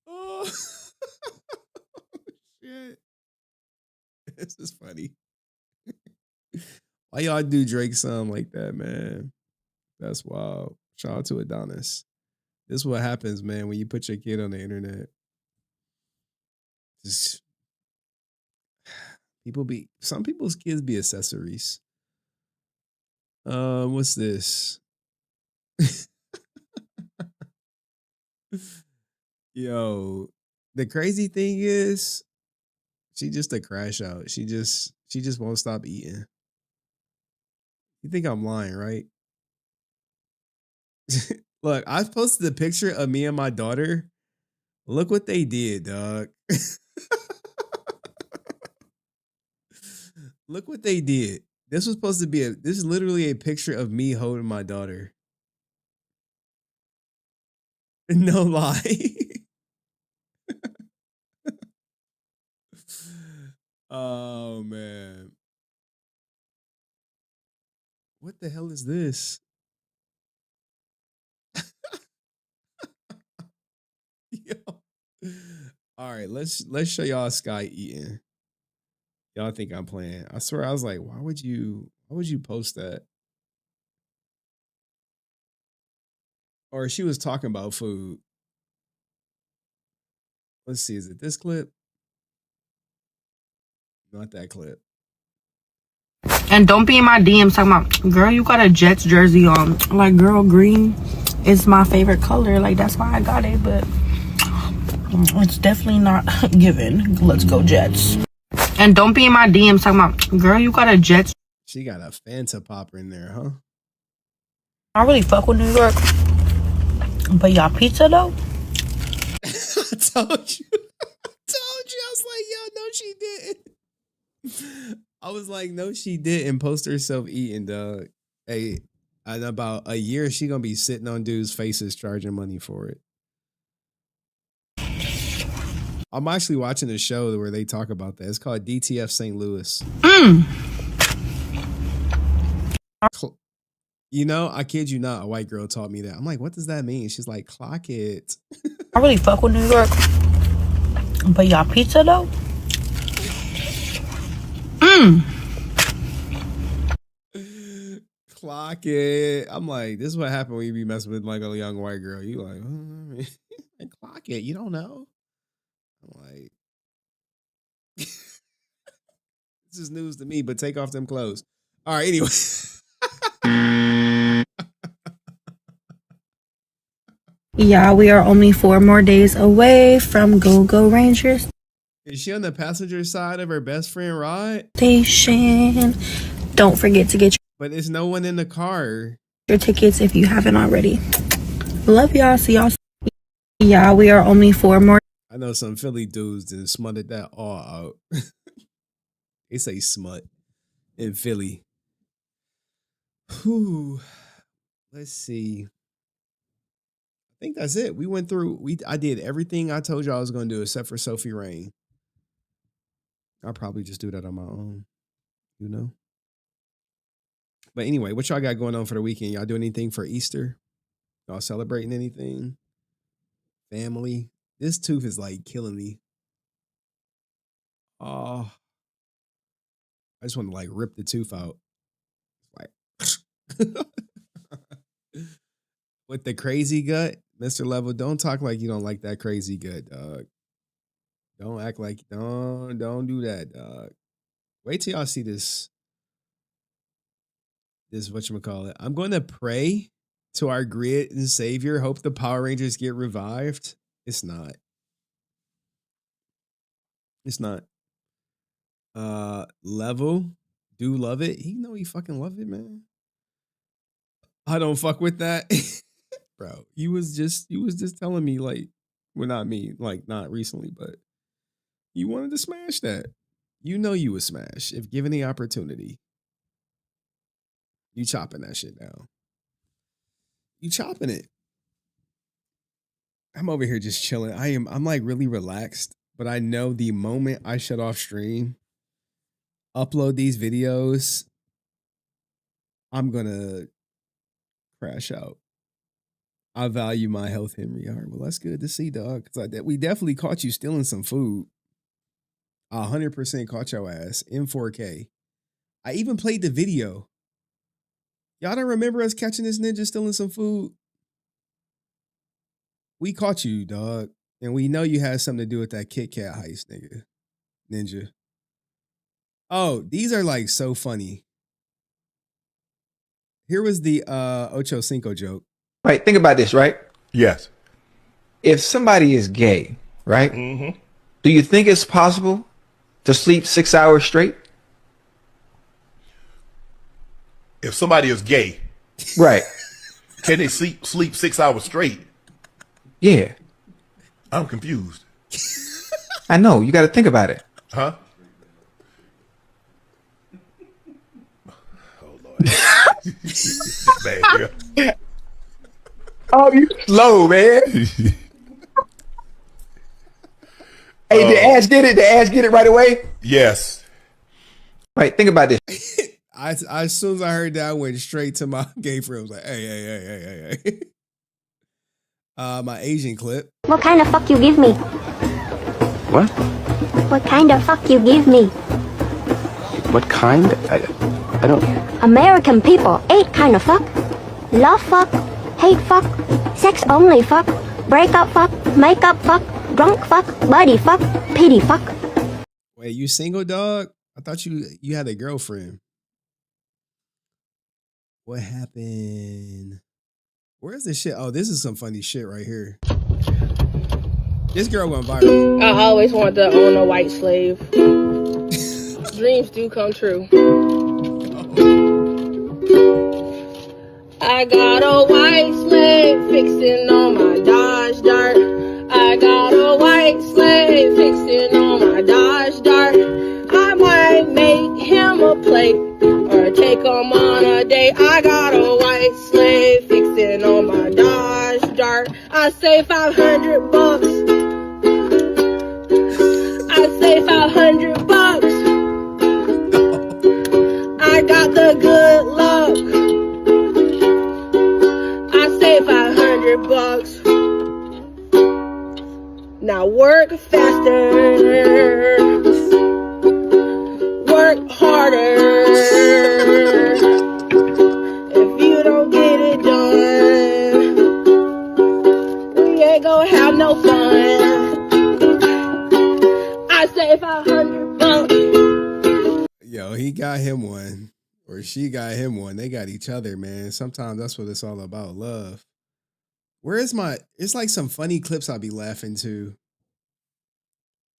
Oh shit. This is funny. Why y'all do Drake something like that, man? That's wild. Shout out to Adonis. This is what happens, man, when you put your kid on the internet. Just some people's kids be accessories. What's this? Yo, the crazy thing is she just a crash out. She just won't stop eating. You think I'm lying, right? Look, I posted a picture of me and my daughter. Look what they did, dog. Look what they did. This was supposed to be this is literally a picture of me holding my daughter. No lie. Oh man. What the hell is this? Yo. All right, let's show y'all Sky eating. Y'all think I'm playing. I swear I was like, why would you post that? Or she was talking about food. Let's see, is it this clip? Not that clip. And don't be in my DMs talking about, girl, you got a Jets jersey on. Like, girl, green is my favorite color. Like, that's why I got it, but it's definitely not given. Let's go Jets. And don't be in my DMs talking about, girl, you got a Jets. She got a Fanta popper in there, huh? I really fuck with New York. But y'all pizza, though? I told you. I was like, yo, no, she didn't. I was like, no, she didn't post herself eating, dog. Hey, in about a year, she gonna be sitting on dudes' faces charging money for it. I'm actually watching a show where they talk about that. It's called DTF St. Louis. You know, I kid you not, a white girl taught me that. I'm like, what does that mean? She's like, clock it. I really fuck with New York. But y'all pizza, though? Clock it. I'm like, this is what happened when you be messing with like a young white girl. You like, clock it. You don't know. I'm like, this is news to me, but take off them clothes. All right, anyway. Yeah, we are only 4 more days away from Go Rangers Is she on the passenger side of her best friend ride? Station. Don't forget to get But there's no one in the car. your tickets if you haven't already. Love y'all. See y'all. Yeah, we are only 4 more. I know some Philly dudes that smutted that all out. They say smut in Philly. Whew. Let's see. I think that's it. We went through. I did everything I told you I was going to do except for Sophie Rain. I'll probably just do that on my own, you know. But anyway, what y'all got going on for the weekend? Y'all do anything for Easter? Y'all celebrating anything? Family? This tooth is like killing me. Oh, I just want to like rip the tooth out. Like with the crazy gut, Mr. Level, don't talk like you don't like that crazy gut, dog. Don't act like don't do that, dog. Wait till y'all see this whatchamacallit. I'm going to pray to our great and savior. Hope the Power Rangers get revived. It's not. It's not. Level, do love it. He know he fucking love it, man. I don't fuck with that. Bro, you was just telling me like, well, not me, like not recently, but you wanted to smash that. You know you would smash if given the opportunity. You chopping that shit down. You chopping it. I'm over here just chilling. I'm like really relaxed, but I know the moment I shut off stream, upload these videos, I'm gonna crash out. I value my health, Henry. All right, well, that's good to see, dog. Because we definitely caught you stealing some food. 100% caught your ass in 4K. I even played the video. Y'all don't remember us catching this ninja stealing some food? We caught you, dog. And we know you had something to do with that Kit Kat heist, nigga. Ninja. Oh, these are like so funny. Here was the Ocho Cinco joke. Right, think about this, right? Yes. If somebody is gay, right? Mm-hmm. Do you think it's possible to sleep 6 hours straight? If somebody is gay, right? Can they sleep 6 hours straight? Yeah. I'm confused. I know. You got to think about it. Huh? Oh Lord. Man, oh, you slow, man. Hey, did Ash get it? Did Ash get it right away? Yes. Right, think about this. As soon as I heard that, I went straight to my gay friend. I was like, hey. My Asian clip. What kind of fuck you give me? What? What kind of fuck you give me? What kind? I don't. American people, 8 kind of fuck. Love fuck, hate fuck, sex only fuck, breakup fuck, makeup fuck, drunk fuck, buddy fuck, pity fuck. Wait, you single, dog? I thought you had a girlfriend. What happened? Where's this shit? Oh, this is some funny shit right here. This girl went viral. I always wanted to own a white slave. Dreams do come true. I got a white slave fixing on my Dodge Dart. I got a white slave fixing on my Dodge Dart. I might make him a plate or take him on a date. I got a white slave fixing on my Dodge Dart. I say $500. I say $500. I got the good luck. I say $500. Now work faster, work harder. If you don't get it done, we ain't gonna have no fun. I say $500. Yo, he got him one, or she got him one. They got each other, man. Sometimes that's what it's all about, love. Where is my? It's like some funny clips I'll be laughing to.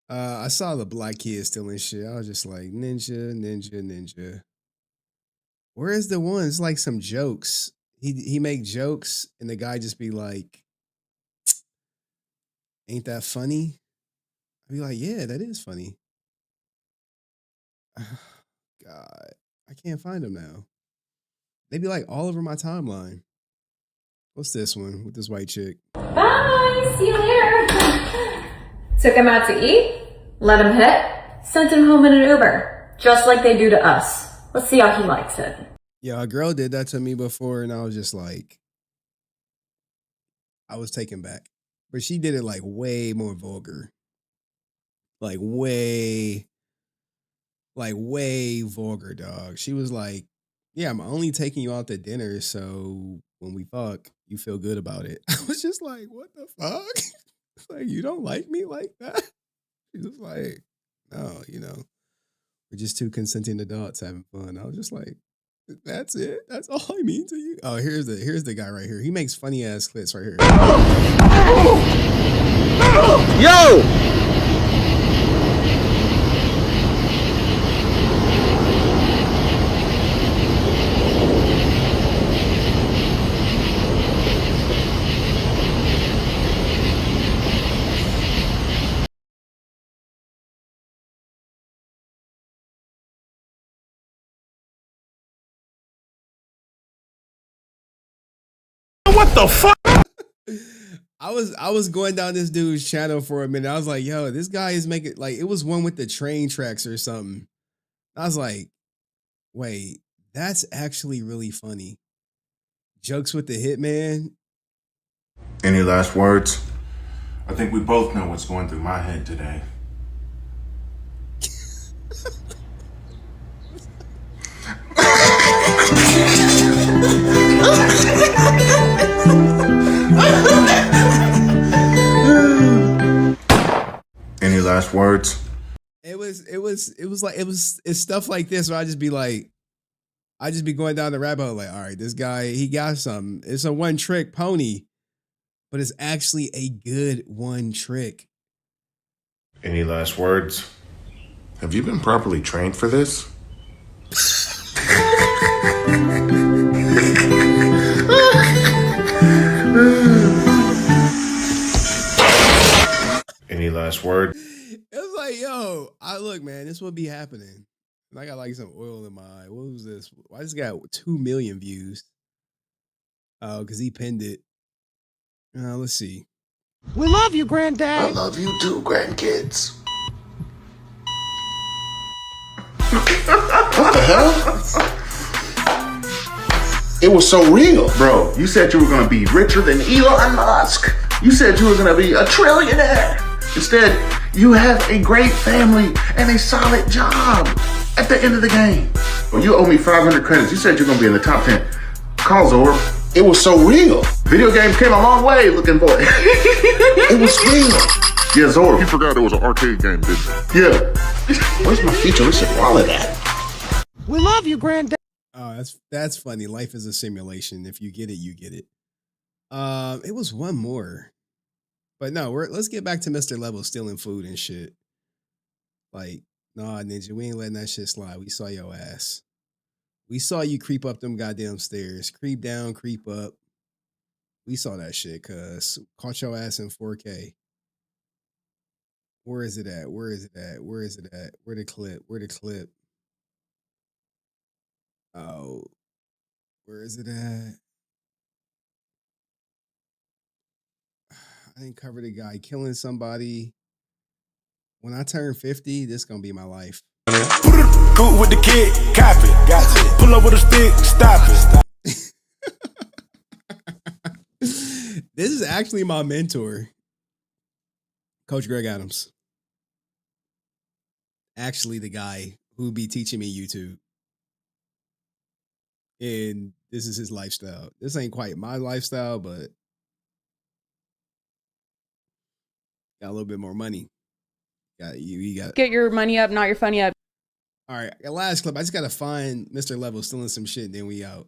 I saw the black kid stealing shit. I was just like, ninja. Where is the one? It's like some jokes. He make jokes, and the guy just be like, "Ain't that funny?" I'd be like, "Yeah, that is funny." God, I can't find them now. They be like all over my timeline. What's this one with this white chick? Bye, see you later. Took him out to eat, let him hit, sent him home in an Uber, just like they do to us. Let's see how he likes it. Yeah, a girl did that to me before, and I was just like, I was taken back. But she did it like way more vulgar. Like way Like way vulgar, dog. She was like, "Yeah, I'm only taking you out to dinner, so when we fuck, you feel good about it." I was just like, "What the fuck? Like, you don't like me like that?" She was like, "No, we're just two consenting adults having fun." I was just like, "That's it? That's all I mean to you?" Oh, here's the guy right here. He makes funny ass clips right here. Yo! What the fuck? I was going down this dude's channel for a minute. I was like, "Yo, this guy is making like it was one with the train tracks or something." I was like, "Wait, that's actually really funny." Jokes with the hitman. Any last words? I think we both know what's going through my head today. Any last words? It's stuff like this where I just be going down the rabbit hole like, all right, this guy, he got something. It's a one trick pony, but it's actually a good one trick. Any last words? Have you been properly trained for this? Any last word? It was like, yo, look, man, this would be happening. And I got like some oil in my eye. What was this? I just got 2 million views. Oh, because he pinned it. Let's see. We love you, Granddad. I love you too, grandkids. What the hell? It was so real. Bro, you said you were gonna be richer than Elon Musk. You said you were gonna be a trillionaire. Instead, you have a great family and a solid job at the end of the game. Well, you owe me 500 credits. You said you're gonna be in the top 10. Call Zor. It was so real. Video games came a long way looking for it. It was real. Yeah, Zor. You forgot it was an arcade game, didn't you? Yeah. Where's my futuristic wallet at? We love you, Granddad. Oh, that's funny. Life is a simulation. If you get it, you get it. It was one more. But no, let's get back to Mr. Level stealing food and shit. Like, nah, Ninja, we ain't letting that shit slide. We saw your ass. We saw you creep up them goddamn stairs. Creep down, creep up. We saw that shit, cuz. Caught your ass in 4K. Where is it at? Where is it at? Where is it at? Where the clip? Where the clip? Oh, where is it at? I didn't cover the guy killing somebody. When I turn 50, this gonna be my life. Cool with the kid, copy. Gotcha. Pull up with a stick, stop it. This is actually my mentor, Coach Greg Adams. Actually, the guy who be teaching me YouTube. And this is his lifestyle. This ain't quite my lifestyle, but got a little bit more money. You got Get your money up, not your funny up. All right, last clip. I just gotta find Mr. Level stealing some shit, then we out.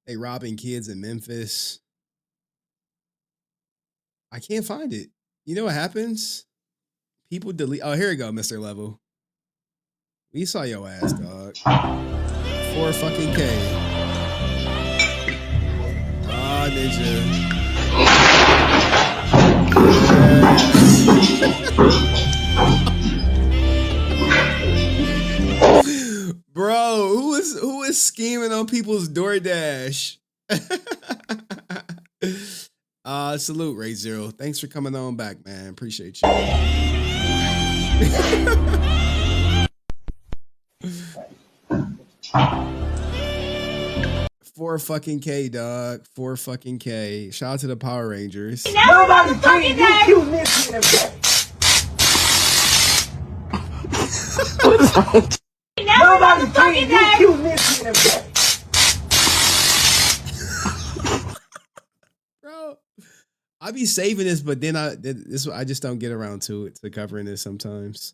They robbing kids in Memphis. I can't find it. You know what happens? People delete. Oh, here we go, Mr. Level. We saw your ass, dog. 4 fucking K. Ah, Ninja. Bro, who is scheming on people's DoorDash? Salute, Ray Zero. Thanks for coming on back, man. Appreciate you. 4 fucking K, dog. 4 fucking K. Shout out to the Power Rangers. Nobody fucking you miss me. Nobody fucking there. You missed me. Bro, I be saving this, but then I just don't get around to covering this sometimes.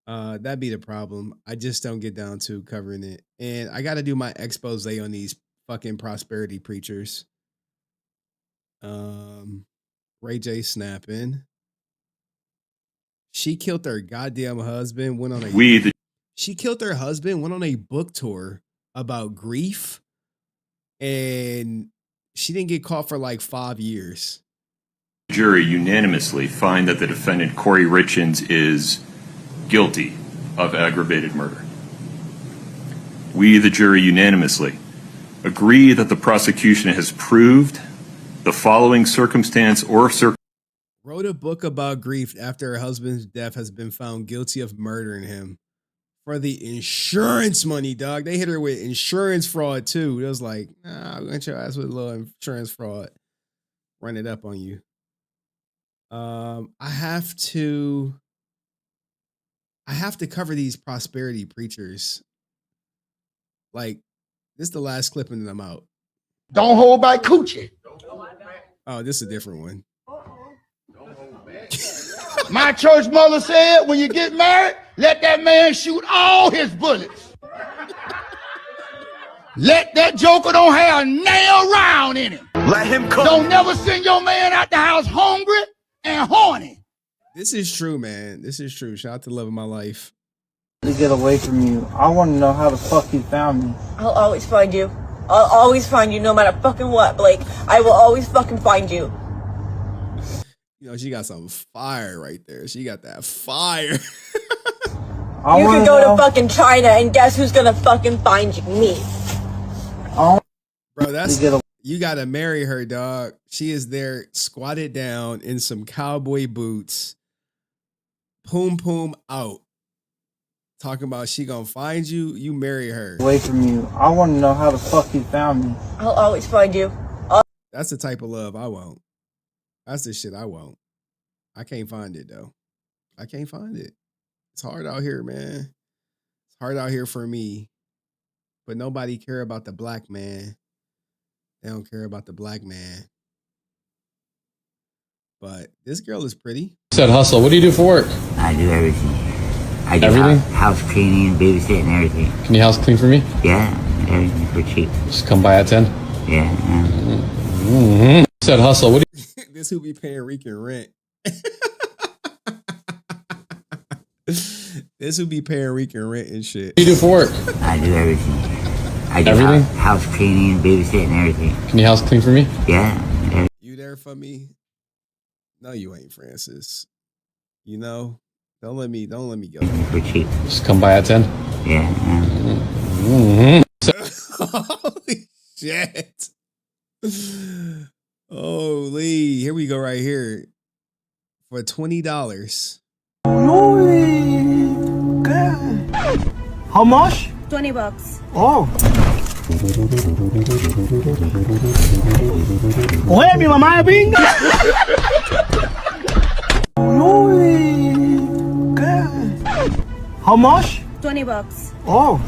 That'd be the problem. I just don't get down to covering it. And I got to do my expose on these fucking prosperity preachers. Ray J snapping. She killed her goddamn husband, went on a she killed her husband, went on a book tour about grief, and she didn't get caught for like 5 years. Jury unanimously find that the defendant, Corey Richins, is guilty of aggravated murder. We, the jury, unanimously agree that the prosecution has proved the following circumstance or Wrote a book about grief after her husband's death, has been found guilty of murdering him for the insurance money, dog. They hit her with insurance fraud too. It was like, nah, I'm gonna get your ass with a little insurance fraud. Run it up on you. I have to cover these prosperity preachers. Like, this is the last clip and then I'm out. Don't hold back coochie. Oh, this is a different one. My church mother said, when you get married, let that man shoot all his bullets. Let that joker don't have a nail round in him. Let him come. Don't never send your man out the house hungry and horny. This is true, man. This is true. Shout out to Love of My Life. To get away from you. I want to know how the fuck you found me. I'll always find you. I'll always find you no matter fucking what, Blake. I will always fucking find you. You know, she got some fire right there. She got that fire. You can go to fucking China and guess who's gonna fucking find you? Me. Bro, you gotta marry her, dog. She is there squatted down in some cowboy boots. Poom poom out. Talking about she gonna find you, you marry her. Away from you. I want to know how the fuck you found me. I'll always find you. That's the type of love I want. That's the shit I want. I can't find it though. I can't find it. It's hard out here, man. It's hard out here for me. But nobody care about the black man. They don't care about the black man. But this girl is pretty. Said hustle. What do you do for work? I do everything. I do Everything? house cleaning, babysitting, everything. Can you house clean for me? Yeah, everything for cheap. Just come by at 10? Yeah. Mm-hmm. Said hustle. What do you This who be paying Rican rent. This who be paying Rican rent and shit. What do you do for work? I do everything. I do Everything? house cleaning, babysitting, everything. Can you house clean for me? Yeah. You there for me? No, you ain't, Francis. You know? Don't let me go. For cheap. Just come by at 10? Yeah. Mm-hmm. Holy shit. Holy. Here we go right here. For $20. How much? $20. Oh. Oye, mi mamá es pinga. How much? $20. Oh.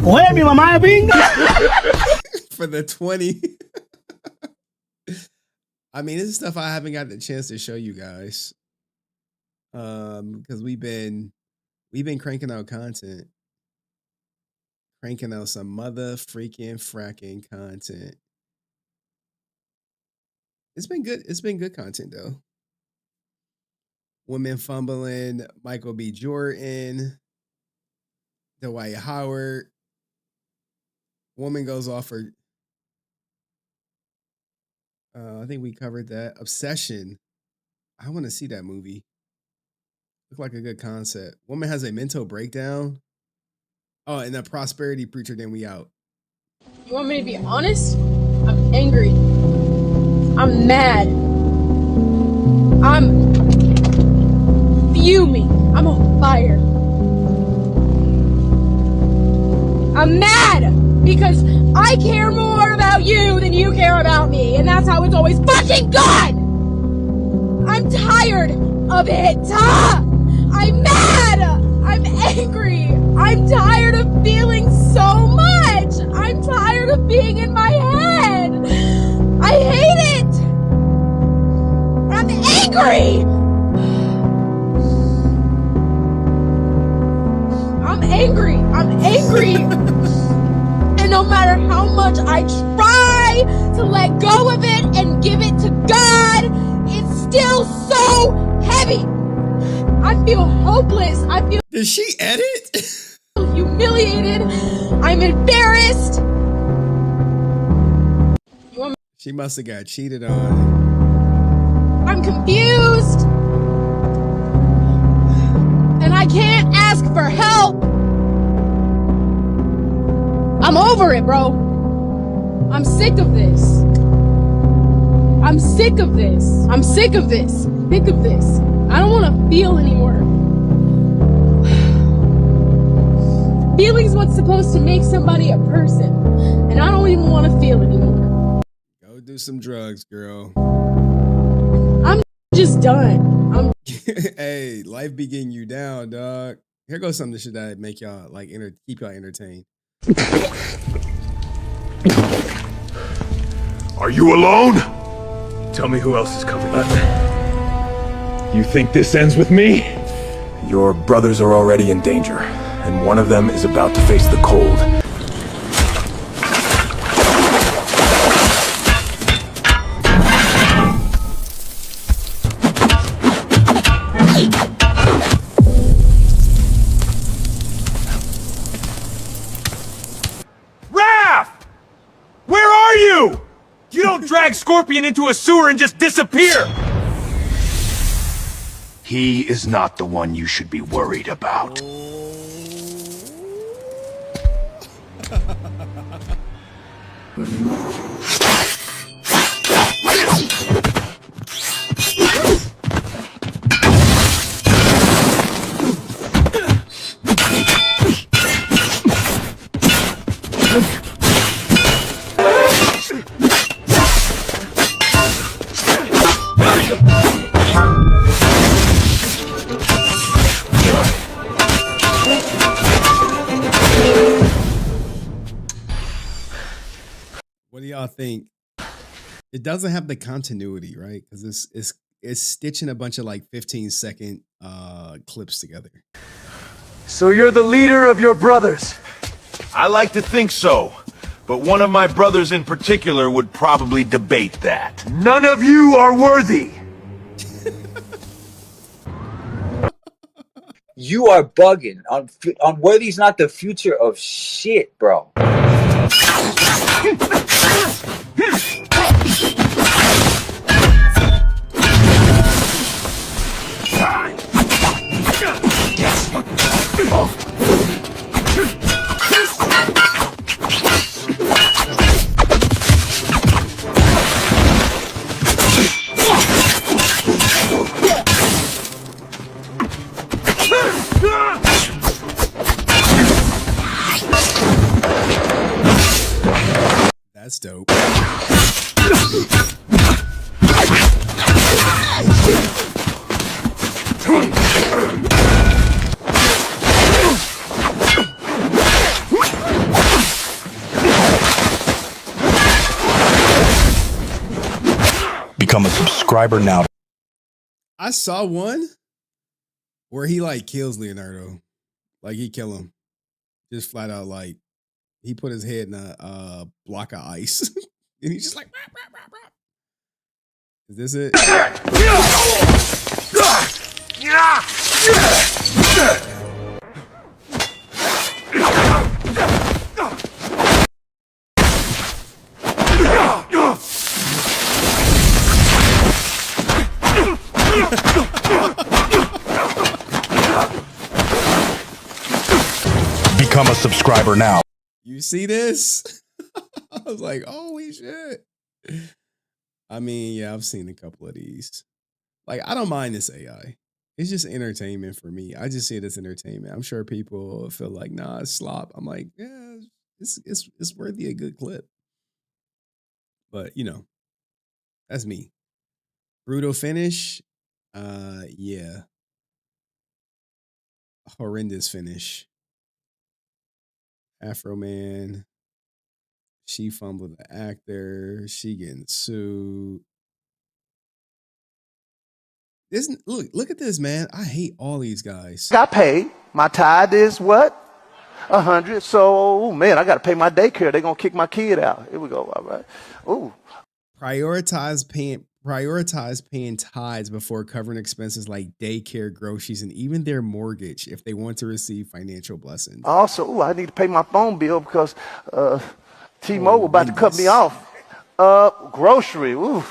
Oye, mi mamá es pinga. For the 20. I mean, this is stuff I haven't got the chance to show you guys. Because we've been cranking out content. Cranking out some mother freaking fracking content. It's been good. It's been good content though. Women fumbling, Michael B. Jordan, Dwight Howard. Woman goes off for I think we covered that. Obsession. I want to see that movie. Look like a good concept. Woman has a mental breakdown. Oh, and the prosperity preacher, then we out. You want me to be honest? I'm angry. I'm mad. I'm fuming. I'm on fire. I'm mad because I care more about you than you care about me, and that's how it's always fucking gone! I'm tired of it. I'm mad. I'm angry. I'm tired of feeling so much. I'm tired of being in my head. I hate it. I'm angry. I'm angry. I'm angry. And no matter how much I try to let go of it and give it to God, it's still so heavy. I feel hopeless. I feel. Did she edit? Humiliated. I'm embarrassed. She must have got cheated on. I'm confused. And I can't ask for help. I'm over it, bro. I'm sick of this. I'm sick of this. I'm sick of this. Sick of this. I don't want to feel anymore. Feeling's what's supposed to make somebody a person. And I don't even want to feel anymore. Go do some drugs, girl. I'm just done. Hey, life be getting you down, dog. Here goes some of the shit that make y'all like keep y'all entertained. Are you alone? Tell me who else is coming up. You think this ends with me? Your brothers are already in danger, and one of them is about to face the cold. Where are you? You don't drag Scorpion into a sewer and just disappear! He is not the one you should be worried about. What do y'all think? It doesn't have the continuity, right? Because it's stitching a bunch of like 15-second clips together. So you're the leader of your brothers? I like to think so, but one of my brothers in particular would probably debate that. None of you are worthy! You are bugging. Unworthy's not the future of shit, bro. That's dope. Become a subscriber now. I saw one where he like kills Leonardo. Like he kill him. Just flat out like he put his head in a block of ice. And he's just like, rah, rah, rah, rah. Is this it? Become a subscriber now. You see this? I was like, holy shit. I mean, yeah, I've seen a couple of these. Like, I don't mind this AI. It's just entertainment for me. I just see it as entertainment. I'm sure people feel like, nah, it's slop. I'm like, yeah, it's worthy a good clip. But, you know, that's me. Brutal finish. Yeah. Horrendous finish. Afro Man. She fumbled the actor. She getting sued. Look at this, man. I hate all these guys. Got paid. My tithe is what? 100. So, man, I got to pay my daycare. They're going to kick my kid out. Here we go. All right. Ooh. Prioritize paying tithes before covering expenses like daycare, groceries, and even their mortgage if they want to receive financial blessings. Also, ooh, I need to pay my phone bill because T-Mobile about to cut me off. Grocery. Ooh.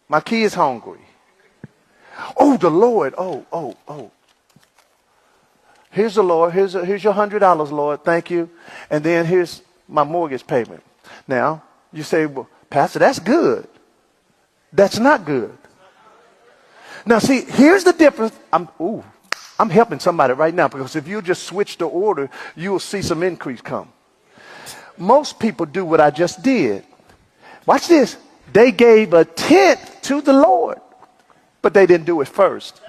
My kid's hungry. Oh, the Lord. Oh. Here's the Lord. Here's your $100, Lord. Thank you. And then here's my mortgage payment. Now, you say, well, Pastor, that's good. That's not good. Now, see, here's the difference. I'm helping somebody right now because if you just switch the order, you will see some increase come. Most people do what I just did. Watch this. They gave a tenth to the Lord, but they didn't do it first.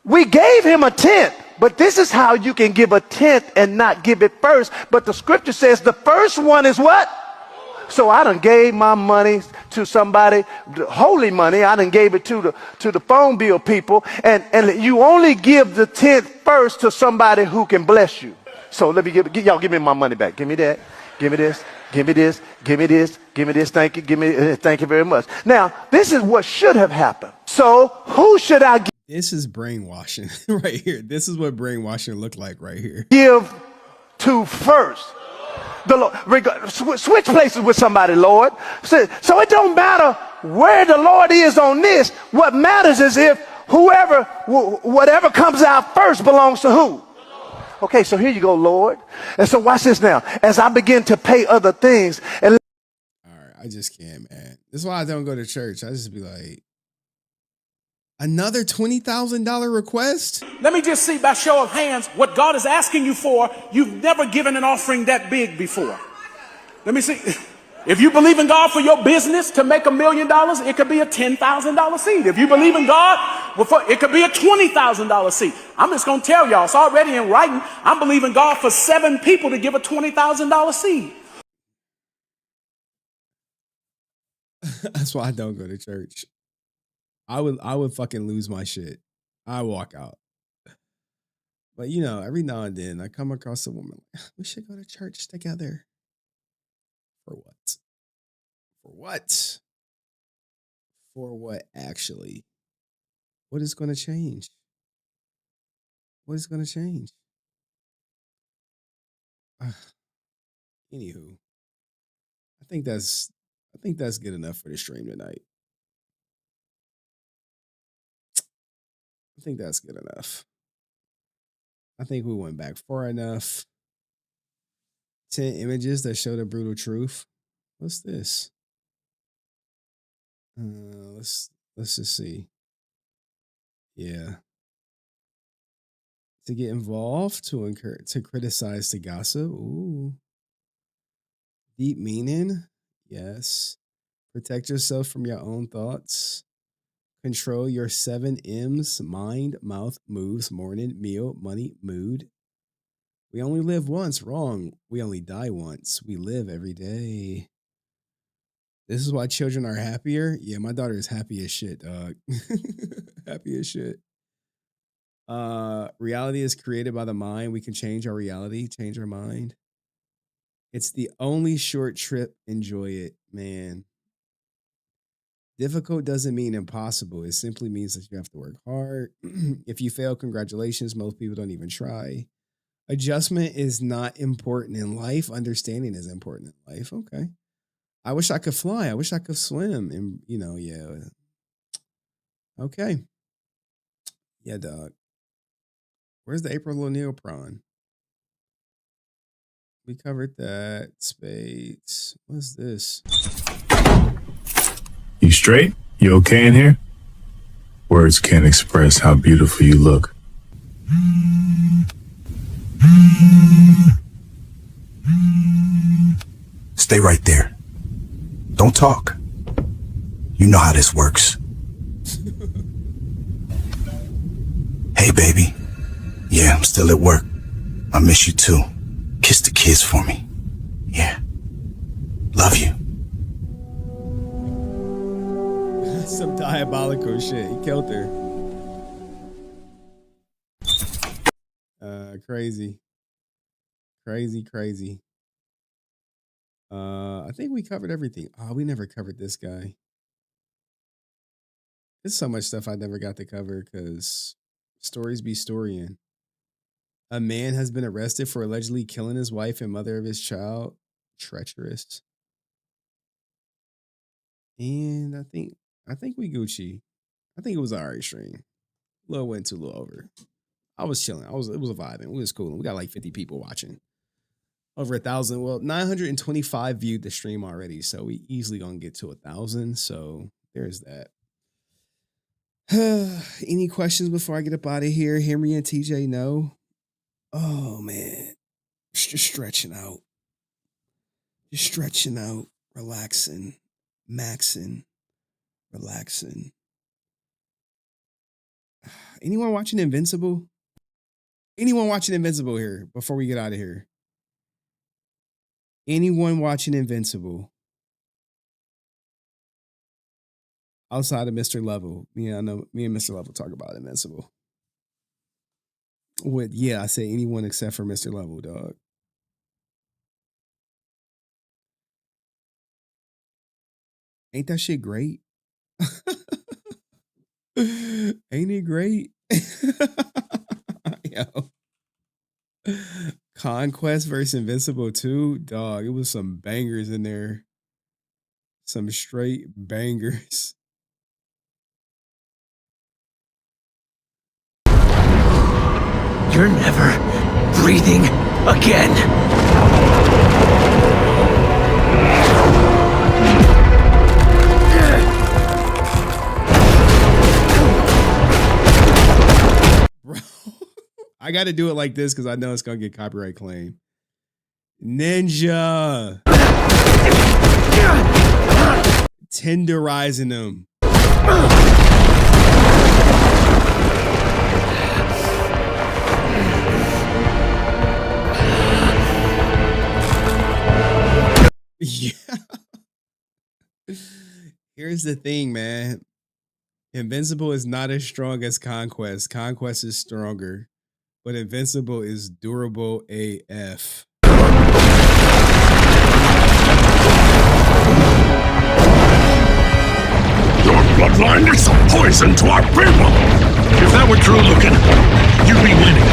We gave him a tenth, but this is how you can give a tenth and not give it first. But the scripture says the first one is what? So I done gave my money to somebody, holy money. I done gave it to the phone bill people. And you only give the tenth first to somebody who can bless you. So let me y'all give me my money back. Give me that. Give me this. Give me this. Give me this. Give me this. Thank you. Thank you very much. Now, this is what should have happened. So who should I give? This is brainwashing right here. This is what brainwashing looked like right here. Give to first. The Lord, switch places with somebody, Lord. So it don't matter where the Lord is on this. What matters is if whatever comes out first belongs to who? Okay, so here you go, Lord. And so watch this now. As I begin to pay other things. All right, I just can't, man. This is why I don't go to church. I just be like, another $20,000 request? Let me just see by show of hands what God is asking you for. You've never given an offering that big before. Let me see. If you believe in God for your business to make $1 million, it could be a $10,000 seed. If you believe in God, it could be a $20,000 seed. I'm just going to tell y'all, it's already in writing. I'm believing God for 7 people to give a $20,000 seed. That's why I don't go to church. I would fucking lose my shit. I walk out. But every now and then I come across a woman. We should go to church together. For what? For what? For what, actually? What is going to change? What is going to change? Anywho, I think that's good enough for the stream tonight. I think that's good enough. I think we went back far enough. 10 images that show the brutal truth. What's this? Let's just see. Yeah. To get involved, to criticize, to gossip. Ooh. Deep meaning. Yes. Protect yourself from your own thoughts. Control your 7 M's: mind, mouth, moves, morning, meal, money, mood. We only live once. Wrong. We only die once. We live every day. This is why children are happier. Yeah, my daughter is happy as shit, dog. Happy as shit. Reality is created by the mind. We can change our reality, change our mind. It's the only short trip. Enjoy it, man. Difficult doesn't mean impossible. It simply means that you have to work hard. If you fail, congratulations. Most people don't even try. Adjustment is not important in life. Understanding is important in life. Okay. I wish I could fly. I wish I could swim. And, yeah. Okay. Yeah, dog. Where's the April O'Neil prawn? We covered that. Spades. What's this? You straight? You okay in here? Words can't express how beautiful you look. Stay right there. Don't talk. You know how this works. baby. Yeah, I'm still at work. I miss you too. Kiss the kids for me. Yeah. Love you. Some diabolical shit. He killed her. Crazy. Crazy. I think we covered everything. Oh, we never covered this guy. There's so much stuff I never got to cover because stories be storying. A man has been arrested for allegedly killing his wife and mother of his child. Treacherous. And I think we Gucci. I think it was an alright stream. A little went too, a little over. I was chilling. It was a vibing. We was cool. We got like 50 people watching. Over 1,000. Well, 925 viewed the stream already, so we easily gonna get to 1,000. So there's that. Any questions before I get up out of here? Henry and TJ, no. Oh man, just stretching out, relaxing, maxing, relaxing. Anyone watching Invincible? Anyone watching Invincible here before we get out of here? Anyone watching Invincible? Outside of Mr. Level. Yeah, I know me and Mr. Level talk about Invincible. I say anyone except for Mr. Level, dog. Ain't that shit great? Ain't it great? Yo. Conquest versus Invincible 2, dog. It was some bangers in there. Some straight bangers. You're never breathing again. Bro, I got to do it like this because I know it's going to get copyright claim. Ninja. Tenderizing them. Yeah. Here's the thing, man. Invincible is not as strong as Conquest. Conquest is stronger, but Invincible is durable AF. Your bloodline is a poison to our people! If that were true looking, you'd be winning.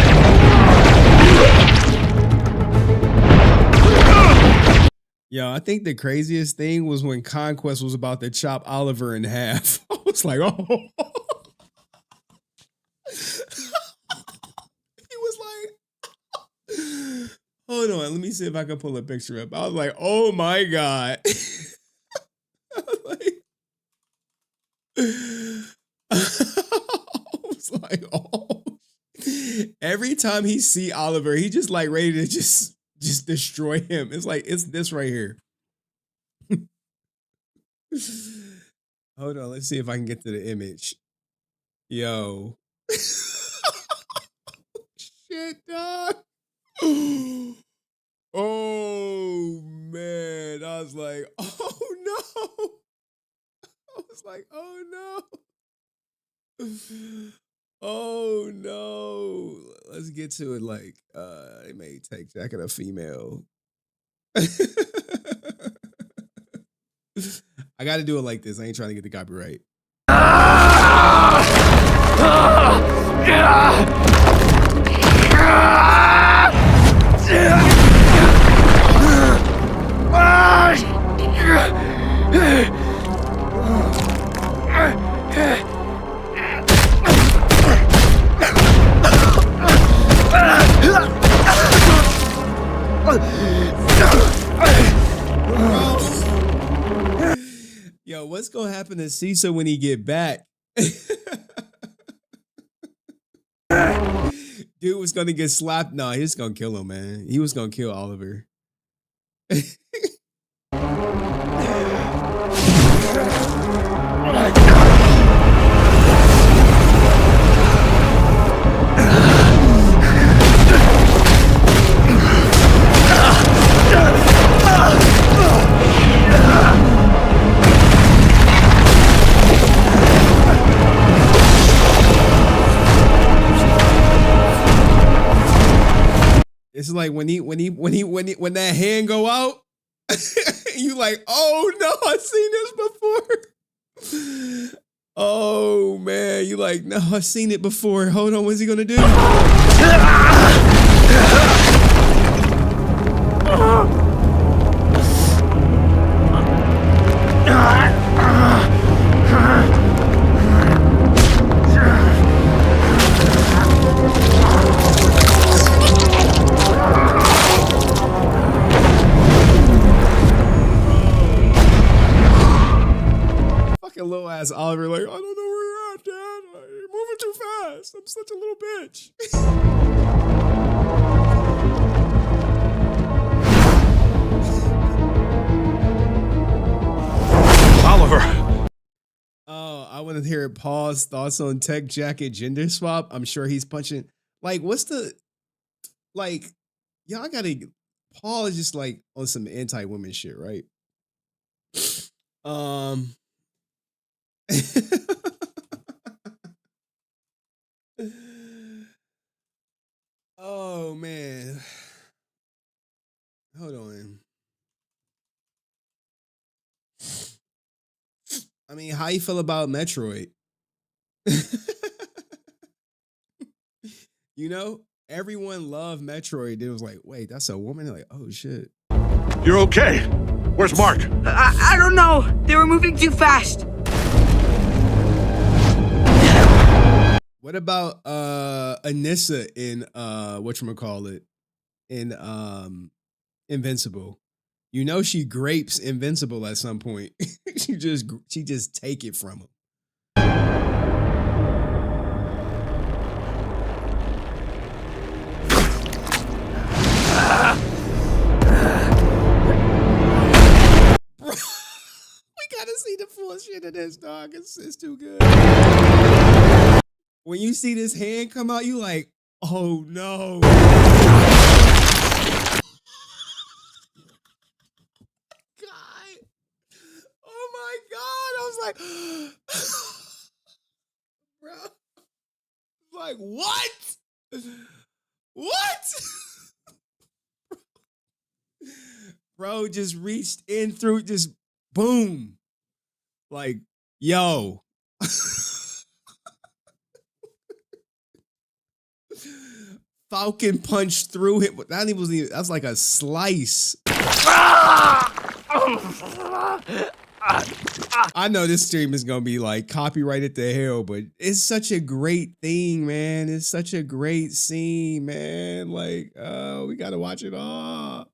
Yo, I think the craziest thing was when Conquest was about to chop Oliver in half. I was like, oh. He was like, hold on, let me see if I can pull a picture up. I was like, oh my God. I was like, oh. Every time he see Oliver, he just like ready to just destroy him. It's like, it's this right here. Hold on, let's see if I can get to the image. Yo. Shit, dog. Oh, man. I was like, oh, no. I was like, oh, no. Oh, no. Let's get to it like, it may take jacket a female. I got to do it like this. I ain't trying to get the copyright. Yo, what's gonna happen to Cecil when he get back? Dude was gonna get slapped. No, he was gonna kill him, man. He was gonna kill Oliver. It's like when that hand go out, you like, oh no, I've seen this before. Oh man, you like, no, I've seen it before. Hold on, what's he gonna do? Fucking little ass Oliver, like, I don't know where you're at, Dad. You're moving too fast. I'm such a little bitch. Oliver. Oh, I want to hear Paul's thoughts on tech jacket gender swap. I'm sure he's punching. Like, what's the, like, y'all gotta, Paul is just like on some anti-women shit, right? Oh man. Hold on. I mean, how you feel about Metroid? You know, everyone loved Metroid. It was like, wait, that's a woman? They're like, oh shit. You're okay. Where's Mark? I don't know. They were moving too fast. What about Anissa in whatchamacallit in Invincible? You know she grapes Invincible at some point. she just take it from him. We gotta see the full shit of this, dog. It's too good. When you see this hand come out, you like, oh no. God. Oh my God. I was like, bro. Like, what? What? Bro just reached in through, just boom. Like, yo. Falcon punched through him. That's like a slice. I know this stream is gonna be like copyrighted to hell, but it's such a great thing, man. It's such a great scene, man. Like, we gotta watch it all.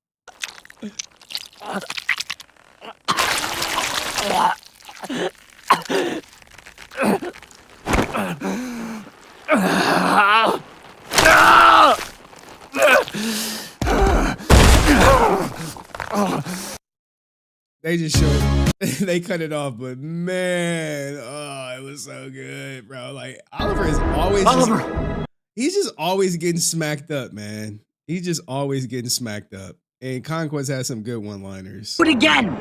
They just showed, they cut it off, but man, oh, it was so good, bro. Like, Oliver is always, he's just always getting smacked up, man. He's just always getting smacked up. And Conquest has some good one-liners. Do it again.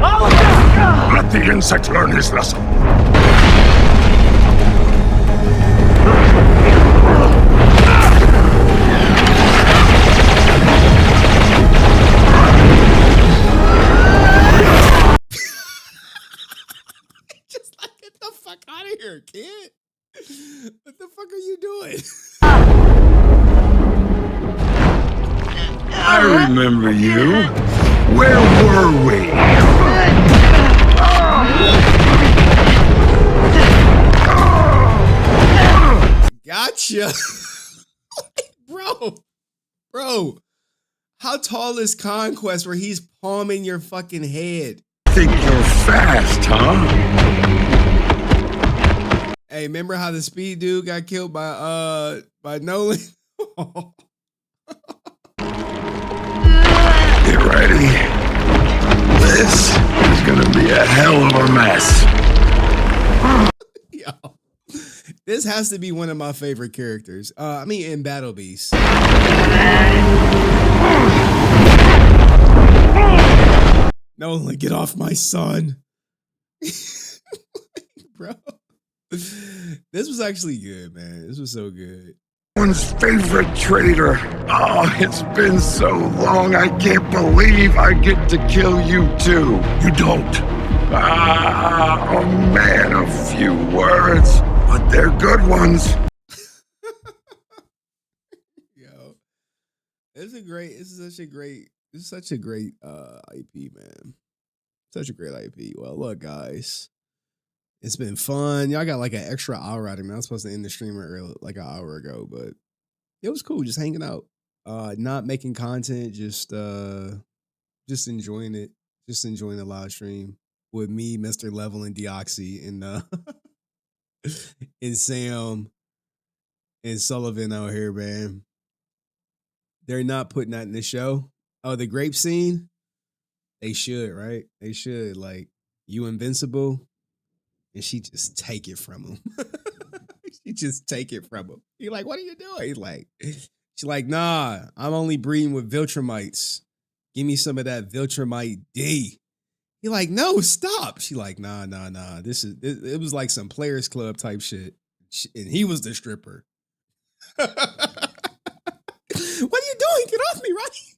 Let the insect learn his lesson. Just like, get the fuck out of here, kid. What the fuck are you doing? I remember you. Where were we? Gotcha. Bro, how tall is Conquest where he's palming your fucking head? Think you're fast, huh? Hey, remember how the speed dude got killed by Nolan? Get ready. This is gonna be a hell of a mess. Yo, this has to be one of my favorite characters. I mean, in Battle Beast. Nolan, get off my son. Bro. This was actually good, man. This was so good. One's favorite traitor. Oh, it's been so long. I can't believe I get to kill you too. You don't. Ah, a man of few words, but they're good ones. Yo, it's such a great IP, man. Such a great IP. Well, look, guys, it's been fun. Y'all got like an extra hour out of me. I was supposed to end the stream early, like an hour ago, but it was cool just hanging out. Not making content, just enjoying it. Just enjoying the live stream with me, Mr. Level and Deoxy, and and Sam and Sullivan out here, man. They're not putting that in the show. Oh, the grape scene? They should, right? They should. Like, you invincible, and she just take it from him. She just take it from him. You're like, what are you doing? He's like, she's like, nah, I'm only breeding with Viltrumites. Give me some of that Viltrumite D. You're like, no, stop. She like, nah. It was like some Players Club type shit. And he was the stripper. What are you doing? Get off me, Ronnie.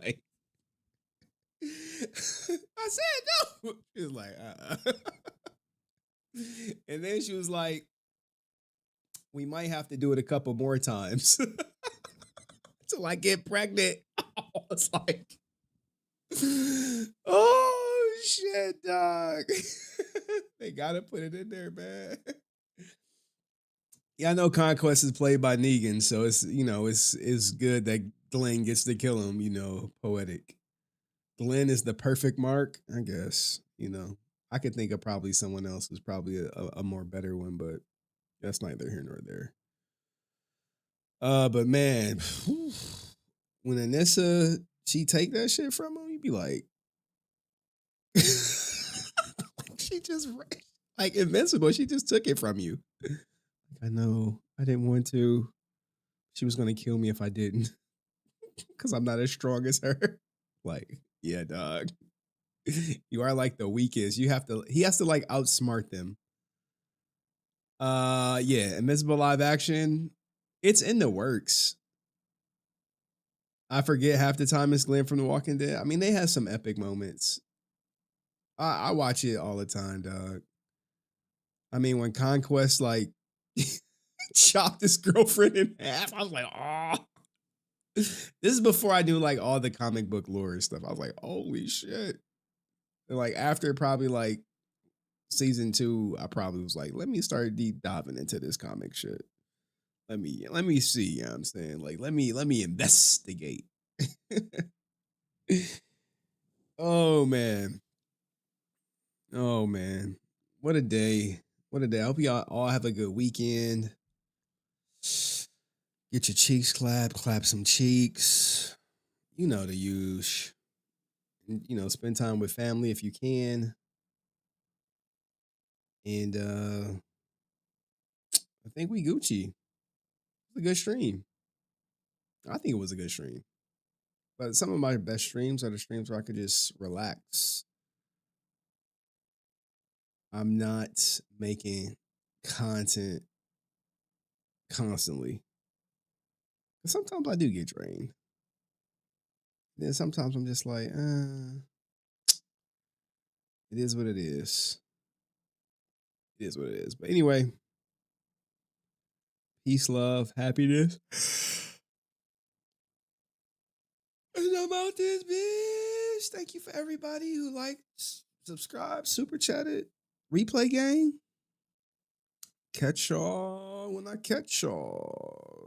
Like, I said no. She was like, And then she was like, we might have to do it a couple more times till I get pregnant. It's like, oh shit, dog. They gotta put it in there, man. Yeah, I know Conquest is played by Negan, so it's it's good that Glenn gets to kill him. Poetic. Glenn is the perfect mark, I guess. I could think of probably someone else who's probably a more better one, but that's neither here nor there. But man, when Anissa, she take that shit from him, you'd be like, she just, like Invincible, she just took it from you. I know, I didn't want to. She was going to kill me if I didn't, because I'm not as strong as her. Like, yeah, dog. You are like the weakest. He has to like outsmart them. Yeah, Invincible live action. It's in the works. I forget half the time it's Glenn from The Walking Dead. I mean, they have some epic moments. I watch it all the time, dog. I mean, when Conquest like chopped his girlfriend in half, I was like, oh. This is before I knew like all the comic book lore and stuff. I was like, holy shit. And like after probably like season 2, I probably was like, let me start deep diving into this comic shit. Let me see, you know what I'm saying? Like, let me investigate. Oh man. What a day. What a day. I hope y'all all have a good weekend. Get your cheeks clap some cheeks. You know the use. Spend time with family if you can. And I think we Gucci. It's a good stream. I think it was a good stream. But some of my best streams are the streams where I could just relax. I'm not making content constantly. Sometimes I do get drained. Then sometimes I'm just like, it is what it is. It is what it is. But anyway, peace, love, happiness. And I'm out this bitch. Thank you for everybody who liked, subscribed, super chatted, replay gang. Catch y'all when I catch y'all.